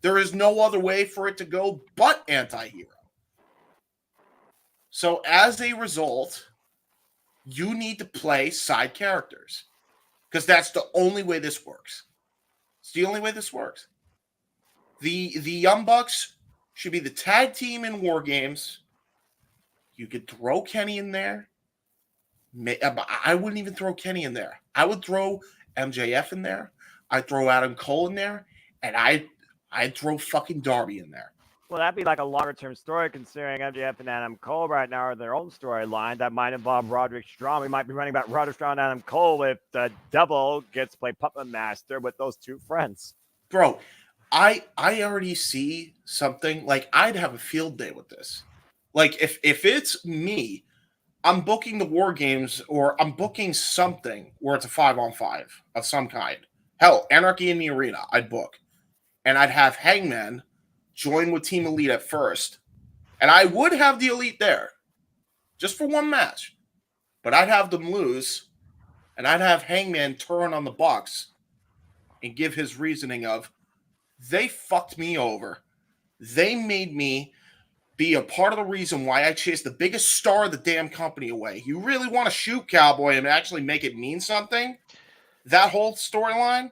There is no other way for it to go but anti-hero. So as a result, you need to play side characters because that's the only way this works. It's the only way this works. The Young Bucks should be the tag team in War Games. You could throw Kenny in there. I wouldn't even throw Kenny in there. I would throw MJF in there. I'd throw Adam Cole in there. And I'd throw fucking Darby in there. Well, that'd be like a longer-term story, considering MJF and Adam Cole right now are their own storyline. That might involve Roderick Strong. We might be running about Roderick Strong and Adam Cole if the Devil gets to play Puppet Master with those two friends. Bro, I already see something. Like, I'd have a field day with this. Like, if it's me, I'm booking the War Games or I'm booking something where it's a 5-on-5 of some kind. Hell, Anarchy in the Arena, I'd book. And I'd have Hangman join with Team Elite at first. And I would have the Elite there. Just for one match. But I'd have them lose. And I'd have Hangman turn on the Bucks. And give his reasoning of, they fucked me over. They made me be a part of the reason why I chased the biggest star of the damn company away. You really want to shoot Cowboy and actually make it mean something? That whole storyline?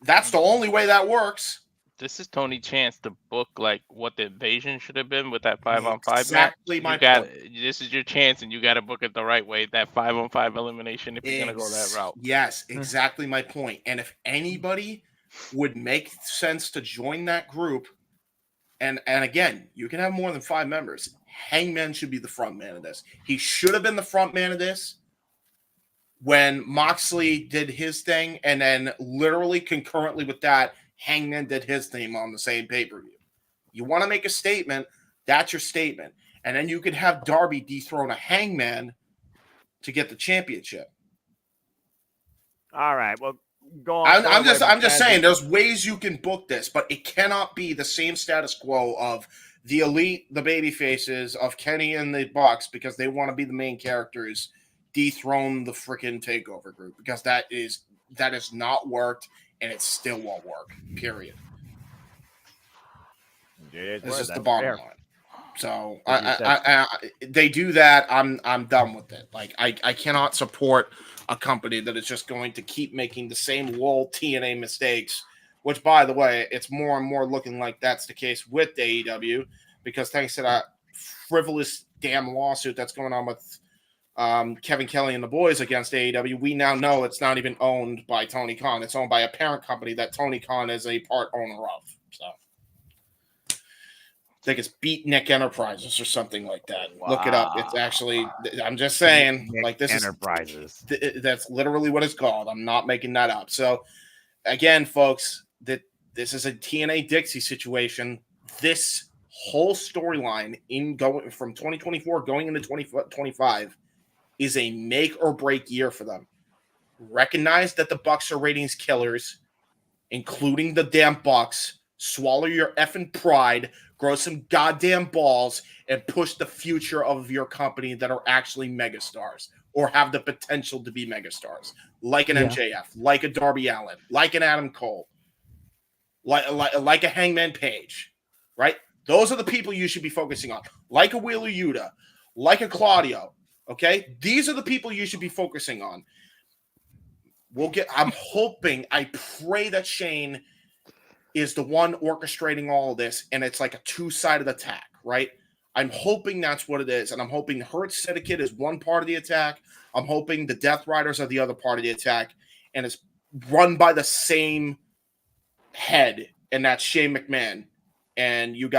That's the only way that works. This is Tony Chance to book like what the invasion should have been with that 5-on-5 Exactly match. This is your chance, and you got to book it the right way. That 5-on-5 elimination if you're gonna go that route. Yes, exactly my point. And if anybody would make sense to join that group, and again, you can have more than 5 members. Hangman should be the front man of this. He should have been the front man of this when Moxley did his thing, and then literally concurrently with that, Hangman did his thing on the same pay-per-view. You want to make a statement, that's your statement. And then you could have Darby dethrone a Hangman to get the championship. All right, well, go on. I'm just saying there's ways you can book this, but it cannot be the same status quo of the Elite, the baby faces, of Kenny and the Bucks because they want to be the main characters, dethrone the freaking takeover group because that has not worked. And it still won't work, period. This is the bottom line. So they do that. I'm done with it. Like I cannot support a company that is just going to keep making the same old TNA mistakes, which, by the way, it's more and more looking like that's the case with AEW because thanks to that frivolous damn lawsuit that's going on with Kevin Kelly and the boys against AEW, we now know it's not even owned by Tony Khan. It's owned by a parent company that Tony Khan is a part owner of. So I think it's Beatnik Enterprises or something like that. Wow. Look it up. It's actually, I'm just saying, Beatnik like this Enterprises. That's literally what it's called. I'm not making that up. So again, folks, this is a TNA Dixie situation. This whole storyline in going from 2024 going into 2025 is a make or break year for them. Recognize that the Bucks are ratings killers, including the damn Bucks. Swallow your effing pride, grow some goddamn balls, and push the future of your company that are actually megastars or have the potential to be megastars, like an MJF, like a Darby Allin, like an Adam Cole, like a Hangman Page, right? Those are the people you should be focusing on, like a Wheeler Yuta, like a Claudio. Okay, these are the people you should be focusing on. I'm hoping, I pray that Shane is the one orchestrating all of this, and it's like a two-sided attack, right? I'm hoping that's what it is, and I'm hoping Hurt Syndicate is one part of the attack. I'm hoping the Death Riders are the other part of the attack, and it's run by the same head, and that's Shane McMahon. and you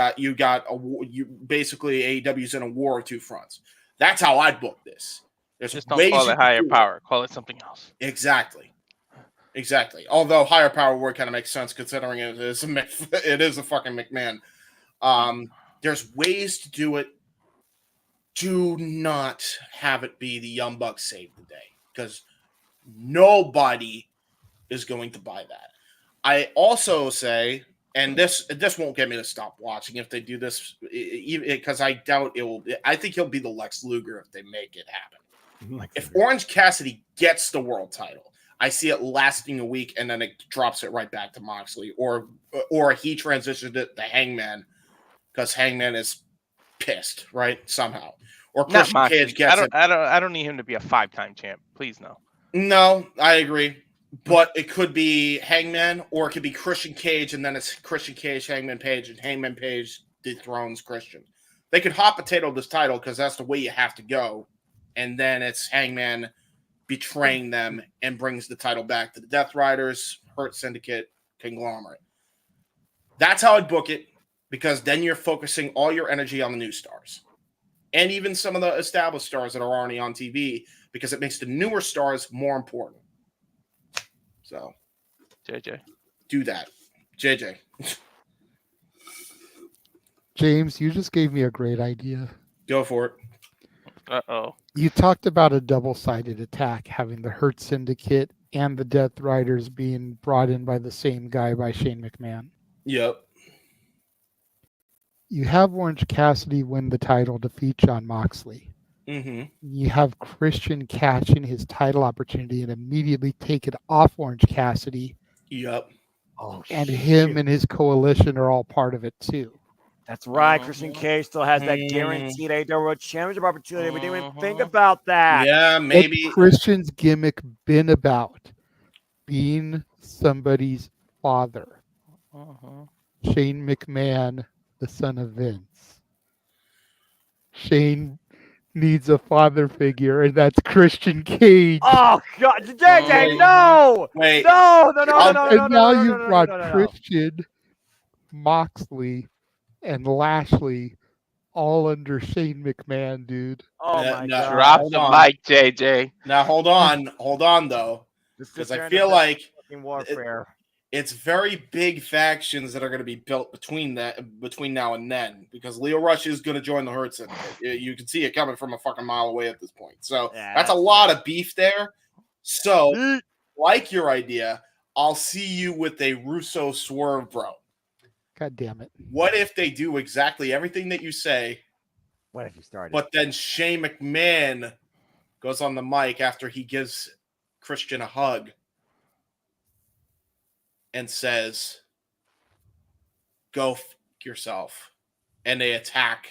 basically AEW's in a war of two fronts. That's how I'd book this. There's Just don't ways call you it can higher do power. Call it something else. Exactly. Although higher power word kind of makes sense considering it is a fucking McMahon. There's ways to do it. Do not have it be the Young Bucks save the day, because nobody is going to buy that. I also say, and this won't get me to stop watching if they do this, because I doubt it will. I think he'll be the Lex Luger if they make it happen. If Orange Cassidy gets the world title, I see it lasting a week and then it drops it right back to Moxley, or he transitions it to Hangman because Hangman is pissed, right? Somehow. Or Not Christian Moxley. Cage gets it. I don't need him to be a 5-time champ. Please no. No, I agree. But it could be Hangman, or it could be Christian Cage, and then it's Christian Cage, Hangman Page, and Hangman Page dethrones Christian. They could hot potato this title because that's the way you have to go. And then it's Hangman betraying them and brings the title back to the Death Riders, Hurt Syndicate, Conglomerate. That's how I'd book it, because then you're focusing all your energy on the new stars. And even some of the established stars that are already on TV, because it makes the newer stars more important. So, JJ. Do that. JJ. James, you just gave me a great idea. Go for it. Uh-oh. You talked about a double-sided attack, having the Hurt Syndicate and the Death Riders being brought in by the same guy, by Shane McMahon. Yep. You have Orange Cassidy win the title, defeat Jon Moxley. Mm-hmm. You have Christian catching his title opportunity and immediately take it off Orange Cassidy. Yep. Oh, and him and his coalition are all part of it too. That's right. Christian Cage still has that guaranteed AEW World Championship opportunity. We didn't even think about that. Yeah, maybe. What's Christian's gimmick been about? Being somebody's father. Shane McMahon, the son of Vince. Shane needs a father figure, and that's Christian Cage. Oh God, JJ, no! Wait. No. And now you've brought Christian, Moxley, and Lashley all under Shane McMahon, dude. Oh my God. Drop the mic, JJ. Now hold on though, because I feel like warfare. It's very big factions that are going to be built between now and then, because Leo Rush is going to join the Hurt Syndicate. You can see it coming from a fucking mile away at this point. So that's a lot of beef there. So, like your idea, I'll see you with a Russo swerve, bro. God damn it. What if they do exactly everything that you say? What if you started? But then Shane McMahon goes on the mic after he gives Christian a hug and says, "Go f yourself," and they attack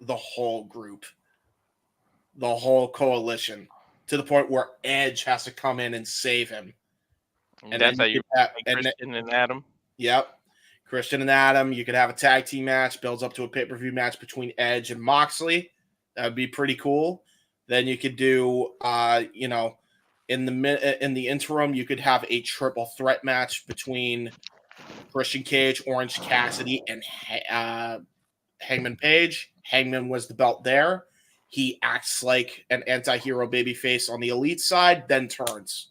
the whole group, the whole coalition, to the point where Edge has to come in and save him. And that's how you Christian and Adam. Yep, Christian and Adam. You could have a tag team match, builds up to a pay-per-view match between Edge and Moxley. That would be pretty cool. Then you could do, in the interim, you could have a triple threat match between Christian Cage, Orange Cassidy, and Hangman Page. Hangman was the belt there. He acts like an anti-hero babyface on the elite side, then turns.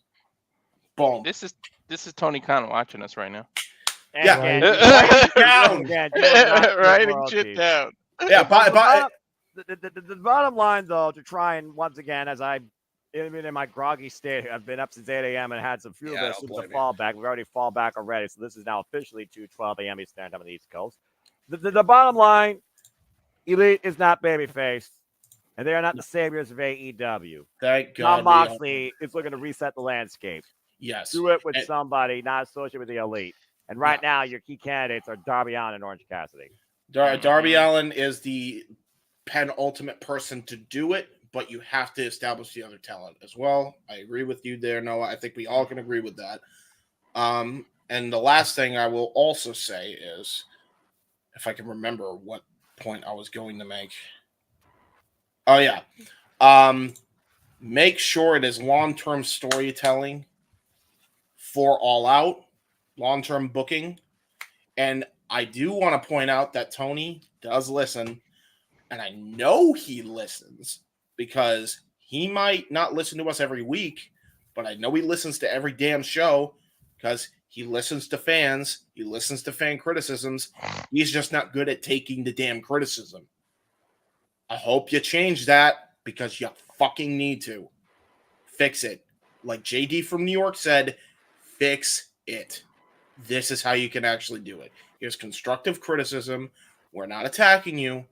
Boom. This is Tony Khan watching us right now. Yeah. Writing shit down. Yeah, the bottom line, though, to try and once again, as even in my groggy state, I've been up since 8 a.m. and had some fuel to fall back. We've already fall back already, so this is now officially 2:12 a.m. Eastern Time on the East Coast. The bottom line, Elite is not babyface, and they are not the saviors of AEW. Thank God. Jon Moxley is looking to reset the landscape. Yes. Do it with somebody not associated with the Elite. And right now, your key candidates are Darby Allin and Orange Cassidy. Darby Allin is the penultimate person to do it, but you have to establish the other talent as well. I agree with you there, Noah. I think we all can agree with that. And the last thing I will also say is, if I can remember what point I was going to make. Oh, yeah. Make sure it is long-term storytelling for All Out, long-term booking. And I do want to point out that Tony does listen, and I know he listens because he might not listen to us every week, but I know he listens to every damn show because he listens to fans. He listens to fan criticisms. He's just not good at taking the damn criticism. I hope you change that because you fucking need to. Fix it. Like JD from New York said, fix it. This is how you can actually do it. Here's constructive criticism. We're not attacking you,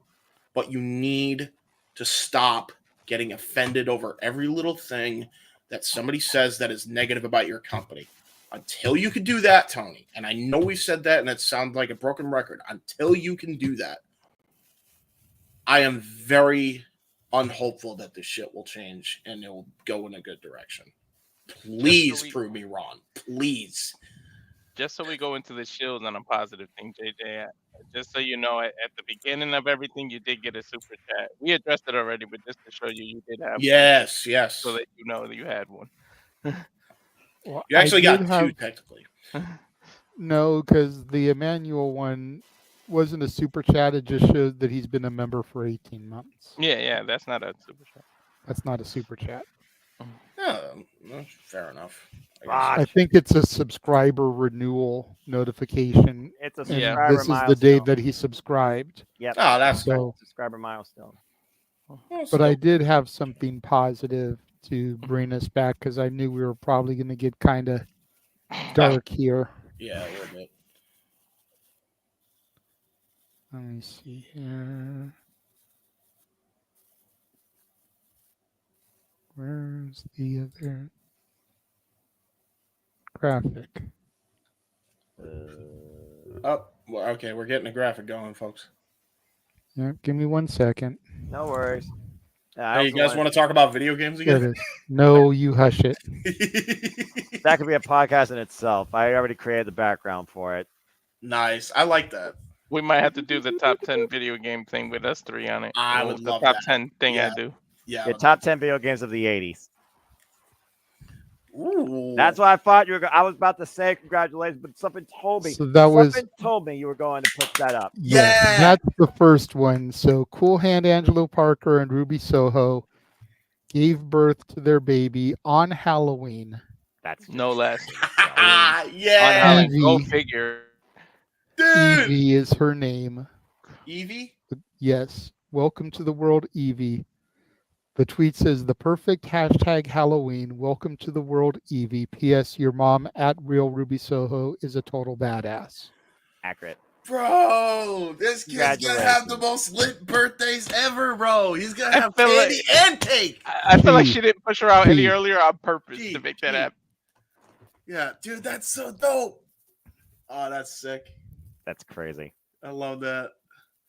but you need to stop getting offended over every little thing that somebody says that is negative about your company. Until you can do that, Tony, and I know we've said that and it sounds like a broken record, until you can do that, I am very unhopeful that this shit will change and it will go in a good direction. Please prove me wrong. Please. Just so we go into the Shield on a positive thing, JJ, just so you know, at the beginning of everything, you did get a super chat. We addressed it already, but just to show you did have one. Yes. So that you know that you had one. Well, You actually I got did two, technically. No, because the Emmanuel one wasn't a super chat. It just showed that he's been a member for 18 months. Yeah, that's not a super chat. That's not a super chat. No, fair enough. I think it's a subscriber renewal notification. It's a and subscriber this is the day milestone. that he subscribed. Yep. Oh, that's so. Subscriber milestone. But I did have something positive to bring us back because I knew we were probably going to get kind of dark here. Yeah, a little bit. Let me see here. Where's the other graphic? Oh, well, okay, we're getting a graphic going, folks. Yeah, give me 1 second. No worries. Hey, you guys want to talk about video games There it again? is. No, you hush it. That could be a podcast in itself. I already created the background for it. Nice. I like that. We might have to do the top 10 video game thing with us three on it. I It would was the love top that. 10 thing Yeah. I do. Yeah. The top 10 video games of the 80s. Ooh. That's what I thought you were. I was about to say congratulations, but something told me. So that was- something told me you were going to put that up. Yeah, that's the first one. So Cool Hand Angelo Parker and Ruby Soho gave birth to their baby on Halloween. That's no less. Yeah. On Halloween. Go Evie. figure. Dude. Evie is her name. Evie? Yes. Welcome to the world, Evie. The tweet says the perfect hashtag Halloween. Welcome to the world, Evie. P.S. Your mom at Real Ruby Soho is a total badass. Accurate. Bro, this kid's gonna have the most lit birthdays ever, bro. He's gonna have feel candy and cake. I feel like she didn't push her out any Gee. earlier on purpose to make that happen. Yeah, dude, that's so dope. Oh, that's sick. That's crazy. I love that.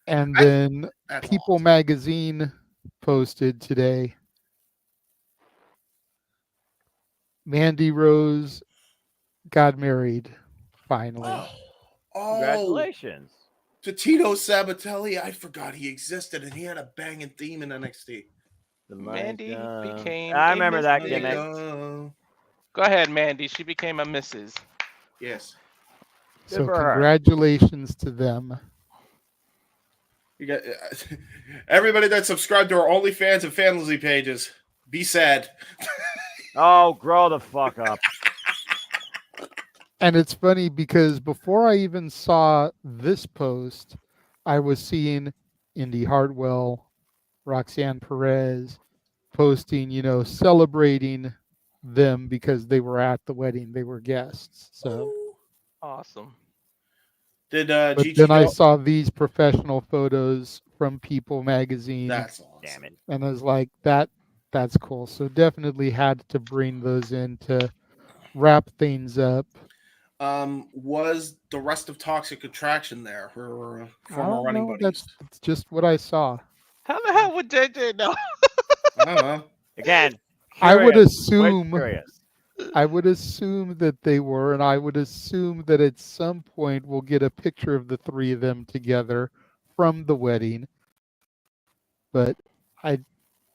And then that's People Magazine posted today. Mandy Rose got married finally. Oh, Congratulations. to Tito Sabatelli. I forgot he existed and he had a banging theme in NXT. Mandy became. I a remember that Mrs. gimmick. Go ahead, Mandy. She became a Mrs. Yes. So for her. congratulations to them. You got everybody that subscribed to our OnlyFans and Fantasy pages. Be sad. Oh, grow the fuck up. And it's funny because before I even saw this post, I was seeing Indy Hartwell, Roxanne Perez posting, celebrating them because they were at the wedding. They were guests. So, Awesome. Did but Gigi then I go- saw these professional photos from People Magazine. That's awesome. Damn it. And I was like, that's cool. So definitely had to bring those in to wrap things up. Was the rest of Toxic Attraction there? Her I former don't running know. buddies. That's just what I saw. How the hell would JJ know? I don't know. Again, I would curious. assume We're curious. I would assume that they were, and I would assume that at some point we'll get a picture of the three of them together from the wedding. But I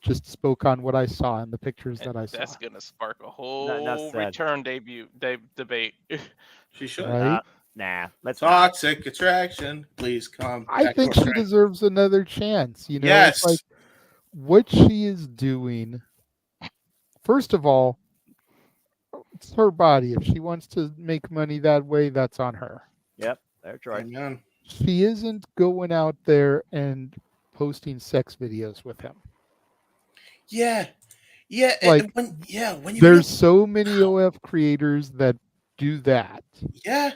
just spoke on what I saw in the pictures that I saw. That's gonna spark a whole Enough said. return debate. She should. Right? Nah, let's Toxic Attraction. Please come. I back think to she us. deserves another chance. You know, Yes. it's like what she is doing. First of all, it's her body. If she wants to make money that way, that's on her. Yep, that's right. Amen. She isn't going out there and posting sex videos with him. Yeah. Yeah. Like, when you there's so many OF creators that do that. Yeah.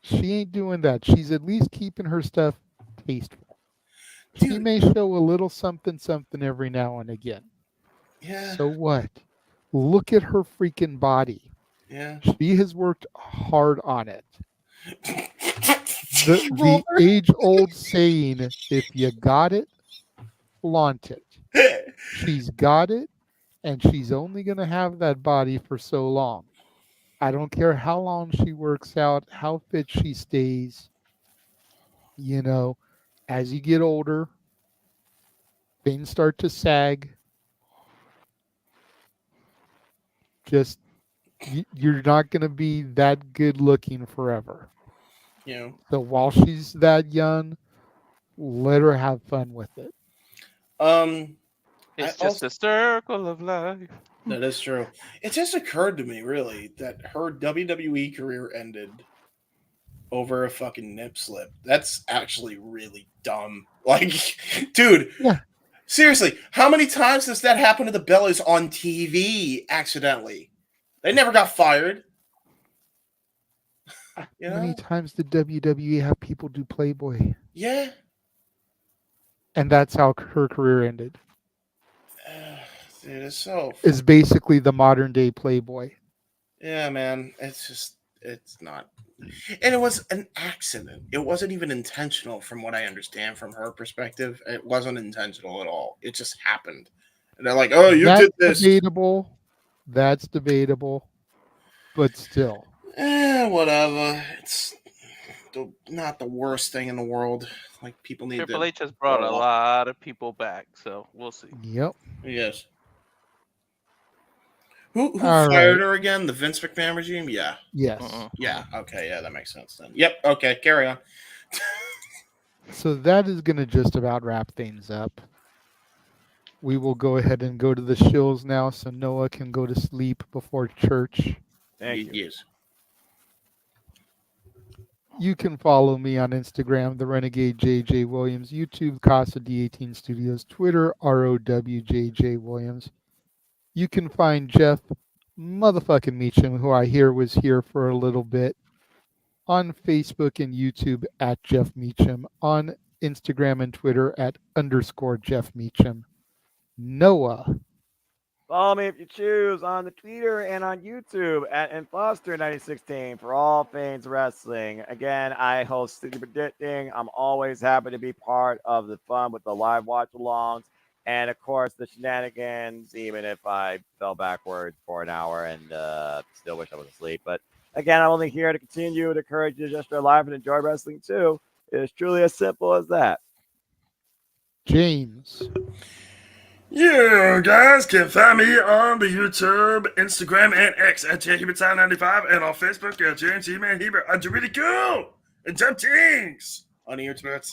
She ain't doing that. She's at least keeping her stuff tasteful. She may show a little something every now and again. Yeah. So what? Look at her freaking body. Yeah. She has worked hard on it. The age-old saying, if you got it, flaunt it. She's got it, and she's only going to have that body for so long. I don't care how long she works out, how fit she stays. You know, as you get older, things start to sag. Just, you're not going to be that good looking forever. Yeah. So while she's that young, let her have fun with it. It's just a circle of life. That is true. It just occurred to me, really, that her WWE career ended over a fucking nip slip. That's actually really dumb. Like, dude, seriously, how many times does that happen to the Bellas on TV accidentally? They never got fired. You How many know? times did WWE have people do Playboy? Yeah. And that's how her career ended. Dude, it's so. Is basically the modern day Playboy. Yeah, man. It's not. And it was an accident. It wasn't even intentional, from what I understand from her perspective. It wasn't intentional at all. It just happened. And they're like, oh, you That's did this. debatable. That's debatable. But still. Whatever. It's not the worst thing in the world. Like, people need Triple to. H has brought a lot of people back, so we'll see. Yep. Yes. Who All fired right. her again? The Vince McMahon regime? Yeah. Yes. Yeah. Okay. Yeah, that makes sense then. Yep. Okay. Carry on. So that is going to just about wrap things up. We will go ahead and go to the shills now so Noah can go to sleep before church. Thank you. Yes. You can follow me on Instagram, the Renegade JJ Williams, YouTube, Casa D18 Studios, Twitter, ROWJJ Williams. You can find Jeff motherfucking Meacham, who I hear was here for a little bit, on Facebook and YouTube at Jeff Meacham, on Instagram and Twitter at _Jeff Meacham. Noah. Follow me if you choose on the Twitter and on YouTube at Imposter9016 for all things wrestling. Again, I host City Predicting. I'm always happy to be part of the fun with the live watch-alongs. And, of course, the shenanigans, even if I fell backwards for an hour and still wish I was asleep. But, again, I'm only here to continue to encourage you to just stay alive and enjoy wrestling, too. It's truly as simple as that. James. You guys can find me on the YouTube, Instagram, and X at JHebertSound95 and on Facebook at James E-Man Hebert. I do really cool and dumb things on the internet.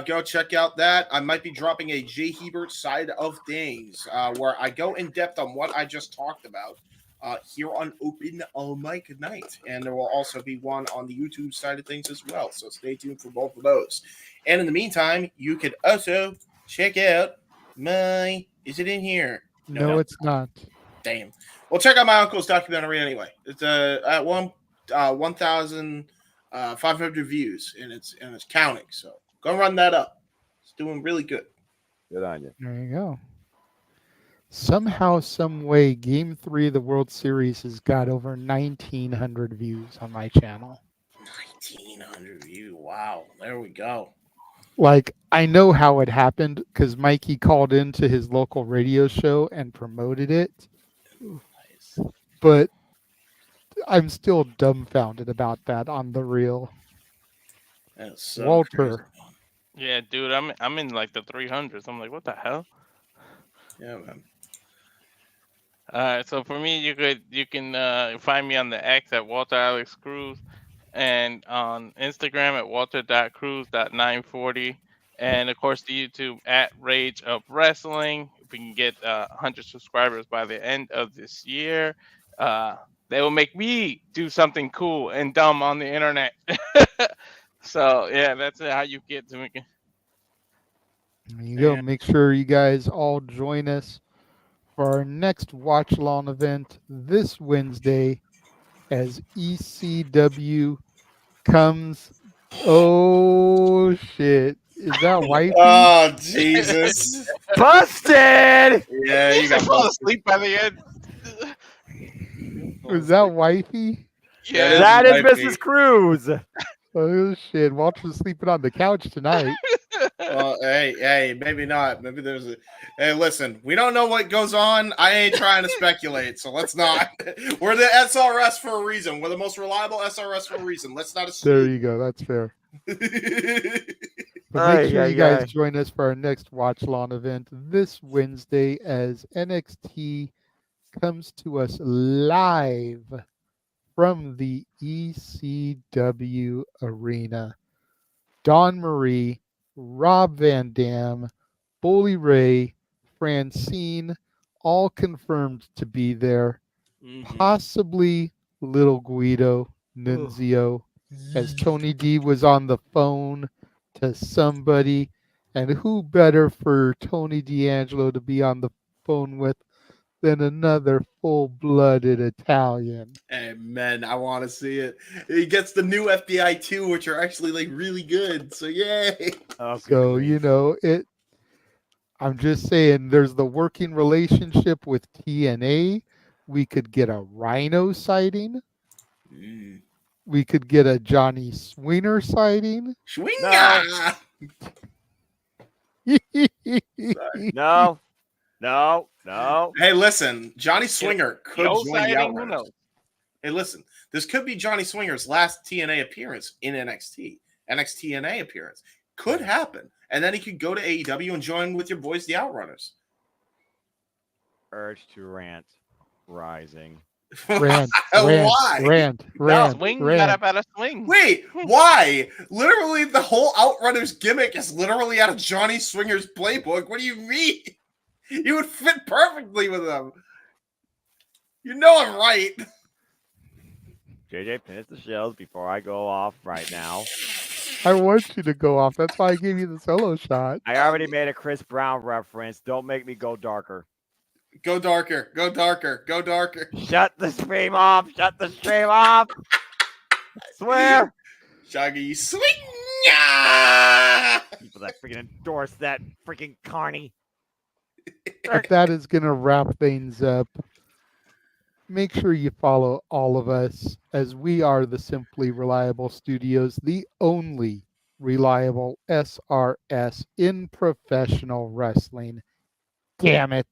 Go check out that. I might be dropping a J. Hebert side of things where I go in depth on what I just talked about here on Open Mic Night. And there will also be one on the YouTube side of things as well. So stay tuned for both of those. And in the meantime, you could also check out is it in here? No, it's not. Damn. Well, check out my uncle's documentary anyway. It's at 1,500 views and it's counting. So go run that up. It's doing really good. Good on you. There you go. Somehow, some way, Game 3 of the World Series has got over 1,900 views on my channel. 1,900 views. Wow. There we go. Like, I know how it happened because Mikey called into his local radio show and promoted it. Nice. But I'm still dumbfounded about that on the real. That's so Walter. crazy. Yeah, dude, I'm in like the 300s. I'm like, what the hell? Yeah, man. All right, so for me, you can find me on the X at Walter Alex Cruz, and on Instagram at walter.cruz.940. And of course, the YouTube at Rage Up Wrestling. If we can get 100 subscribers by the end of this year, they will make me do something cool and dumb on the internet. So yeah, that's how you get to me. There you go. Make sure you guys all join us for our next watch along event this Wednesday as ECW comes. Oh shit! Is that wifey? Oh Jesus! Busted! Yeah, you got fall busted. asleep by the end. Was that wifey? Yeah, That is wifey. Mrs. Cruz. Oh shit! Walter's sleeping on the couch tonight. Well, hey, maybe not. Maybe there's a. Hey, listen, we don't know what goes on. I ain't trying to speculate, so let's not. We're the SRS for a reason. We're the most reliable SRS for a reason. Let's not assume. There you go. That's fair. But make sure you guys join us for our next watch along event this Wednesday as NXT comes to us live from the ECW arena. Dawn Marie, Rob Van Dam, Bully Ray, Francine, all confirmed to be there. Possibly Little Guido, Nunzio, as Tony D was on the phone to somebody. And who better for Tony D'Angelo to be on the phone with than another full-blooded Italian? Man, I want to see it. He gets the new FBI 2, which are actually like really good. So yay! So I'm just saying, there's the working relationship with TNA. We could get a Rhino sighting. We could get a Johnny Swinger sighting. Swinger! No. Hey, listen, Johnny Swinger could No join the sighting, who Outriders. knows? Hey, listen, this could be Johnny Swinger's last TNA appearance in NXT. NXT appearance could happen, and then he could go to AEW and join with your boys, the Outrunners. Urge to rant rising. Rant. Swing, gotta better swing. Wait, why? Literally, the whole Outrunners gimmick is literally out of Johnny Swinger's playbook. What do you mean? You would fit perfectly with them. You know I'm right. JJ, finish the shells before I go off right now. I want you to go off. That's why I gave you the solo shot. I already made a Chris Brown reference. Don't make me go darker. Go darker. Go darker. Go darker. Shut the stream off. Shut the stream off. Swear. Shaggy Swinger. People that freaking endorse that freaking carny. But that is going to wrap things up. Make sure you follow all of us, as we are the Simply Reliable Studios, the only reliable SRS in professional wrestling. Damn it.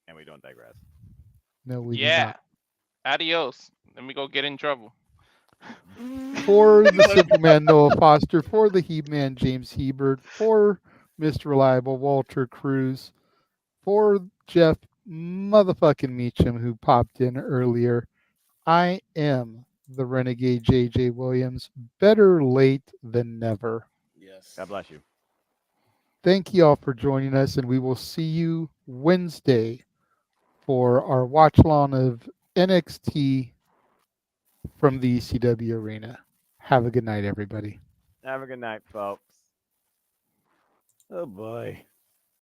And we don't digress. No, we do Yeah. not. Adios. Let me go get in trouble. For the Superman Noah Foster, for the He-Man James Hebert, for Mr. Reliable Walter Cruz, for Jeff motherfucking Meacham who popped in earlier, I am the Renegade JJ Williams. Better late than never. Yes. God bless you. Thank you all for joining us, and we will see you Wednesday for our watch along of NXT from the ECW arena. Have a good night, everybody. Have a good night, folks. Oh boy.